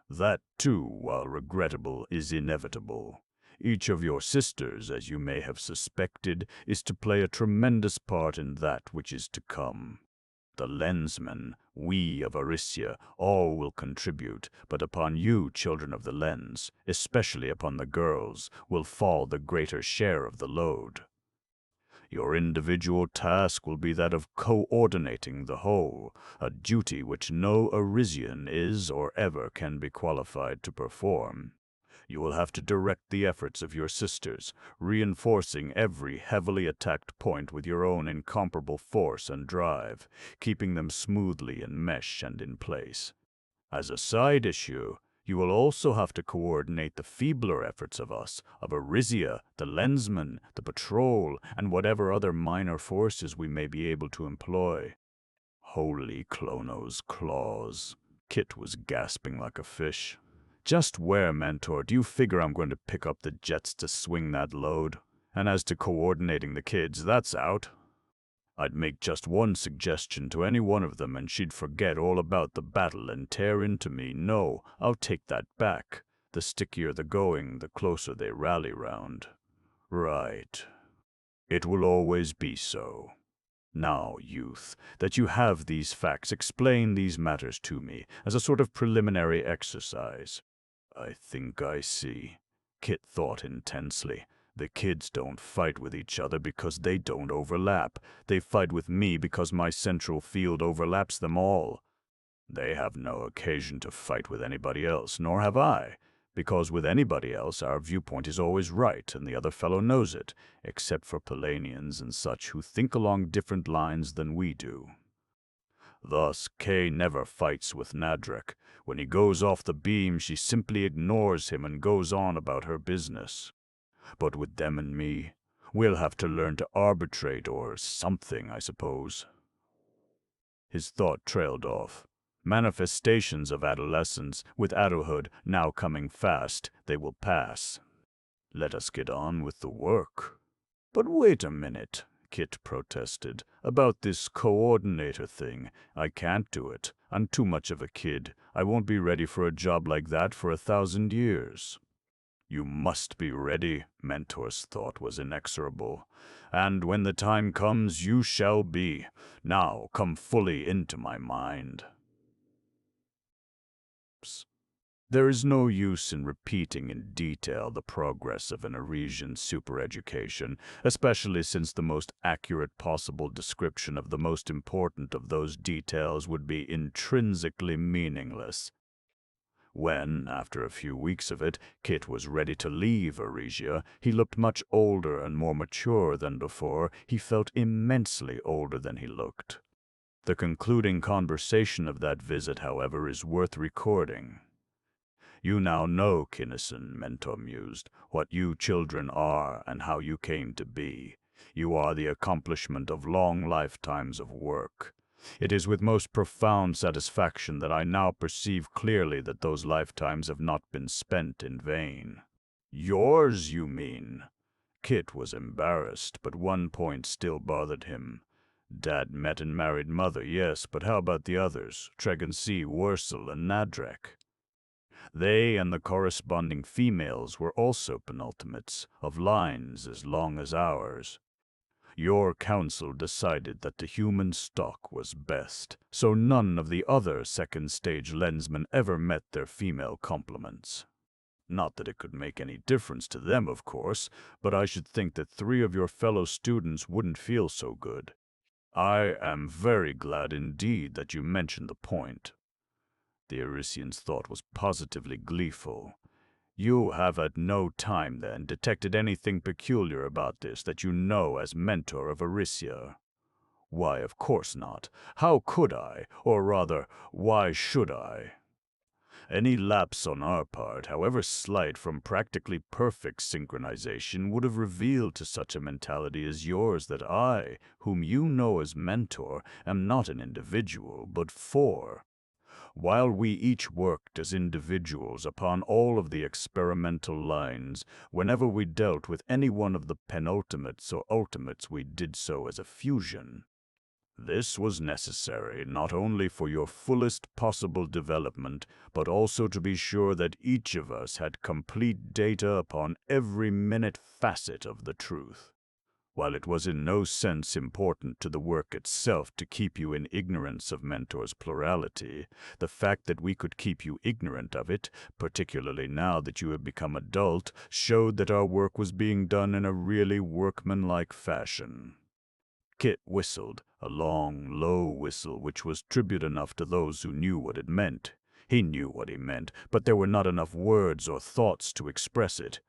"That, too, while regrettable, is inevitable. Each of your sisters, as you may have suspected, is to play a tremendous part in that which is to come. The Lensman, we of Arisia, all will contribute, but upon you, children of the Lens, especially upon the girls, will fall the greater share of the load. Your individual task will be that of coordinating the whole, a duty which no Arisian is or ever can be qualified to perform. You will have to direct the efforts of your sisters, reinforcing every heavily attacked point with your own incomparable force and drive, keeping them smoothly in mesh and in place. As a side issue, you will also have to coordinate the feebler efforts of us, of Arisia, the Lensman, the patrol, and whatever other minor forces we may be able to employ." "Holy Clono's claws." Kit was gasping like a fish. "Just where, Mentor, do you figure I'm going to pick up the jets to swing that load? And as to coordinating the kids, that's out. I'd make just one suggestion to any one of them and she'd forget all about the battle and tear into me. No, I'll take that back. The stickier the going, the closer they rally round." "Right. It will always be so. Now, youth, that you have these facts, explain these matters to me, as a sort of preliminary exercise." "I think I see," Kit thought intensely. "The kids don't fight with each other because they don't overlap. They fight with me because my central field overlaps them all. They have no occasion to fight with anybody else, nor have I, because with anybody else our viewpoint is always right and the other fellow knows it, except for Polanians and such who think along different lines than we do. Thus, Kay never fights with Nadrek. When he goes off the beam, she simply ignores him and goes on about her business. But with them and me, we'll have to learn to arbitrate or something, I suppose." His thought trailed off. Manifestations of adolescence, with adulthood now coming fast, they will pass. Let us get on with the work. "But wait a minute," Kit protested, "about this coordinator thing. I can't do it. I'm too much of a kid. I won't be ready for a job like that for 1,000 years. "You must be ready," Mentor's thought was inexorable. "And when the time comes, you shall be. Now come fully into my mind." There is no use in repeating in detail the progress of an Arisian supereducation, especially since the most accurate possible description of the most important of those details would be intrinsically meaningless. When, after a few weeks of it, Kit was ready to leave Arisia, he looked much older and more mature than before. He felt immensely older than he looked. The concluding conversation of that visit, however, is worth recording. "You now know, Kinnison," Mentor mused, "what you children are and how you came to be. You are the accomplishment of long lifetimes of work. It is with most profound satisfaction that I now perceive clearly that those lifetimes have not been spent in vain." "Yours, you mean?" Kit was embarrassed, but one point still bothered him. Dad met and married Mother, yes, but how about the others, Tregency, Wursel, and Nadrek? They and the corresponding females were also penultimates, of lines as long as ours. Your council decided that the human stock was best, so none of the other second-stage Lensmen ever met their female complements. Not that it could make any difference to them, of course, but I should think that 3 of your fellow students wouldn't feel so good. I am very glad indeed that you mentioned the point. The Arisian's thought was positively gleeful. You have at no time, then, detected anything peculiar about this that you know as mentor of Arisia? Why, of course not. How could I? Or rather, why should I? Any lapse on our part, however slight, from practically perfect synchronization would have revealed to such a mentality as yours that I, whom you know as mentor, am not an individual, but 4. While we each worked as individuals upon all of the experimental lines, whenever we dealt with any one of the penultimates or ultimates, we did so as a fusion. This was necessary not only for your fullest possible development, but also to be sure that each of us had complete data upon every minute facet of the truth. While it was in no sense important to the work itself to keep you in ignorance of Mentor's plurality, the fact that we could keep you ignorant of it, particularly now that you have become adult, showed that our work was being done in a really workmanlike fashion. Kit whistled, a long, low whistle which was tribute enough to those who knew what it meant. He knew what he meant, but there were not enough words or thoughts to express it.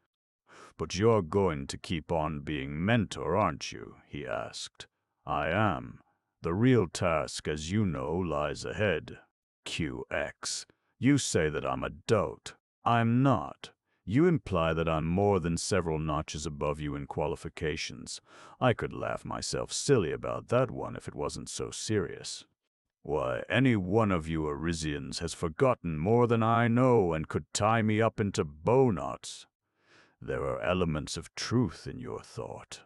"But you're going to keep on being mentor, aren't you?" he asked. "I am. The real task, as you know, lies ahead." QX. You say that I'm a dolt. I'm not. You imply that I'm more than several notches above you in qualifications. I could laugh myself silly about that one if it wasn't so serious. Why, any one of you Arisians has forgotten more than I know and could tie me up into bow knots. There are elements of truth in your thought.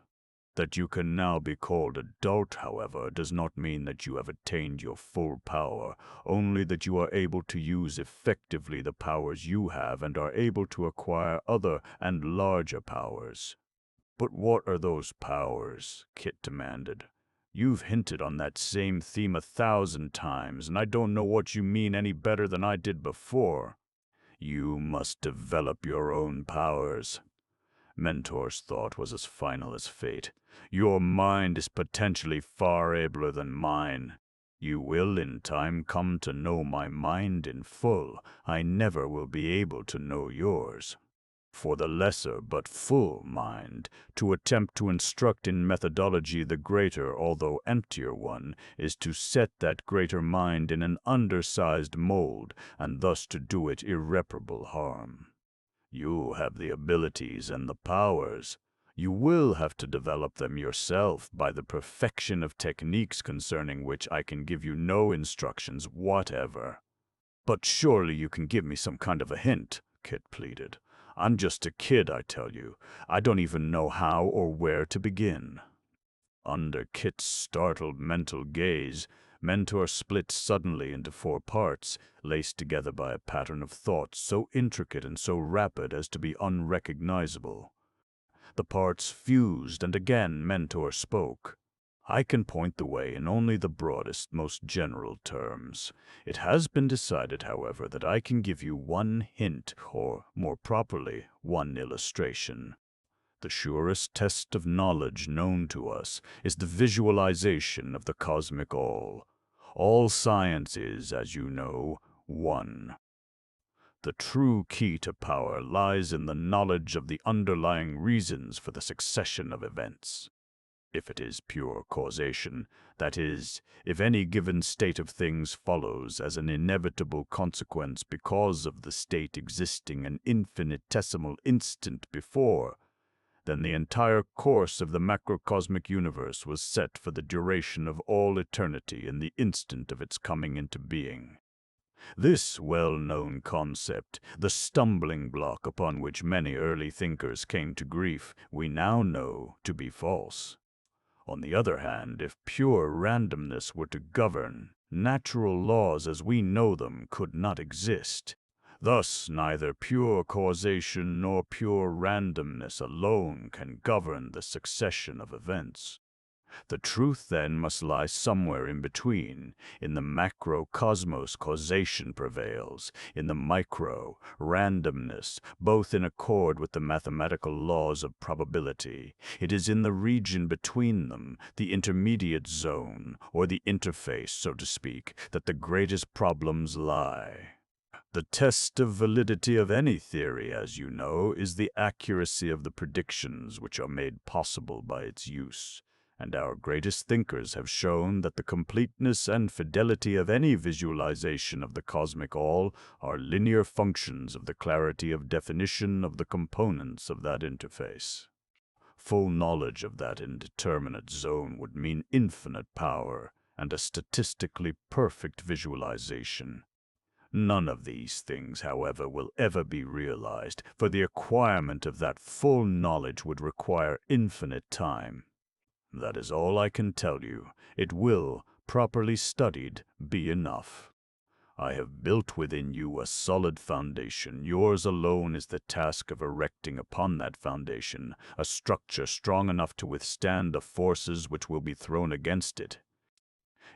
That you can now be called adult, however, does not mean that you have attained your full power, only that you are able to use effectively the powers you have and are able to acquire other and larger powers. "But what are those powers?" Kit demanded. "You've hinted on that same theme 1,000 times, and I don't know what you mean any better than I did before." "You must develop your own powers." Mentor's thought was as final as fate. "Your mind is potentially far abler than mine. You will in time come to know my mind in full. I never will be able to know yours. For the lesser but full mind, to attempt to instruct in methodology the greater, although emptier one, is to set that greater mind in an undersized mold, and thus to do it irreparable harm. You have the abilities and the powers. You will have to develop them yourself by the perfection of techniques concerning which I can give you no instructions whatever." "But surely you can give me some kind of a hint," Kit pleaded. "I'm just a kid, I tell you. I don't even know how or where to begin." Under Kit's startled mental gaze, Mentor split suddenly into 4 parts, laced together by a pattern of thought so intricate and so rapid as to be unrecognizable. The parts fused, and again Mentor spoke. "I can point the way in only the broadest, most general terms. It has been decided, however, that I can give you 1 hint, or, more properly, 1 illustration. The surest test of knowledge known to us is the visualization of the cosmic all. All science is, as you know, 1. The true key to power lies in the knowledge of the underlying reasons for the succession of events. If it is pure causation, that is, if any given state of things follows as an inevitable consequence because of the state existing an infinitesimal instant before, then the entire course of the macrocosmic universe was set for the duration of all eternity in the instant of its coming into being. This well-known concept, the stumbling block upon which many early thinkers came to grief, we now know to be false. On the other hand, if pure randomness were to govern, natural laws as we know them could not exist. Thus, neither pure causation nor pure randomness alone can govern the succession of events. The truth, then, must lie somewhere in between. In the macrocosmos, causation prevails. In the micro, randomness, both in accord with the mathematical laws of probability. It is in the region between them, the intermediate zone, or the interface, so to speak, that the greatest problems lie. The test of validity of any theory, as you know, is the accuracy of the predictions which are made possible by its use. And our greatest thinkers have shown that the completeness and fidelity of any visualization of the cosmic all are linear functions of the clarity of definition of the components of that interface. Full knowledge of that indeterminate zone would mean infinite power and a statistically perfect visualization. None of these things, however, will ever be realized, for the acquirement of that full knowledge would require infinite time. That is all I can tell you. It will, properly studied, be enough. I have built within you a solid foundation. Yours alone is the task of erecting upon that foundation a structure strong enough to withstand the forces which will be thrown against it.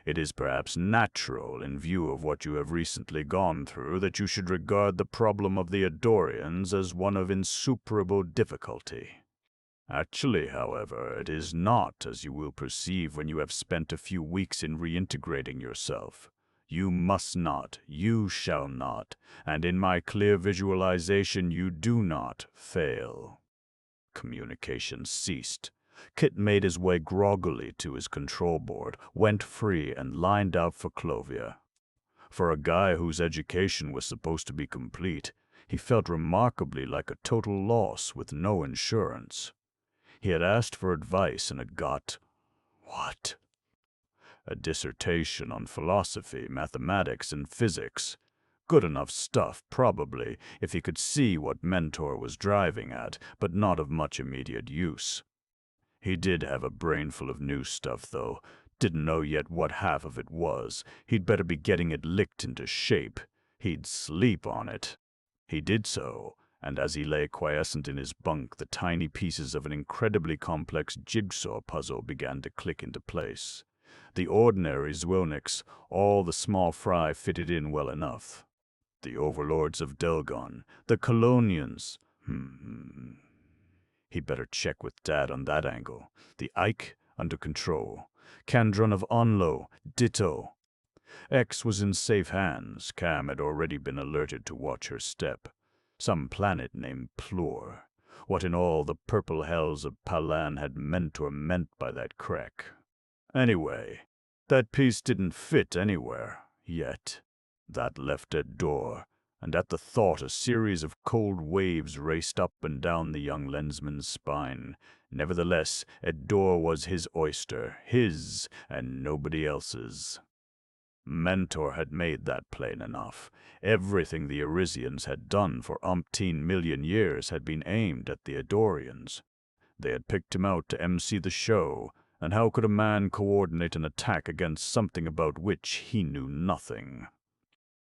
It is perhaps natural, in view of what you have recently gone through, that you should regard the problem of the Eddorians as one of insuperable difficulty. Actually, however, it is not, as you will perceive when you have spent a few weeks in reintegrating yourself. You must not, you shall not, and in my clear visualization you do not fail. Communication ceased. Kit made his way groggily to his control board, went free, and lined out for Clovia. For a guy whose education was supposed to be complete, he felt remarkably like a total loss with no insurance. He had asked for advice and had got what? A dissertation on philosophy, mathematics, and physics. Good enough stuff, probably, if he could see what Mentor was driving at, but not of much immediate use. He did have a brainful of new stuff, though. Didn't know yet what half of it was. He'd better be getting it licked into shape. He'd sleep on it. He did so, and as he lay quiescent in his bunk, the tiny pieces of an incredibly complex jigsaw puzzle began to click into place. The ordinary Zwilniks, all the small fry fitted in well enough. The overlords of Delgon, the Colonians. He'd better check with Dad on that angle. The Ike, under control. Kandron of Onlo, ditto. X was in safe hands. Cam had already been alerted to watch her step. Some planet named Plur. What in all the purple hells of Palan had Mentor meant by that crack? Anyway, that piece didn't fit anywhere, yet. That left Eddore, and at the thought a series of cold waves raced up and down the young Lensman's spine. Nevertheless, Eddore was his oyster, his and nobody else's. Mentor had made that plain enough. Everything the Arisians had done for umpteen million years had been aimed at the Eddorians. They had picked him out to MC the show, and how could a man coordinate an attack against something about which he knew nothing?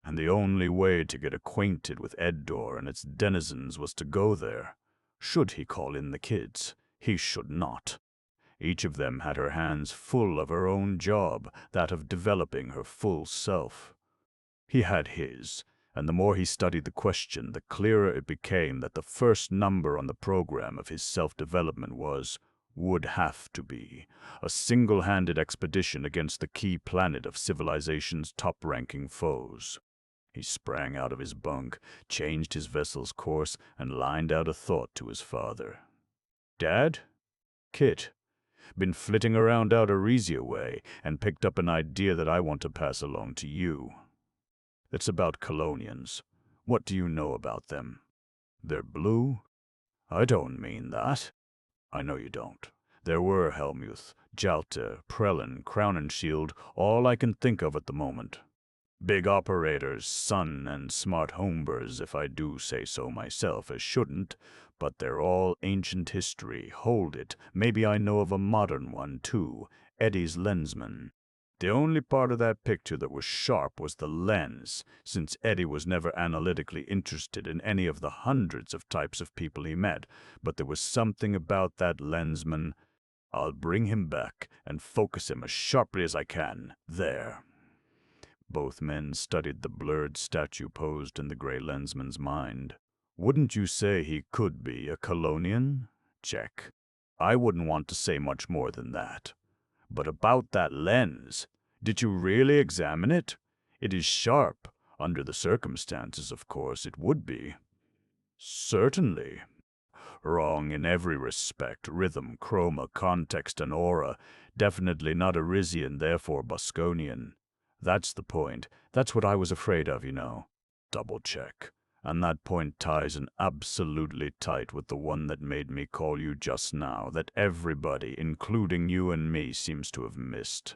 And the only way to get acquainted with Eddore and its denizens was to go there. Should he call in the kids? He should not. Each of them had her hands full of her own job, that of developing her full self. He had his, and the more he studied the question, the clearer it became that the first number on the program of his self-development would have to be, a single-handed expedition against the key planet of civilization's top-ranking foes. He sprang out of his bunk, changed his vessel's course, and lined out a thought to his father. "Dad? Kit. Been flitting around out Arisia way and picked up an idea that I want to pass along to you. It's about Colonians. What do you know about them? They're blue? I don't mean that. I know you don't. There were Helmuth, Jalta, Prelin, Crown and Shield, all I can think of at the moment. Big operators, sun and smart homeburs, if I do say so myself, as shouldn't, but they're all ancient history. Hold it, maybe I know of a modern one, too, Eddie's Lensman. The only part of that picture that was sharp was the lens, since Eddie was never analytically interested in any of the hundreds of types of people he met, but there was something about that Lensman. I'll bring him back and focus him as sharply as I can. There." Both men studied the blurred statue posed in the gray lensman's mind. "Wouldn't you say he could be a Colonian?" Check. "I wouldn't want to say much more than that. But about that lens, did you really examine it? It is sharp. Under the circumstances, of course, it would be." "Certainly. Wrong in every respect, rhythm, chroma, context, and aura. Definitely not Arisian, therefore Bosconian. That's the point. That's what I was afraid of, you know. Double check. And that point ties in absolutely tight with the one that made me call you just now, that everybody, including you and me, seems to have missed.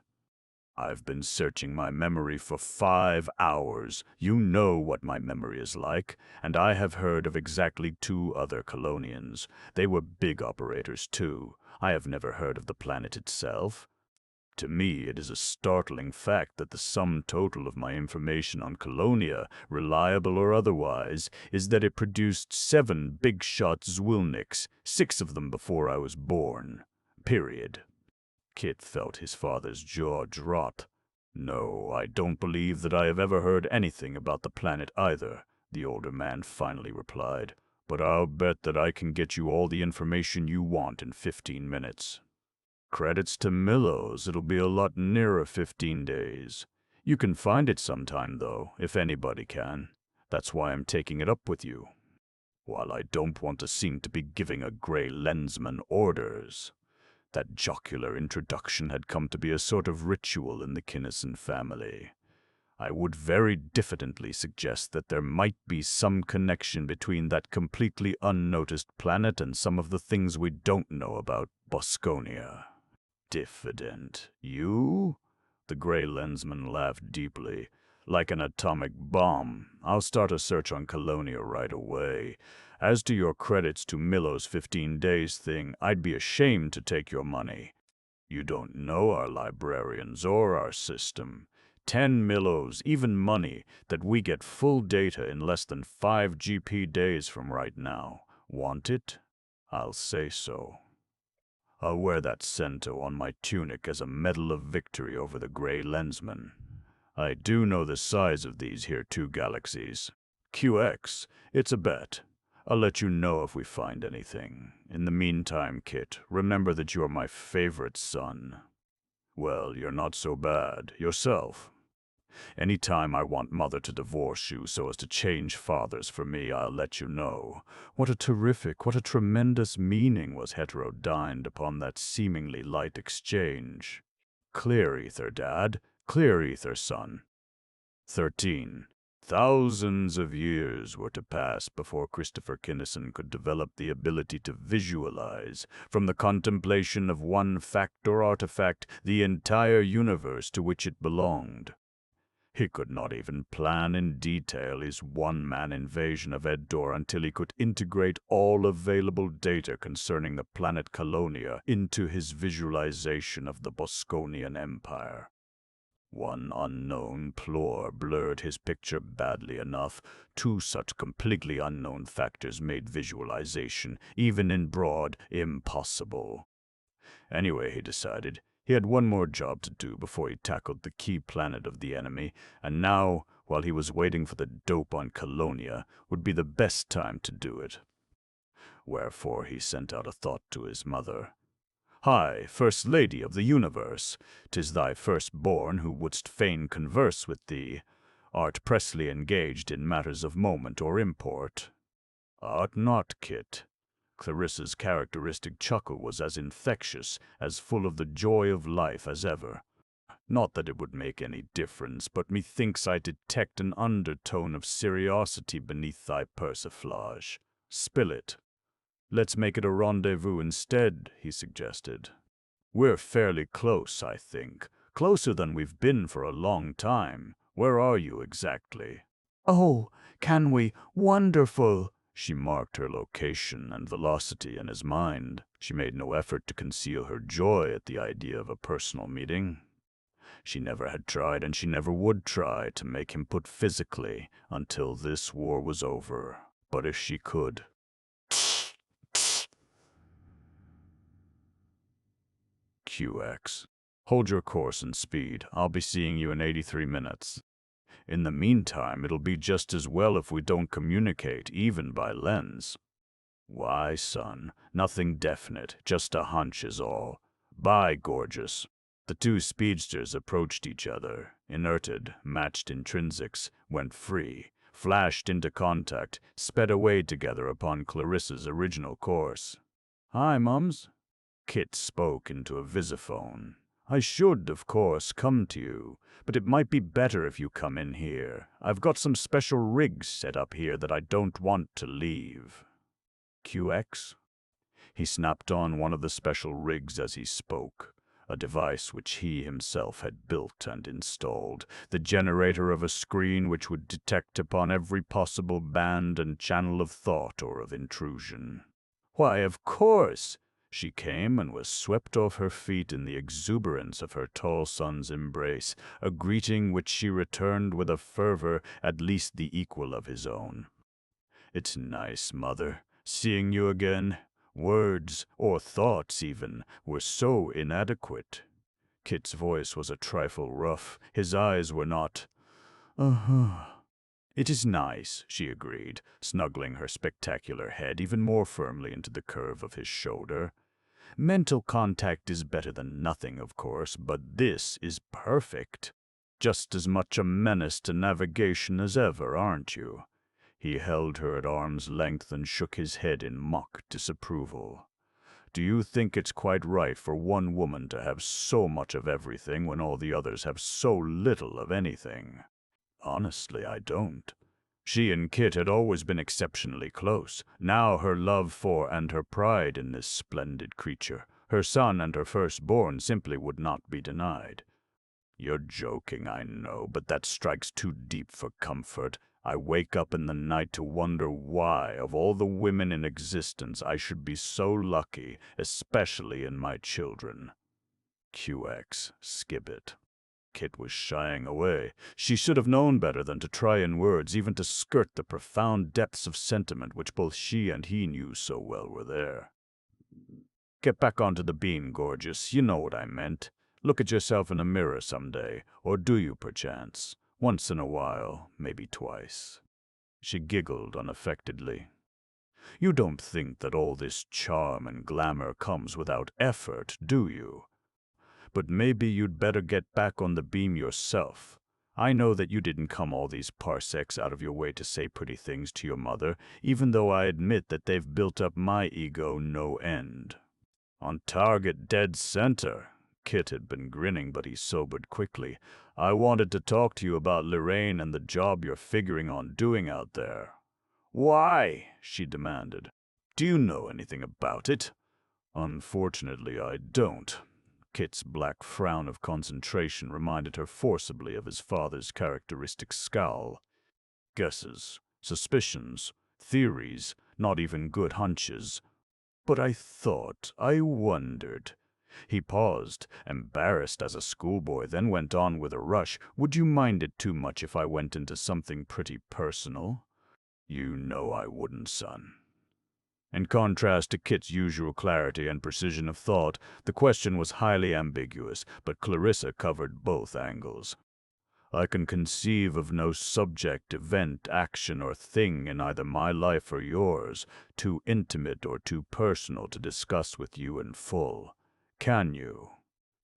I've been searching my memory for 5 hours. You know what my memory is like, and I have heard of exactly 2 other Colonians. They were big operators, too. I have never heard of the planet itself. To me, it is a startling fact that the sum total of my information on Colonia, reliable or otherwise, is that it produced 7 big-shot Zwilniks, 6 of them before I was born. Period. Kit felt his father's jaw drop. "No, I don't believe that I have ever heard anything about the planet either," the older man finally replied. "But I'll bet that I can get you all the information you want in 15 minutes. Credits to Millows, it'll be a lot nearer 15 days. You can find it sometime, though, if anybody can. That's why I'm taking it up with you. While I don't want to seem to be giving a gray lensman orders." That jocular introduction had come to be a sort of ritual in the Kinnison family. "I would very diffidently suggest that there might be some connection between that completely unnoticed planet and some of the things we don't know about Bosconia." "Diffident? You?" The gray lensman laughed deeply. "Like an atomic bomb. I'll start a search on Colonia right away. As to your credits to Millo's 15 days thing, I'd be ashamed to take your money. You don't know our librarians or our system. 10 Millos, even money, that we get full data in less than 5 GP days from right now. Want it? I'll say so. I'll wear that cento on my tunic as a medal of victory over the gray lensman. I do know the size of these here 2 galaxies. QX, it's a bet. I'll let you know if we find anything. In the meantime, Kit, remember that you're my favorite son. Well, you're not so bad, yourself. Any time I want Mother to divorce you so as to change fathers for me, I'll let you know. What a tremendous meaning was heterodyned upon that seemingly light exchange. Clear ether, Dad. Clear ether, son. 13. Thousands of years were to pass before Christopher Kinnison could develop the ability to visualize, from the contemplation of one fact or artifact, the entire universe to which it belonged. He could not even plan in detail his one-man invasion of Eddore until he could integrate all available data concerning the planet Colonia into his visualization of the Bosconian Empire. One unknown plore blurred his picture badly enough. 2 such completely unknown factors made visualization, even in broad, impossible. Anyway, he decided, he had one more job to do before he tackled the key planet of the enemy, and now, while he was waiting for the dope on Colonia, would be the best time to do it. Wherefore he sent out a thought to his mother. "Hi, First Lady of the Universe, 'tis thy firstborn who wouldst fain converse with thee. Art Presley engaged in matters of moment or import. Art not, Kit. Clarissa's characteristic chuckle was as infectious, as full of the joy of life as ever. Not that it would make any difference, but methinks I detect an undertone of seriosity beneath thy persiflage. Spill it. Let's make it a rendezvous instead, he suggested. We're fairly close, I think. Closer than we've been for a long time. Where are you exactly? Oh, can we? Wonderful! She marked her location and velocity in his mind. She made no effort to conceal her joy at the idea of a personal meeting. She never had tried, and she never would try, to make him put physically until this war was over. But if she could... QX. Hold your course and speed. I'll be seeing you in 83 minutes. In the meantime, it'll be just as well if we don't communicate, even by lens. Why, son, nothing definite, just a hunch is all. Bye, gorgeous. The two speedsters approached each other, inerted, matched intrinsics, went free, flashed into contact, sped away together upon Clarissa's original course. Hi, Mums. Kit spoke into a visiphone. I should, of course, come to you, but it might be better if you come in here. I've got some special rigs set up here that I don't want to leave. QX? He snapped on one of the special rigs as he spoke, a device which he himself had built and installed, the generator of a screen which would detect upon every possible band and channel of thought or of intrusion. Why, of course! She came and was swept off her feet in the exuberance of her tall son's embrace, a greeting which she returned with a fervor at least the equal of his own. It's nice, Mother, seeing you again. Words, or thoughts even, were so inadequate. Kit's voice was a trifle rough. His eyes were not... It is nice, she agreed, snuggling her spectacular head even more firmly into the curve of his shoulder. Mental contact is better than nothing, of course, but this is perfect. Just as much a menace to navigation as ever, aren't you? He held her at arm's length and shook his head in mock disapproval. Do you think it's quite right for one woman to have so much of everything when all the others have so little of anything? Honestly, I don't. She and Kit had always been exceptionally close. Now her love for and her pride in this splendid creature, her son and her firstborn, simply would not be denied. You're joking, I know, but that strikes too deep for comfort. I wake up in the night to wonder why, of all the women in existence, I should be so lucky, especially in my children. QX, skip it. Kit was shying away. She should have known better than to try in words even to skirt the profound depths of sentiment which both she and he knew so well were there. Get back onto the beam, gorgeous. You know what I meant. Look at yourself in a mirror someday, or do you, perchance? Once in a while, maybe twice. She giggled unaffectedly. You don't think that all this charm and glamour comes without effort, do you? But maybe you'd better get back on the beam yourself. I know that you didn't come all these parsecs out of your way to say pretty things to your mother, even though I admit that they've built up my ego no end. On target, dead center. Kit had been grinning, but he sobered quickly. I wanted to talk to you about Lorraine and the job you're figuring on doing out there. Why? She demanded. Do you know anything about it? Unfortunately, I don't. Kit's black frown of concentration reminded her forcibly of his father's characteristic scowl. Guesses, suspicions, theories, not even good hunches. But I wondered. He paused, embarrassed as a schoolboy, then went on with a rush. Would you mind it too much if I went into something pretty personal? You know I wouldn't, son. In contrast to Kit's usual clarity and precision of thought, the question was highly ambiguous, but Clarissa covered both angles. I can conceive of no subject, event, action, or thing in either my life or yours, too intimate or too personal to discuss with you in full. Can you?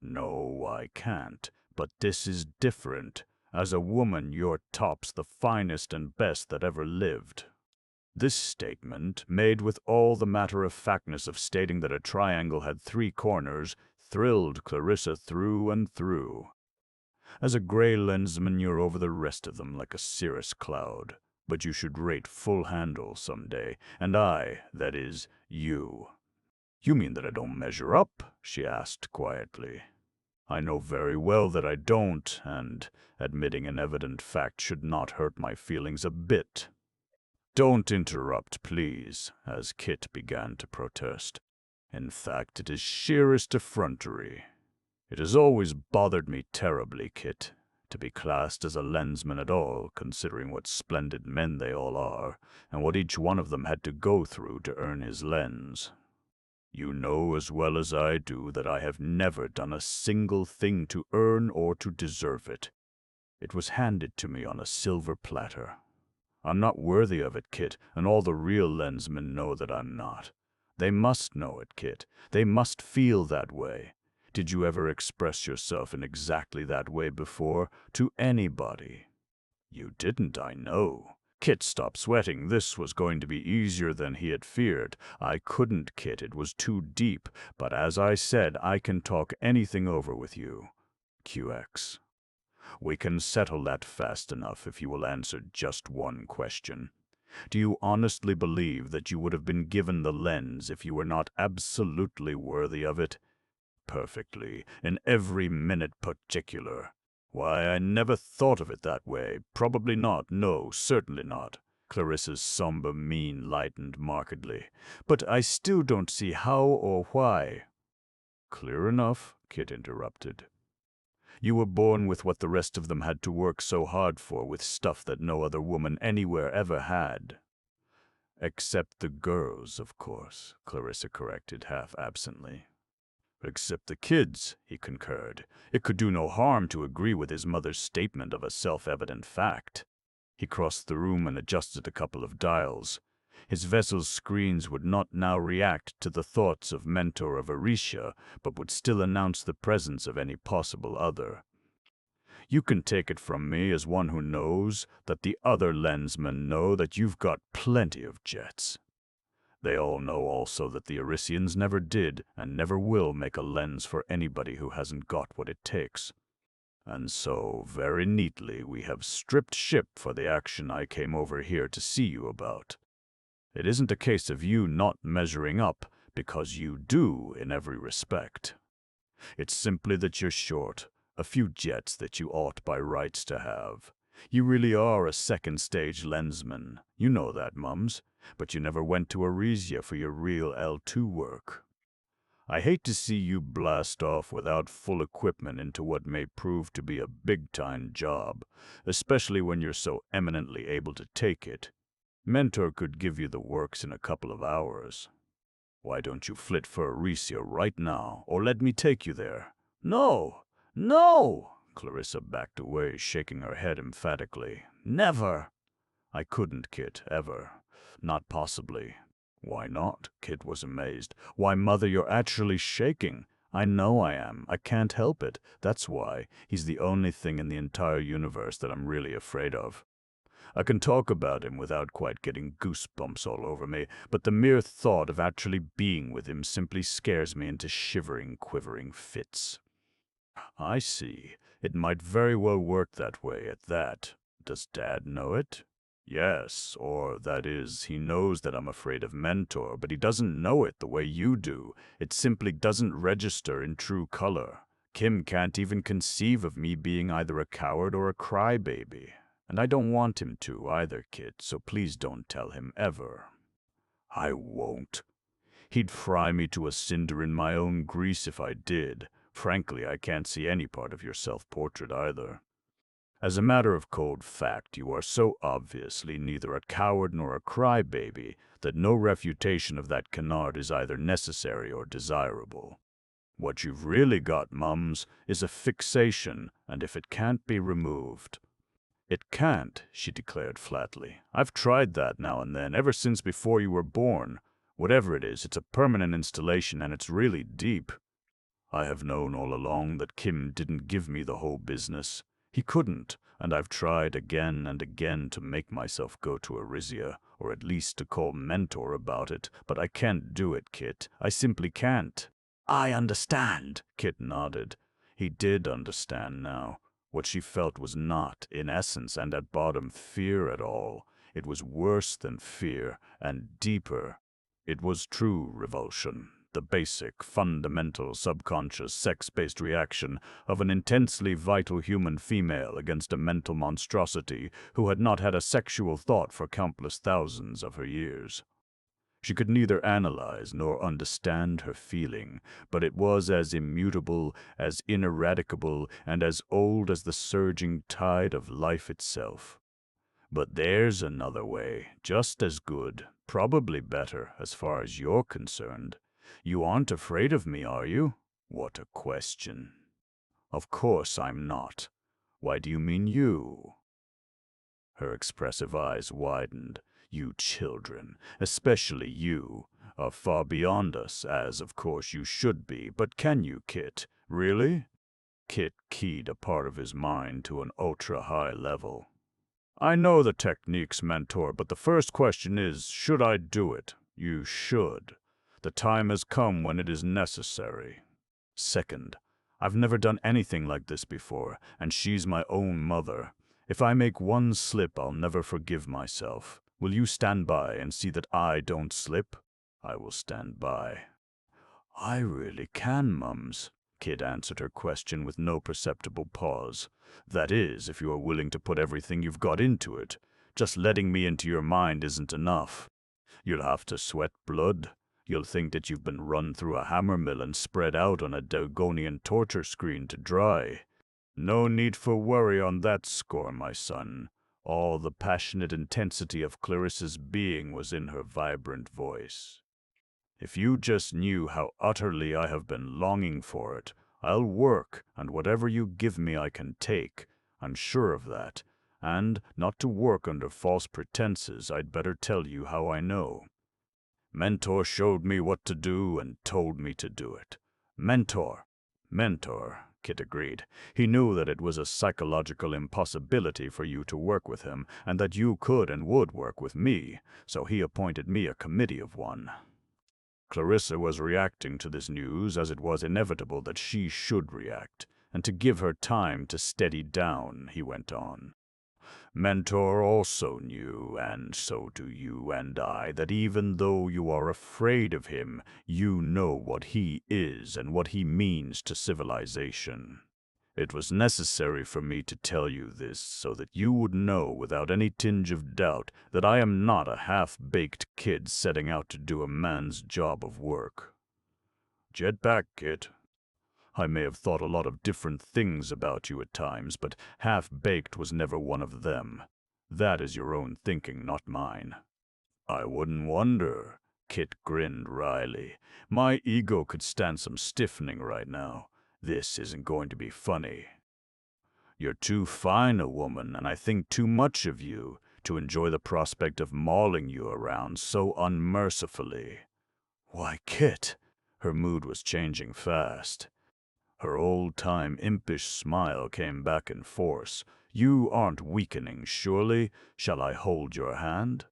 No, I can't, but this is different. As a woman, you're tops the finest and best that ever lived. This statement, made with all the matter-of-factness of stating that a triangle had 3 corners, thrilled Clarissa through and through. As a gray lensman, you're over the rest of them like a cirrus cloud. But you should rate full handle some day, and that is, you. You mean that I don't measure up? She asked quietly. I know very well that I don't, and admitting an evident fact should not hurt my feelings a bit. Don't interrupt, please, as Kit began to protest. In fact, it is sheerest effrontery. It has always bothered me terribly, Kit, to be classed as a lensman at all, considering what splendid men they all are, and what each one of them had to go through to earn his lens. You know as well as I do that I have never done a single thing to earn or to deserve it. It was handed to me on a silver platter. I'm not worthy of it, Kit, and all the real lensmen know that I'm not. They must know it, Kit. They must feel that way. Did you ever express yourself in exactly that way before, to anybody? You didn't, I know. Kit, stop sweating. This was going to be easier than he had feared. I couldn't, Kit. It was too deep. But as I said, I can talk anything over with you. QX. We can settle that fast enough if you will answer just one question. Do you honestly believe that you would have been given the lens if you were not absolutely worthy of it? Perfectly, in every minute particular. Why, I never thought of it that way. Probably not. No, certainly not. Clarissa's somber mien lightened markedly. But I still don't see how or why. Clear enough, Kit interrupted. You were born with what the rest of them had to work so hard for, with stuff that no other woman anywhere ever had. Except the girls, of course, Clarissa corrected half absently. Except the kids, he concurred. It could do no harm to agree with his mother's statement of a self-evident fact. He crossed the room and adjusted a couple of dials. His vessel's screens would not now react to the thoughts of Mentor of Aricia, but would still announce the presence of any possible other. You can take it from me as one who knows that the other lensmen know that you've got plenty of jets. They all know also that the Arisians never did and never will make a lens for anybody who hasn't got what it takes. And so, very neatly, we have stripped ship for the action I came over here to see you about. It isn't a case of you not measuring up, because you do in every respect. It's simply that you're short, a few jets that you ought by rights to have. You really are a second-stage lensman. You know that, Mums. But you never went to Arisia for your real L2 work. I hate to see you blast off without full equipment into what may prove to be a big-time job, especially when you're so eminently able to take it. Mentor could give you the works in a couple of hours. Why don't you flit for Arisia right now, or let me take you there? No! No! Clarissa backed away, shaking her head emphatically. Never! I couldn't, Kit, ever. Not possibly. Why not? Kit was amazed. Why, Mother, you're actually shaking. I know I am. I can't help it. That's why. He's the only thing in the entire universe that I'm really afraid of. I can talk about him without quite getting goosebumps all over me, but the mere thought of actually being with him simply scares me into shivering, quivering fits. I see. It might very well work that way at that. Does Dad know it? Yes, or that is, he knows that I'm afraid of Mentor, but he doesn't know it the way you do. It simply doesn't register in true color. Kim can't even conceive of me being either a coward or a crybaby. And I don't want him to either, Kit, so please don't tell him ever. I won't. He'd fry me to a cinder in my own grease if I did. Frankly, I can't see any part of your self-portrait either. As a matter of cold fact, you are so obviously neither a coward nor a crybaby that no refutation of that canard is either necessary or desirable. What you've really got, Mums, is a fixation, and if it can't be removed... It can't, she declared flatly. I've tried that now and then, ever since before you were born. Whatever it is, it's a permanent installation, and it's really deep. I have known all along that Kim didn't give me the whole business. He couldn't. and I've tried again and again to make myself go to Arisia, or at least to call Mentor about it, but I can't do it, Kit. I simply can't." "I understand," Kit nodded. He did understand now. What she felt was not, in essence and at bottom, fear at all. It was worse than fear, and deeper. It was true revulsion, the basic, fundamental, subconscious, sex-based reaction of an intensely vital human female against a mental monstrosity who had not had a sexual thought for countless thousands of her years. She could neither analyze nor understand her feeling, but it was as immutable, as ineradicable, and as old as the surging tide of life itself. But there's another way, just as good, probably better, as far as you're concerned. You aren't afraid of me, are you? What a question. Of course I'm not. Why do you mean you? Her expressive eyes widened. You children, especially you, are far beyond us, as of course you should be, but can you, Kit? Really? Kit keyed a part of his mind to an ultra-high level. I know the techniques, Mentor, but the first question is, should I do it? You should. The time has come when it is necessary. Second, I've never done anything like this before, and she's my own mother. If I make one slip, I'll never forgive myself. Will you stand by and see that I don't slip? I will stand by. I really can, Mums. Kit answered her question with no perceptible pause. That is, if you are willing to put everything you've got into it. Just letting me into your mind isn't enough. You'll have to sweat blood. You'll think that you've been run through a hammer mill and spread out on a Dagonian torture screen to dry. No need for worry on that score, my son. All the passionate intensity of Clarissa's being was in her vibrant voice. If you just knew how utterly I have been longing for it, I'll work, and whatever you give me I can take. I'm sure of that. And, not to work under false pretenses, I'd better tell you how I know. Mentor showed me what to do and told me to do it. Mentor, Kit agreed. He knew that it was a psychological impossibility for you to work with him, and that you could and would work with me, so he appointed me a committee of one. Clarissa was reacting to this news as it was inevitable that she should react, and to give her time to steady down, he went on. Mentor also knew, and so do you and I, that even though you are afraid of him, you know what he is and what he means to civilization. It was necessary for me to tell you this so that you would know without any tinge of doubt that I am not a half-baked kid setting out to do a man's job of work. Jet back, Kit. I may have thought a lot of different things about you at times, but half-baked was never one of them. That is your own thinking, not mine. I wouldn't wonder, Kit grinned wryly. My ego could stand some stiffening right now. This isn't going to be funny. You're too fine a woman, and I think too much of you, to enjoy the prospect of mauling you around so unmercifully. Why, Kit! Her mood was changing fast. Her old-time impish smile came back in force. You aren't weakening, surely? Shall I hold your hand?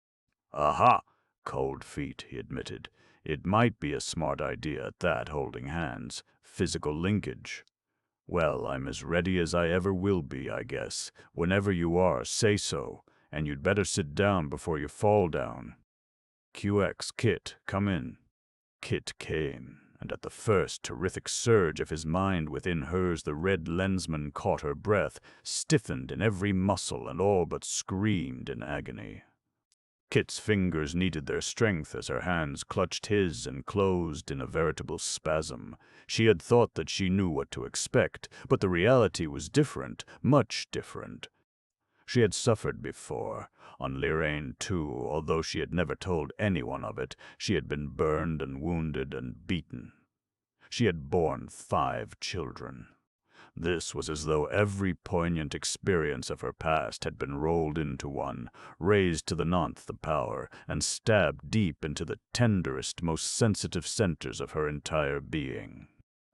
Aha! Cold feet, he admitted. It might be a smart idea at that, holding hands. Physical linkage. Well, I'm as ready as I ever will be, I guess. Whenever you are, say so. And you'd better sit down before you fall down. QX, Kit, come in. Kit came, and at the first terrific surge of his mind within hers, the red Lensman caught her breath, stiffened in every muscle, and all but screamed in agony. Kit's fingers needed their strength as her hands clutched his and closed in a veritable spasm. She had thought that she knew what to expect, but the reality was different, much different. She had suffered before. On Liraine, too, although she had never told anyone of it, she had been burned and wounded and beaten. She had borne 5 children. This was as though every poignant experience of her past had been rolled into one, raised to the 9th power, and stabbed deep into the tenderest, most sensitive centers of her entire being.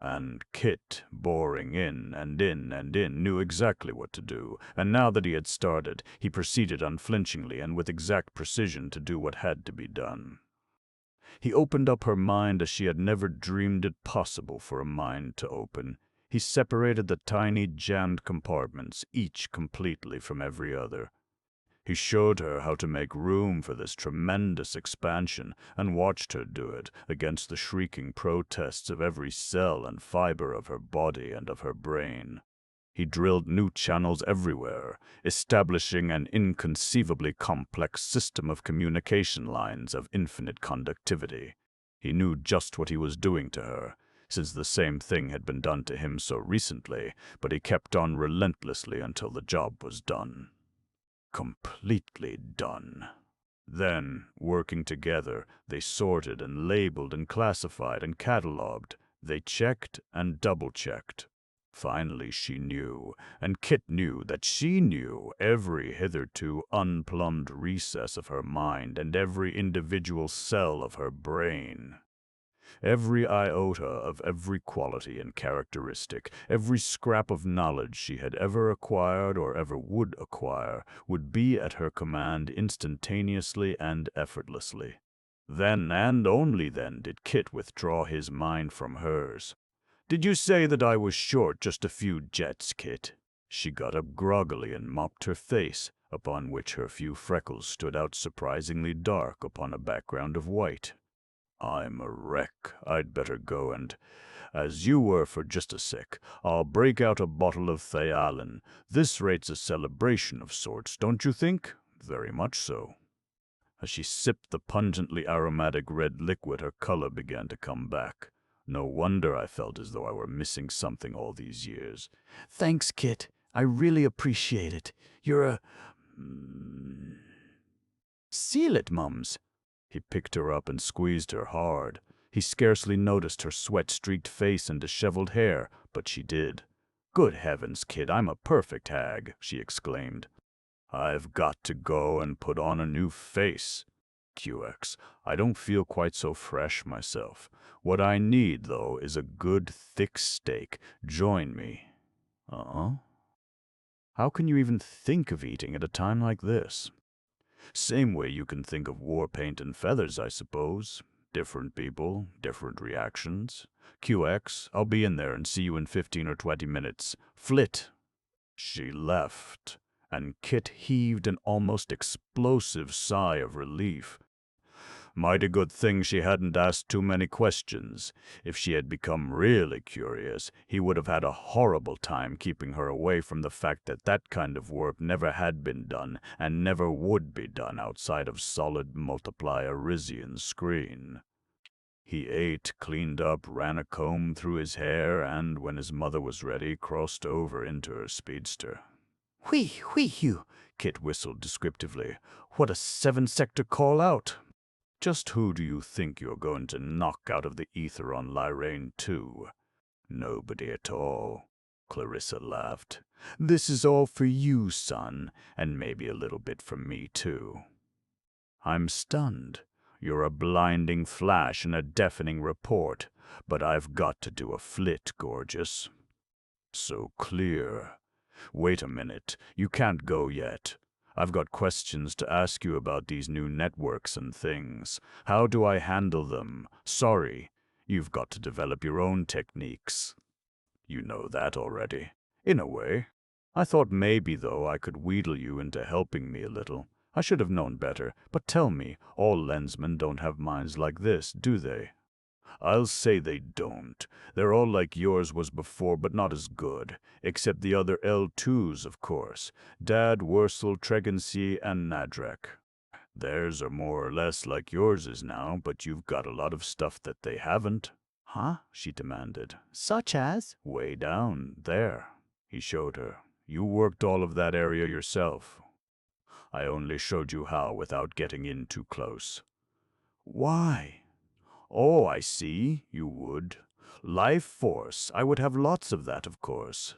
And Kit, boring in and in and in, knew exactly what to do, and now that he had started, he proceeded unflinchingly and with exact precision to do what had to be done. He opened up her mind as she had never dreamed it possible for a mind to open. He separated the tiny jammed compartments, each completely from every other. He showed her how to make room for this tremendous expansion and watched her do it against the shrieking protests of every cell and fiber of her body and of her brain. He drilled new channels everywhere, establishing an inconceivably complex system of communication lines of infinite conductivity. He knew just what he was doing to her, since the same thing had been done to him so recently, but he kept on relentlessly until the job was done. Completely done. Then, working together, they sorted and labeled and classified and cataloged. They checked and double-checked. Finally she knew, and Kit knew that she knew every hitherto unplumbed recess of her mind and every individual cell of her brain. Every iota of every quality and characteristic, every scrap of knowledge she had ever acquired or ever would acquire, would be at her command instantaneously and effortlessly. Then, and only then, did Kit withdraw his mind from hers. "Did you say that I was short just a few jets, Kit?" She got up groggily and mopped her face, upon which her few freckles stood out surprisingly dark upon a background of white. "I'm a wreck. I'd better go and, as you were for just a sec, I'll break out a bottle of Thialin. This rate's a celebration of sorts, don't you think?" "Very much so." As she sipped the pungently aromatic red liquid, her color began to come back. No wonder I felt as though I were missing something all these years. "Thanks, Kit. I really appreciate it. You're a... Seal it, Mums." He picked her up and squeezed her hard. He scarcely noticed her sweat-streaked face and disheveled hair, but she did. "Good heavens, Kit, I'm a perfect hag," she exclaimed. "I've got to go and put on a new face. QX, I don't feel quite so fresh myself. What I need, though, is a good thick steak. Join me." How can you even think of eating at a time like this? Same way you can think of war paint and feathers, I suppose. Different people, different reactions. QX, I'll be in there and see you in 15 or 20 minutes. Flit. She left, and Kit heaved an almost explosive sigh of relief. Mighty good thing she hadn't asked too many questions. If she had become really curious, he would have had a horrible time keeping her away from the fact that that kind of work never had been done and never would be done outside of solid multiply Arisian screen. He ate, cleaned up, ran a comb through his hair, and, when his mother was ready, crossed over into her speedster. Whee-hoo, Kit whistled descriptively. "What a 7-sector call-out! Just who do you think you're going to knock out of the ether on Lyrane 2? Nobody at all." Clarissa laughed. "This is all for you, son, and maybe a little bit for me, too." I'm stunned. You're a blinding flash and a deafening report, but I've got to do a flit, gorgeous. So clear. Wait a minute. You can't go yet. I've got questions to ask you about these new networks and things. How do I handle them? Sorry, you've got to develop your own techniques. You know that already. In a way. I thought maybe, though, I could wheedle you into helping me a little. I should have known better, but tell me, all Lensmen don't have minds like this, do they? I'll say they don't. They're all like yours was before, but not as good. Except the other L2s, of course. Dad, Wursel, Tregency, and Nadrek. Theirs are more or less like yours is now, but you've got a lot of stuff that they haven't. Huh? She demanded. Such as? Way down, there. He showed her. You worked all of that area yourself. I only showed you how without getting in too close. Why? Oh, I see. You would. Life force. I would have lots of that, of course.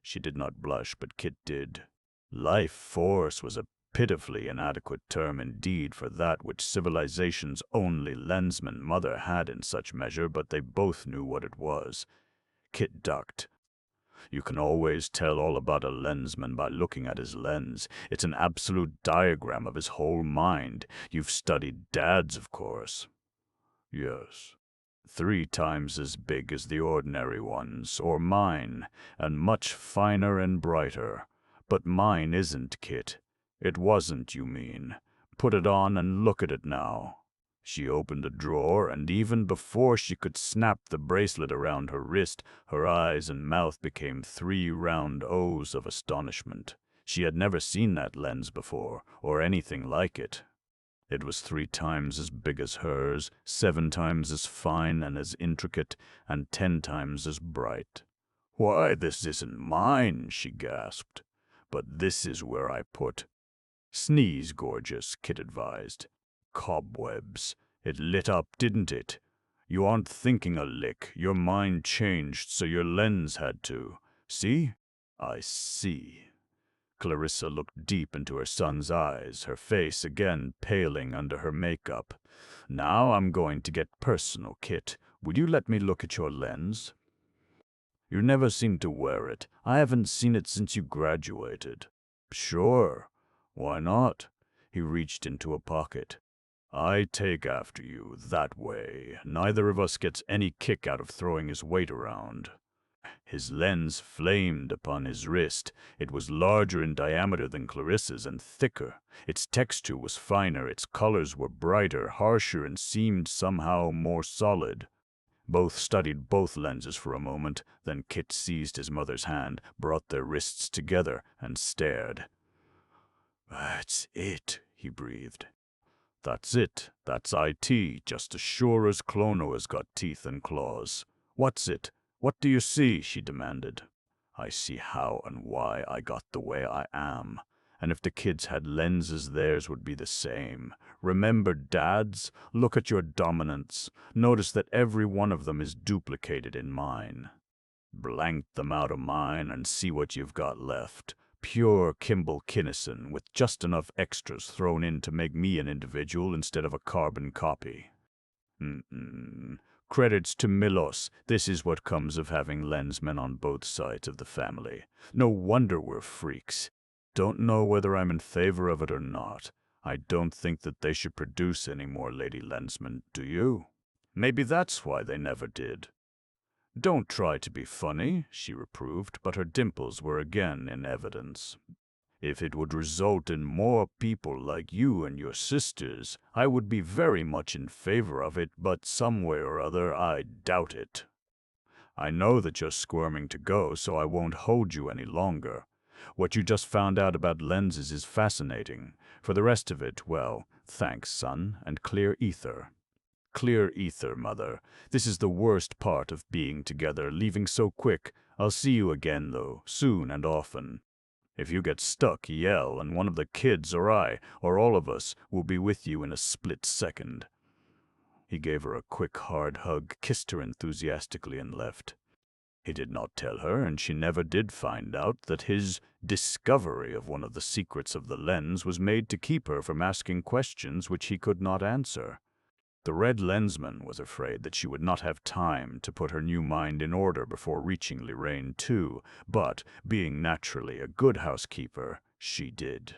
She did not blush, but Kit did. Life force was a pitifully inadequate term indeed for that which civilization's only Lensman mother had in such measure, but they both knew what it was. Kit ducked. You can always tell all about a lensman by looking at his lens. It's an absolute diagram of his whole mind. You've studied Dad's, of course. Yes. 3 times as big as the ordinary ones, or mine, and much finer and brighter. But mine isn't, Kit. It wasn't, you mean. Put it on and look at it now. She opened a drawer, and even before she could snap the bracelet around her wrist, her eyes and mouth became 3 round O's of astonishment. She had never seen that lens before, or anything like it. It was 3 times as big as hers, 7 times as fine and as intricate, and 10 times as bright. "Why, this isn't mine," she gasped. "But this is where I put—" "Sneeze, gorgeous," Kit advised. "Cobwebs. It lit up, didn't it? You aren't thinking a lick. Your mind changed, so your lens had to. See?" "I see." Clarissa looked deep into her son's eyes, her face again paling under her makeup. "Now I'm going to get personal, Kit. Would you let me look at your lens?" "You never seem to wear it. I haven't seen it since you graduated." "Sure. Why not?" He reached into a pocket. "I take after you, that way. Neither of us gets any kick out of throwing his weight around." His lens flamed upon his wrist. It was larger in diameter than Clarissa's and thicker. Its texture was finer, its colors were brighter, harsher, and seemed somehow more solid. Both studied both lenses for a moment, then Kit seized his mother's hand, brought their wrists together, and stared. "That's it," he breathed. "That's it. That's IT, just as sure as Clono has got teeth and claws." "What's it? What do you see?" she demanded. "I see how and why I got the way I am. And if the kids had lenses, theirs would be the same. Remember Dad's? Look at your dominants. Notice that every one of them is duplicated in mine. Blank them out of mine and see what you've got left. Pure Kimball Kinnison, with just enough extras thrown in to make me an individual instead of a carbon copy. Credits to Milos. This is what comes of having lensmen on both sides of the family. No wonder we're freaks. Don't know whether I'm in favor of it or not. I don't think that they should produce any more Lady Lensmen, do you? Maybe that's why they never did." "Don't try to be funny," she reproved, but her dimples were again in evidence. "If it would result in more people like you and your sisters, I would be very much in favor of it, but some way or other I doubt it. I know that you're squirming to go, so I won't hold you any longer. What you just found out about lenses is fascinating. For the rest of it, well, thanks, son, and clear ether." "Clear ether, Mother. This is the worst part of being together, leaving so quick. I'll see you again, though, soon and often. If you get stuck, yell, and one of the kids or I, or all of us, will be with you in a split second." He gave her a quick, hard hug, kissed her enthusiastically, and left. He did not tell her, and she never did find out, that his discovery of one of the secrets of the lens was made to keep her from asking questions which he could not answer. The Red Lensman was afraid that she would not have time to put her new mind in order before reaching Lorraine too, but, being naturally a good housekeeper, she did.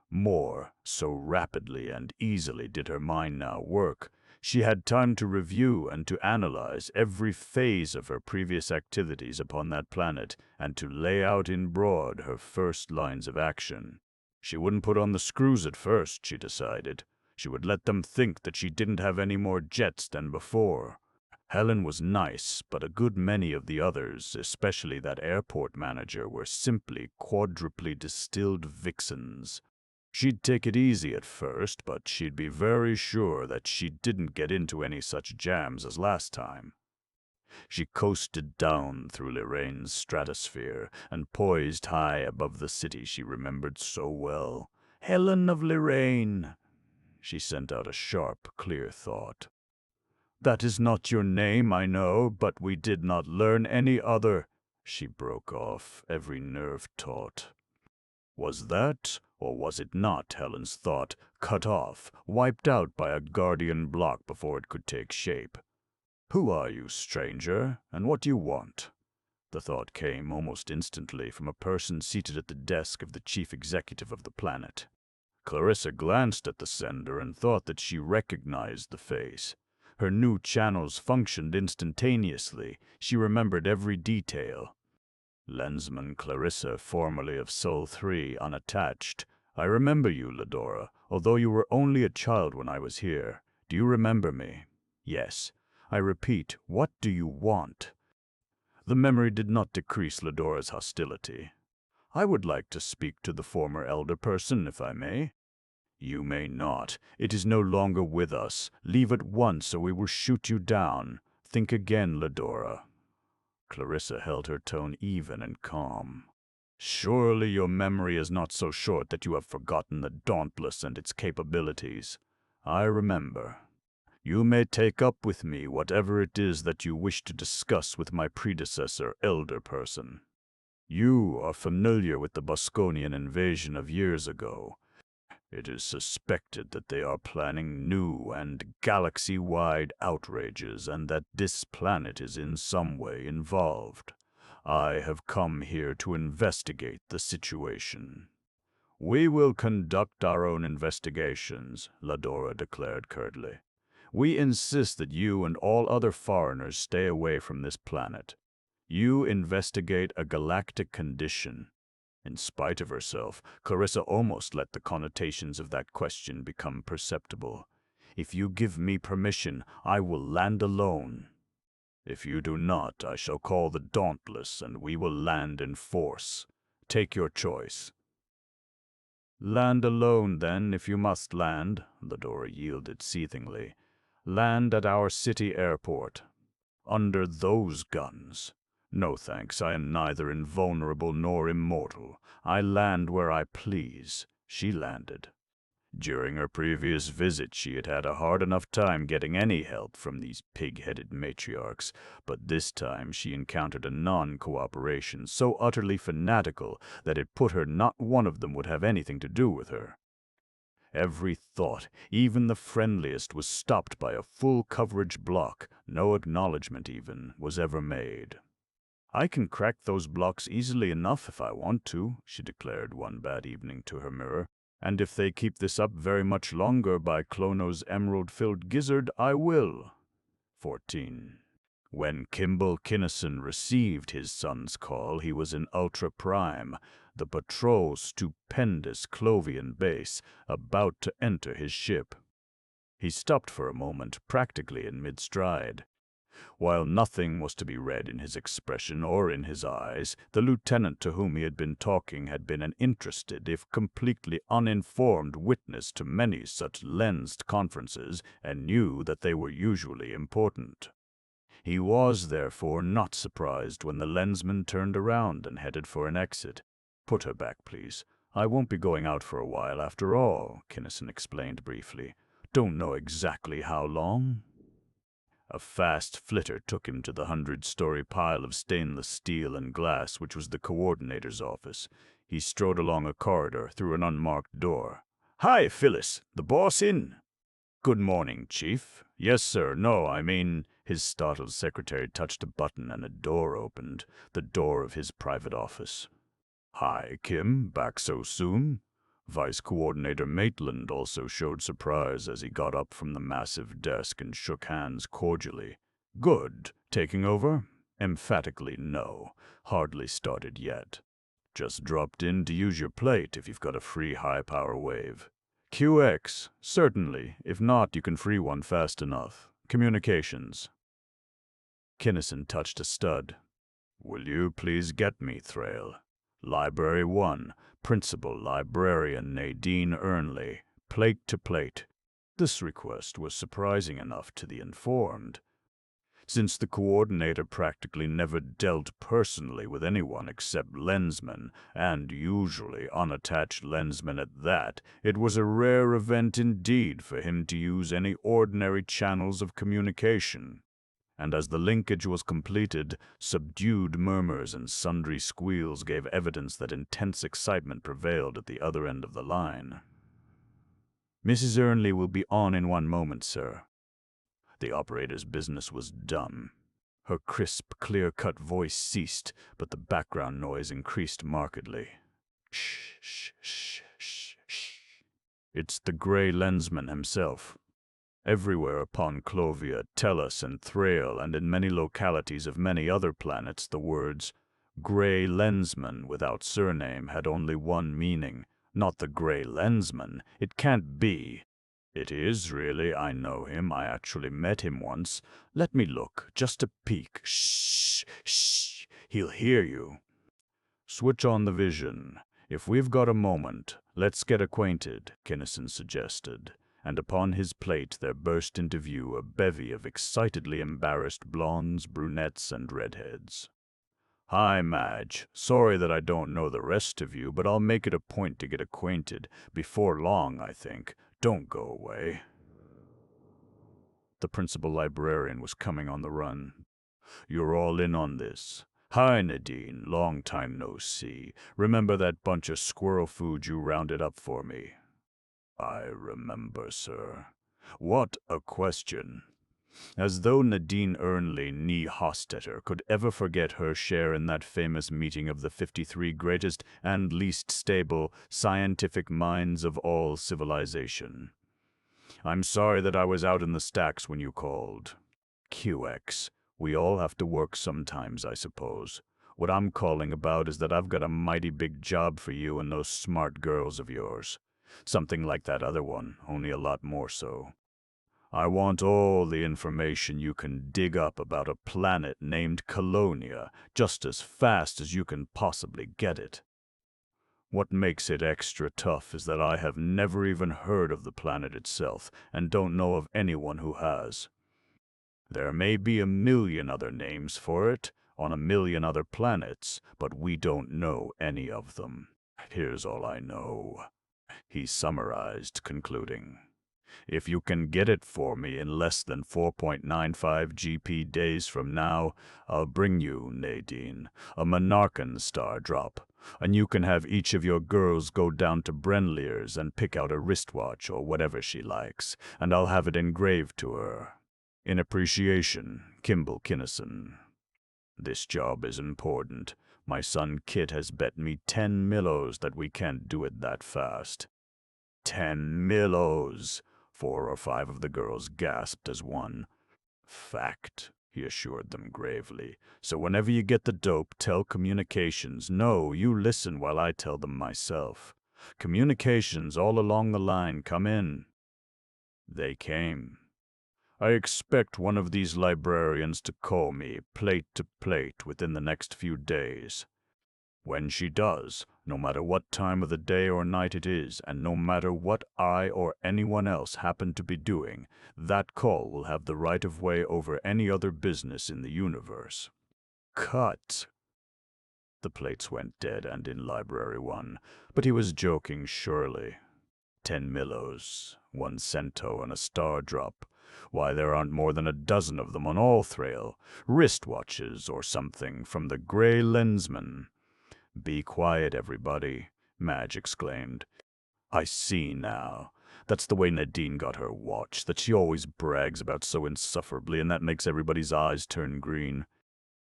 More, so rapidly and easily did her mind now work, she had time to review and to analyze every phase of her previous activities upon that planet, and to lay out in broad her first lines of action. She wouldn't put on the screws at first, she decided. She would let them think that she didn't have any more jets than before. Helen was nice, but a good many of the others, especially that airport manager, were simply quadruply distilled vixens. She'd take it easy at first, but she'd be very sure that she didn't get into any such jams as last time. She coasted down through Lorraine's stratosphere, and poised high above the city she remembered so well. Helen of Lorraine! She sent out a sharp, clear thought. "That is not your name, I know, but we did not learn any other." She broke off, every nerve taut. Was that, or was it not, Helen's thought, cut off, wiped out by a guardian block before it could take shape? Who are you, stranger, and what do you want? The thought came almost instantly from a person seated at the desk of the chief executive of the planet. Clarissa glanced at the sender and thought that she recognized the face. Her new channels functioned instantaneously. She remembered every detail. Lensman Clarissa, formerly of Sol 3, unattached. I remember you, Eddore, although you were only a child when I was here. Do you remember me? Yes. I repeat, what do you want? The memory did not decrease Leddore's hostility. I would like to speak to the former elder person, if I may. You may not. It is no longer with us. Leave at once, or we will shoot you down. Think again, Eddore. Clarissa held her tone even and calm. Surely your memory is not so short that you have forgotten the Dauntless and its capabilities. I remember. You may take up with me whatever it is that you wish to discuss with my predecessor, elder person. You are familiar with the Bosconian invasion of years ago. It is suspected that they are planning new and galaxy-wide outrages and that this planet is in some way involved. I have come here to investigate the situation. We will conduct our own investigations, Eddore declared curtly. We insist that you and all other foreigners stay away from this planet. You investigate a galactic condition. In spite of herself, Clarissa almost let the connotations of that question become perceptible. If you give me permission, I will land alone. If you do not, I shall call the Dauntless, and we will land in force. Take your choice. Land alone, then, if you must land, Eddore yielded seethingly. Land at our city airport. Under those guns. No thanks, I am neither invulnerable nor immortal. I land where I please. She landed. During her previous visit, she had had a hard enough time getting any help from these pig-headed matriarchs, but this time she encountered a non-cooperation so utterly fanatical that it put her not one of them would have anything to do with her. Every thought, even the friendliest, was stopped by a full coverage block. No acknowledgement even was ever made. I can crack those blocks easily enough if I want to, she declared one bad evening to her mirror. And if they keep this up very much longer by Clono's emerald-filled gizzard, I will. 14. When Kinnison received his son's call, he was in Ultra Prime, the patrol's stupendous Clovian base, about to enter his ship. He stopped for a moment, practically in mid-stride. While nothing was to be read in his expression or in his eyes, the lieutenant to whom he had been talking had been an interested, if completely uninformed, witness to many such lensed conferences, and knew that they were usually important. He was, therefore, not surprised when the lensman turned around and headed for an exit. "Put her back, please. I won't be going out for a while after all," Kinnison explained briefly. "Don't know exactly how long." A fast flitter took him to the 100-story pile of stainless steel and glass which was the coordinator's office. He strode along a corridor through an unmarked door. "Hi, Phyllis. The boss in?" "Good morning, Chief." "Yes, sir. No, I mean—" His startled secretary touched a button and a door opened, the door of his private office. "Hi, Kim. Back so soon?" Vice Coordinator Maitland also showed surprise as he got up from the massive desk and shook hands cordially. "Good. Taking over?" "Emphatically no. Hardly started yet. Just dropped in to use your plate if you've got a free high-power wave." "QX. Certainly. If not, you can free one fast enough. Communications." Kinnison touched a stud. "Will you please get me, Thrail? Library 1, Principal Librarian Nadine Ernley, plate to plate." This request was surprising enough to the informed. Since the coordinator practically never dealt personally with anyone except lensmen, and usually unattached lensmen at that, it was a rare event indeed for him to use any ordinary channels of communication. And as the linkage was completed, subdued murmurs and sundry squeals gave evidence that intense excitement prevailed at the other end of the line. "Mrs. Ernley will be on in one moment, sir." The operator's business was done. Her crisp, clear-cut voice ceased, but the background noise increased markedly. Shh, shh, shh, shh, shh. It's the Grey Lensman himself. Everywhere upon Clovia, Tellus, and Thrail, and in many localities of many other planets, the words Grey Lensman without surname had only one meaning. Not the Grey Lensman. It can't be. It is, really. I know him. I actually met him once. Let me look. Just a peek. Shh, shh. He'll hear you. Switch on the vision. If we've got a moment, let's get acquainted, Kinnison suggested, and upon his plate there burst into view a bevy of excitedly embarrassed blondes, brunettes, and redheads. Hi, Madge. Sorry that I don't know the rest of you, but I'll make it a point to get acquainted. Before long, I think. Don't go away. The principal librarian was coming on the run. You're all in on this. Hi, Nadine. Long time no see. Remember that bunch of squirrel food you rounded up for me? I remember, sir. What a question. As though Nadine Ernley nee Hostetter could ever forget her share in that famous meeting of the 53 greatest and least stable scientific minds of all civilization. I'm sorry that I was out in the stacks when you called. QX, we all have to work sometimes, I suppose. What I'm calling about is that I've got a mighty big job for you and those smart girls of yours. Something like that other one, only a lot more so. I want all the information you can dig up about a planet named Colonia, just as fast as you can possibly get it. What makes it extra tough is that I have never even heard of the planet itself, and don't know of anyone who has. There may be a million other names for it, on a million other planets, but we don't know any of them. Here's all I know, he summarized, concluding. If you can get it for me in less than 4.95 GP days from now, I'll bring you, Nadine, a Monarchan star drop, and you can have each of your girls go down to Brenlier's and pick out a wristwatch or whatever she likes, and I'll have it engraved to her. In appreciation, Kimball Kinnison. This job is important. My son Kit has bet me 10 millos that we can't do it that fast. 10 millos! 4 or 5 of the girls gasped as one. Fact, he assured them gravely. So whenever you get the dope, tell communications. No, you listen while I tell them myself. Communications all along the line, come in. They came. I expect one of these librarians to call me, plate to plate, within the next few days. When she does, no matter what time of the day or night it is, and no matter what I or anyone else happen to be doing, that call will have the right of way over any other business in the universe. Cut. The plates went dead and in Library 1, but he was joking surely. 10 millos, 1 cento, and a star drop. Why, there aren't more than a dozen of them on all Thrail. Wristwatches or something from the Grey Lensman. Be quiet, everybody, Madge exclaimed. I see now. That's the way Nadine got her watch, that she always brags about so insufferably, and that makes everybody's eyes turn green.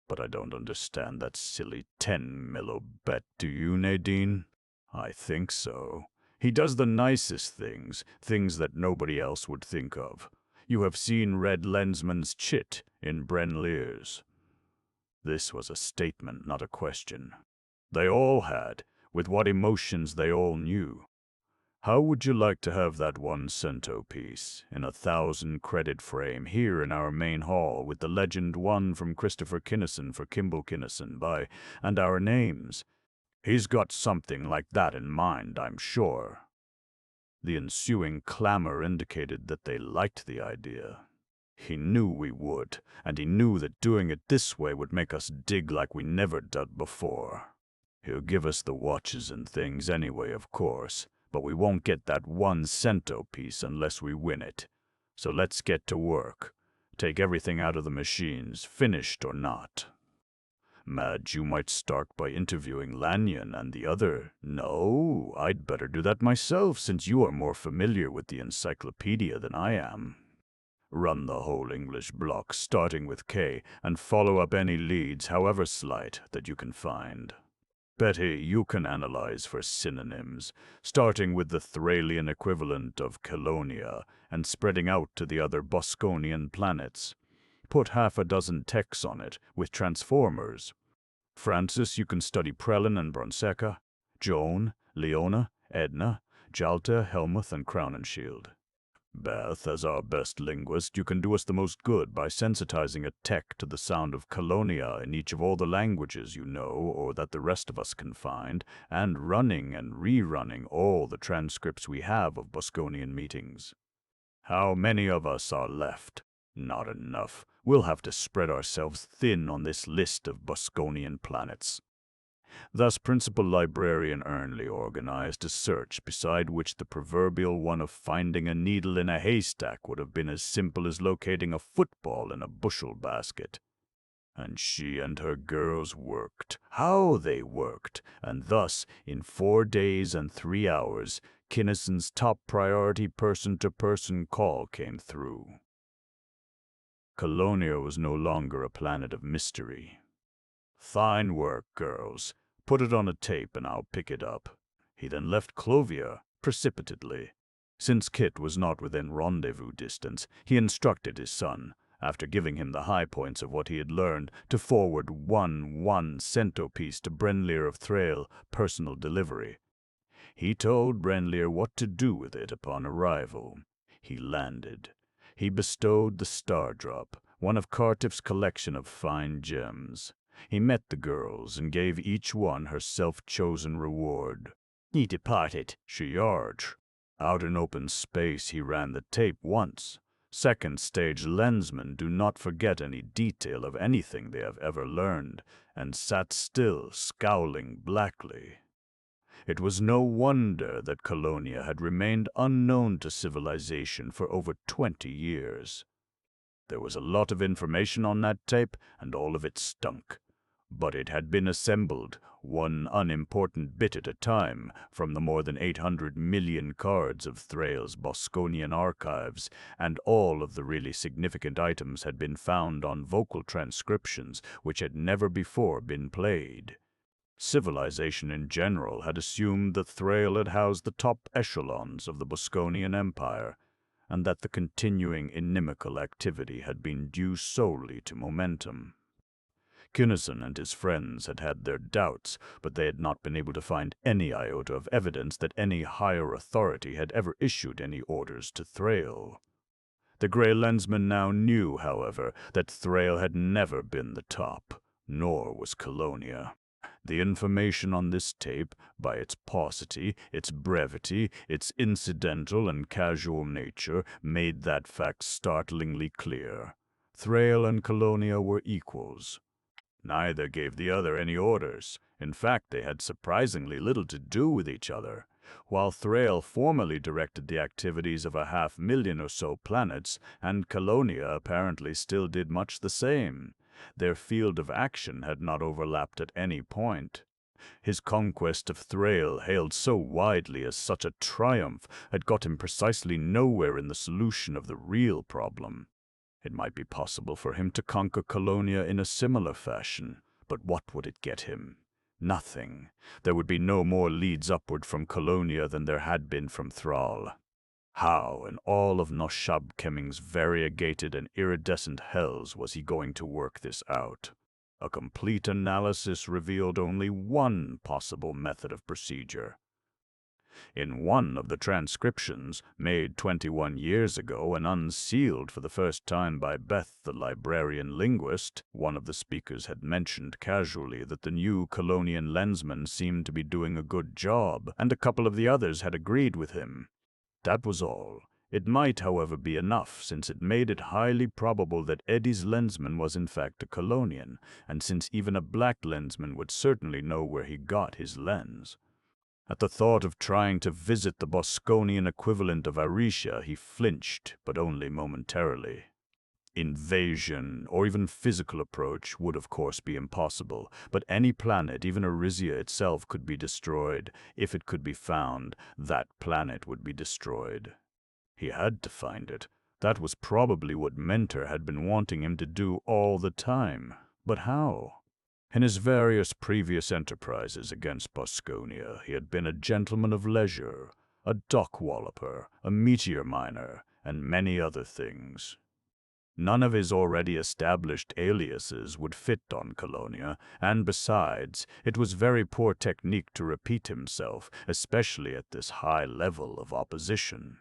But I don't understand that silly 10 millo bet, do you, Nadine? I think so. He does the nicest things, things that nobody else would think of. You have seen Red Lensman's chit in Brenlier's. This was a statement, not a question. They all had, with what emotions they all knew. How would you like to have that 1 cento piece in a 1,000-credit frame here in our main hall with the legend 1 from Christopher Kinnison for Kimball Kinnison by, and our names? He's got something like that in mind, I'm sure. The ensuing clamor indicated that they liked the idea. He knew we would, and he knew that doing it this way would make us dig like we never did before. He'll give us the watches and things anyway, of course, but we won't get that 1 cento piece unless we win it. So let's get to work. Take everything out of the machines, finished or not. Madge, you might start by interviewing Lanyon and the other. No, I'd better do that myself, since you are more familiar with the encyclopedia than I am. Run the whole English block, starting with K, and follow up any leads, however slight, that you can find. Betty, you can analyze for synonyms, starting with the Thralian equivalent of Colonia and spreading out to the other Bosconian planets. Put half a dozen techs on it, with transformers. Francis, you can study Prelin and Bronseca. Joan, Leona, Edna, Jalta, Helmuth, and Crown and Shield. Beth, as our best linguist, you can do us the most good by sensitizing a tech to the sound of Colonia in each of all the languages you know or that the rest of us can find, and running and rerunning all the transcripts we have of Bosconian meetings. How many of us are left? Not enough. We'll have to spread ourselves thin on this list of Bosconian planets. Thus Principal Librarian Ernley organized a search beside which the proverbial one of finding a needle in a haystack would have been as simple as locating a football in a bushel basket. And she and her girls worked. How they worked! And thus, in 4 days and 3 hours, Kinnison's top priority person-to-person call came through. Colonia was no longer a planet of mystery. Fine work, girls. Put it on a tape and I'll pick it up. He then left Clovia precipitately. Since Kit was not within rendezvous distance, he instructed his son, after giving him the high points of what he had learned, to forward one centopiece to Brenlir of Thrail, personal delivery. He told Brenlir what to do with it upon arrival. He landed. He bestowed the Star Drop, one of Cartiff's collection of fine gems. He met the girls and gave each one her self-chosen reward. He departed. She yarged. Out in open space he ran the tape once. Second stage Lensman do not forget any detail of anything they have ever learned, and sat still, scowling blackly. It was no wonder that Colonia had remained unknown to civilization for over 20 years. There was a lot of information on that tape, and all of it stunk. But it had been assembled, one unimportant bit at a time, from the more than 800 million cards of Thrail's Bosconian archives, and all of the really significant items had been found on vocal transcriptions which had never before been played. Civilization in general had assumed that Thrail had housed the top echelons of the Bosconian Empire, and that the continuing inimical activity had been due solely to momentum. Kinnison and his friends had had their doubts, but they had not been able to find any iota of evidence that any higher authority had ever issued any orders to Thrail. The Grey Lensman now knew, however, that Thrail had never been the top, nor was Colonia. The information on this tape, by its paucity, its brevity, its incidental and casual nature, made that fact startlingly clear. Thrail and Colonia were equals. Neither gave the other any orders. In fact, they had surprisingly little to do with each other. While Thrail formally directed the activities of 500,000 or so planets, and Colonia apparently still did much the same, their field of action had not overlapped at any point. His conquest of Thrail, hailed so widely as such a triumph, had got him precisely nowhere in the solution of the real problem. It might be possible for him to conquer Colonia in a similar fashion, but what would it get him? Nothing. There would be no more leads upward from Colonia than there had been from Thrall. How, in all of Noshab Kemming's variegated and iridescent hells, was he going to work this out? A complete analysis revealed only one possible method of procedure. In one of the transcriptions, made 21 years ago and unsealed for the first time by Beth, the librarian linguist, one of the speakers had mentioned casually that the new Colonian Lensman seemed to be doing a good job, and a couple of the others had agreed with him. That was all. It might, however, be enough, since it made it highly probable that Eddie's Lensman was in fact a Colonian, and since even a black Lensman would certainly know where he got his lens. At the thought of trying to visit the Bosconian equivalent of Arisia, he flinched, but only momentarily. Invasion, or even physical approach, would of course be impossible, but any planet, even Arisia itself, could be destroyed. If it could be found, that planet would be destroyed. He had to find it. That was probably what Mentor had been wanting him to do all the time. But how? In his various previous enterprises against Bosconia, he had been a gentleman of leisure, a dock walloper, a meteor miner, and many other things. None of his already established aliases would fit on Colonia, and besides, it was very poor technique to repeat himself, especially at this high level of opposition.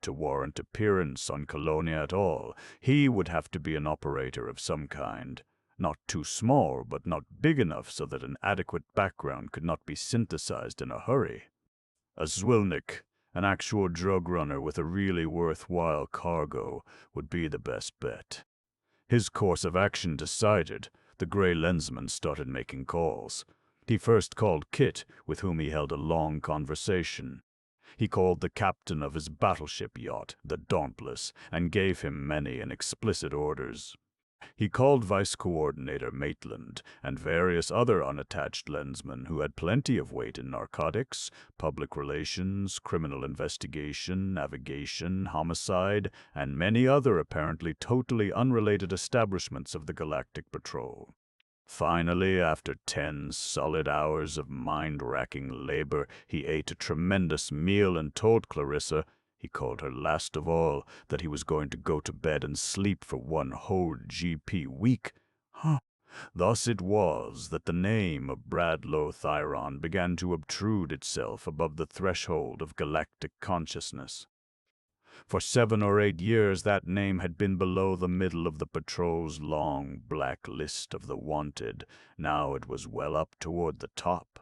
To warrant appearance on Colonia at all, he would have to be an operator of some kind. Not too small, but not big enough so that an adequate background could not be synthesized in a hurry. A Zwilnik, an actual drug runner with a really worthwhile cargo, would be the best bet. His course of action decided, the gray Lensman started making calls. He first called Kit, with whom he held a long conversation. He called the captain of his battleship yacht, the Dauntless, and gave him many and explicit orders. He called Vice Coordinator Maitland and various other unattached lensmen who had plenty of weight in narcotics, public relations, criminal investigation, navigation, homicide, and many other apparently totally unrelated establishments of the Galactic Patrol. Finally, after 10 solid hours of mind-racking labor, he ate a tremendous meal and told Clarissa, he called her last of all, that he was going to go to bed and sleep for one whole GP week. Thus it was that the name of Bradlow Thyron began to obtrude itself above the threshold of galactic consciousness. For 7 or 8 years that name had been below the middle of the patrol's long black list of the wanted. Now it was well up toward the top.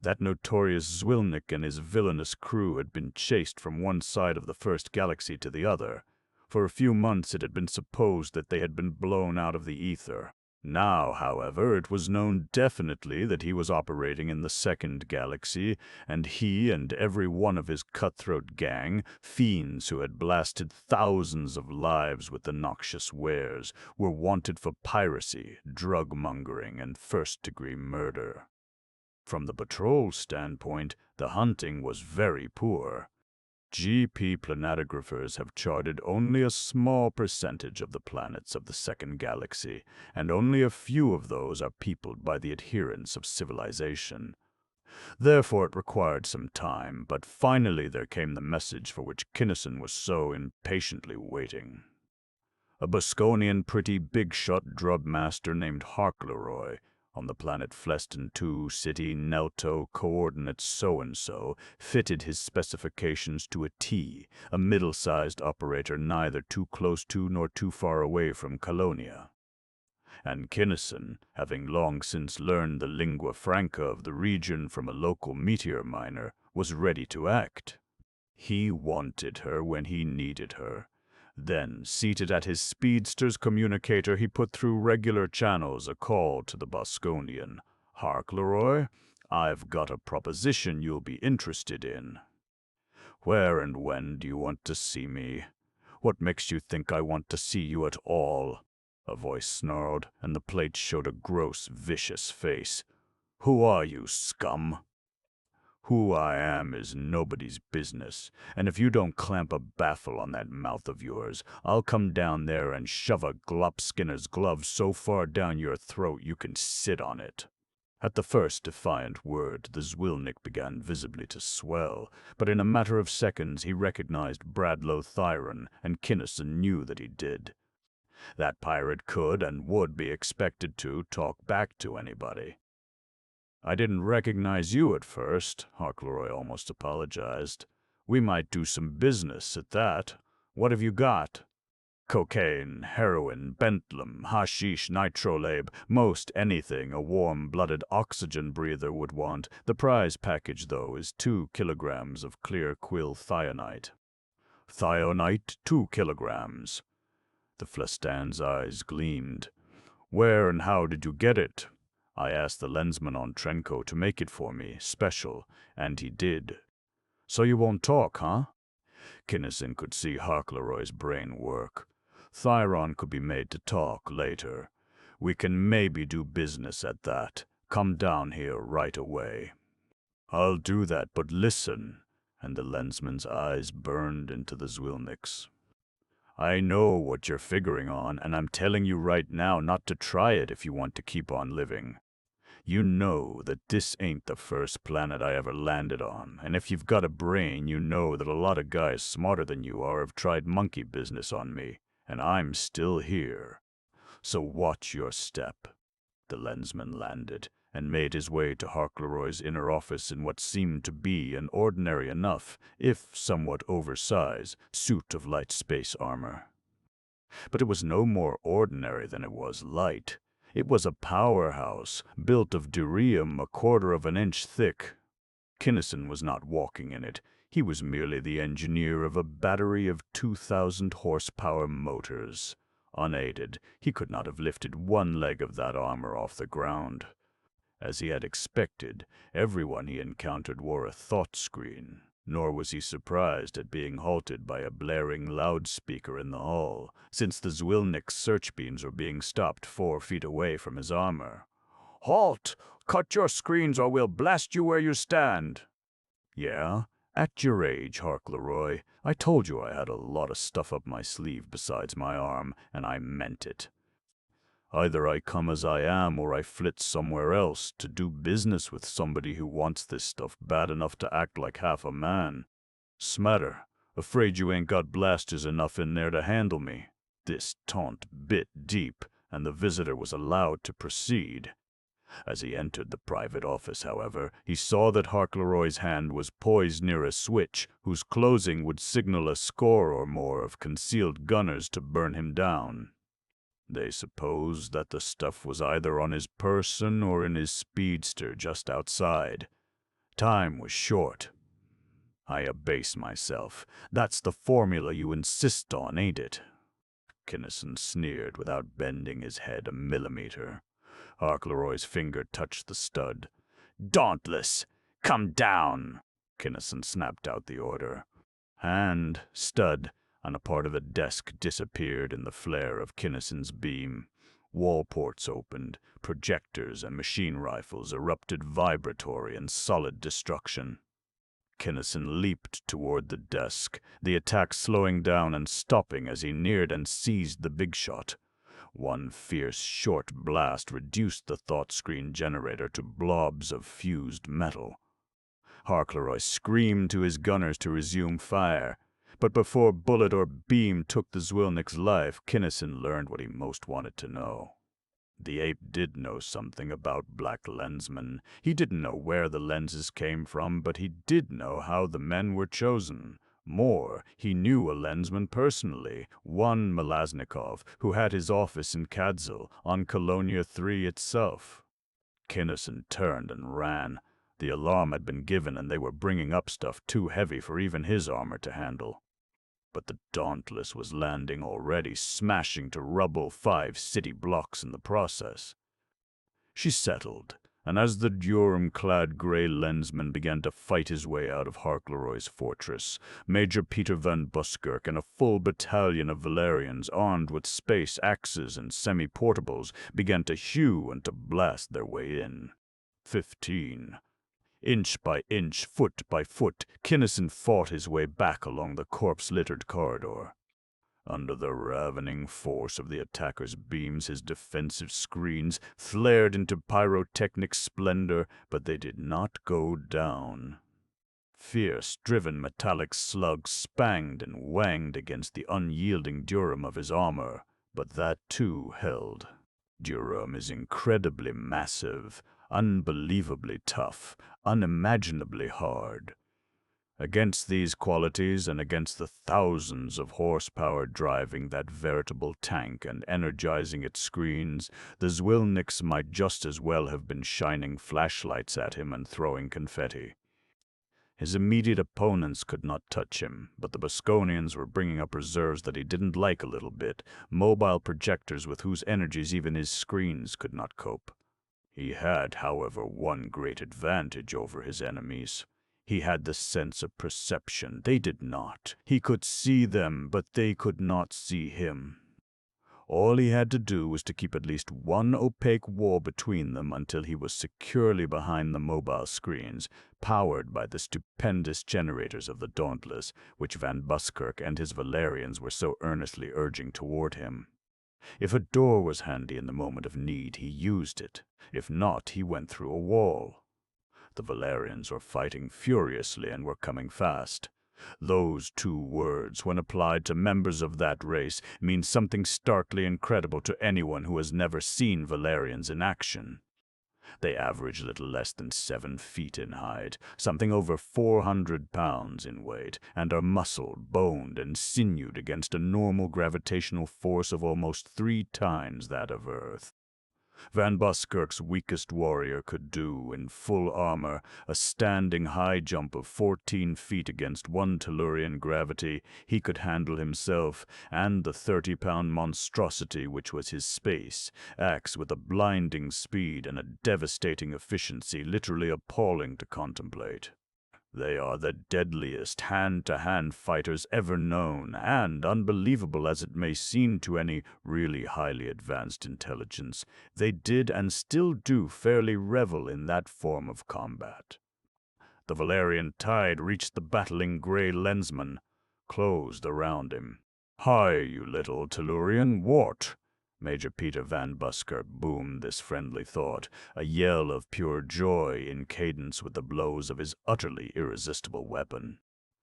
That notorious Zwilnik and his villainous crew had been chased from one side of the first galaxy to the other. For a few months it had been supposed that they had been blown out of the ether. Now, however, it was known definitely that he was operating in the second galaxy, and he and every one of his cutthroat gang, fiends who had blasted thousands of lives with the noxious wares, were wanted for piracy, drug-mongering, and first-degree murder. From the patrol standpoint, the hunting was very poor. GP planetographers have charted only a small percentage of the planets of the second galaxy, and only a few of those are peopled by the adherents of civilization. Therefore it required some time, but finally there came the message for which Kinnison was so impatiently waiting. A Bosconian pretty big-shot drub master named Harkleroy, on the planet Fleston 2, city Nelto, coordinates so-and-so, fitted his specifications to a T, a middle-sized operator neither too close to nor too far away from Colonia. And Kinnison, having long since learned the lingua franca of the region from a local meteor miner, was ready to act. He wanted her when he needed her. Then, seated at his speedster's communicator, he put through regular channels a call to the Bosconian. "Hark, Leroy, I've got a proposition you'll be interested in." "Where and when do you want to see me? What makes you think I want to see you at all?" a voice snarled, and the plate showed a gross, vicious face. "Who are you, scum?" "Who I am is nobody's business, and if you don't clamp a baffle on that mouth of yours, I'll come down there and shove a glop-skinner's glove so far down your throat you can sit on it." At the first defiant word, the Zwilnik began visibly to swell, but in a matter of seconds he recognized Bradlow Thyron, and Kinnison knew that he did. That pirate could and would be expected to talk back to anybody. "I didn't recognize you at first," Harkleroy almost apologized. "We might do some business at that. What have you got?" "Cocaine, heroin, bentlum, hashish, nitrolabe, most anything a warm-blooded oxygen breather would want. The prize package, though, is 2 kilograms of clear quill thionite." "Thionite, 2 kilograms." The Flestan's eyes gleamed. "Where and how did you get it?" "I asked the lensman on Trenko to make it for me, special, and he did." "So you won't talk, huh?" Kinnison could see Harkleroy's brain work. "Thyron could be made to talk later. We can maybe do business at that. Come down here right away." "I'll do that, but listen," and the lensman's eyes burned into the Zwilnik's. I know what you're figuring on, and I'm telling you right now not to try it if you want to keep on living. You know that this ain't the first planet I ever landed on, and if you've got a brain, you know that a lot of guys smarter than you are have tried monkey business on me, and I'm still here. So watch your step." The Lensman landed, and made his way to Harkleroy's inner office in what seemed to be an ordinary enough, if somewhat oversized, suit of light space armor. But it was no more ordinary than it was light. It was a powerhouse, built of durium 1/4 of an inch thick. Kinnison was not walking in it. He was merely the engineer of a battery of 2,000 horsepower motors. Unaided, he could not have lifted one leg of that armor off the ground. As he had expected, everyone he encountered wore a thought screen, nor was he surprised at being halted by a blaring loudspeaker in the hall, since the Zwilnik's search beams were being stopped 4 feet away from his armor. "Halt! Cut your screens or we'll blast you where you stand!" "Yeah? At your age, Harkleroy, I told you I had a lot of stuff up my sleeve besides my arm, and I meant it. Either I come as I am or I flit somewhere else to do business with somebody who wants this stuff bad enough to act like half a man. Smatter, afraid you ain't got blasters enough in there to handle me." This taunt bit deep, and the visitor was allowed to proceed. As he entered the private office, however, he saw that Harkleroy's hand was poised near a switch whose closing would signal a score or more of concealed gunners to burn him down. They supposed that the stuff was either on his person or in his speedster just outside. Time was short. "I abase myself. That's the formula you insist on, ain't it?" Kinnison sneered without bending his head a millimeter. Harkleroy's finger touched the stud. "Dauntless! Come down!" Kinnison snapped out the order. Hand, stud, and a part of the desk disappeared in the flare of Kinnison's beam. Wall ports opened, projectors and machine rifles erupted vibratory and solid destruction. Kinnison leaped toward the desk, the attack slowing down and stopping as he neared and seized the big shot. One fierce, short blast reduced the thought screen generator to blobs of fused metal. Harkleroy screamed to his gunners to resume fire, but before bullet or beam took the Zwilnik's life, Kinnison learned what he most wanted to know. The ape did know something about Black Lensman. He didn't know where the lenses came from, but he did know how the men were chosen. More, he knew a Lensman personally, one Melaznikov, who had his office in Kadzil, on Colonia 3 itself. Kinnison turned and ran. The alarm had been given and they were bringing up stuff too heavy for even his armor to handle. But the Dauntless was landing already, smashing to rubble 5 city blocks in the process. She settled, and as the Durham-clad gray Lensman began to fight his way out of Harkleroy's fortress, Major Peter van Buskirk and a full battalion of Valerians armed with space axes and semi-portables began to hew and to blast their way in. 15. Inch by inch, foot by foot, Kinnison fought his way back along the corpse-littered corridor. Under the ravening force of the attacker's beams, his defensive screens flared into pyrotechnic splendor, but they did not go down. Fierce-driven metallic slugs spanged and wanged against the unyielding Durham of his armor, but that too held. Durham is incredibly massive, unbelievably tough, unimaginably hard. Against these qualities and against the thousands of horsepower driving that veritable tank and energizing its screens, the Zwilniks might just as well have been shining flashlights at him and throwing confetti. His immediate opponents could not touch him, but the Bosconians were bringing up reserves that he didn't like a little bit, mobile projectors with whose energies even his screens could not cope. He had, however, one great advantage over his enemies. He had the sense of perception. They did not. He could see them, but they could not see him. All he had to do was to keep at least one opaque wall between them until he was securely behind the mobile screens, powered by the stupendous generators of the Dauntless, which Van Buskirk and his Valerians were so earnestly urging toward him. If a door was handy in the moment of need, he used it. If not, he went through a wall. The Valerians were fighting furiously and were coming fast. Those two words, when applied to members of that race, mean something starkly incredible to anyone who has never seen Valerians in action. They average little less than 7 feet in height, something over 400 pounds in weight, and are muscled, boned, and sinewed against a normal gravitational force of almost 3 times that of Earth. Van Buskirk's weakest warrior could do, in full armor, a standing high jump of 14 feet against 1 Tellurian gravity. He could handle himself and the 30-pound monstrosity which was his space, axe with a blinding speed and a devastating efficiency literally appalling to contemplate. They are the deadliest hand-to-hand fighters ever known, and, unbelievable as it may seem to any really highly advanced intelligence, they did and still do fairly revel in that form of combat. The Valerian tide reached the battling gray Lensman, closed around him. "Hi, you little Tellurian, what?" Major Peter Van Buskirk boomed this friendly thought, a yell of pure joy in cadence with the blows of his utterly irresistible weapon.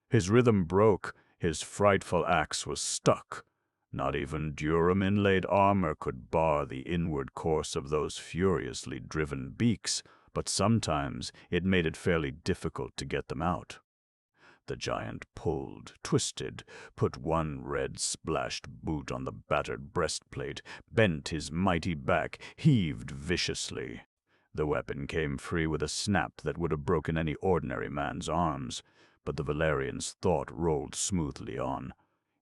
His rhythm broke, his frightful axe was stuck. Not even Durham-inlaid armor could bar the inward course of those furiously driven beaks, but sometimes it made it fairly difficult to get them out. The giant pulled, twisted, put one red-splashed boot on the battered breastplate, bent his mighty back, heaved viciously. The weapon came free with a snap that would have broken any ordinary man's arms, but the Valerian's thought rolled smoothly on.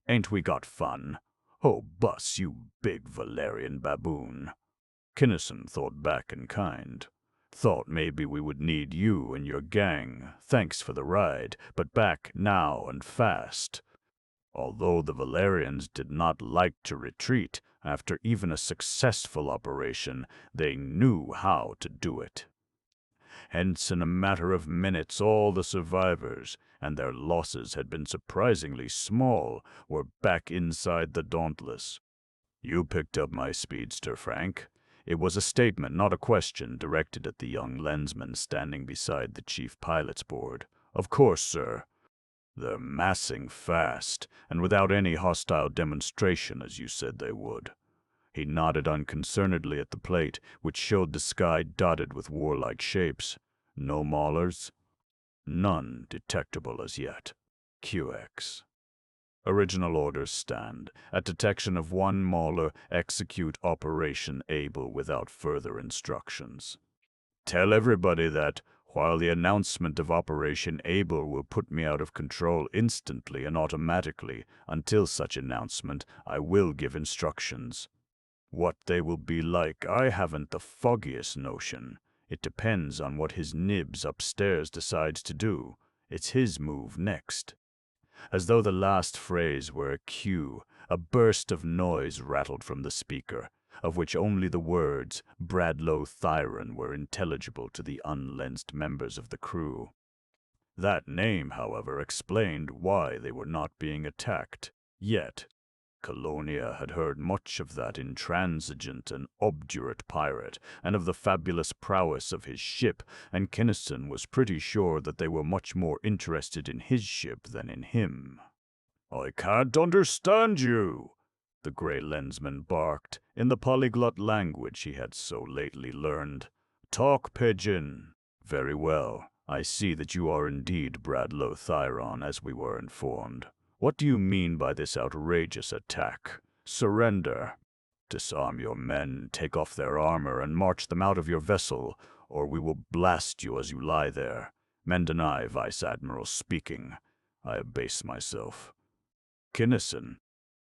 "Ain't we got fun? Oh, Bus, you big Valerian baboon." Kinnison thought back in kind. "Thought maybe we would need you and your gang. Thanks for the ride, but back now and fast." Although the Valerians did not like to retreat after even a successful operation, they knew how to do it. Hence, in a matter of minutes, all the survivors, and their losses had been surprisingly small, were back inside the Dauntless. "You picked up my speedster, Frank." It was a statement, not a question, directed at the young Lensman standing beside the chief pilot's board. "Of course, sir." "They're massing fast, and without any hostile demonstration, as you said they would." He nodded unconcernedly at the plate, which showed the sky dotted with warlike shapes. "No maulers?" "None detectable as yet. QX." Original orders stand. At detection of one mauler, execute Operation Able without further instructions. Tell everybody that, while the announcement of Operation Able will put me out of control instantly and automatically, until such announcement, I will give instructions. What they will be like, I haven't the foggiest notion. It depends on what his nibs upstairs decides to do. It's his move next. As though the last phrase were a cue, a burst of noise rattled from the speaker, of which only the words Bradlow-Thyron were intelligible to the unlensed members of the crew. That name, however, explained why they were not being attacked. Yet, Colonia had heard much of that intransigent and obdurate pirate, and of the fabulous prowess of his ship, and Kinnison was pretty sure that they were much more interested in his ship than in him. "I can't understand you," the gray Lensman barked, in the polyglot language he had so lately learned. "Talk, pigeon." "Very well. I see that you are indeed Bradlow-Thyron, as we were informed. What do you mean by this outrageous attack? Surrender. Disarm your men, take off their armor, and march them out of your vessel, or we will blast you as you lie there. Mendenai, Vice Admiral, speaking. I abase myself." "Kinnison."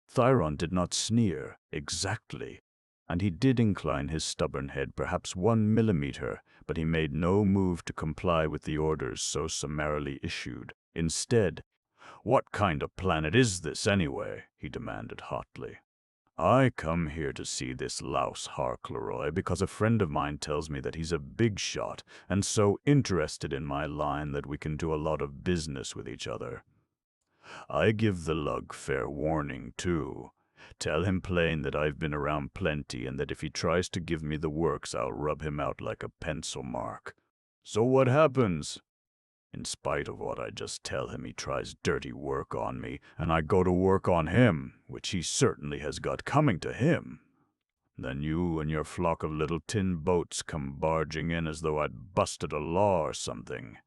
Thyron did not sneer, exactly, and he did incline his stubborn head perhaps 1 millimeter, but he made no move to comply with the orders so summarily issued. Instead, "What kind of planet is this, anyway?" he demanded hotly. I come here to see this louse Harkleroy because a friend of mine tells me that he's a big shot and so interested in my line that we can do a lot of business with each other. I give the lug fair warning, too. Tell him plain that I've been around plenty and that if he tries to give me the works, I'll rub him out like a pencil mark. So what happens? In spite of what I just tell him, he tries dirty work on me, and I go to work on him, which he certainly has got coming to him. Then you and your flock of little tin boats come barging in as though I'd busted a law or something.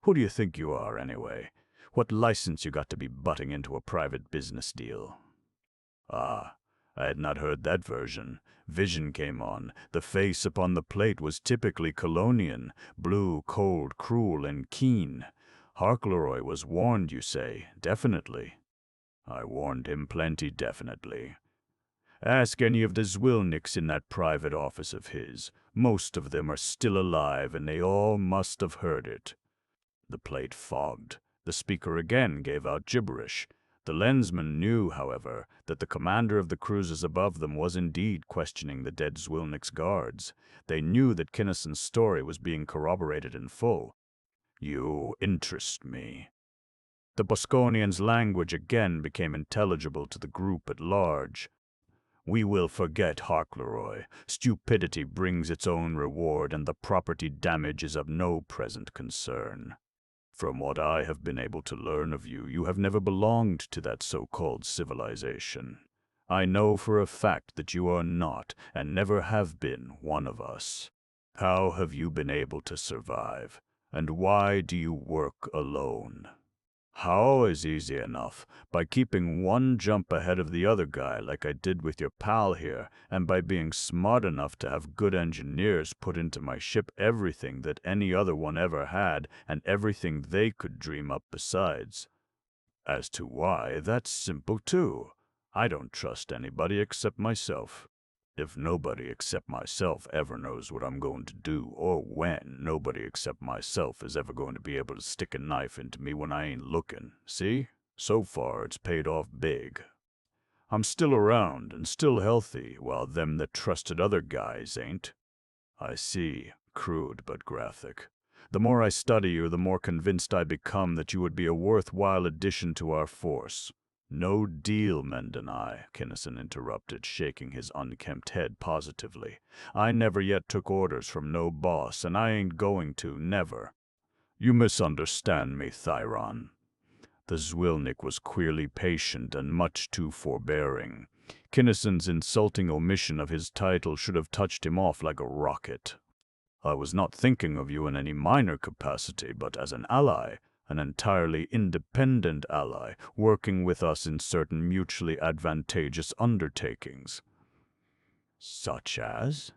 Who do you think you are, anyway? What license you got to be butting into a private business deal? Ah, I had not heard that version. Vision came on. The face upon the plate was typically Colonian, blue, cold, cruel, and keen. Harkleroy was warned, you say? Definitely. I warned him plenty, definitely. Ask any of the Zwilniks in that private office of his. Most of them are still alive, and they all must have heard it. The plate fogged. The speaker again gave out gibberish. The Lensman knew, however, that the commander of the cruisers above them was indeed questioning the dead Zwilnik's guards. They knew that Kinnison's story was being corroborated in full. You interest me. The Bosconian's language again became intelligible to the group at large. We will forget Harkleroy. Stupidity brings its own reward, and the property damage is of no present concern. From what I have been able to learn of you, you have never belonged to that so-called civilization. I know for a fact that you are not, and never have been, one of us. How have you been able to survive, and why do you work alone? How is easy enough, by keeping one jump ahead of the other guy like I did with your pal here, and by being smart enough to have good engineers put into my ship everything that any other one ever had, and everything they could dream up besides. As to why, that's simple too. I don't trust anybody except myself. If nobody except myself ever knows what I'm going to do, or when, nobody except myself is ever going to be able to stick a knife into me when I ain't looking. See? So far, it's paid off big. I'm still around and still healthy, while them that trusted other guys ain't. I see. Crude but graphic. The more I study you, the more convinced I become that you would be a worthwhile addition to our force. No deal, Mendenai, Kinnison interrupted, shaking his unkempt head positively. I never yet took orders from no boss, and I ain't going to, never. You misunderstand me, Thyron. The Zwilnik was queerly patient and much too forbearing. Kinnison's insulting omission of his title should have touched him off like a rocket. I was not thinking of you in any minor capacity, but as an ally. An entirely independent ally, working with us in certain mutually advantageous undertakings. Such as?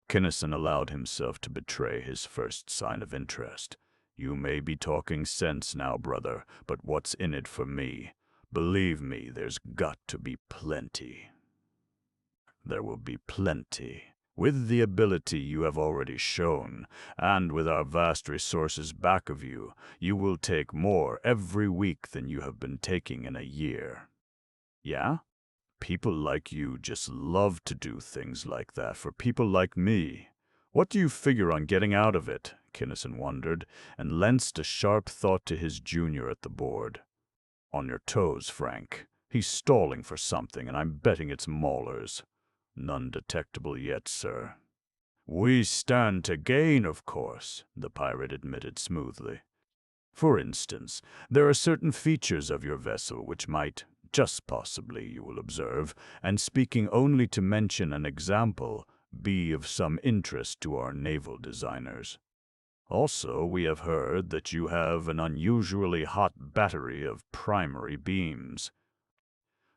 Kinnison allowed himself to betray his first sign of interest. You may be talking sense now, brother, but what's in it for me? Believe me, there's got to be plenty. There will be plenty. With the ability you have already shown, and with our vast resources back of you, you will take more every week than you have been taking in a year. Yeah? People like you just love to do things like that for people like me. What do you figure on getting out of it? Kinnison wondered, and lensed a sharp thought to his junior at the board. On your toes, Frank. He's stalling for something, and I'm betting it's maulers. None detectable yet, sir. We stand to gain, of course, the pirate admitted smoothly. For instance, there are certain features of your vessel which might, just possibly, you will observe, and speaking only to mention an example, be of some interest to our naval designers. Also, we have heard that you have an unusually hot battery of primary beams.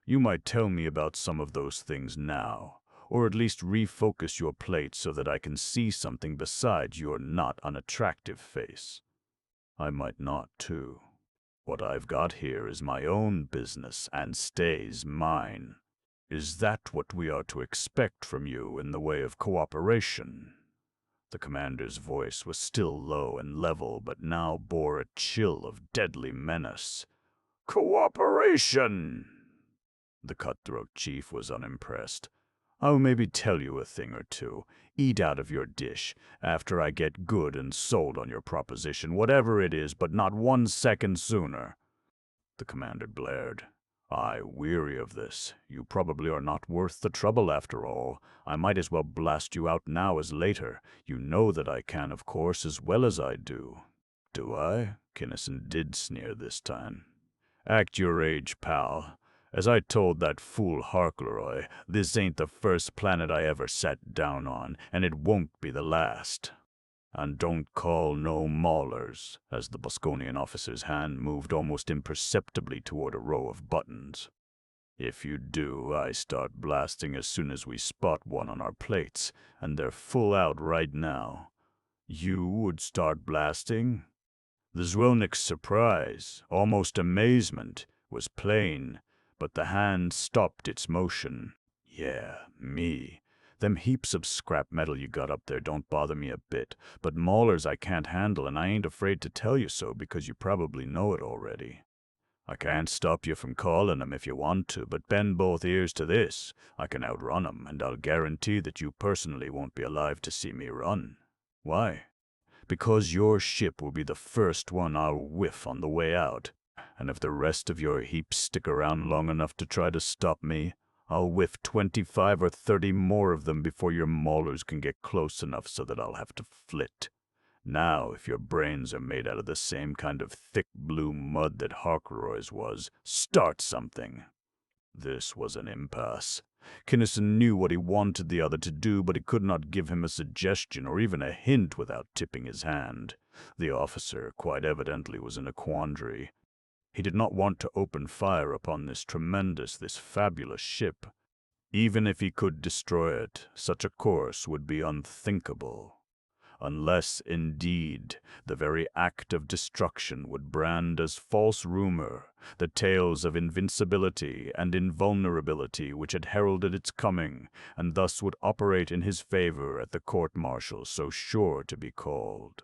You might tell me about some of those things now, or at least refocus your plate so that I can see something besides your not unattractive face. I might not, too. What I've got here is my own business and stays mine. Is that what we are to expect from you in the way of cooperation? The commander's voice was still low and level, but now bore a chill of deadly menace. Cooperation! The cutthroat chief was unimpressed. "I'll maybe tell you a thing or two. Eat out of your dish, after I get good and sold on your proposition, whatever it is, but not 1 second sooner." The commander blared. "I weary of this. You probably are not worth the trouble after all. I might as well blast you out now as later. You know that I can, of course, as well as I do." "Do I?" Kinnison did sneer this time. "Act your age, pal. As I told that fool Harkleroy, this ain't the first planet I ever sat down on, and it won't be the last. And don't call no maulers," as the Bosconian officer's hand moved almost imperceptibly toward a row of buttons. "If you do, I start blasting as soon as we spot one on our plates, and they're full out right now." "You would start blasting?" The Zwilnik's surprise, almost amazement, was plain, but the hand stopped its motion. "Yeah, me. Them heaps of scrap metal you got up there don't bother me a bit, but maulers I can't handle, and I ain't afraid to tell you so because you probably know it already. I can't stop you from calling 'em if you want to, but bend both ears to this. I can outrun 'em, and I'll guarantee that you personally won't be alive to see me run. Why? Because your ship will be the first one I'll whiff on the way out, and if the rest of your heaps stick around long enough to try to stop me, I'll whiff 25 or 30 more of them before your maulers can get close enough so that I'll have to flit. Now, if your brains are made out of the same kind of thick blue mud that Harkleroy's was, start something." This was an impasse. Kinnison knew what he wanted the other to do, but he could not give him a suggestion or even a hint without tipping his hand. The officer, quite evidently, was in a quandary. He did not want to open fire upon this fabulous ship. Even if he could destroy it, such a course would be unthinkable. Unless, indeed, the very act of destruction would brand as false rumor the tales of invincibility and invulnerability which had heralded its coming, and thus would operate in his favor at the court-martial so sure to be called.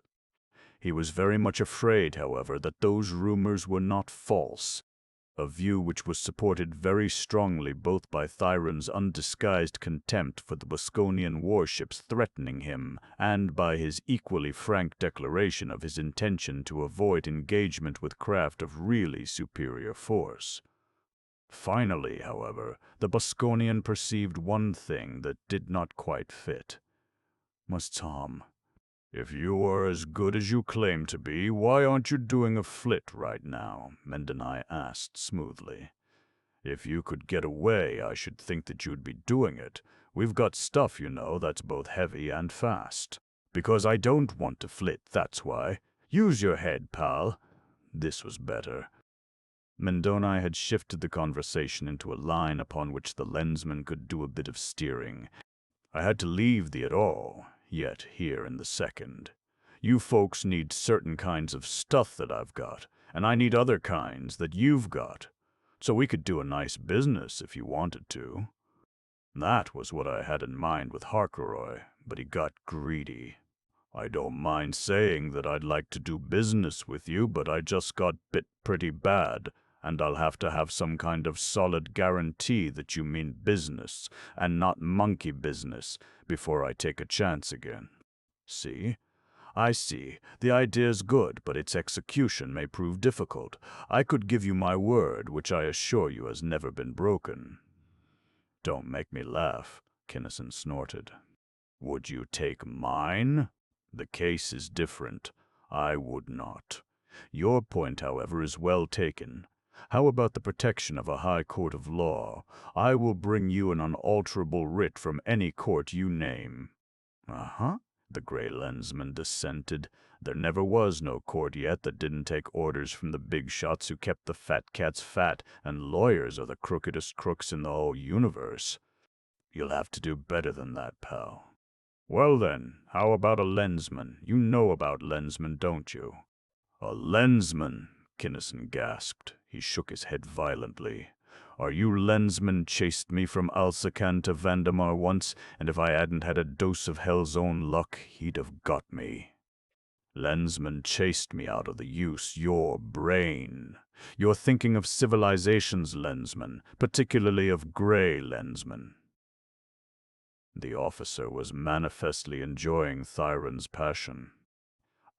He was very much afraid, however, that those rumors were not false, a view which was supported very strongly both by Thyron's undisguised contempt for the Bosconian warships threatening him, and by his equally frank declaration of his intention to avoid engagement with craft of really superior force. Finally, however, the Bosconian perceived one thing that did not quite fit. "Was Tom, if you are as good as you claim to be, why aren't you doing a flit right now?" Mendenai asked smoothly. "If you could get away, I should think that you'd be doing it. We've got stuff, you know, that's both heavy and fast." "Because I don't want to flit, that's why. Use your head, pal." This was better. Mendenai had shifted the conversation into a line upon which the Lensman could do a bit of steering. "I had to leave the Eddore, yet here in the second. You folks need certain kinds of stuff that I've got, and I need other kinds that you've got. So we could do a nice business if you wanted to." That was what I had in mind with Harkleroy, but he got greedy. "I don't mind saying that I'd like to do business with you, but I just got bit pretty bad, and I'll have to have some kind of solid guarantee that you mean business, and not monkey business, before I take a chance again. See? I see. The idea's good, but its execution may prove difficult. I could give you my word, which I assure you has never been broken." "Don't make me laugh," Kinnison snorted. "Would you take mine? The case is different. I would not. Your point, however, is well taken. How about the protection of a high court of law? I will bring you an unalterable writ from any court you name." "Uh-huh," the gray Lensman dissented. "There never was no court yet that didn't take orders from the big shots who kept the fat cats fat, and lawyers are the crookedest crooks in the whole universe." "You'll have to do better than that, pal." "Well then, how about a Lensman? You know about Lensman, don't you?" "A Lensman?" Kinnison gasped. He shook his head violently. "Are you Lensman chased me from Alsakan to Vandamar once, and if I hadn't had a dose of hell's own luck, he'd have got me." Lensman chased me out of the use your brain. You're thinking of civilization's Lensman, particularly of gray Lensman. The officer was manifestly enjoying Thyron's passion.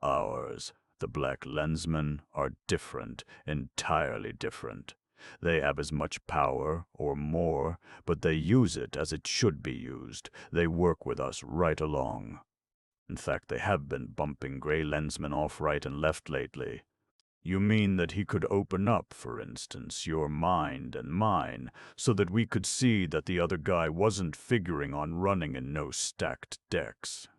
Ours, the black Lensmen, are different, entirely different. They have as much power, or more, but they use it as it should be used. They work with us right along. In fact, they have been bumping gray Lensmen off right and left lately. You mean that he could open up, for instance, your mind and mine, so that we could see that the other guy wasn't figuring on running in no stacked decks?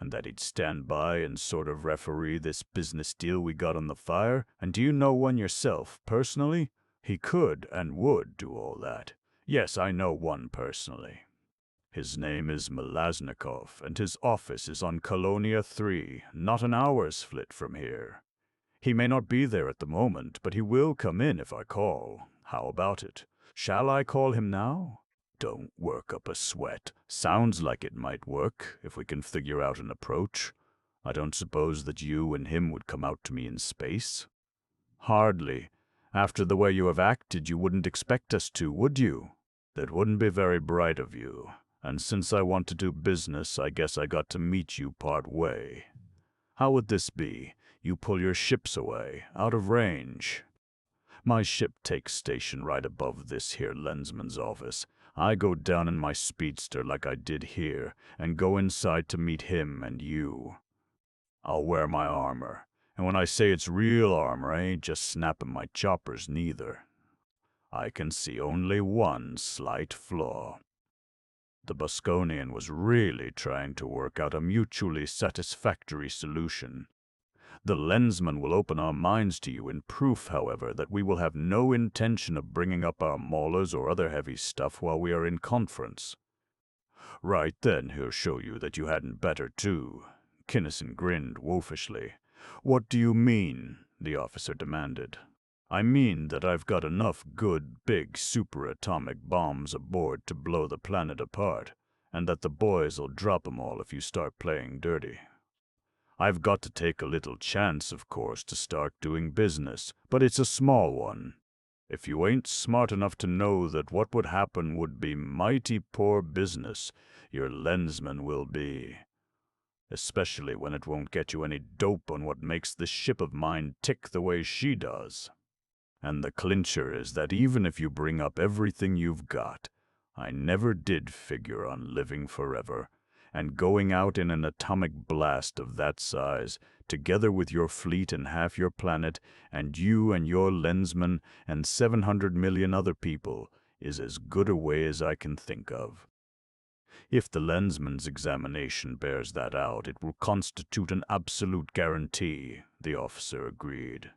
And that he'd stand by and sort of referee this business deal we got on the fire? And do you know one yourself, personally? He could and would do all that. Yes, I know one personally. His name is Melaznikov, and his office is on Colonia 3, not an hour's flit from here. He may not be there at the moment, but he will come in if I call. How about it? Shall I call him now? Don't work up a sweat. Sounds like it might work, if we can figure out an approach. I don't suppose that you and him would come out to me in space? Hardly. After the way you have acted, you wouldn't expect us to, would you? That wouldn't be very bright of you. And since I want to do business, I guess I got to meet you part way. How would this be? You pull your ships away, out of range. My ship takes station right above this here Lensman's office. I go down in my speedster like I did here, and go inside to meet him and you. I'll wear my armor, and when I say it's real armor, I ain't just snapping my choppers neither. I can see only one slight flaw. The Bosconian was really trying to work out a mutually satisfactory solution. The Lensman will open our minds to you in proof, however, that we will have no intention of bringing up our maulers or other heavy stuff while we are in conference. Right then he'll show you that you hadn't better too. Kinnison grinned wolfishly. What do you mean? The officer demanded. I mean that I've got enough good, big, superatomic bombs aboard to blow the planet apart, and that the boys'll drop 'em all if you start playing dirty. I've got to take a little chance, of course, to start doing business, but it's a small one. If you ain't smart enough to know that what would happen would be mighty poor business, your Lensman will be. Especially when it won't get you any dope on what makes this ship of mine tick the way she does. And the clincher is that even if you bring up everything you've got, I never did figure on living forever, and going out in an atomic blast of that size, together with your fleet and half your planet, and you and your Lensman and 700 million other people, is as good a way as I can think of. If the Lensman's examination bears that out, it will constitute an absolute guarantee, the officer agreed.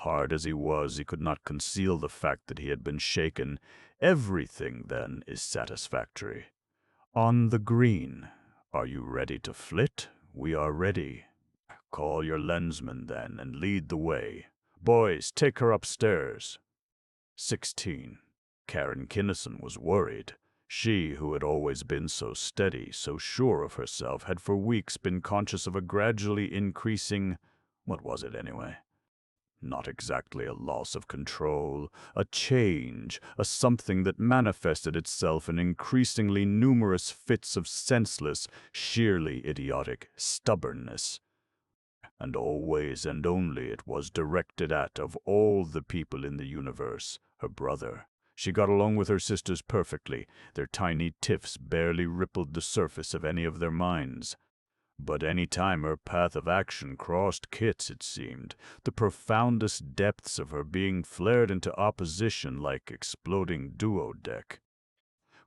Hard as he was, he could not conceal the fact that he had been shaken. Everything, then, is satisfactory. On the green. Are you ready to flit? We are ready. Call your Lensman, then, and lead the way. Boys, take her upstairs. 16. Karen Kinnison was worried. She, who had always been so steady, so sure of herself, had for weeks been conscious of a gradually increasing— what was it, anyway? Not exactly a loss of control, a change, a something that manifested itself in increasingly numerous fits of senseless, sheerly idiotic stubbornness. And always and only it was directed at, of all the people in the universe, her brother. She got along with her sisters perfectly. Their tiny tiffs barely rippled the surface of any of their minds. But any time her path of action crossed Kit's, it seemed, the profoundest depths of her being flared into opposition like exploding duodeck.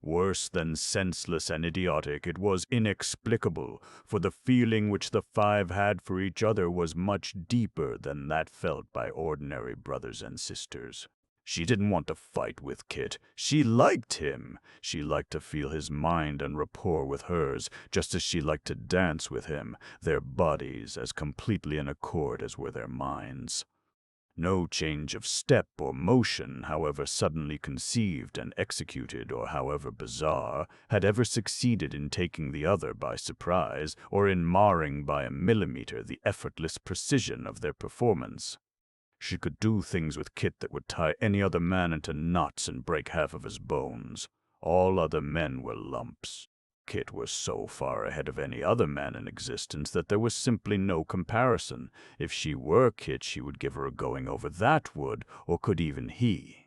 Worse than senseless and idiotic, it was inexplicable, for the feeling which the five had for each other was much deeper than that felt by ordinary brothers and sisters. She didn't want to fight with Kit. She liked him. She liked to feel his mind and rapport with hers, just as she liked to dance with him, their bodies as completely in accord as were their minds. No change of step or motion, however suddenly conceived and executed or however bizarre, had ever succeeded in taking the other by surprise or in marring by a millimeter the effortless precision of their performance. She could do things with Kit that would tie any other man into knots and break half of his bones. All other men were lumps. Kit was so far ahead of any other man in existence that there was simply no comparison. If she were Kit, she would give her a going over, that would, or could even he.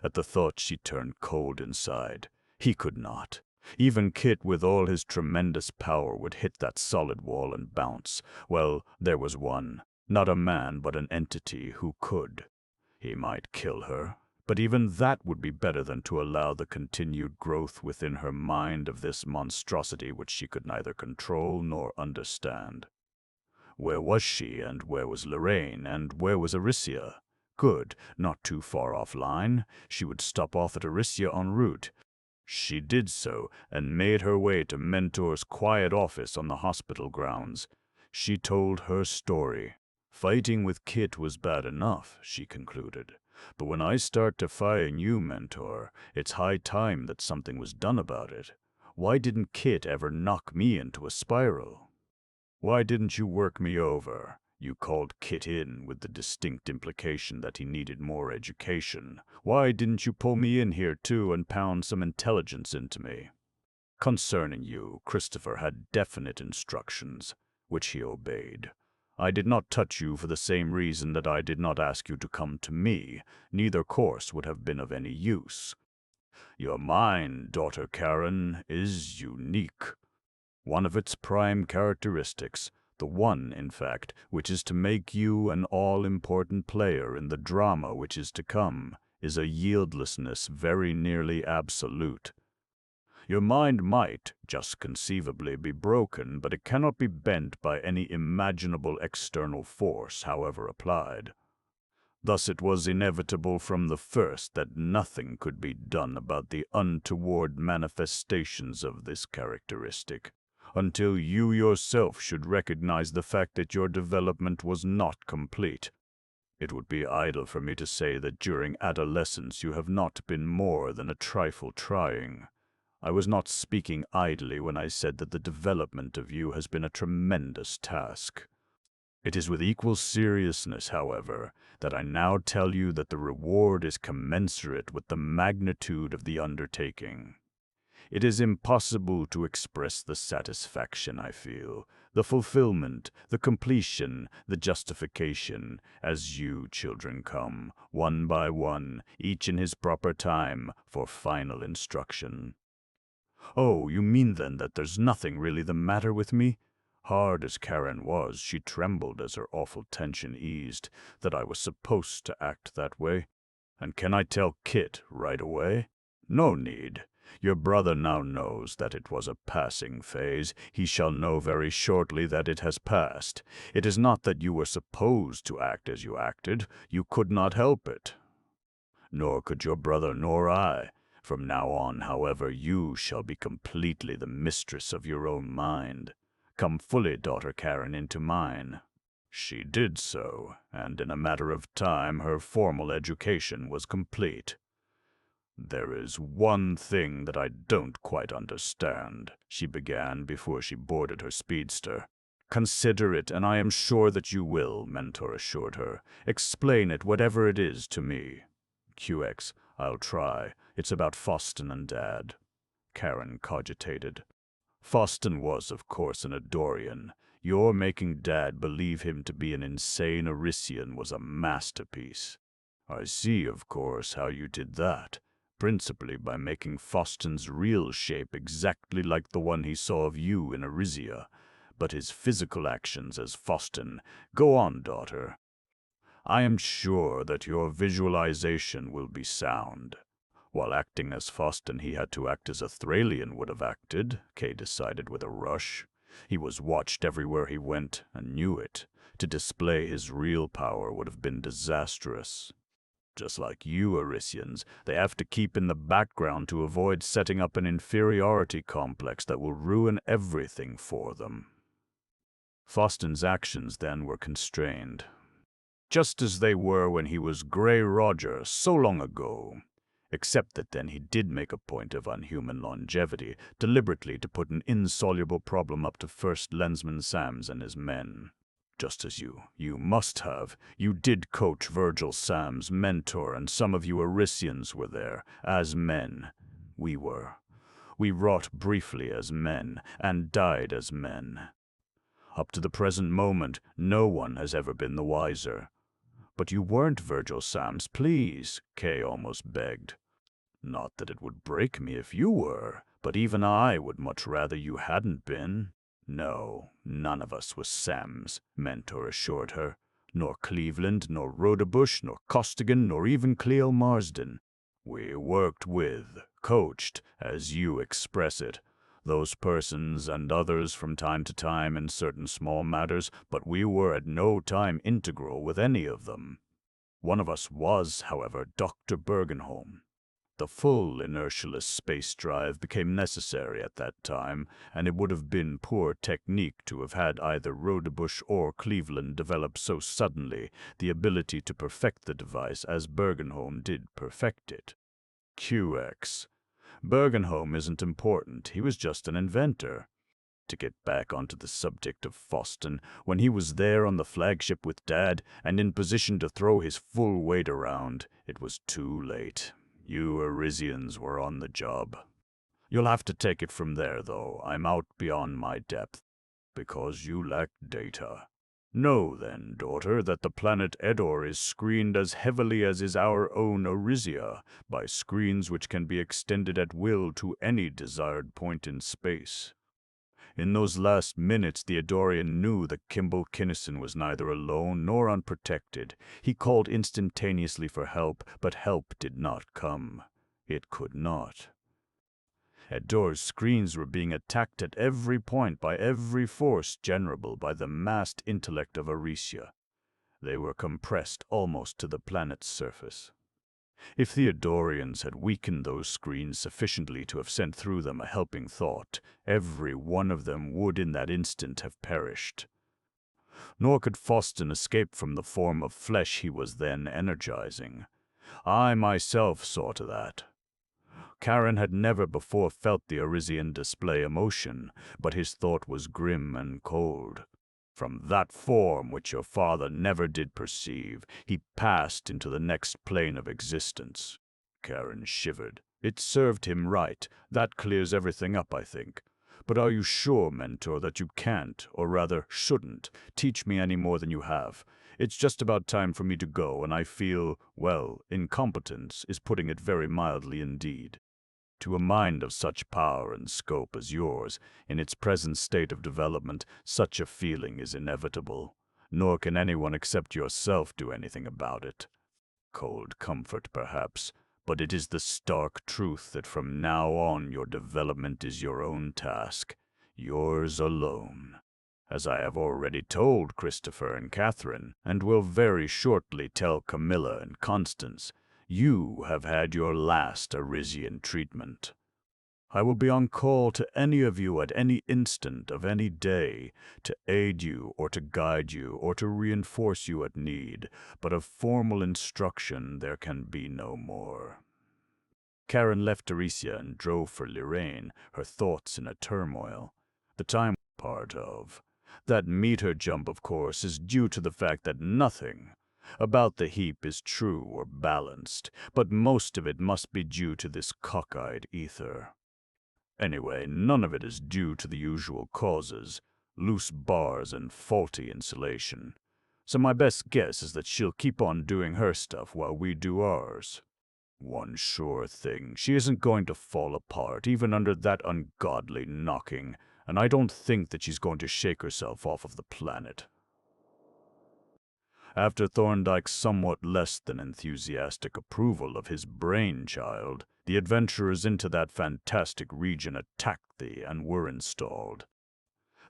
At the thought, she turned cold inside. He could not. Even Kit, with all his tremendous power, would hit that solid wall and bounce. Well, there was one, not a man but an entity, who could. He might kill her, but even that would be better than to allow the continued growth within her mind of this monstrosity which she could neither control nor understand. Where was she, and where was Lorraine, and where was Arisia? Good, not too far offline. She would stop off at Arisia en route. She did so, and made her way to Mentor's quiet office on the hospital grounds. She told her story. Fighting with Kit was bad enough, she concluded. But when I start defying you, Mentor, it's high time that something was done about it. Why didn't Kit ever knock me into a spiral? Why didn't you work me over? You called Kit in with the distinct implication that he needed more education. Why didn't you pull me in here too and pound some intelligence into me? Concerning you, Christopher had definite instructions, which he obeyed. I did not touch you for the same reason that I did not ask you to come to me. Neither course would have been of any use. Your mind, daughter Karen, is unique. One of its prime characteristics, the one, in fact, which is to make you an all-important player in the drama which is to come, is a yieldlessness very nearly absolute. Your mind might, just conceivably, be broken, but it cannot be bent by any imaginable external force, however applied. Thus it was inevitable from the first that nothing could be done about the untoward manifestations of this characteristic, until you yourself should recognize the fact that your development was not complete. It would be idle for me to say that during adolescence you have not been more than a trifle trying. I was not speaking idly when I said that the development of you has been a tremendous task. It is with equal seriousness, however, that I now tell you that the reward is commensurate with the magnitude of the undertaking. It is impossible to express the satisfaction I feel, the fulfillment, the completion, the justification, as you children come, one by one, each in his proper time, for final instruction. Oh, you mean then that there's nothing really the matter with me? Hard as Karen was, she trembled as her awful tension eased, that I was supposed to act that way. And can I tell Kit right away? No need. Your brother now knows that it was a passing phase. He shall know very shortly that it has passed. It is not that you were supposed to act as you acted. You could not help it. Nor could your brother nor I. From now on, however, you shall be completely the mistress of your own mind. Come fully, daughter Karen, into mine. She did so, and in a matter of time her formal education was complete. There is one thing that I don't quite understand, she began before she boarded her speedster. Consider it, and I am sure that you will, Mentor assured her. Explain it, whatever it is, to me. QX, I'll try. It's about Faustin and Dad. Karen cogitated. Faustin was, of course, an Eddorian. Your making Dad believe him to be an insane Arisian was a masterpiece. I see, of course, how you did that, principally by making Faustin's real shape exactly like the one he saw of you in Arisia. But his physical actions as Faustin— Go on, daughter. I am sure that your visualization will be sound. While acting as Faustin, he had to act as a Thralian would have acted, Kay decided with a rush. He was watched everywhere he went, and knew it. To display his real power would have been disastrous. Just like you Arisians, they have to keep in the background to avoid setting up an inferiority complex that will ruin everything for them. Faustin's actions then were constrained. just as they were when he was Grey Roger so long ago. Except that then he did make a point of unhuman longevity, deliberately to put an insoluble problem up to First Lensman Sams and his men. Just as you must have. You did coach Virgil Sam's mentor, and some of you Arisians were there, as men. We were. We wrought briefly as men, and died as men. Up to the present moment, no one has ever been the wiser. But you weren't Virgil Sams, please, Kay almost begged. Not that it would break me if you were, but even I would much rather you hadn't been. No, none of us was Sams, Mentor assured her. Nor Cleveland, nor Rodebush, nor Costigan, nor even Cleo Marsden. We worked with, coached, as you express it, those persons and others from time to time in certain small matters, but we were at no time integral with any of them. One of us was, however, Dr. Bergenholm. The full inertialess space drive became necessary at that time, and it would have been poor technique to have had either Rodebush or Cleveland develop so suddenly the ability to perfect the device as Bergenholm did perfect it. QX. Bergenholm isn't important, he was just an inventor. To get back onto the subject of Foston, when he was there on the flagship with Dad and in position to throw his full weight around, it was too late. You Arisians were on the job. You'll have to take it from there, though. I'm out beyond my depth, because you lack data. Know, then, daughter, that the planet Eddore is screened as heavily as is our own Arisia, by screens which can be extended at will to any desired point in space. In those last minutes, the Eddorian knew that Kinnison was neither alone nor unprotected. He called instantaneously for help, but help did not come. It could not. Eddore's screens were being attacked at every point by every force generable by the massed intellect of Arisia. They were compressed almost to the planet's surface. If the Eddorians had weakened those screens sufficiently to have sent through them a helping thought, every one of them would in that instant have perished. Nor could Foston escape from the form of flesh he was then energizing. I myself saw to that. Karen had never before felt the Arisian display emotion, but his thought was grim and cold. From that form which your father never did perceive, he passed into the next plane of existence. Karen shivered. It served him right. That clears everything up, I think. But are you sure, Mentor, that you can't, or rather shouldn't, teach me any more than you have? It's just about time for me to go, and I feel, well, incompetence is putting it very mildly indeed. To a mind of such power and scope as yours, in its present state of development, such a feeling is inevitable, nor can anyone except yourself do anything about it. Cold comfort, perhaps, but it is the stark truth that from now on your development is your own task, yours alone. As I have already told Christopher and Catherine, and will very shortly tell Camilla and Constance, you have had your last Arisian treatment. I will be on call to any of you at any instant of any day, to aid you or to guide you or to reinforce you at need, but of formal instruction there can be no more. Karen left Arisia and drove for Lorraine, her thoughts in a turmoil. The time part of. That meter jump, of course, is due to the fact that nothing about the heap is true or balanced, but most of it must be due to this cockeyed ether. Anyway, none of it is due to the usual causes, loose bars and faulty insulation. So my best guess is that she'll keep on doing her stuff while we do ours. One sure thing, she isn't going to fall apart even under that ungodly knocking, and I don't think that she's going to shake herself off of the planet. After Thorndyke's somewhat less than enthusiastic approval of his brainchild, the adventurers into that fantastic region attacked thee and were installed.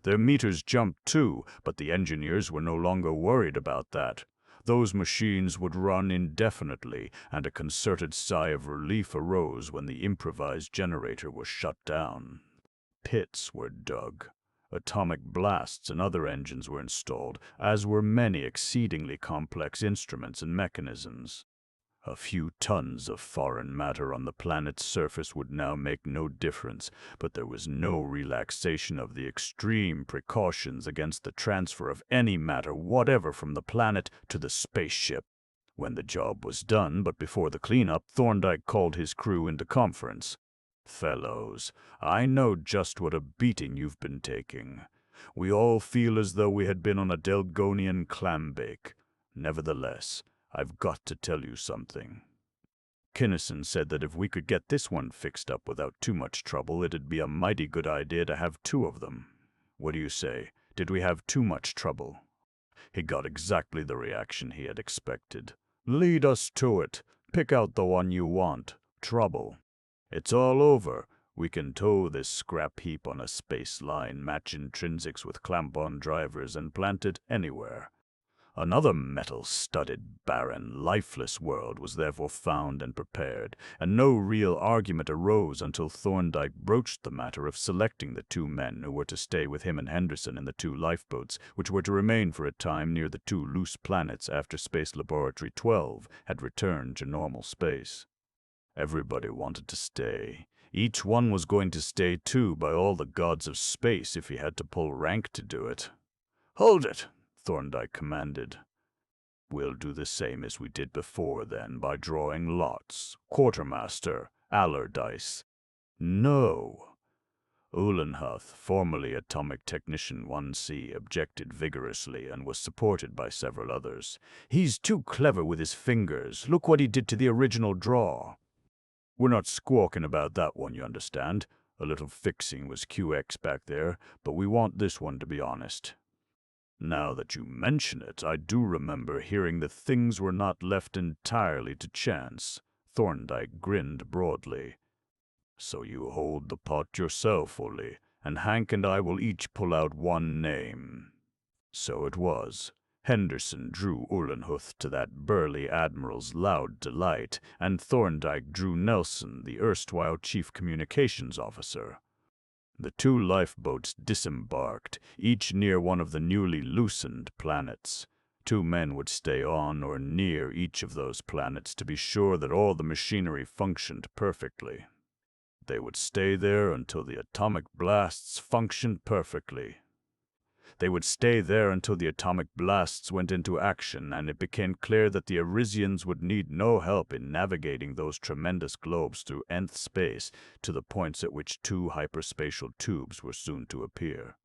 Their meters jumped too, but the engineers were no longer worried about that. Those machines would run indefinitely, and a concerted sigh of relief arose when the improvised generator was shut down. Pits were dug. Atomic blasts and other engines were installed, as were many exceedingly complex instruments and mechanisms. A few tons of foreign matter on the planet's surface would now make no difference, but there was no relaxation of the extreme precautions against the transfer of any matter whatever from the planet to the spaceship. When the job was done, but before the cleanup, Thorndyke called his crew into conference. "Fellows, I know just what a beating you've been taking. We all feel as though we had been on a Delgonian clambake. Nevertheless, I've got to tell you something." Kinnison said that if we could get this one fixed up without too much trouble, it'd be a mighty good idea to have two of them. What do you say? Did we have too much trouble? He got exactly the reaction he had expected. "Lead us to it. Pick out the one you want. Trouble. It's all over. We can tow this scrap heap on a space line, match intrinsics with clamp-on drivers, and plant it anywhere." Another metal-studded, barren, lifeless world was therefore found and prepared, and no real argument arose until Thorndyke broached the matter of selecting the two men who were to stay with him and Henderson in the two lifeboats, which were to remain for a time near the two loose planets after Space Laboratory 12 had returned to normal space. Everybody wanted to stay. Each one was going to stay too, by all the gods of space, if he had to pull rank to do it. "Hold it!" Thorndyke commanded. "We'll do the same as we did before, then, by drawing lots. Quartermaster, Allardyce." "No." Uhlenhuth, formerly Atomic Technician 1C, objected vigorously and was supported by several others. "He's too clever with his fingers. Look what he did to the original draw." "We're not squawking about that one, you understand. A little fixing was QX back there, but we want this one to be honest." "Now that you mention it, I do remember hearing that things were not left entirely to chance." Thorndyke grinned broadly. "So you hold the pot yourself, Ollie, and Hank and I will each pull out one name." So it was. Henderson drew Uhlenhuth to that burly admiral's loud delight, and Thorndyke drew Nelson, the erstwhile chief communications officer. The two lifeboats disembarked, each near one of the newly loosened planets. Two men would stay on or near each of those planets to be sure that all the machinery functioned perfectly. They would stay there until the atomic blasts functioned perfectly. They would stay there until the atomic blasts went into action and it became clear that the Arisians would need no help in navigating those tremendous globes through nth space to the points at which two hyperspatial tubes were soon to appear.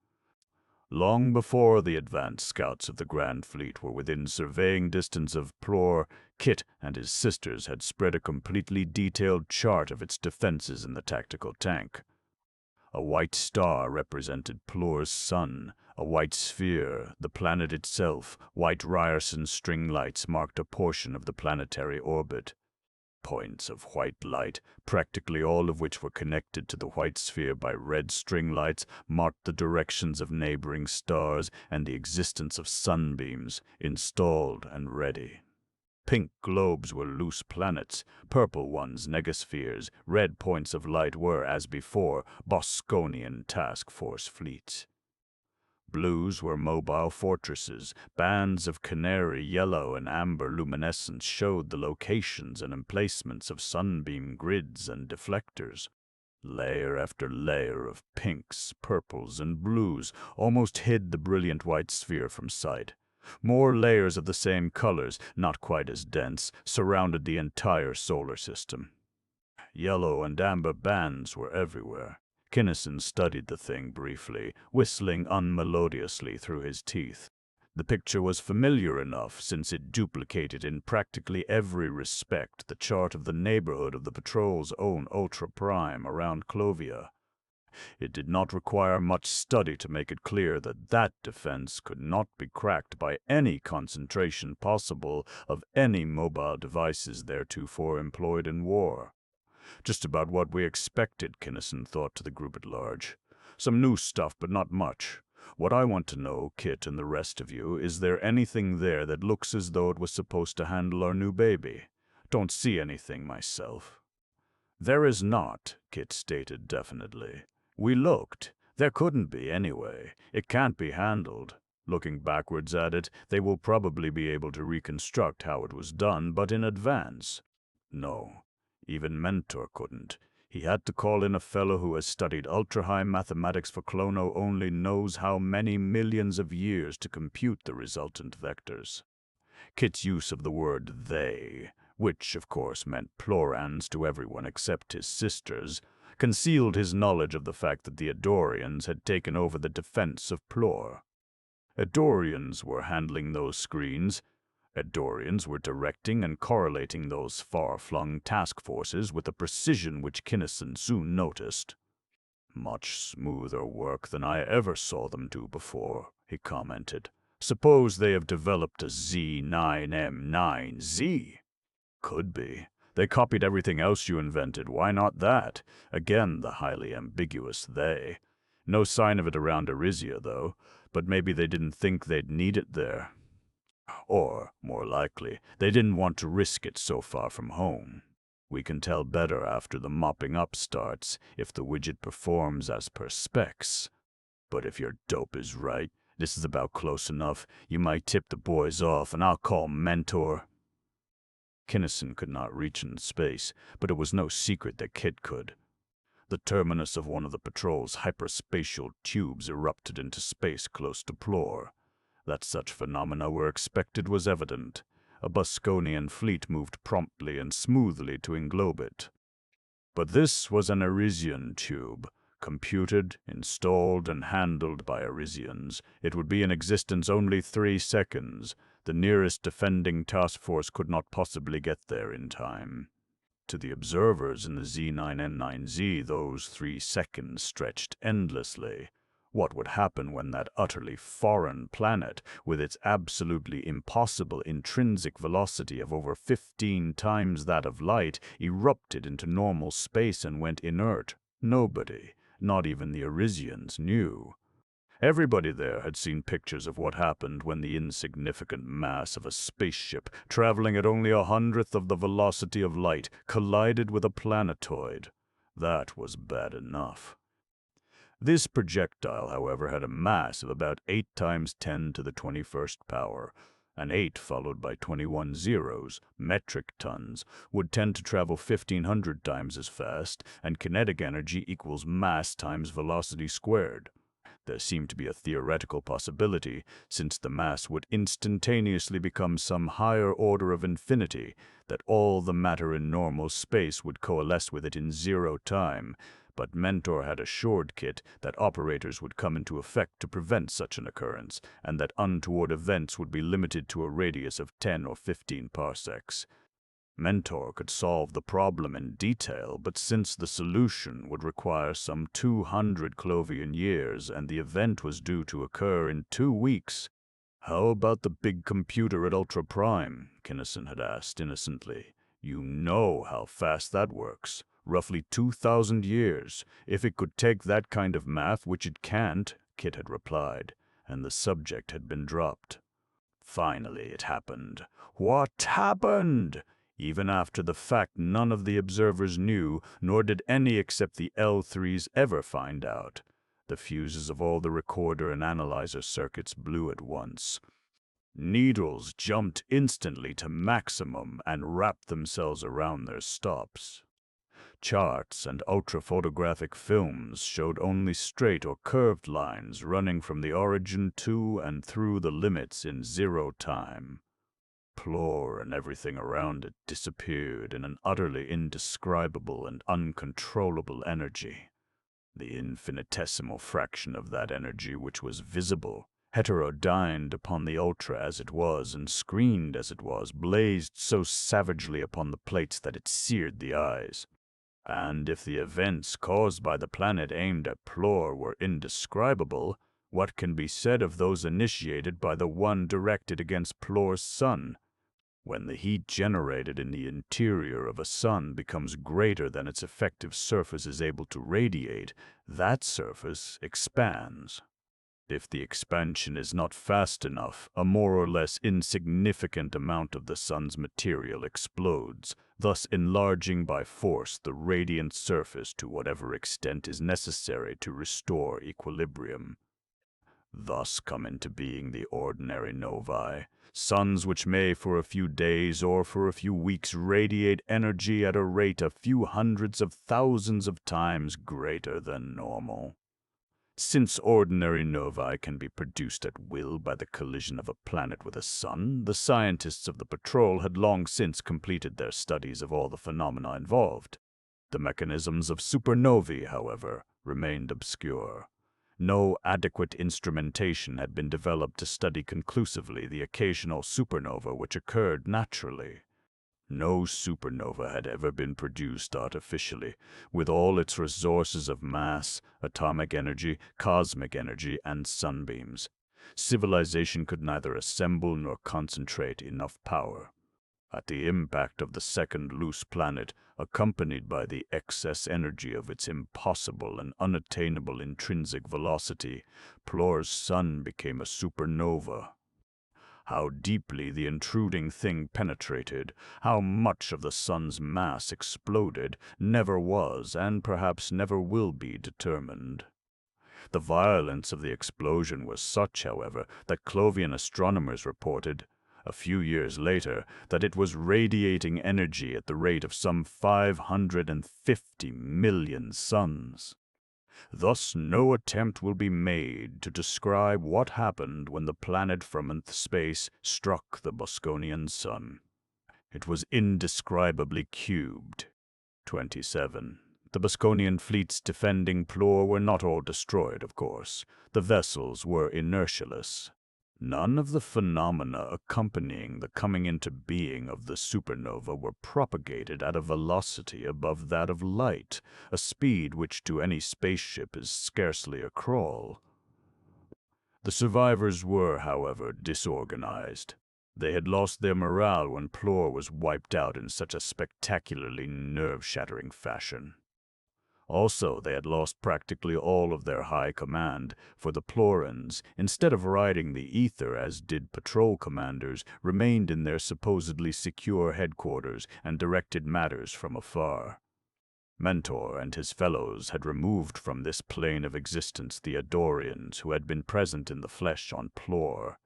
Long before the advanced scouts of the Grand Fleet were within surveying distance of Plor, Kit and his sisters had spread a completely detailed chart of its defenses in the tactical tank. A white star represented Plor's sun. A white sphere, the planet itself. White Ryerson string lights marked a portion of the planetary orbit. Points of white light, practically all of which were connected to the white sphere by red string lights, marked the directions of neighboring stars and the existence of sunbeams, installed and ready. Pink globes were loose planets, purple ones negaspheres, red points of light were, as before, Bosconian task force fleets. Blues were mobile fortresses. Bands of canary, yellow, and amber luminescence showed the locations and emplacements of sunbeam grids and deflectors. Layer after layer of pinks, purples, and blues almost hid the brilliant white sphere from sight. More layers of the same colors, not quite as dense, surrounded the entire solar system. Yellow and amber bands were everywhere. Kinnison studied the thing briefly, whistling unmelodiously through his teeth. The picture was familiar enough since it duplicated in practically every respect the chart of the neighborhood of the patrol's own Ultra Prime around Clovia. It did not require much study to make it clear that that defense could not be cracked by any concentration possible of any mobile devices theretofore employed in war. Just about what we expected, Kinnison thought to the group at large. Some new stuff, but not much. What I want to know, Kit and the rest of you, is there anything there that looks as though it was supposed to handle our new baby? Don't see anything myself. There is not, Kit stated definitely. We looked. There couldn't be anyway. It can't be handled. Looking backwards at it, they will probably be able to reconstruct how it was done, but in advance. No, even Mentor couldn't. He had to call in a fellow who has studied ultra-high mathematics for Clono only knows how many millions of years to compute the resultant vectors. Kit's use of the word they, which of course meant plorans to everyone except his sisters, concealed his knowledge of the fact that the Eddorians had taken over the defense of Plor. Eddorians were handling those screens. Eddorians were directing and correlating those far-flung task forces with a precision which Kinnison soon noticed. "Much smoother work than I ever saw them do before," he commented. "Suppose they have developed a Z9M9Z? Could be. They copied everything else you invented. Why not that? Again, the highly ambiguous they. No sign of it around Arisia, though, but maybe they didn't think they'd need it there. Or, more likely, they didn't want to risk it so far from home. We can tell better after the mopping up starts if the widget performs as per specs. But if your dope is right, this is about close enough. You might tip the boys off, and I'll call Mentor." Kinnison could not reach in space, but it was no secret that Kit could. The terminus of one of the patrol's hyperspatial tubes erupted into space close to Plor. That such phenomena were expected was evident. A Busconian fleet moved promptly and smoothly to englobe it. But this was an Arisian tube. Computed, installed, and handled by Arisians, it would be in existence only 3 seconds. The nearest defending task force could not possibly get there in time. To the observers in the Z9N9Z, those 3 seconds stretched endlessly. What would happen when that utterly foreign planet, with its absolutely impossible intrinsic velocity of over 15 times that of light, erupted into normal space and went inert? Nobody, not even the Arisians, knew. Everybody there had seen pictures of what happened when the insignificant mass of a spaceship, traveling at only 1/100th of the velocity of light, collided with a planetoid. That was bad enough. This projectile, however, had a mass of about 8 times 10 to the 21st power. An 8 followed by 21 zeros, metric tons, would tend to travel 1,500 times as fast, and kinetic energy equals mass times velocity squared. There seemed to be a theoretical possibility, since the mass would instantaneously become some higher order of infinity, that all the matter in normal space would coalesce with it in 0 time, but Mentor had assured Kit that operators would come into effect to prevent such an occurrence, and that untoward events would be limited to a radius of 10 or 15 parsecs. Mentor could solve the problem in detail, but since the solution would require some 200 Clovian years and the event was due to occur in 2 weeks. "How about the big computer at Ultra Prime?" Kinnison had asked innocently. "You know how fast that works. Roughly 2,000 years. If it could take that kind of math, which it can't," Kit had replied, and the subject had been dropped. Finally it happened. What happened? Even after the fact, none of the observers knew, nor did any except the L3s ever find out. The fuses of all the recorder and analyzer circuits blew at once. Needles jumped instantly to maximum and wrapped themselves around their stops. Charts and ultraphotographic films showed only straight or curved lines running from the origin to and through the limits in 0 time. Plor and everything around it disappeared in an utterly indescribable and uncontrollable energy. The infinitesimal fraction of that energy which was visible, heterodyned upon the Ultra as it was and screened as it was, blazed so savagely upon the plates that it seared the eyes. And if the events caused by the planet aimed at Plor were indescribable, what can be said of those initiated by the one directed against Plor's sun? When the heat generated in the interior of a sun becomes greater than its effective surface is able to radiate, that surface expands. If the expansion is not fast enough, a more or less insignificant amount of the sun's material explodes, thus enlarging by force the radiant surface to whatever extent is necessary to restore equilibrium. Thus come into being the ordinary novae, suns which may for a few days or for a few weeks radiate energy at a rate a few hundreds of thousands of times greater than normal. Since ordinary novae can be produced at will by the collision of a planet with a sun, the scientists of the patrol had long since completed their studies of all the phenomena involved. The mechanisms of supernovae, however, remained obscure. No adequate instrumentation had been developed to study conclusively the occasional supernova which occurred naturally. No supernova had ever been produced artificially, with all its resources of mass, atomic energy, cosmic energy, and sunbeams. Civilization could neither assemble nor concentrate enough power. At the impact of the second loose planet, accompanied by the excess energy of its impossible and unattainable intrinsic velocity, Plor's sun became a supernova. How deeply the intruding thing penetrated, how much of the sun's mass exploded, never was and perhaps never will be determined. The violence of the explosion was such, however, that Clovian astronomers reported, a few years later, that it was radiating energy at the rate of some 550 million suns. Thus no attempt will be made to describe what happened when the planet from nth space struck the Bosconian sun. It was indescribably cubed. 27. The Bosconian fleets defending Plor were not all destroyed, of course. The vessels were inertialess. None of the phenomena accompanying the coming into being of the supernova were propagated at a velocity above that of light, a speed which to any spaceship is scarcely a crawl. The survivors were, however, disorganized. They had lost their morale when Plor was wiped out in such a spectacularly nerve-shattering fashion. Also, they had lost practically all of their high command, for the Plorans, instead of riding the ether as did patrol commanders, remained in their supposedly secure headquarters and directed matters from afar. Mentor and his fellows had removed from this plane of existence the Eddorians who had been present in the flesh on Plor.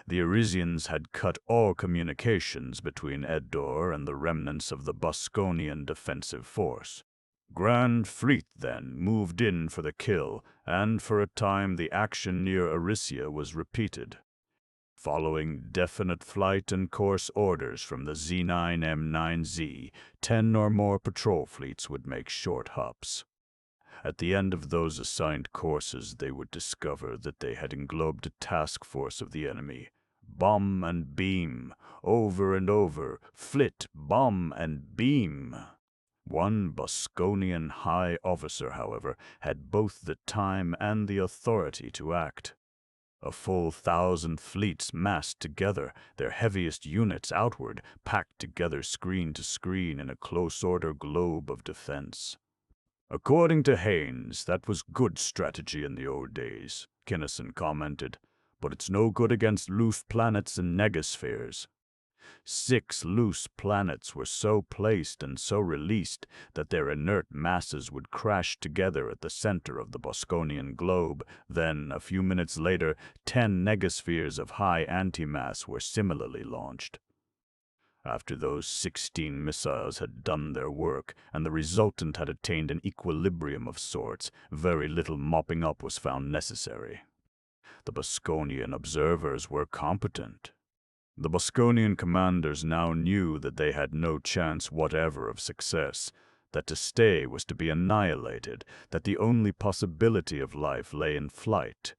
The Arisians had cut all communications between Eddore and the remnants of the Bosconian defensive force. Grand Fleet, then, moved in for the kill, and for a time the action near Arisia was repeated. Following definite flight and course orders from the Z9M9Z, 10 or more patrol fleets would make short hops. At the end of those assigned courses, they would discover that they had englobed a task force of the enemy. Bomb and beam, over and over, flit, bomb, and beam. One Bosconian high officer, however, had both the time and the authority to act. A full 1,000 fleets massed together, their heaviest units outward, packed together screen to screen in a close-order globe of defense. According to Haynes, that was good strategy in the old days, Kinnison commented, but it's no good against loose planets and negaspheres. 6 loose planets were so placed and so released that their inert masses would crash together at the center of the Bosconian globe. Then, a few minutes later, 10 negaspheres of high antimass were similarly launched. After those 16 missiles had done their work, and the resultant had attained an equilibrium of sorts, very little mopping up was found necessary. The Bosconian observers were competent. The Bosconian commanders now knew that they had no chance whatever of success, that to stay was to be annihilated, that the only possibility of life lay in flight.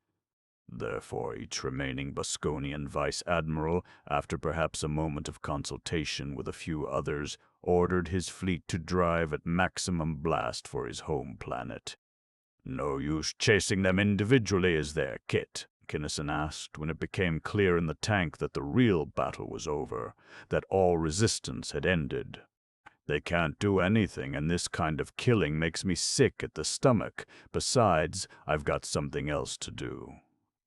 Therefore, each remaining Bosconian vice-admiral, after perhaps a moment of consultation with a few others, ordered his fleet to drive at maximum blast for his home planet. "No use chasing them individually, is there, Kit?" Kinnison asked when it became clear in the tank that the real battle was over, that all resistance had ended. "They can't do anything, and this kind of killing makes me sick at the stomach. Besides, I've got something else to do."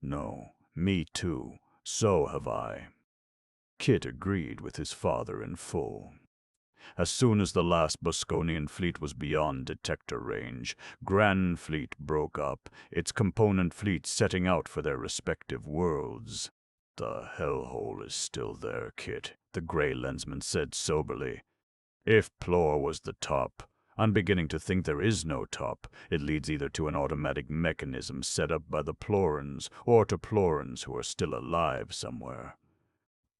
No, me too. So have I. Kit agreed with his father in full. As soon as the last Bosconian fleet was beyond detector range, Grand Fleet broke up, its component fleets setting out for their respective worlds. The hellhole is still there, Kit, the gray lensman said soberly. If Plor was the top, I'm beginning to think there is no top. It leads either to an automatic mechanism set up by the Plorans, or to Plorans who are still alive somewhere.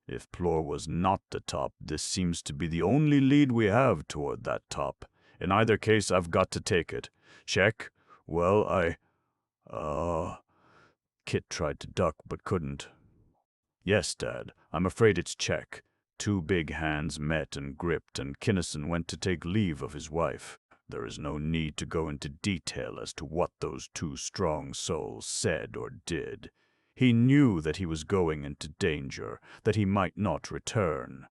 If Plor was not the top, this seems to be the only lead we have toward that top. In either case, I've got to take it. Check? Well, Kit tried to duck but couldn't. Yes, Dad, I'm afraid it's check. Two big hands met and gripped, and Kinnison went to take leave of his wife. There is no need to go into detail as to what those two strong souls said or did. He knew that he was going into danger, that he might not return.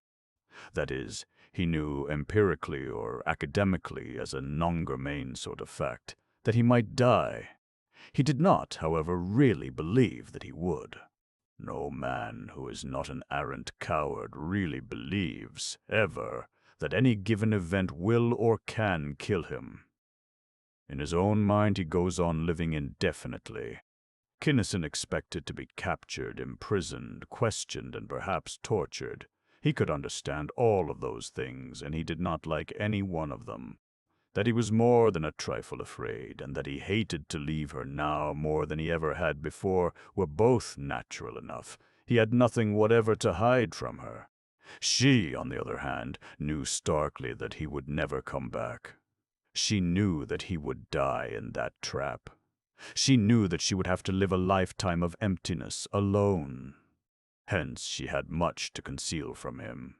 That is, he knew empirically or academically as a non-germane sort of fact, that he might die. He did not, however, really believe that he would. No man who is not an arrant coward really believes, ever, that any given event will or can kill him. In his own mind he goes on living indefinitely. Kinnison expected to be captured, imprisoned, questioned, and perhaps tortured. He could understand all of those things, and he did not like any one of them. That he was more than a trifle afraid, and that he hated to leave her now more than he ever had before, were both natural enough. He had nothing whatever to hide from her. She, on the other hand, knew starkly that he would never come back. She knew that he would die in that trap. She knew that she would have to live a lifetime of emptiness, alone. Hence she had much to conceal from him.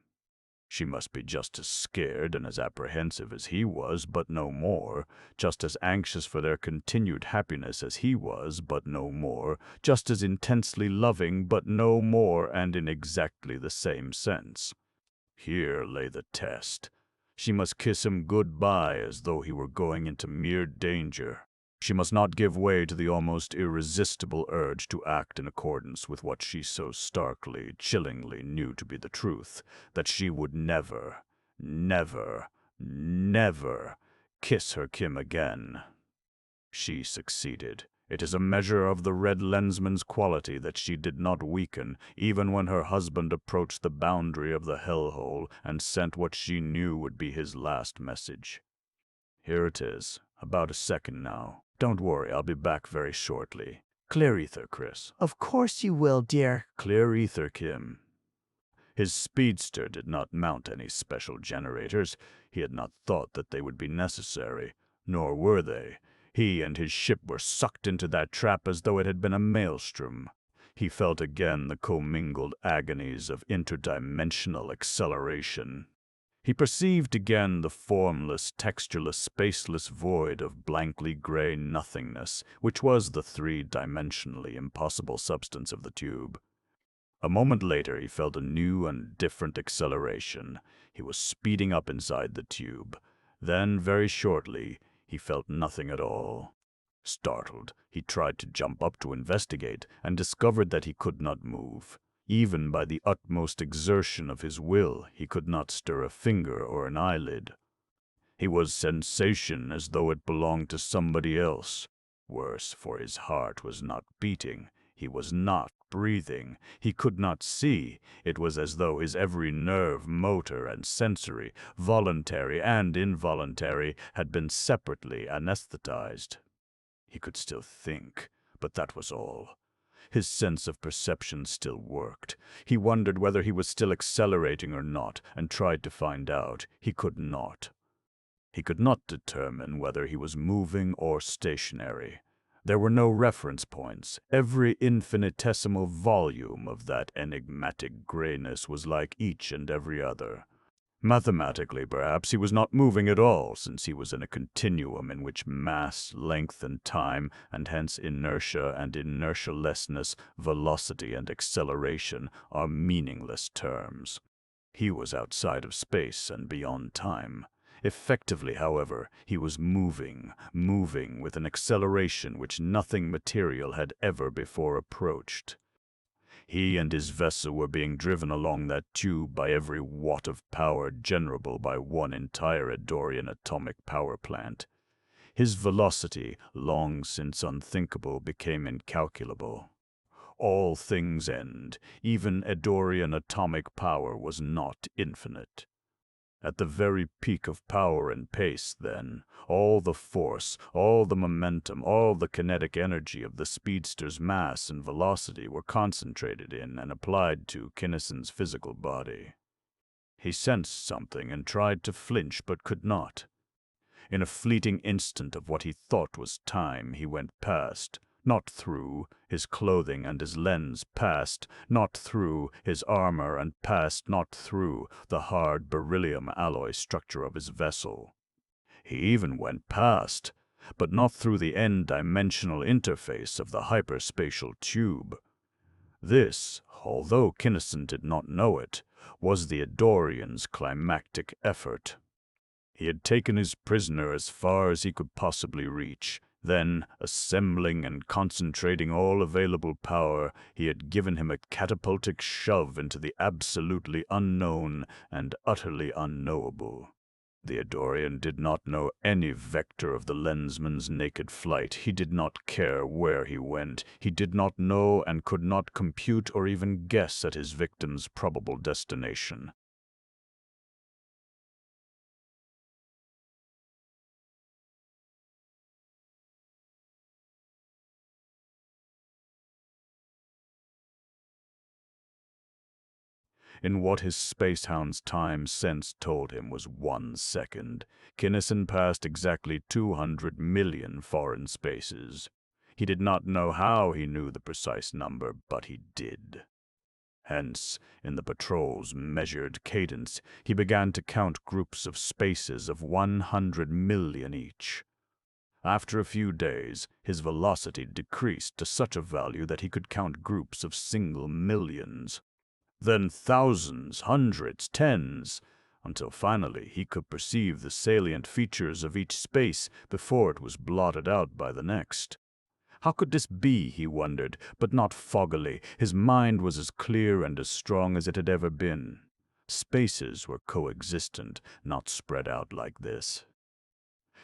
She must be just as scared and as apprehensive as he was, but no more, just as anxious for their continued happiness as he was, but no more, just as intensely loving, but no more, and in exactly the same sense. Here lay the test. She must kiss him good-bye as though he were going into mere danger. She must not give way to the almost irresistible urge to act in accordance with what she so starkly, chillingly knew to be the truth, that she would never, never, never kiss her Kim again. She succeeded. It is a measure of the red lensman's quality that she did not weaken, even when her husband approached the boundary of the hellhole and sent what she knew would be his last message. Here it is, about a second now. Don't worry, I'll be back very shortly. Clear ether, Chris. Of course you will, dear. Clear ether, Kim. His speedster did not mount any special generators. He had not thought that they would be necessary, nor were they. He and his ship were sucked into that trap as though it had been a maelstrom. He felt again the commingled agonies of interdimensional acceleration. He perceived again the formless, textureless, spaceless void of blankly gray nothingness, which was the three-dimensionally impossible substance of the tube. A moment later he felt a new and different acceleration. He was speeding up inside the tube. Then, very shortly, he felt nothing at all. Startled, he tried to jump up to investigate, and discovered that he could not move. Even by the utmost exertion of his will, he could not stir a finger or an eyelid. He was sensation as though it belonged to somebody else. Worse, for his heart was not beating. He was not breathing. He could not see. It was as though his every nerve, motor, and sensory, voluntary and involuntary, had been separately anesthetized. He could still think, but that was all. His sense of perception still worked. He wondered whether he was still accelerating or not, and tried to find out. He could not. He could not determine whether he was moving or stationary. There were no reference points. Every infinitesimal volume of that enigmatic grayness was like each and every other. Mathematically, perhaps, he was not moving at all, since he was in a continuum in which mass, length, and time, and hence inertia and inertialessness, velocity and acceleration, are meaningless terms. He was outside of space and beyond time. Effectively, however, he was moving with an acceleration which nothing material had ever before approached. He and his vessel were being driven along that tube by every watt of power generable by one entire Eddorian atomic power plant. His velocity, long since unthinkable, became incalculable. All things end. Even Eddorian atomic power was not infinite. At the very peak of power and pace, then, all the force, all the momentum, all the kinetic energy of the speedster's mass and velocity were concentrated in and applied to Kinnison's physical body. He sensed something and tried to flinch but could not. In a fleeting instant of what he thought was time, he went past, not through, his clothing and his lens passed, not through, his armor and passed, not through, the hard beryllium alloy structure of his vessel. He even went past, but not through the n-dimensional interface of the hyperspatial tube. This, although Kinnison did not know it, was the Eddorian's climactic effort. He had taken his prisoner as far as he could possibly reach. Then, assembling and concentrating all available power, he had given him a catapultic shove into the absolutely unknown and utterly unknowable. The Eddorian did not know any vector of the Lensman's naked flight. He did not care where he went. He did not know and could not compute or even guess at his victim's probable destination. In what his spacehound's time sense told him was 1 second, Kinnison passed exactly 200 million foreign spaces. He did not know how he knew the precise number, but he did. Hence, in the patrol's measured cadence, he began to count groups of spaces of 100 million each. After a few days, his velocity decreased to such a value that he could count groups of single millions. Then thousands, hundreds, tens, until finally he could perceive the salient features of each space before it was blotted out by the next. How could this be, he wondered, but not foggily. His mind was as clear and as strong as it had ever been. Spaces were coexistent, not spread out like this.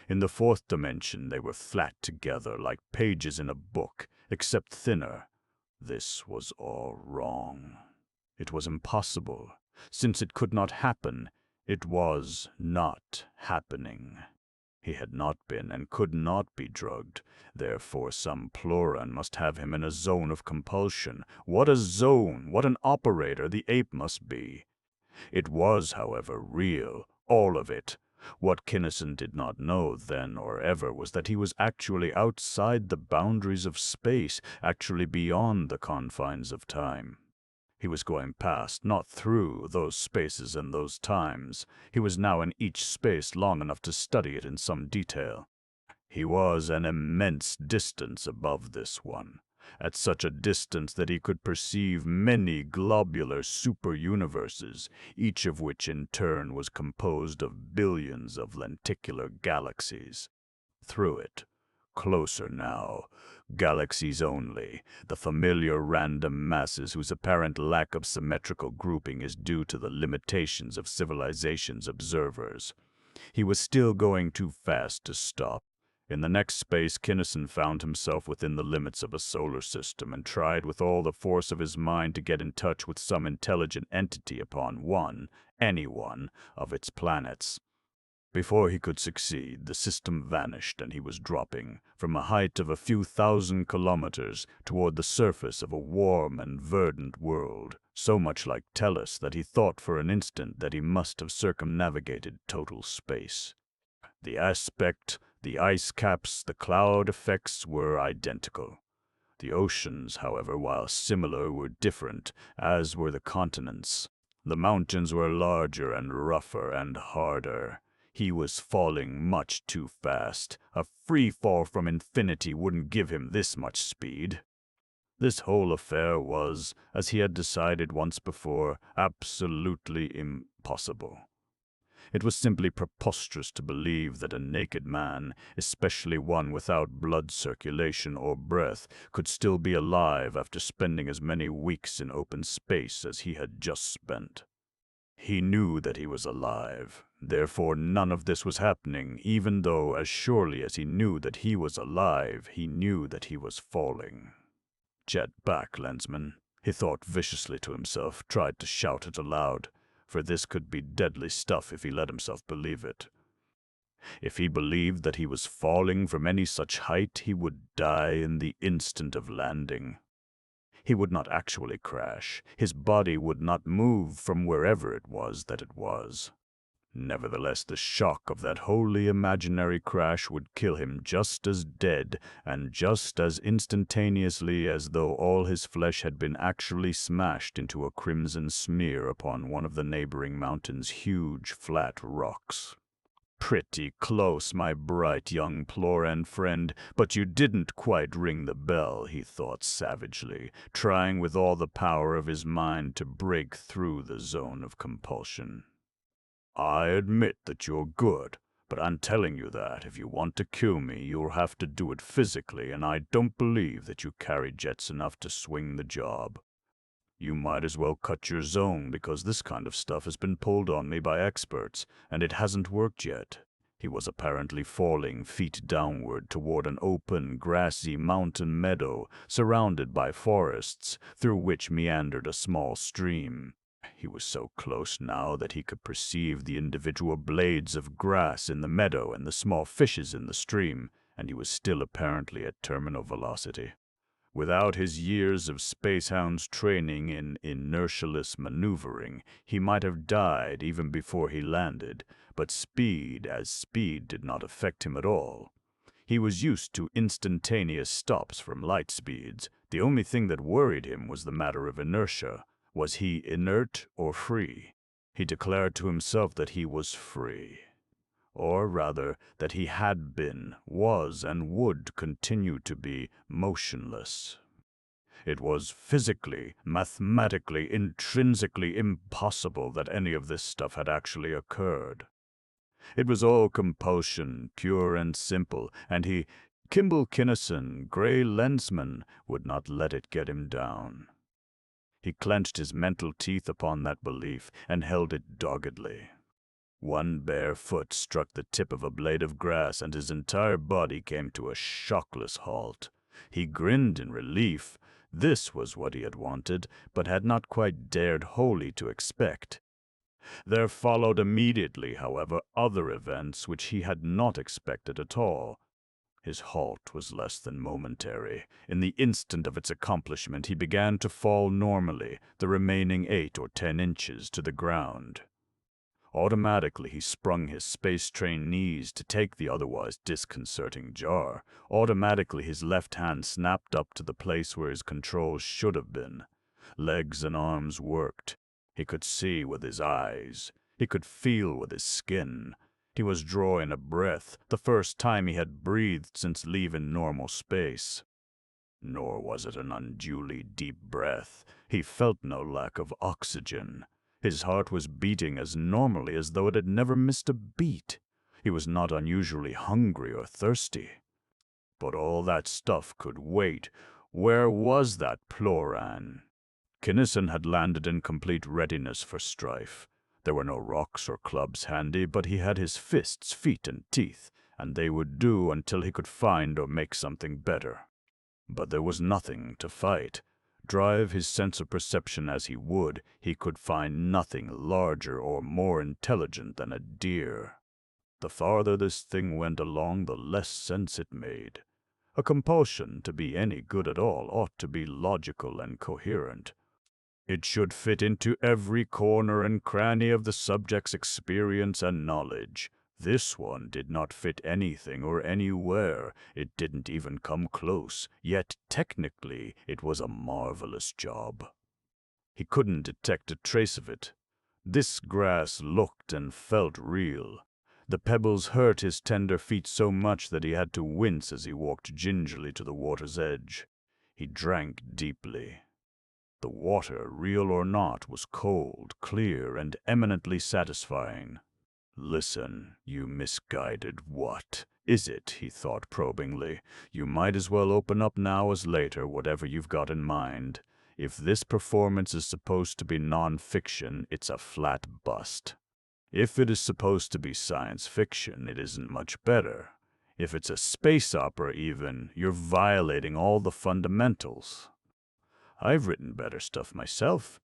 In the fourth dimension they were flat together like pages in a book, except thinner. This was all wrong. It was impossible. Since it could not happen, it was not happening. He had not been and could not be drugged. Therefore some Ploran must have him in a zone of compulsion. What a zone! What an operator the ape must be! It was, however, real, all of it. What Kinnison did not know then or ever was that he was actually outside the boundaries of space, actually beyond the confines of time. He was going past, not through, those spaces and those times. He was now in each space long enough to study it in some detail. He was an immense distance above this one, at such a distance that he could perceive many globular super-universes, each of which in turn was composed of billions of lenticular galaxies. Through it, closer now, galaxies only, the familiar random masses whose apparent lack of symmetrical grouping is due to the limitations of civilization's observers. He was still going too fast to stop. In the next space, Kinnison found himself within the limits of a solar system and tried with all the force of his mind to get in touch with some intelligent entity upon any one, of its planets. Before he could succeed, the system vanished and he was dropping, from a height of a few thousand kilometers, toward the surface of a warm and verdant world, so much like Tellus that he thought for an instant that he must have circumnavigated total space. The aspect, the ice caps, the cloud effects were identical. The oceans, however, while similar, were different, as were the continents. The mountains were larger and rougher and harder. He was falling much too fast. A free fall from infinity wouldn't give him this much speed. This whole affair was, as he had decided once before, absolutely impossible. It was simply preposterous to believe that a naked man, especially one without blood circulation or breath, could still be alive after spending as many weeks in open space as he had just spent. He knew that he was alive, therefore none of this was happening, even though, as surely as he knew that he was alive, he knew that he was falling. "Jet back, Lensman," he thought viciously to himself, tried to shout it aloud, for this could be deadly stuff if he let himself believe it. If he believed that he was falling from any such height, he would die in the instant of landing. He would not actually crash. His body would not move from wherever it was that it was. Nevertheless, the shock of that wholly imaginary crash would kill him just as dead and just as instantaneously as though all his flesh had been actually smashed into a crimson smear upon one of the neighboring mountain's huge flat rocks. "Pretty close, my bright young Ploran friend, but you didn't quite ring the bell," he thought savagely, trying with all the power of his mind to break through the zone of compulsion. "I admit that you're good, but I'm telling you that if you want to kill me, you'll have to do it physically, and I don't believe that you carry jets enough to swing the job. You might as well cut your zone, because this kind of stuff has been pulled on me by experts, and it hasn't worked yet." He was apparently falling feet downward toward an open, grassy mountain meadow surrounded by forests, through which meandered a small stream. He was so close now that he could perceive the individual blades of grass in the meadow and the small fishes in the stream, and he was still apparently at terminal velocity. Without his years of Spacehound's training in inertialess maneuvering, he might have died even before he landed, but speed did not affect him at all. He was used to instantaneous stops from light speeds. The only thing that worried him was the matter of inertia. Was he inert or free? He declared to himself that he was free. Or rather, that he had been, was, and would continue to be motionless. It was physically, mathematically, intrinsically impossible that any of this stuff had actually occurred. It was all compulsion, pure and simple, and he, Kimball Kinnison, Gray Lensman, would not let it get him down. He clenched his mental teeth upon that belief and held it doggedly. One bare foot struck the tip of a blade of grass, and his entire body came to a shockless halt. He grinned in relief. This was what he had wanted, but had not quite dared wholly to expect. There followed immediately, however, other events which he had not expected at all. His halt was less than momentary. In the instant of its accomplishment, he began to fall normally, the remaining 8 or 10 inches to the ground. Automatically, he sprung his space-trained knees to take the otherwise disconcerting jar. Automatically, his left hand snapped up to the place where his controls should have been. Legs and arms worked. He could see with his eyes. He could feel with his skin. He was drawing a breath, the first time he had breathed since leaving normal space. Nor was it an unduly deep breath. He felt no lack of oxygen. His heart was beating as normally as though it had never missed a beat. He was not unusually hungry or thirsty. But all that stuff could wait. Where was that Ploran? Kinnison had landed in complete readiness for strife. There were no rocks or clubs handy, but he had his fists, feet, and teeth, and they would do until he could find or make something better. But there was nothing to fight. Drive his sense of perception as he would, he could find nothing larger or more intelligent than a deer. The farther this thing went along, the less sense it made. A compulsion, to be any good at all, ought to be logical and coherent. It should fit into every corner and cranny of the subject's experience and knowledge. This one did not fit anything or anywhere. It didn't even come close, yet technically it was a marvelous job. He couldn't detect a trace of it. This grass looked and felt real. The pebbles hurt his tender feet so much that he had to wince as he walked gingerly to the water's edge. He drank deeply. The water, real or not, was cold, clear, and eminently satisfying. Listen, you misguided what? Is it? He thought probingly. You might as well open up now as later, whatever you've got in mind. If this performance is supposed to be non-fiction, it's a flat bust. If it is supposed to be science fiction, it isn't much better. If it's a space opera even, you're violating all the fundamentals. I've written better stuff myself.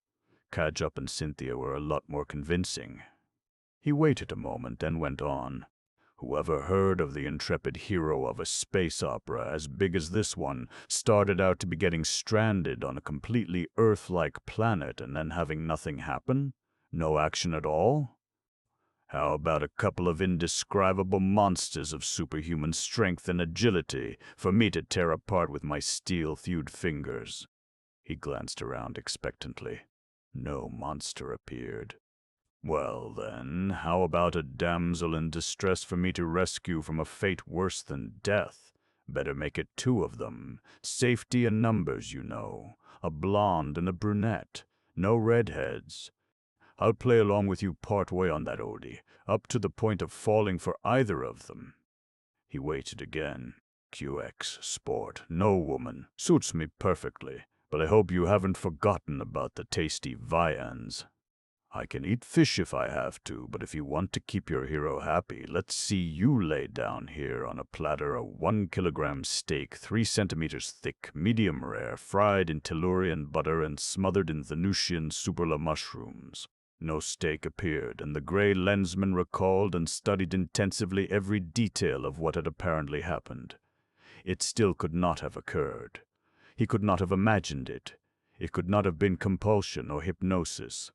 Kajup and Cynthia were a lot more convincing. He waited a moment, then went on. Whoever heard of the intrepid hero of a space opera as big as this one started out to be getting stranded on a completely Earth-like planet and then having nothing happen? No action at all? How about a couple of indescribable monsters of superhuman strength and agility for me to tear apart with my steel-thewed fingers? He glanced around expectantly. No monster appeared. Well then, how about a damsel in distress for me to rescue from a fate worse than death? Better make it two of them. Safety in numbers, you know. A blonde and a brunette. No redheads. I'll play along with you part way on that, Odie, up to the point of falling for either of them. He waited again. QX, sport, no woman. Suits me perfectly, but I hope you haven't forgotten about the tasty viands. I can eat fish if I have to, but if you want to keep your hero happy, let's see you lay down here on a platter a 1-kilogram steak 3 centimeters thick, medium rare, fried in Tellurian butter and smothered in Venusian superla mushrooms. No steak appeared, and the gray Lensman recalled and studied intensively every detail of what had apparently happened. It still could not have occurred. He could not have imagined it. It could not have been compulsion or hypnosis.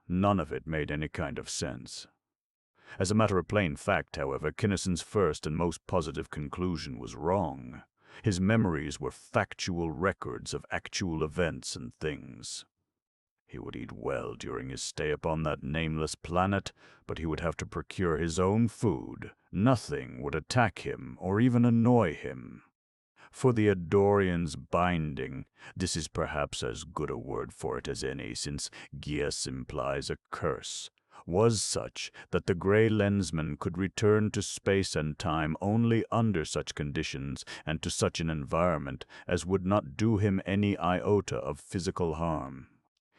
None of it made any kind of sense. As a matter of plain fact, however, Kinnison's first and most positive conclusion was wrong. His memories were factual records of actual events and things. He would eat well during his stay upon that nameless planet, but he would have to procure his own food. Nothing would attack him or even annoy him. For the Eddorians' binding, this is perhaps as good a word for it as any, since Gies implies a curse, was such that the gray Lensman could return to space and time only under such conditions and to such an environment as would not do him any iota of physical harm.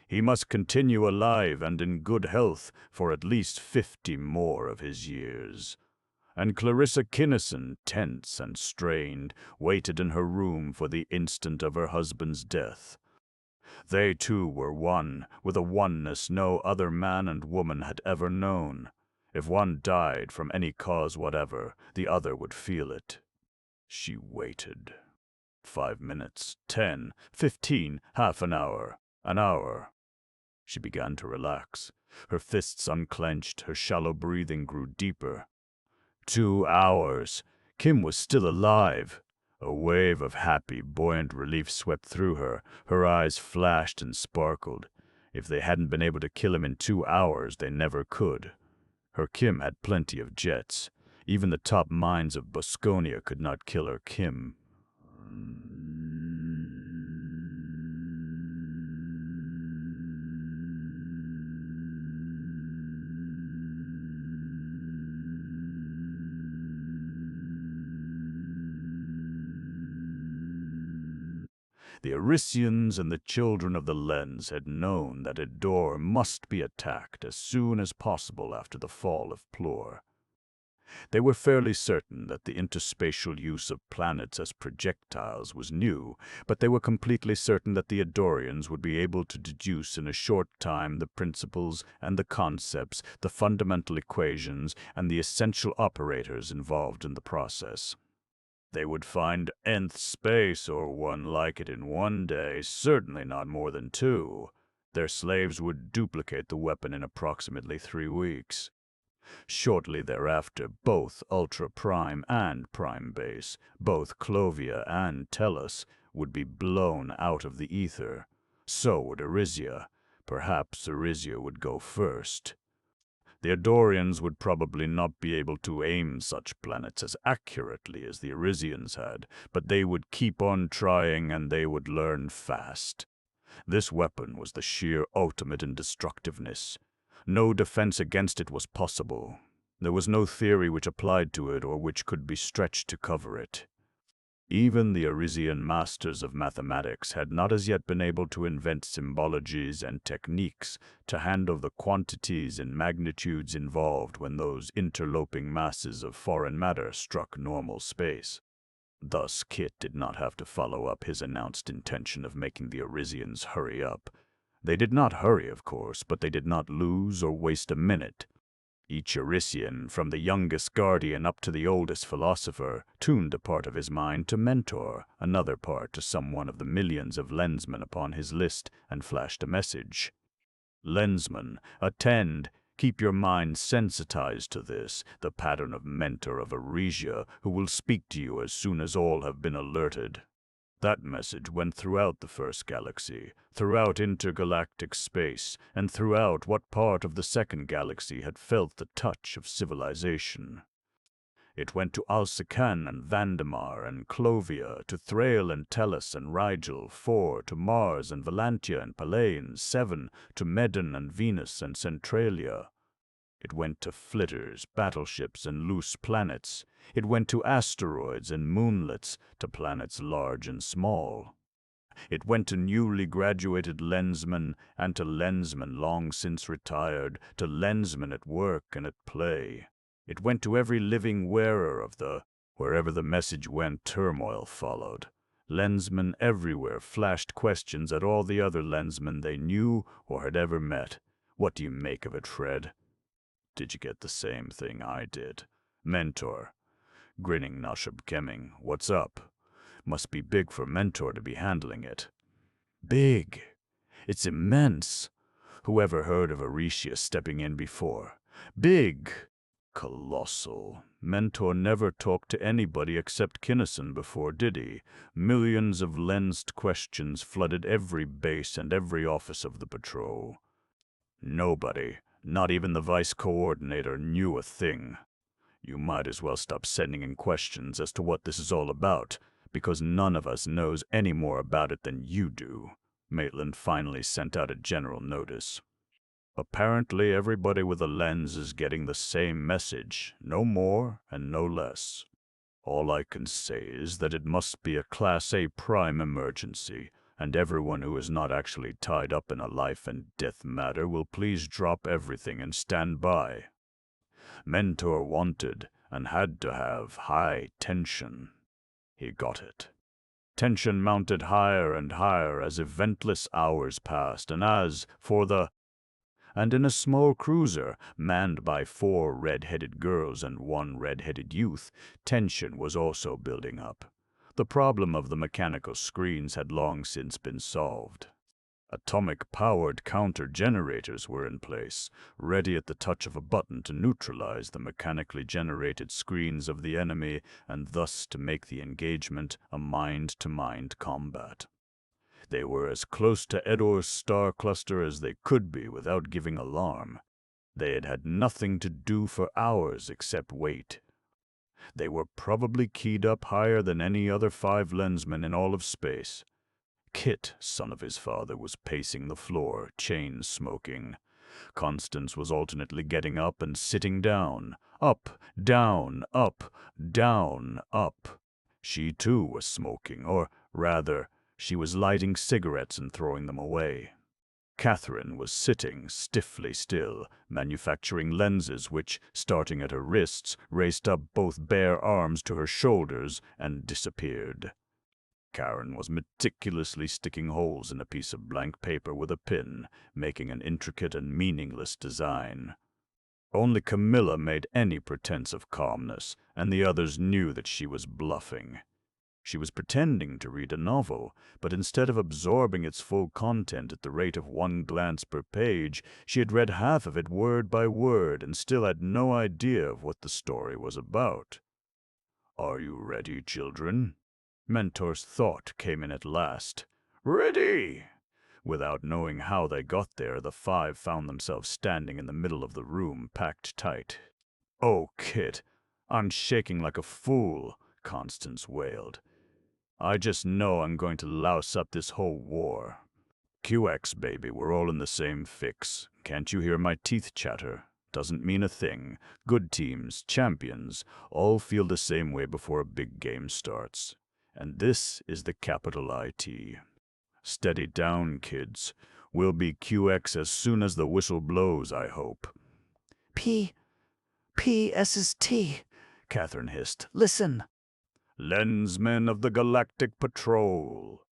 He must continue alive and in good health for at least 50 more of his years. And Clarissa Kinnison, tense and strained, waited in her room for the instant of her husband's death. They too were one, with a oneness no other man and woman had ever known. If one died from any cause whatever, the other would feel it. She waited. 5 minutes, 10, 15, half an hour. She began to relax. Her fists unclenched, her shallow breathing grew deeper. 2 hours. Kim was still alive. A wave of happy, buoyant relief swept through her. Her eyes flashed and sparkled. If they hadn't been able to kill him in 2 hours, they never could. Her Kim had plenty of jets. Even the top minds of Bosconia could not kill her Kim. The Arisians and the children of the Lens had known that Eddore must be attacked as soon as possible after the fall of Plur. They were fairly certain that the interspatial use of planets as projectiles was new, but they were completely certain that the Eddorians would be able to deduce in a short time the principles and the concepts, the fundamental equations, and the essential operators involved in the process. They would find nth space or one like it in 1 day, certainly not more than 2. Their slaves would duplicate the weapon in approximately 3 weeks. Shortly thereafter, both Ultra Prime and Prime Base, both Clovia and Tellus, would be blown out of the ether. So would Arisia. Perhaps Arisia would go first. The Eddorians would probably not be able to aim such planets as accurately as the Arisians had, but they would keep on trying and they would learn fast. This weapon was the sheer ultimate in destructiveness. No defense against it was possible. There was no theory which applied to it or which could be stretched to cover it. Even the Arisian masters of mathematics had not as yet been able to invent symbologies and techniques to handle the quantities and magnitudes involved when those interloping masses of foreign matter struck normal space. Thus, Kit did not have to follow up his announced intention of making the Arisians hurry up. They did not hurry, of course, but they did not lose or waste a minute. Each Arisian, from the youngest guardian up to the oldest philosopher, tuned a part of his mind to mentor, another part to some one of the millions of Lensmen upon his list, and flashed a message. Lensman, attend. Keep your mind sensitized to this, the pattern of mentor of Arisia, who will speak to you as soon as all have been alerted. That message went throughout the first galaxy, throughout intergalactic space, and throughout what part of the second galaxy had felt the touch of civilization. It went to Alsakan and Vandemar and Clovia, to Thrail and Tellus and Rigel, 4, to Mars and Valantia and Palaeon, 7, to Medan and Venus and Centralia. It went to flitters, battleships, and loose planets. It went to asteroids and moonlets, to planets large and small. It went to newly graduated lensmen and to lensmen long since retired, to lensmen at work and at play. It went to every living wearer of the... Wherever the message went, turmoil followed. Lensmen everywhere flashed questions at all the other lensmen they knew or had ever met. What do you make of it, Fred? Did you get the same thing I did? Mentor. Grinning Nashab Kemming. What's up? Must be big for Mentor to be handling it. Big. It's immense. Whoever heard of Arisia stepping in before? Big. Colossal. Mentor never talked to anybody except Kinnison before, did he? Millions of lensed questions flooded every base and every office of the patrol. Nobody, not even the vice coordinator, knew a thing. You might as well stop sending in questions as to what this is all about, because none of us knows any more about it than you do. Maitland finally sent out a general notice. Apparently everybody with a lens is getting the same message, no more and no less. All I can say is that it must be a Class A prime emergency, and everyone who is not actually tied up in a life and death matter will please drop everything and stand by. Mentor wanted, and had to have, high tension. He got it. Tension mounted higher and higher as eventless hours passed, and as for the... And in a small cruiser, manned by 4 red-headed girls and 1 red-headed youth, tension was also building up. The problem of the mechanical screens had long since been solved. Atomic-powered counter-generators were in place, ready at the touch of a button to neutralize the mechanically generated screens of the enemy and thus to make the engagement a mind-to-mind combat. They were as close to Eddore's star cluster as they could be without giving alarm. They had had nothing to do for hours except wait. They were probably keyed up higher than any other 5 lensmen in all of space. Kit, son of his father, was pacing the floor, chain-smoking. Constance was alternately getting up and sitting down. Up, down, up, down, up. She, too, was smoking, or, rather, she was lighting cigarettes and throwing them away. Catherine was sitting stiffly still, manufacturing lenses which, starting at her wrists, raced up both bare arms to her shoulders and disappeared. Karen was meticulously sticking holes in a piece of blank paper with a pin, making an intricate and meaningless design. Only Camilla made any pretense of calmness, and the others knew that she was bluffing. She was pretending to read a novel, but instead of absorbing its full content at the rate of 1 glance per page, she had read half of it word by word and still had no idea of what the story was about. "Are you ready, children?" Mentor's thought came in at last. "Ready!" Without knowing how they got there, the 5 found themselves standing in the middle of the room, packed tight. "Oh, Kit, I'm shaking like a fool," Constance wailed. "I just know I'm going to louse up this whole war. QX, baby, we're all in the same fix. Can't you hear my teeth chatter?" doesn't mean a thing. Good teams, champions, all feel the same way before a big game starts. And this is the capital IT. Steady down, kids. We'll be QX as soon as the whistle blows, I hope. P.S.'s T, Catherine hissed. Listen. Lensmen of the Galactic Patrol.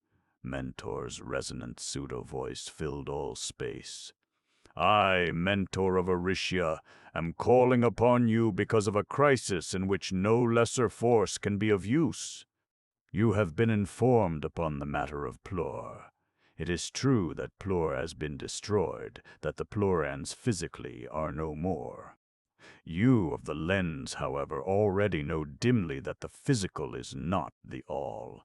Mentor's resonant pseudo-voice filled all space. I, Mentor of Arisia, am calling upon you because of a crisis in which no lesser force can be of use. You have been informed upon the matter of Plur. It is true that Plur has been destroyed, that the Plurans physically are no more. You of the lens, however, already know dimly that the physical is not the all.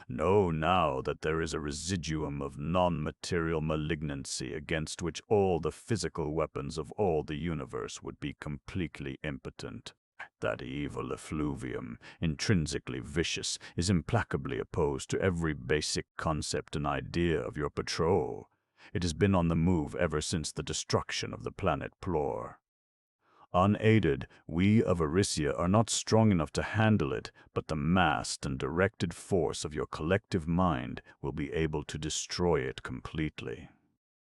Know now that there is a residuum of non-material malignancy against which all the physical weapons of all the universe would be completely impotent. That evil effluvium, intrinsically vicious, is implacably opposed to every basic concept and idea of your patrol. It has been on the move ever since the destruction of the planet Plur. Unaided, we of Arisia are not strong enough to handle it, but the massed and directed force of your collective mind will be able to destroy it completely.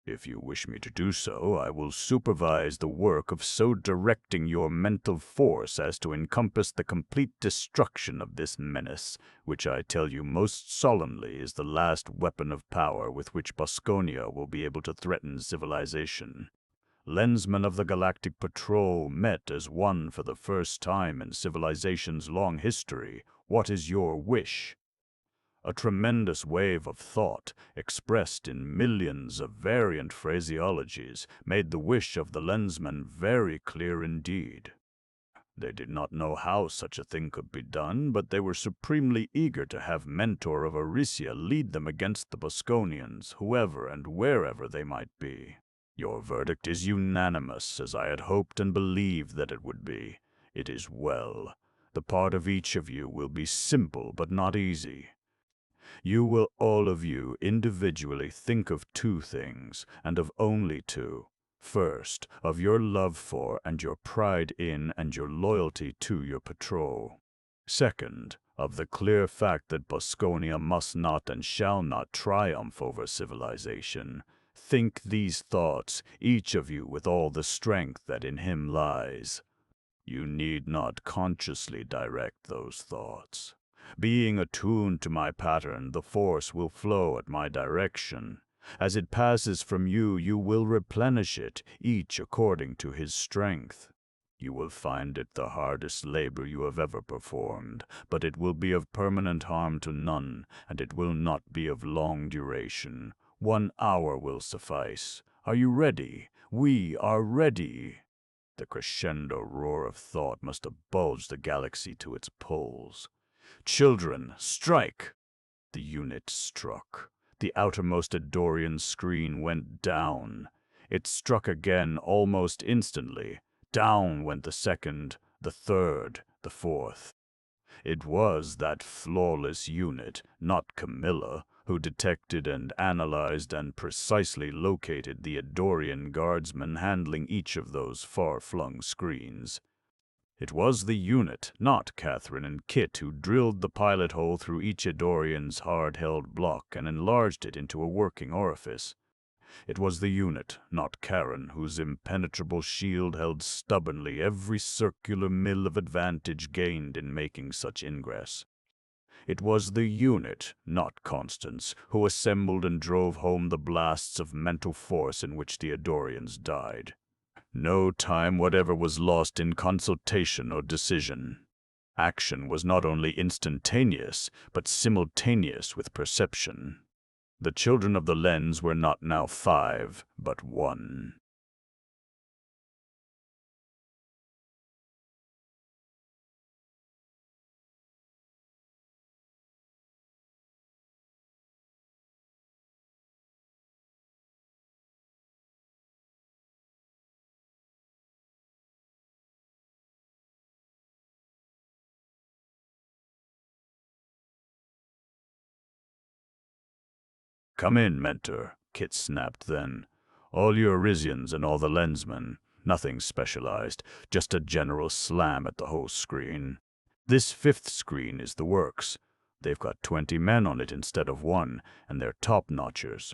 If you wish me to do so, I will supervise the work of so directing your mental force as to encompass the complete destruction of this menace, which I tell you most solemnly is the last weapon of power with which Bosconia will be able to threaten civilization. Lensmen of the Galactic Patrol met as one for the first time in civilization's long history. What is your wish? A tremendous wave of thought, expressed in millions of variant phraseologies, made the wish of the Lensmen very clear indeed. They did not know how such a thing could be done, but they were supremely eager to have Mentor of Arisia lead them against the Bosconians, whoever and wherever they might be. Your verdict is unanimous, as I had hoped and believed that it would be. It is well. The part of each of you will be simple but not easy. You will all of you individually think of two things, and of only two. First, of your love for and your pride in and your loyalty to your patrol. Second, of the clear fact that Bosconia must not and shall not triumph over civilization. Think these thoughts, each of you with all the strength that in him lies. You need not consciously direct those thoughts. Being attuned to my pattern, the force will flow at my direction. As it passes from you, you will replenish it, each according to his strength. You will find it the hardest labor you have ever performed, but it will be of permanent harm to none, and it will not be of long duration. 1 hour will suffice. Are you ready? We are ready. The crescendo roar of thought must have bulged the galaxy to its poles. Children, strike! The unit struck. The outermost Eddorian screen went down. It struck again almost instantly. Down went the second, the third, the fourth. It was that flawless unit, not Camilla, who detected and analyzed and precisely located the Eddorian guardsmen handling each of those far-flung screens. It was the unit, not Catherine and Kit, who drilled the pilot hole through each Eddorian's hard-held block and enlarged it into a working orifice. It was the unit, not Karen, whose impenetrable shield held stubbornly every circular mill of advantage gained in making such ingress. It was the unit, not Constance, who assembled and drove home the blasts of mental force in which the Eddorians died. No time whatever was lost in consultation or decision. Action was not only instantaneous, but simultaneous with perception. The children of the lens were not now 5, but 1. Come in, Mentor, Kit snapped then. All your Arisians and all the Lensmen. Nothing specialized, just a general slam at the whole screen. This fifth screen is the works. They've got 20 men on it instead of 1, and they're top-notchers.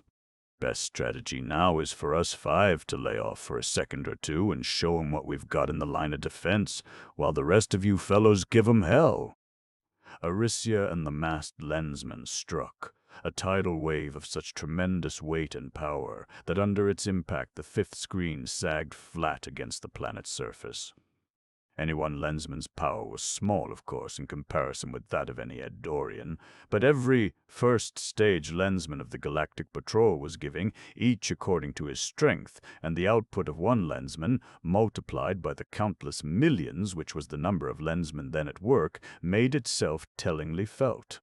Best strategy now is for us 5 to lay off for a second or two and show 'em what we've got in the line of defense, while the rest of you fellows give 'em hell. Arisia and the masked Lensman struck, a tidal wave of such tremendous weight and power that under its impact the fifth screen sagged flat against the planet's surface. Any one Lensman's power was small, of course, in comparison with that of any Eddorian, but every first-stage Lensman of the Galactic Patrol was giving, each according to his strength, and the output of one Lensman, multiplied by the countless millions, which was the number of Lensmen then at work, made itself tellingly felt.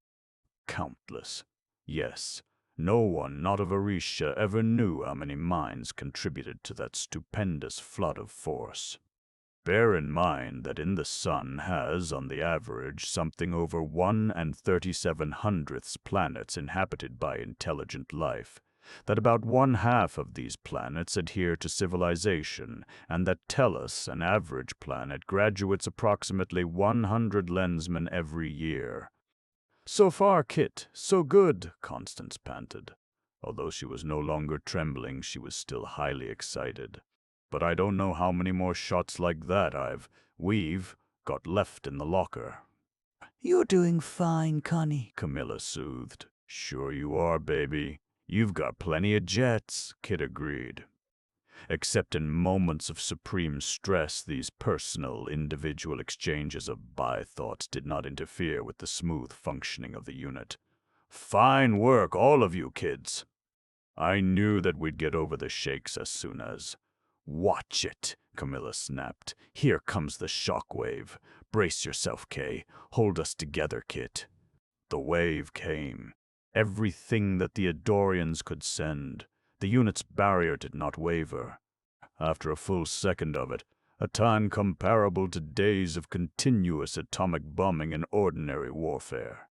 Countless. Yes. No one, not of Arisia, ever knew how many minds contributed to that stupendous flood of force. Bear in mind that in the Sun has, on the average, something over 1/3700 planets inhabited by intelligent life, that about 1/2 of these planets adhere to civilization, and that Tellus, an average planet, graduates approximately 100 Lensmen every year. "So far, Kit, so good," Constance panted. Although she was no longer trembling, she was still highly excited. "But I don't know how many more shots like that we've got left in the locker." "You're doing fine, Connie," Camilla soothed. "Sure you are, baby. You've got plenty of jets," Kit agreed. Except in moments of supreme stress, these personal, individual exchanges of by-thoughts did not interfere with the smooth functioning of the unit. "Fine work, all of you kids. I knew that we'd get over the shakes as soon as—" "Watch it," Camilla snapped. "Here comes the shockwave. Brace yourself, Kay. Hold us together, Kit." The wave came. Everything that the Eddorians could send. The unit's barrier did not waver. After a full second of it, a time comparable to days of continuous atomic bombing in ordinary warfare,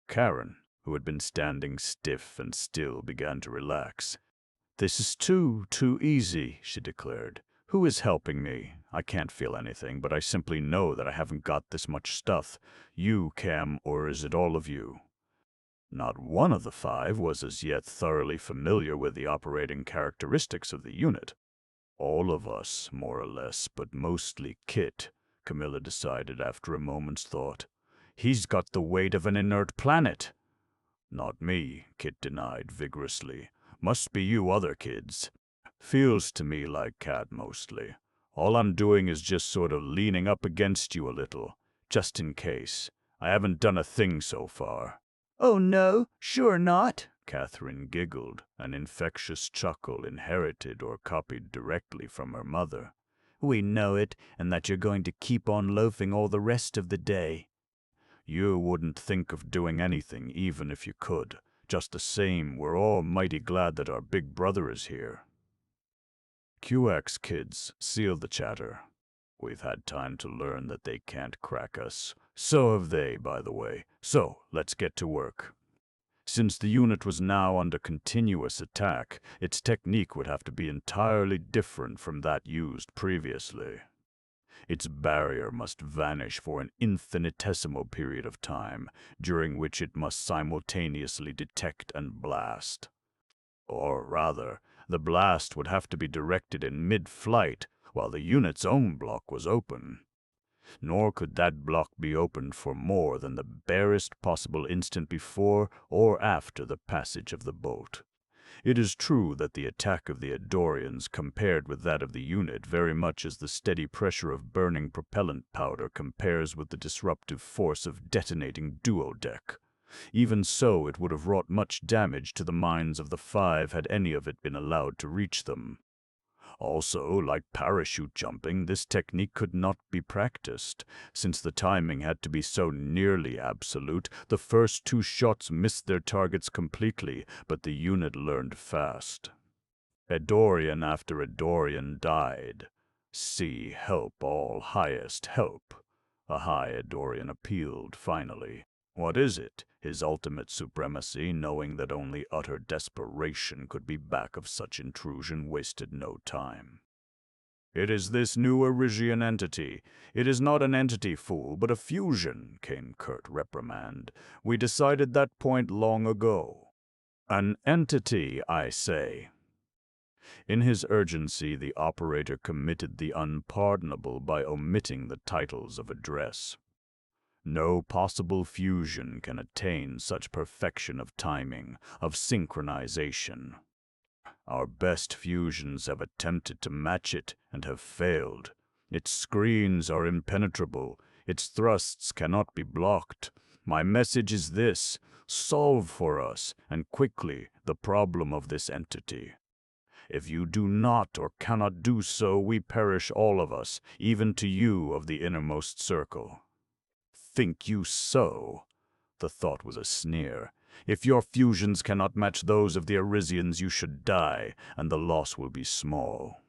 Karen, who had been standing stiff and still, began to relax. "This is too easy," she declared. "Who is helping me? I can't feel anything, but I simply know that I haven't got this much stuff. You, Cam, or is it all of you?" Not one of the 5 was as yet thoroughly familiar with the operating characteristics of the unit. "All of us, more or less, but mostly Kit," Camilla decided after a moment's thought. "He's got the weight of an inert planet." "Not me," Kit denied vigorously. "Must be you other kids. Feels to me like Cat mostly. All I'm doing is just sort of leaning up against you a little, just in case. I haven't done a thing so far." "Oh no, sure not," Catherine giggled, an infectious chuckle inherited or copied directly from her mother. "We know it, and that you're going to keep on loafing all the rest of the day." "You wouldn't think of doing anything even if you could. Just the same, we're all mighty glad that our big brother is here." QX kids, seal the chatter. We've had time to learn that they can't crack us. So have they, by the way. So, let's get to work. Since the unit was now under continuous attack, its technique would have to be entirely different from that used previously. Its barrier must vanish for an infinitesimal period of time, during which it must simultaneously detect and blast. Or rather, the blast would have to be directed in mid-flight while the unit's own block was open. Nor could that block be opened for more than the barest possible instant before or after the passage of the bolt. It is true that the attack of the Eddorians compared with that of the unit very much as the steady pressure of burning propellant powder compares with the disruptive force of detonating duodeck. Even so, it would have wrought much damage to the minds of the 5 had any of it been allowed to reach them. Also, like parachute jumping, this technique could not be practiced. Since the timing had to be so nearly absolute, the first 2 shots missed their targets completely, but the unit learned fast. Eddorian after Eddorian died. "See, help, all highest help." A high Eddorian appealed, finally. What is it? His ultimate supremacy, knowing that only utter desperation could be back of such intrusion, wasted no time. It is this new Arisian entity. It is not an entity, fool, but a fusion, came curt reprimand. We decided that point long ago. An entity, I say. In his urgency, the operator committed the unpardonable by omitting the titles of address. No possible fusion can attain such perfection of timing, of synchronization. Our best fusions have attempted to match it and have failed. Its screens are impenetrable. Its thrusts cannot be blocked. My message is this: solve for us, and quickly, the problem of this entity. If you do not or cannot do so, we perish all of us, even to you of the innermost circle. Think you so? The thought was a sneer. If your fusions cannot match those of the Arisians, you should die, and the loss will be small.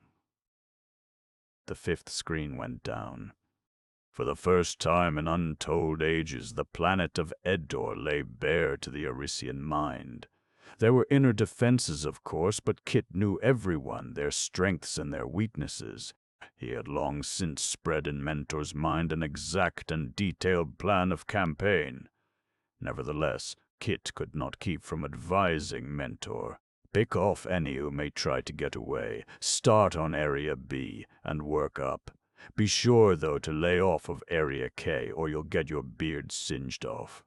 The fifth screen went down. For the first time in untold ages, the planet of Eddore lay bare to the Arisian mind. There were inner defenses, of course, but Kit knew everyone, their strengths and their weaknesses. He had long since spread in Mentor's mind an exact and detailed plan of campaign. Nevertheless, Kit could not keep from advising Mentor. Pick off any who may try to get away, start on Area B, and work up. Be sure, though, to lay off of Area K, or you'll get your beard singed off.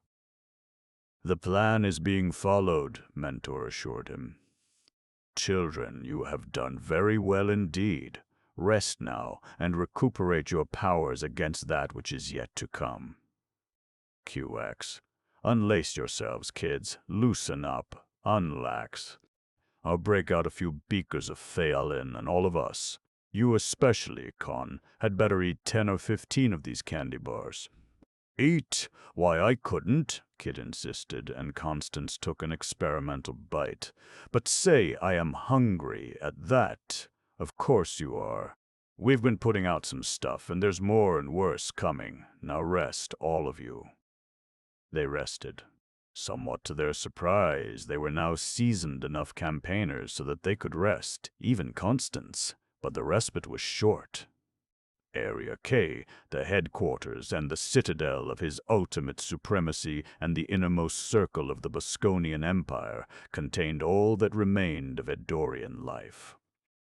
The plan is being followed, Mentor assured him. Children, you have done very well indeed. Rest now, and recuperate your powers against that which is yet to come. QX. Unlace yourselves, kids. Loosen up. Unlax. I'll break out a few beakers of Phealin, and all of us, you especially, Con, had better eat 10 or 15 of these candy bars. Eat? Why, I couldn't, Kit insisted, and Constance took an experimental bite. But say I am hungry at that. Of course you are. We've been putting out some stuff, and there's more and worse coming. Now rest, all of you. They rested. Somewhat to their surprise, they were now seasoned enough campaigners so that they could rest, even Constance, but the respite was short. Area K, the headquarters and the citadel of his ultimate supremacy and the innermost circle of the Bosconian Empire, contained all that remained of Eddorian life.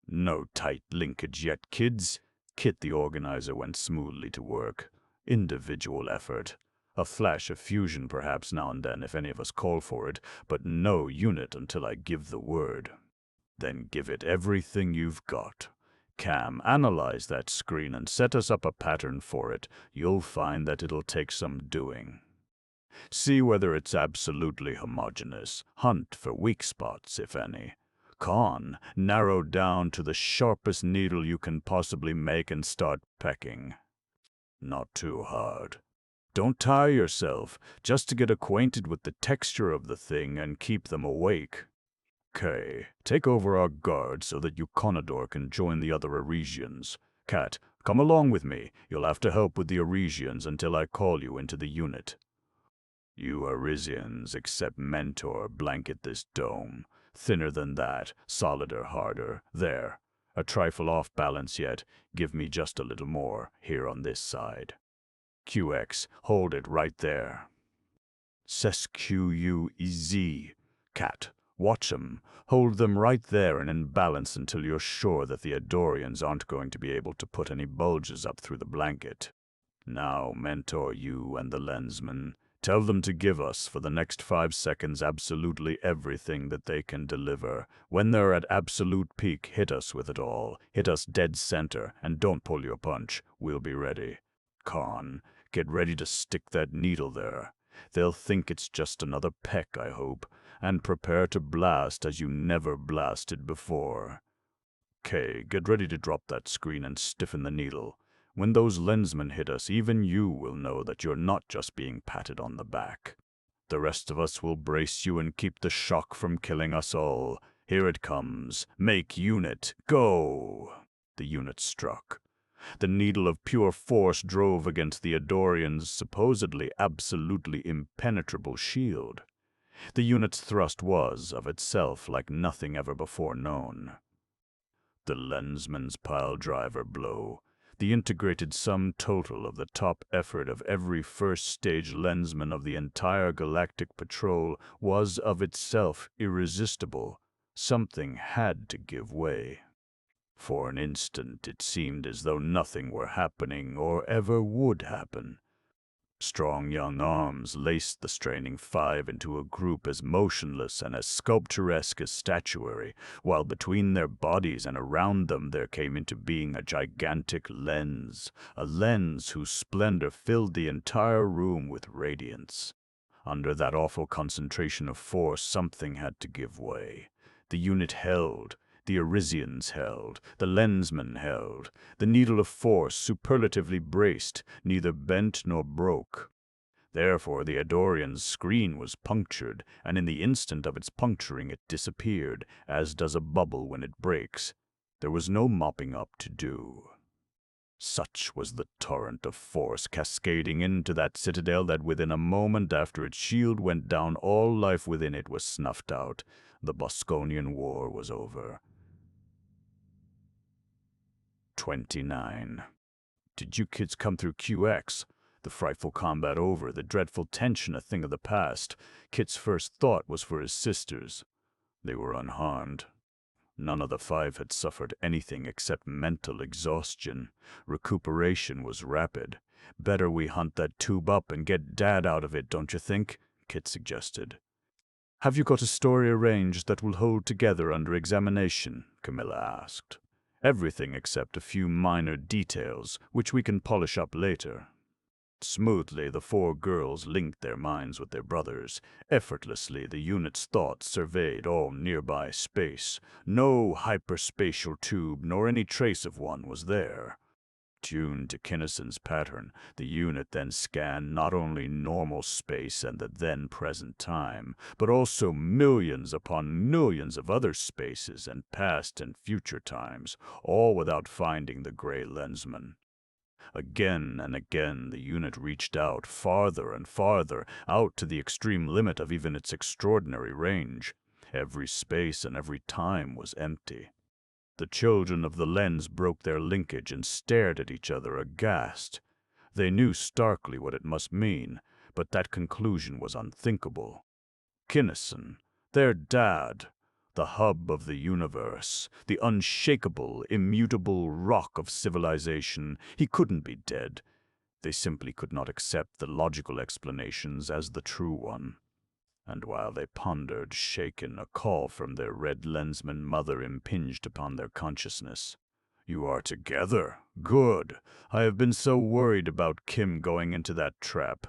No tight linkage yet, kids. Kit the organizer went smoothly to work. Individual effort. A flash of fusion perhaps now and then if any of us call for it, but no unit until I give the word. Then give it everything you've got. Cam, analyze that screen and set us up a pattern for it. You'll find that it'll take some doing. See whether it's absolutely homogeneous. Hunt for weak spots, if any. Con, narrow down to the sharpest needle you can possibly make and start pecking. Not too hard. Don't tire yourself, just to get acquainted with the texture of the thing and keep them awake. K, take over our guard so that Eddore can join the other Arisians. Cat, come along with me. You'll have to help with the Arisians until I call you into the unit. You Arisians, except Mentor, blanket this dome. Thinner than that, solider, harder. There. A trifle off balance yet. Give me just a little more, here on this side. QX, hold it right there. SQUEZ. Cat, watch 'em. Hold them right there and in balance until you're sure that the Eddorians aren't going to be able to put any bulges up through the blanket. Now, Mentor, you and the Lensman, tell them to give us, for the next 5 seconds, absolutely everything that they can deliver. When they're at absolute peak, hit us with it all. Hit us dead center, and don't pull your punch. We'll be ready. Con, get ready to stick that needle there. They'll think it's just another peck, I hope, and prepare to blast as you never blasted before. K, get ready to drop that screen and stiffen the needle. When those Lensmen hit us, even you will know that you're not just being patted on the back. The rest of us will brace you and keep the shock from killing us all. Here it comes. Make unit. Go! The unit struck. The needle of pure force drove against the Eddorians' supposedly absolutely impenetrable shield. The unit's thrust was, of itself, like nothing ever before known. The Lensman's piledriver blow, the integrated sum total of the top effort of every first-stage Lensman of the entire galactic patrol, was of itself irresistible. Something had to give way. For an instant it seemed as though nothing were happening or ever would happen. Strong young arms laced the straining five into a group as motionless and as sculpturesque as statuary, while between their bodies and around them there came into being a gigantic lens, a lens whose splendor filled the entire room with radiance. Under that awful concentration of force, something had to give way. The unit held. The Arisians held, the Lensman held, the needle of force superlatively braced, neither bent nor broke. Therefore the Eddorian's screen was punctured, and in the instant of its puncturing it disappeared, as does a bubble when it breaks. There was no mopping up to do. Such was the torrent of force cascading into that citadel that within a moment after its shield went down all life within it was snuffed out. The Bosconian War was over. 29. Did you kids come through QX? The frightful combat over, the dreadful tension a thing of the past, Kit's first thought was for his sisters. They were unharmed. None of the five had suffered anything except mental exhaustion. Recuperation was rapid. Better we hunt that tube up and get Dad out of it, don't you think? Kit suggested. Have you got a story arranged that will hold together under examination? Camilla asked. Everything except a few minor details, which we can polish up later. Smoothly, the four girls linked their minds with their brothers. Effortlessly, the unit's thoughts surveyed all nearby space. No hyperspatial tube, nor any trace of one, was there. Tuned to Kinnison's pattern, the unit then scanned not only normal space and the then-present time, but also millions upon millions of other spaces and past and future times, all without finding the gray Lensman. Again and again the unit reached out, farther and farther, out to the extreme limit of even its extraordinary range. Every space and every time was empty. The children of the lens broke their linkage and stared at each other aghast. They knew starkly what it must mean, but that conclusion was unthinkable. Kinnison, their dad, the hub of the universe, the unshakable, immutable rock of civilization, he couldn't be dead. They simply could not accept the logical explanations as the true one. And while they pondered, shaken, a call from their red Lensman mother impinged upon their consciousness. "You are together? Good. I have been so worried about Kim going into that trap.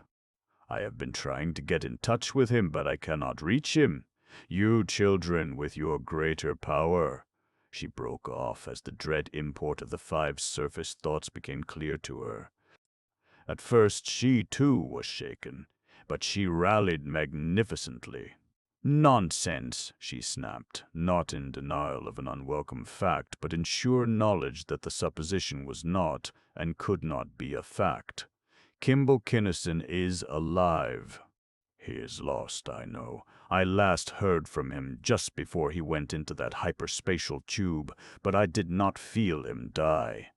I have been trying to get in touch with him, but I cannot reach him. You children, with your greater power." She broke off as the dread import of the five's surface thoughts became clear to her. At first she, too, was shaken, but she rallied magnificently. "Nonsense," she snapped, not in denial of an unwelcome fact, but in sure knowledge that the supposition was not, and could not be, a fact. Kimball Kinnison is alive. He is lost, I know. I last heard from him just before he went into that hyperspatial tube, but I did not feel him die.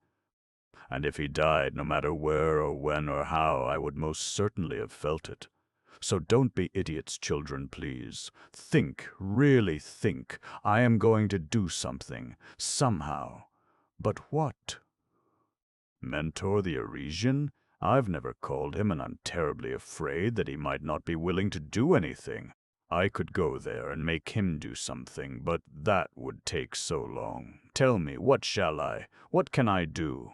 And if he died, no matter where or when or how, I would most certainly have felt it. So don't be idiots, children, please. Think, really think. I am going to do something, somehow. But what? Mentor the Arisian? I've never called him, and I'm terribly afraid that he might not be willing to do anything. I could go there and make him do something, but that would take so long. Tell me, what shall I? What can I do?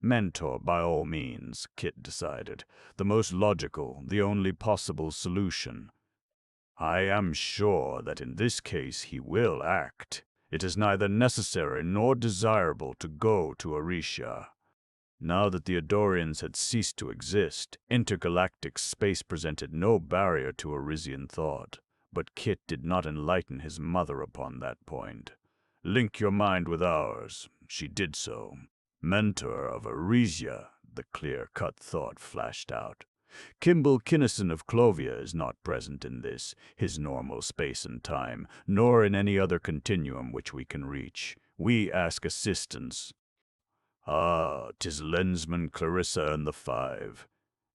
Mentor, by all means, Kit decided. The most logical, the only possible solution. I am sure that in this case he will act. It is neither necessary nor desirable to go to Arisia. Now that the Eddorians had ceased to exist, intergalactic space presented no barrier to Arisian thought. But Kit did not enlighten his mother upon that point. "Link your mind with ours." She did so. "Mentor of Arisia," the clear-cut thought flashed out. Kinnison of Clovia is not present in this, his normal space and time, nor in any other continuum which we can reach. We ask assistance. Ah, 'tis Lensman, Clarissa, and the five.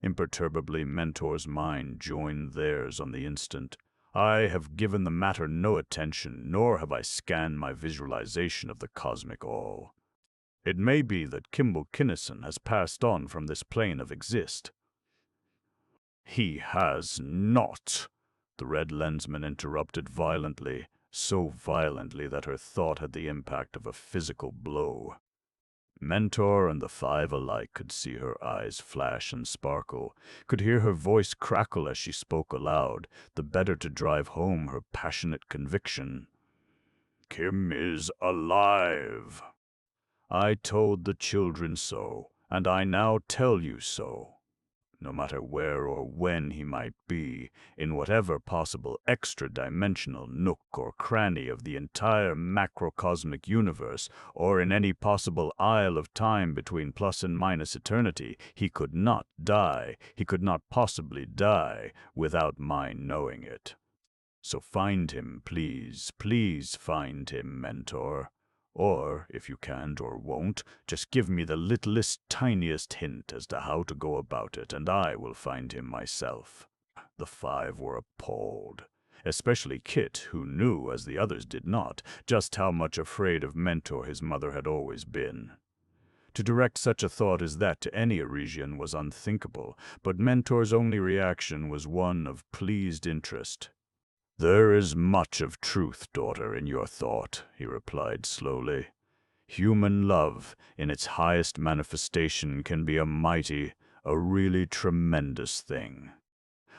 Imperturbably, Mentor's mind joined theirs on the instant. I have given the matter no attention, nor have I scanned my visualization of the cosmic all. It may be that Kinnison has passed on from this plane of exist. He has not, the red lensman interrupted violently, so violently that her thought had the impact of a physical blow. Mentor and the five alike could see her eyes flash and sparkle, could hear her voice crackle as she spoke aloud, the better to drive home her passionate conviction. Kim is alive. I told the children so, and I now tell you so. No matter where or when he might be, in whatever possible extra-dimensional nook or cranny of the entire macrocosmic universe, or in any possible isle of time between plus and minus eternity, he could not die, he could not possibly die, without my knowing it. So find him, please, please find him, Mentor. Or, if you can't or won't, just give me the littlest, tiniest hint as to how to go about it, and I will find him myself. The five were appalled, especially Kit, who knew, as the others did not, just how much afraid of Mentor his mother had always been. To direct such a thought as that to any Arisian was unthinkable, but Mentor's only reaction was one of pleased interest. There is much of truth, daughter, in your thought, he replied slowly. Human love, in its highest manifestation, can be a mighty, a really tremendous thing.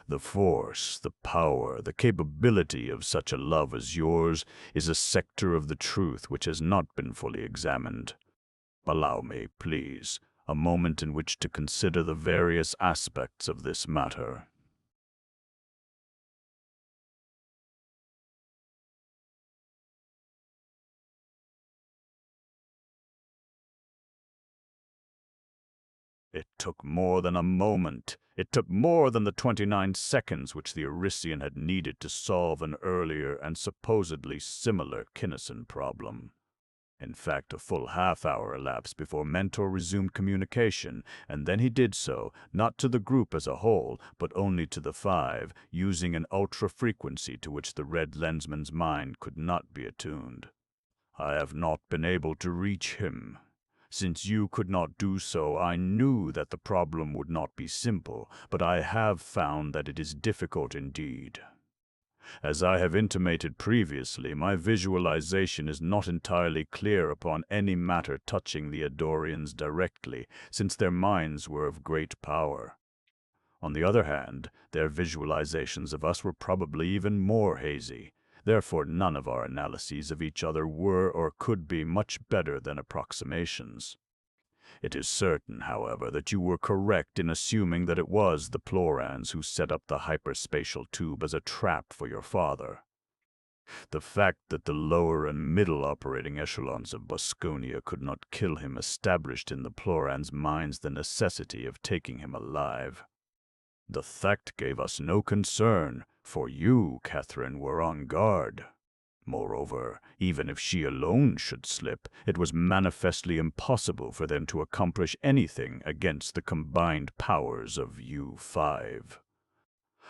The force, the power, the capability of such a love as yours is a sector of the truth which has not been fully examined. Allow me, please, a moment in which to consider the various aspects of this matter. It took more than a moment. It took more than the 29 seconds which the Arisian had needed to solve an earlier and supposedly similar Kinnison problem. In fact, a full half-hour elapsed before Mentor resumed communication, and then he did so, not to the group as a whole, but only to the five, using an ultra-frequency to which the red lensman's mind could not be attuned. I have not been able to reach him. Since you could not do so, I knew that the problem would not be simple, but I have found that it is difficult indeed. As I have intimated previously, my visualization is not entirely clear upon any matter touching the Eddorians directly, since their minds were of great power. On the other hand, their visualizations of us were probably even more hazy. Therefore, none of our analyses of each other were or could be much better than approximations. It is certain, however, that you were correct in assuming that it was the Plorans who set up the hyperspatial tube as a trap for your father. The fact that the lower and middle operating echelons of Bosconia could not kill him established in the Plorans' minds the necessity of taking him alive. The fact gave us no concern, for you, Catherine, were on guard. Moreover, even if she alone should slip, it was manifestly impossible for them to accomplish anything against the combined powers of you five.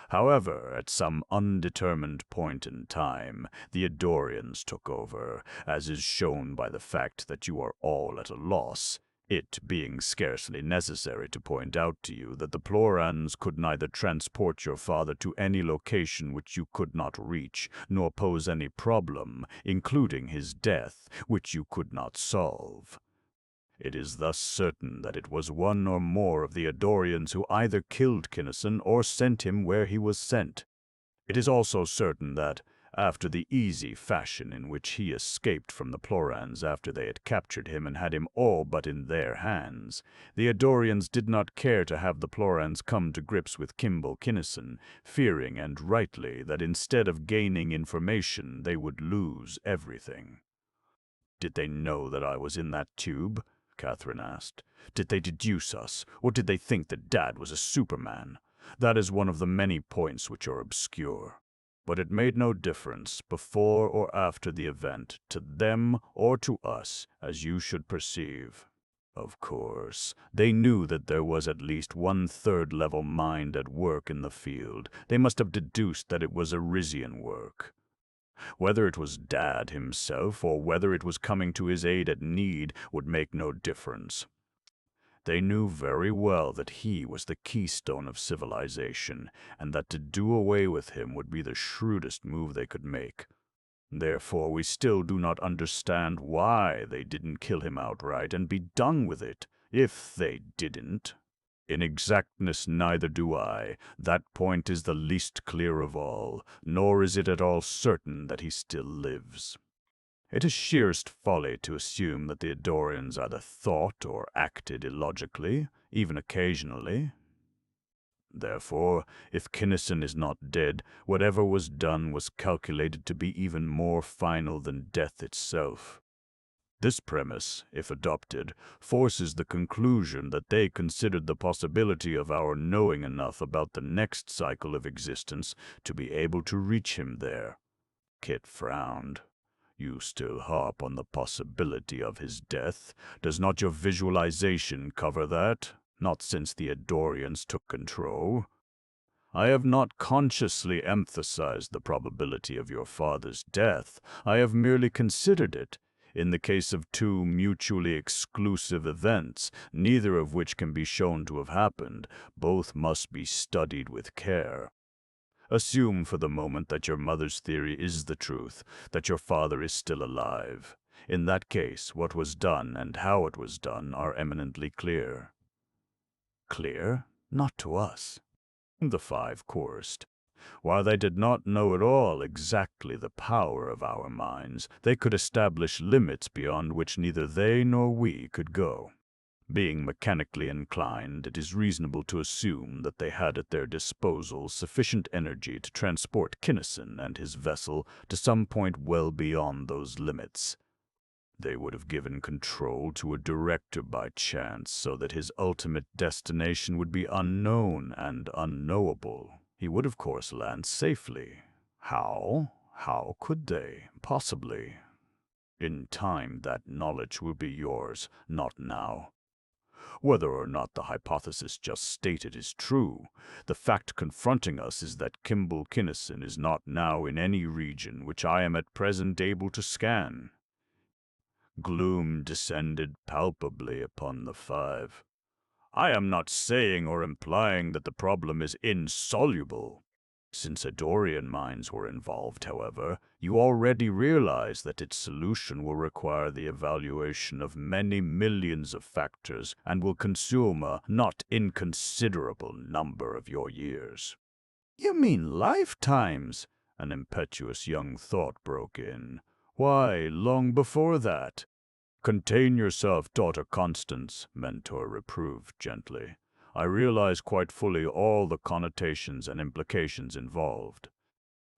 However, at some undetermined point in time, the Eddorians took over, as is shown by the fact that you are all at a loss, it being scarcely necessary to point out to you that the Plorans could neither transport your father to any location which you could not reach, nor pose any problem, including his death, which you could not solve. It is thus certain that it was one or more of the Eddorians who either killed Kinnison or sent him where he was sent. It is also certain that, after the easy fashion in which he escaped from the Plorans after they had captured him and had him all but in their hands, the Eddorians did not care to have the Plorans come to grips with Kinnison, fearing, and rightly, that instead of gaining information they would lose everything. "Did they know that I was in that tube?" Catherine asked. "Did they deduce us, or did they think that Dad was a Superman? That is one of the many points which are obscure. But it made no difference, before or after the event, to them or to us, as you should perceive. Of course, they knew that there was at least one third-level mind at work in the field. They must have deduced that it was Arisian work. Whether it was Dad himself or whether it was coming to his aid at need would make no difference. They knew very well that he was the keystone of civilization, and that to do away with him would be the shrewdest move they could make. Therefore, we still do not understand why they didn't kill him outright and be done with it, if they didn't. In exactness, neither do I. That point is the least clear of all, nor is it at all certain that he still lives. It is sheerest folly to assume that the Eddorians either thought or acted illogically, even occasionally. Therefore, if Kinnison is not dead, whatever was done was calculated to be even more final than death itself. This premise, if adopted, forces the conclusion that they considered the possibility of our knowing enough about the next cycle of existence to be able to reach him there. Kit frowned. You still harp on the possibility of his death. Does not your visualization cover that? Not since the Eddorians took control. I have not consciously emphasized the probability of your father's death. I have merely considered it. In the case of two mutually exclusive events, neither of which can be shown to have happened, both must be studied with care. Assume for the moment that your mother's theory is the truth, that your father is still alive. In that case, what was done and how it was done are eminently clear. Clear? Not to us. The five chorused. While they did not know at all exactly the power of our minds, they could establish limits beyond which neither they nor we could go. Being mechanically inclined, it is reasonable to assume that they had at their disposal sufficient energy to transport Kinnison and his vessel to some point well beyond those limits. They would have given control to a director by chance so that his ultimate destination would be unknown and unknowable. He would, of course, land safely. How? How could they? Possibly. In time, that knowledge will be yours, not now. Whether or not the hypothesis just stated is true, the fact confronting us is that Kinnison is not now in any region which I am at present able to scan. Gloom descended palpably upon the five. I am not saying or implying that the problem is insoluble. Since Eddorian minds were involved, however, you already realize that its solution will require the evaluation of many millions of factors and will consume a not inconsiderable number of your years. You mean lifetimes? An impetuous young thought broke in. Why, long before that. Contain yourself, daughter Constance, Mentor reproved gently. I realize quite fully all the connotations and implications involved.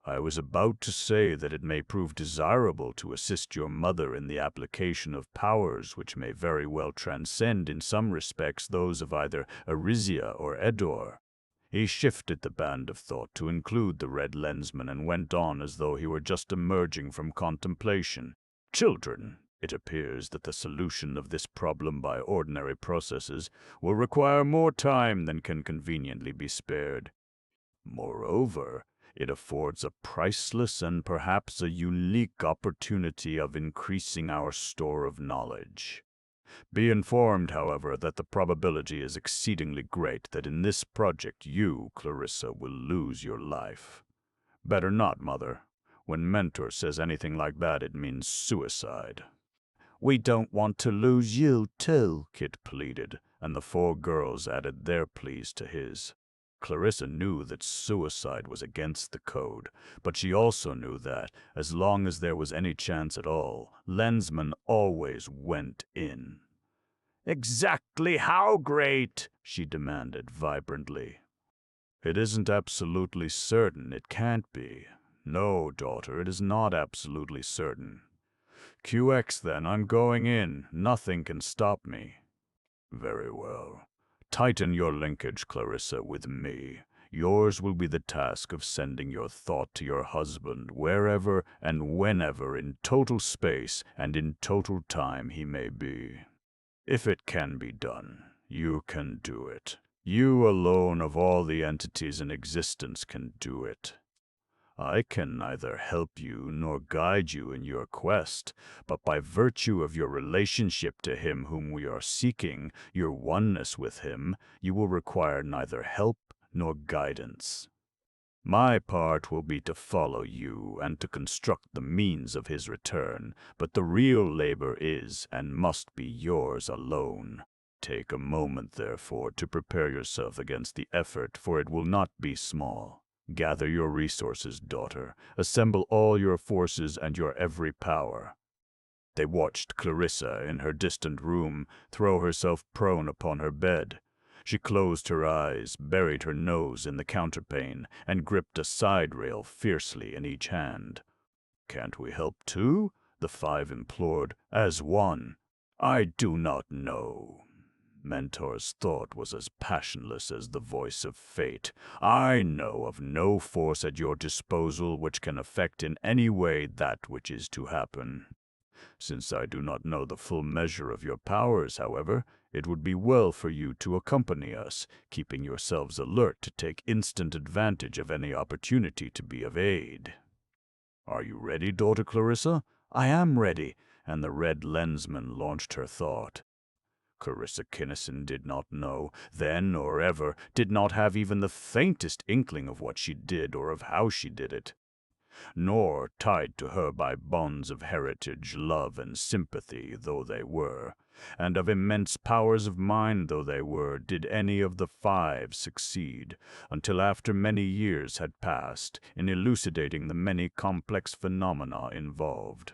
I was about to say that it may prove desirable to assist your mother in the application of powers which may very well transcend in some respects those of either Arisia or Eddore. He shifted the band of thought to include the red lensman and went on as though he were just emerging from contemplation. Children, it appears that the solution of this problem by ordinary processes will require more time than can conveniently be spared. Moreover, it affords a priceless and perhaps a unique opportunity of increasing our store of knowledge. Be informed, however, that the probability is exceedingly great that in this project you, Clarissa, will lose your life. Better not, Mother. When Mentor says anything like that, it means suicide. We don't want to lose you, too, Kit pleaded, and the four girls added their pleas to his. Clarissa knew that suicide was against the code, but she also knew that, as long as there was any chance at all, Lensman always went in. Exactly how great? She demanded vibrantly. It isn't absolutely certain. It can't be. No, daughter, it is not absolutely certain. QX, then, I'm going in. Nothing can stop me. Very well. Tighten your linkage, Clarissa, with me. Yours will be the task of sending your thought to your husband wherever and whenever in total space and in total time he may be. If it can be done, you can do it. You alone of all the entities in existence can do it. I can neither help you nor guide you in your quest, but by virtue of your relationship to him whom we are seeking, your oneness with him, you will require neither help nor guidance. My part will be to follow you and to construct the means of his return, but the real labor is and must be yours alone. Take a moment, therefore, to prepare yourself against the effort, for it will not be small. Gather your resources, daughter. Assemble all your forces and your every power. They watched Clarissa in her distant room throw herself prone upon her bed. She closed her eyes, buried her nose in the counterpane, and gripped a side rail fiercely in each hand. "Can't we help too?" the five implored, as one. "I do not know." Mentor's thought was as passionless as the voice of fate. "I know of no force at your disposal which can affect in any way that which is to happen. Since I do not know the full measure of your powers, however, it would be well for you to accompany us, keeping yourselves alert to take instant advantage of any opportunity to be of aid. Are you ready, daughter Clarissa?" "I am ready," and the red Lensman launched her thought. Clarissa Kinnison did not know, then or ever, did not have even the faintest inkling of what she did or of how she did it. Nor, tied to her by bonds of heritage, love, and sympathy though they were, and of immense powers of mind though they were, did any of the five succeed, until after many years had passed, in elucidating the many complex phenomena involved.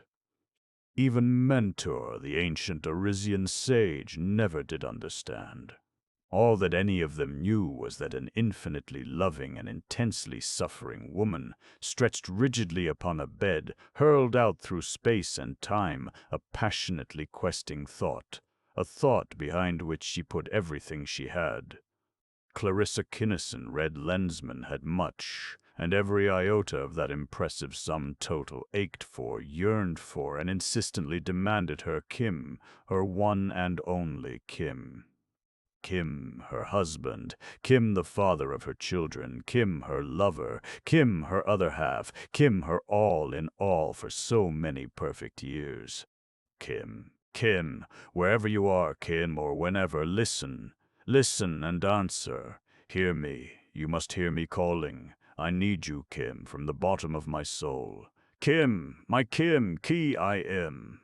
Even Mentor, the ancient Arisian sage, never did understand. All that any of them knew was that an infinitely loving and intensely suffering woman, stretched rigidly upon a bed, hurled out through space and time a passionately questing thought, a thought behind which she put everything she had. Clarissa Kinnison, red Lensman, had much, and every iota of that impressive sum total ached for, yearned for, and insistently demanded her Kim, her one and only Kim. Kim, her husband, Kim, the father of her children, Kim, her lover, Kim, her other half, Kim, her all in all for so many perfect years. Kim, Kim, wherever you are, Kim, or whenever, listen. Listen and answer. Hear me. You must hear me calling. I need you, Kim, from the bottom of my soul. Kim, my Kim, Ki I am.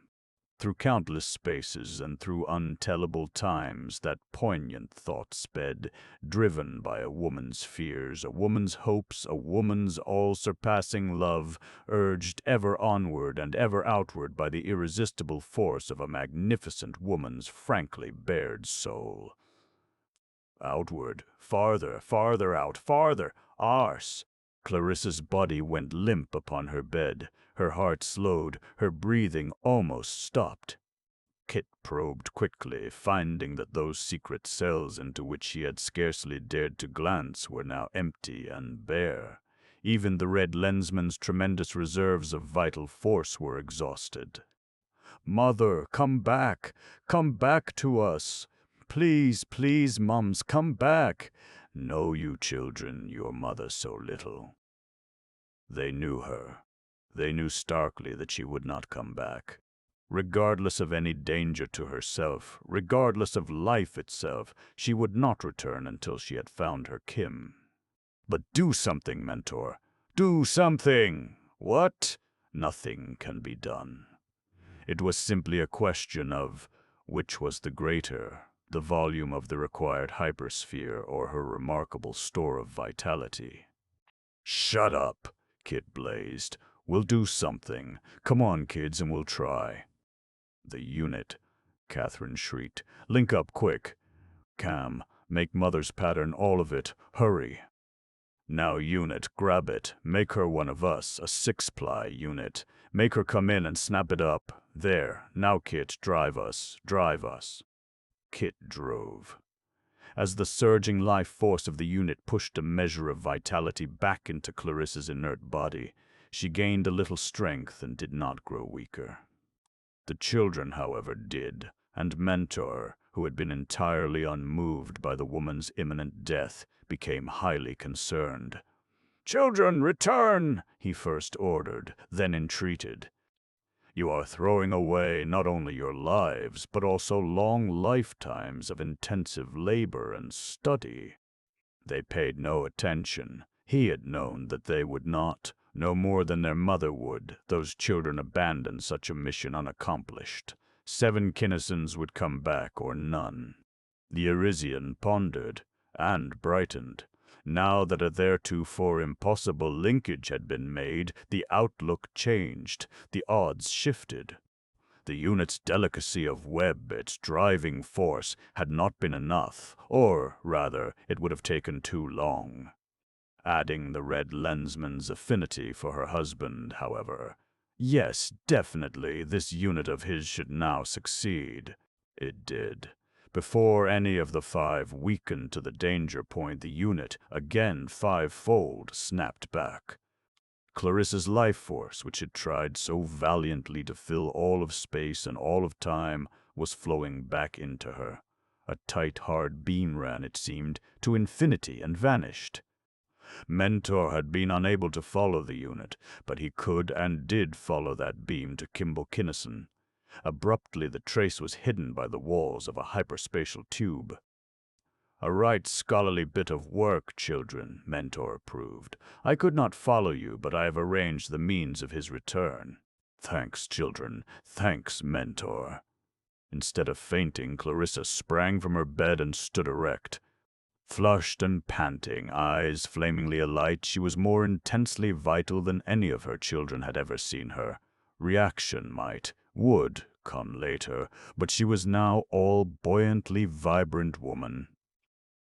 Through countless spaces and through untellable times that poignant thought sped, driven by a woman's fears, a woman's hopes, a woman's all-surpassing love, urged ever onward and ever outward by the irresistible force of a magnificent woman's frankly bared soul. Outward, farther, farther out, farther, arse. Clarissa's body went limp upon her bed. Her heart slowed, her breathing almost stopped. Kit probed quickly, finding that those secret cells into which she had scarcely dared to glance were now empty and bare. Even the red Lensman's tremendous reserves of vital force were exhausted. "Mother, come back! Come back to us! Please, please, mums, come back! Know you, children, your mother so little?" They knew her. They knew starkly that she would not come back. Regardless of any danger to herself, regardless of life itself, she would not return until she had found her Kim. "But do something, Mentor. Do something!" "What?" "Nothing can be done." It was simply a question of which was the greater, the volume of the required hypersphere or her remarkable store of vitality. "Shut up!" Kit blazed. "We'll do something. Come on, kids, and we'll try." "The unit," Catherine shrieked. "Link up quick. Cam, make Mother's pattern all of it. Hurry." "Now, unit, grab it. Make her one of us, a 6-ply unit. Make her come in and snap it up. There. Now, Kit, drive us. Drive us." Kit drove. As the surging life force of the unit pushed a measure of vitality back into Clarissa's inert body, she gained a little strength and did not grow weaker. The children, however, did, and Mentor, who had been entirely unmoved by the woman's imminent death, became highly concerned. "Children, return!" he first ordered, then entreated. "You are throwing away not only your lives, but also long lifetimes of intensive labor and study." They paid no attention. He had known that they would not. No more than their mother would, those children abandoned such a mission unaccomplished. 7 Kinnisons would come back or none. The Arisian pondered and brightened. Now that a theretofore impossible linkage had been made, the outlook changed, the odds shifted. The unit's delicacy of web, its driving force, had not been enough, or, rather, it would have taken too long. Adding the red Lensman's affinity for her husband, however. Yes, definitely, this unit of his should now succeed. It did. Before any of the 5 weakened to the danger point, the unit, again 5-fold, snapped back. Clarissa's life force, which had tried so valiantly to fill all of space and all of time, was flowing back into her. A tight, hard beam ran, it seemed, to infinity and vanished. Mentor had been unable to follow the unit, but he could and did follow that beam to Kinnison. Abruptly, the trace was hidden by the walls of a hyperspatial tube. "A right scholarly bit of work, children," Mentor approved. "I could not follow you, but I have arranged the means of his return." "Thanks, children. Thanks, Mentor." Instead of fainting, Clarissa sprang from her bed and stood erect. Flushed and panting, eyes flamingly alight, she was more intensely vital than any of her children had ever seen her. Reaction would come later, but she was now all buoyantly vibrant woman.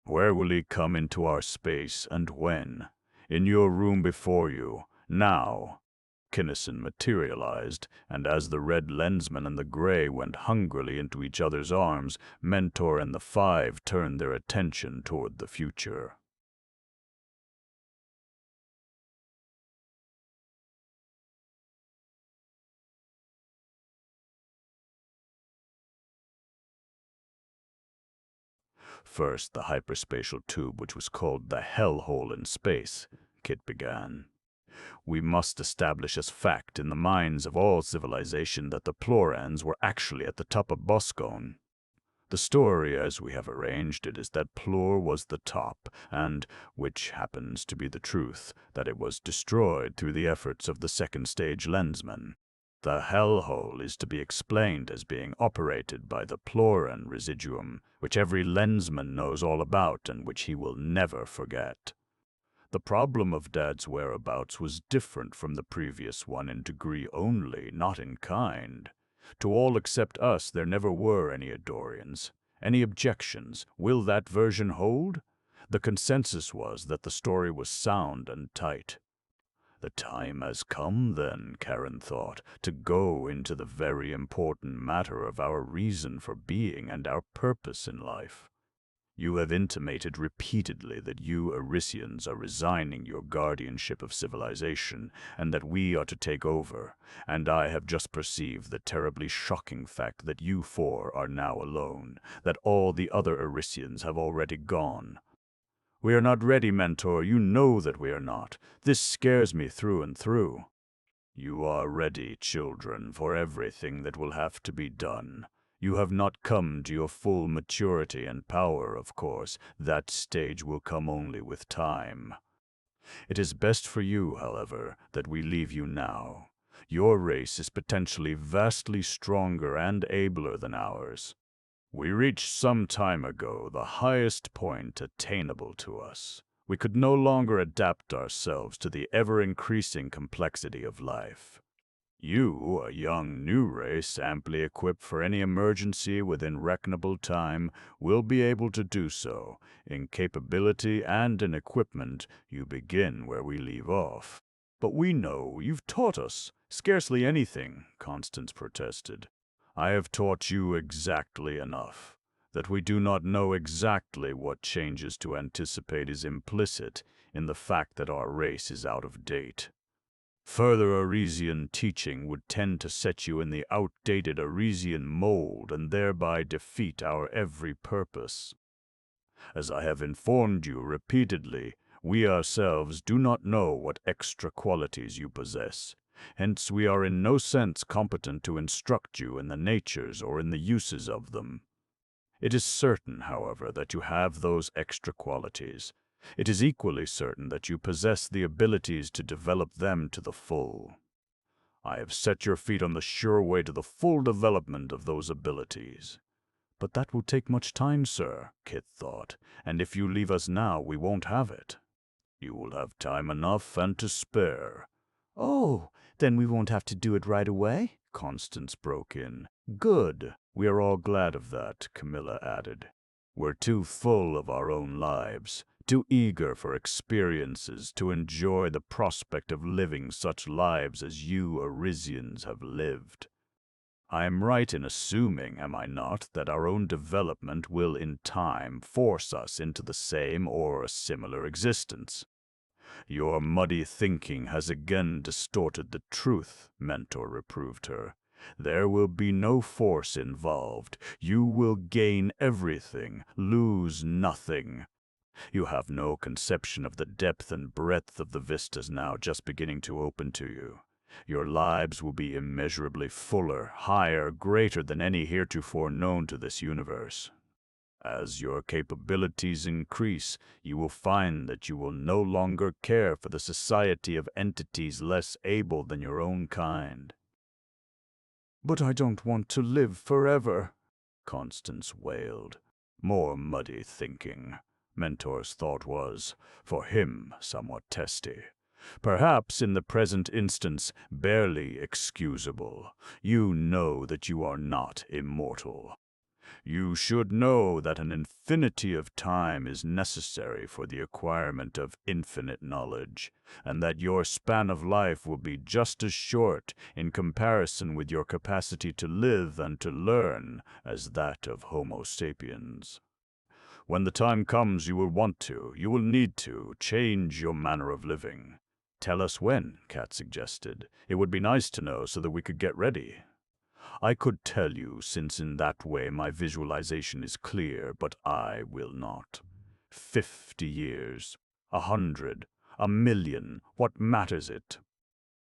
"Where will he come into our space, and when?" "In your room before you. Now." Kinnison materialized, and as the red Lensman and the gray went hungrily into each other's arms, Mentor and the 5 turned their attention toward the future. "First, the hyperspatial tube, which was called the hellhole in space," Kit began. "We must establish as fact in the minds of all civilization that the Plorans were actually at the top of Boscone. The story, as we have arranged it, is that Plor was the top, and, which happens to be the truth, that it was destroyed through the efforts of the second-stage Lensman. The hellhole is to be explained as being operated by the Ploran residuum, which every Lensman knows all about and which he will never forget. The problem of Dad's whereabouts was different from the previous one in degree only, not in kind. To all except us, there never were any Eddorians. Any objections? Will that version hold?" The consensus was that the story was sound and tight. The time has come, then, Karen thought, to go into the very important matter of our reason for being and our purpose in life. "You have intimated repeatedly that you Arisians are resigning your guardianship of civilization, and that we are to take over, and I have just perceived the terribly shocking fact that you 4 are now alone, that all the other Arisians have already gone." "We are not ready, Mentor. You know that we are not. This scares me through and through." "You are ready, children, for everything that will have to be done. You have not come to your full maturity and power, of course. That stage will come only with time. It is best for you, however, that we leave you now. Your race is potentially vastly stronger and abler than ours. We reached some time ago the highest point attainable to us. We could no longer adapt ourselves to the ever-increasing complexity of life. You, a young new race amply equipped for any emergency within reckonable time, will be able to do so. In capability and in equipment, you begin where we leave off." "But we know, you've taught us." "Scarcely anything," Constance protested. "I have taught you exactly enough. That we do not know exactly what changes to anticipate is implicit in the fact that our race is out of date. Further Arisian teaching would tend to set you in the outdated Arisian mold and thereby defeat our every purpose. As I have informed you repeatedly, we ourselves do not know what extra qualities you possess. Hence we are in no sense competent to instruct you in the natures or in the uses of them. It is certain, however, that you have those extra qualities. It is equally certain that you possess the abilities to develop them to the full. I have set your feet on the sure way to the full development of those abilities. But that will take much time, sir, Kit thought, and if you leave us now, we won't have it. You will have time enough and to spare. Oh, then we won't have to do it right away? Constance broke in. Good. We are all glad of that, Camilla added. We're too full of our own lives, too eager for experiences to enjoy the prospect of living such lives as you Arisians have lived. I am right in assuming, am I not, that our own development will in time force us into the same or a similar existence. Your muddy thinking has again distorted the truth, Mentor reproved her. There will be no force involved. You will gain everything, lose nothing. You have no conception of the depth and breadth of the vistas now just beginning to open to you. Your lives will be immeasurably fuller, higher, greater than any heretofore known to this universe. As your capabilities increase, you will find that you will no longer care for the society of entities less able than your own kind. But I don't want to live forever, Constance wailed. More muddy thinking. Mentor's thought was, for him, somewhat testy. Perhaps in the present instance, barely excusable. You know that you are not immortal. You should know that an infinity of time is necessary for the acquirement of infinite knowledge, and that your span of life will be just as short in comparison with your capacity to live and to learn as that of Homo sapiens. When the time comes, you will need to, change your manner of living. Tell us when, Kat suggested. It would be nice to know so that we could get ready. I could tell you, since in that way my visualization is clear, but I will not. 50 years, 100, 1,000,000, what matters it?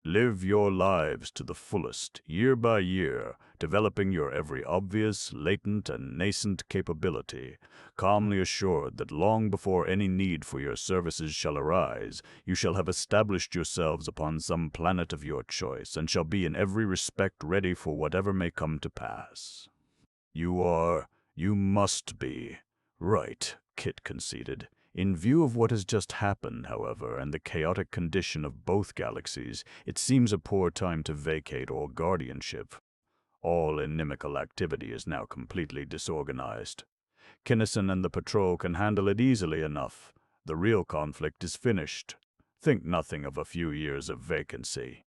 Live your lives to the fullest, year by year, developing your every obvious, latent, and nascent capability, calmly assured that long before any need for your services shall arise, you shall have established yourselves upon some planet of your choice, and shall be in every respect ready for whatever may come to pass. You must be. Right, Kit conceded. In view of what has just happened, however, and the chaotic condition of both galaxies, it seems a poor time to vacate all guardianship. All inimical activity is now completely disorganized. Kinnison and the patrol can handle it easily enough. The real conflict is finished. Think nothing of a few years of vacancy.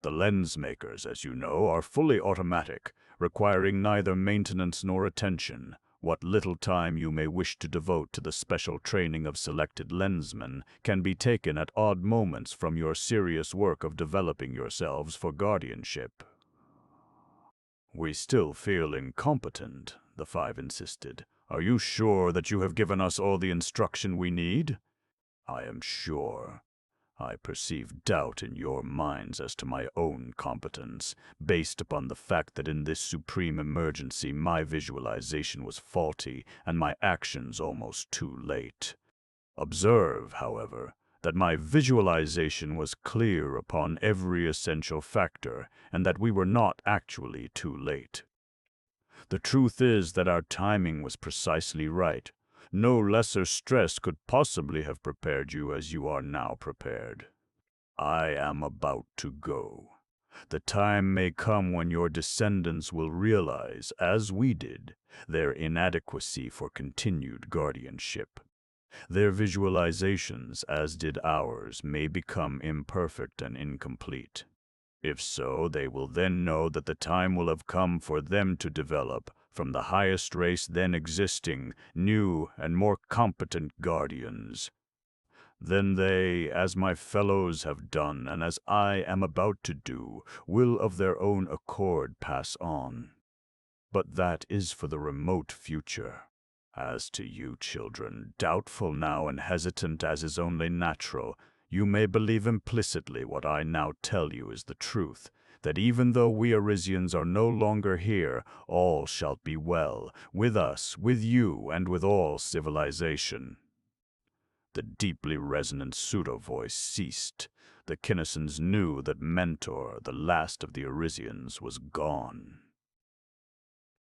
The lens makers, as you know, are fully automatic, requiring neither maintenance nor attention. What little time you may wish to devote to the special training of selected lensmen can be taken at odd moments from your serious work of developing yourselves for guardianship. We still feel incompetent, the five insisted. Are you sure that you have given us all the instruction we need? I am sure. I perceive doubt in your minds as to my own competence, based upon the fact that in this supreme emergency my visualization was faulty and my actions almost too late. Observe, however, that my visualization was clear upon every essential factor, and that we were not actually too late. The truth is that our timing was precisely right. No lesser stress could possibly have prepared you as you are now prepared. I am about to go. The time may come when your descendants will realize, as we did, their inadequacy for continued guardianship. Their visualizations, as did ours, may become imperfect and incomplete. If so, they will then know that the time will have come for them to develop, from the highest race then existing, new and more competent guardians. Then they, as my fellows have done, and as I am about to do, will of their own accord pass on. But that is for the remote future. As to you, children, doubtful now and hesitant as is only natural, you may believe implicitly what I now tell you is the truth, that even though we Arisians are no longer here, all shall be well, with us, with you, and with all civilization. The deeply resonant pseudo-voice ceased. The Kinnisons knew that Mentor, the last of the Arisians, was gone.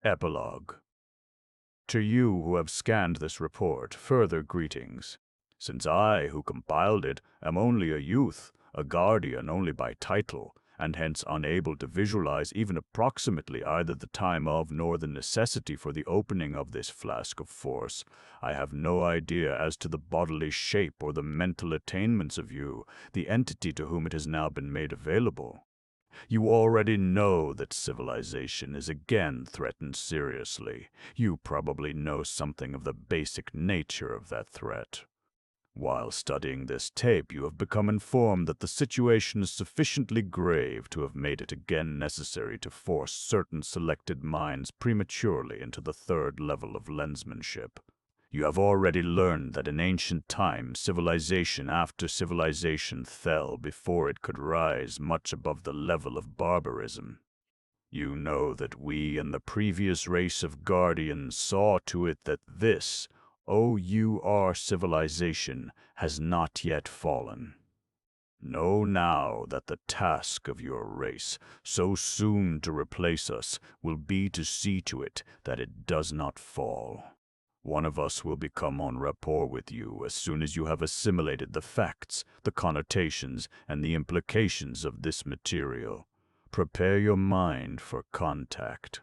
Epilogue. To you who have scanned this report, further greetings. Since I, who compiled it, am only a youth, a guardian only by title, and hence unable to visualize even approximately either the time of nor the necessity for the opening of this flask of force, I have no idea as to the bodily shape or the mental attainments of you, the entity to whom it has now been made available. You already know that civilization is again threatened seriously. You probably know something of the basic nature of that threat. While studying this tape, you have become informed that the situation is sufficiently grave to have made it again necessary to force certain selected minds prematurely into the third level of lensmanship. You have already learned that in ancient times, civilization after civilization fell before it could rise much above the level of barbarism. You know that we and the previous race of guardians saw to it that this, OUR civilization, has not yet fallen. Know now that the task of your race, so soon to replace us, will be to see to it that it does not fall. One of us will become en rapport with you as soon as you have assimilated the facts, the connotations, and the implications of this material. Prepare your mind for contact.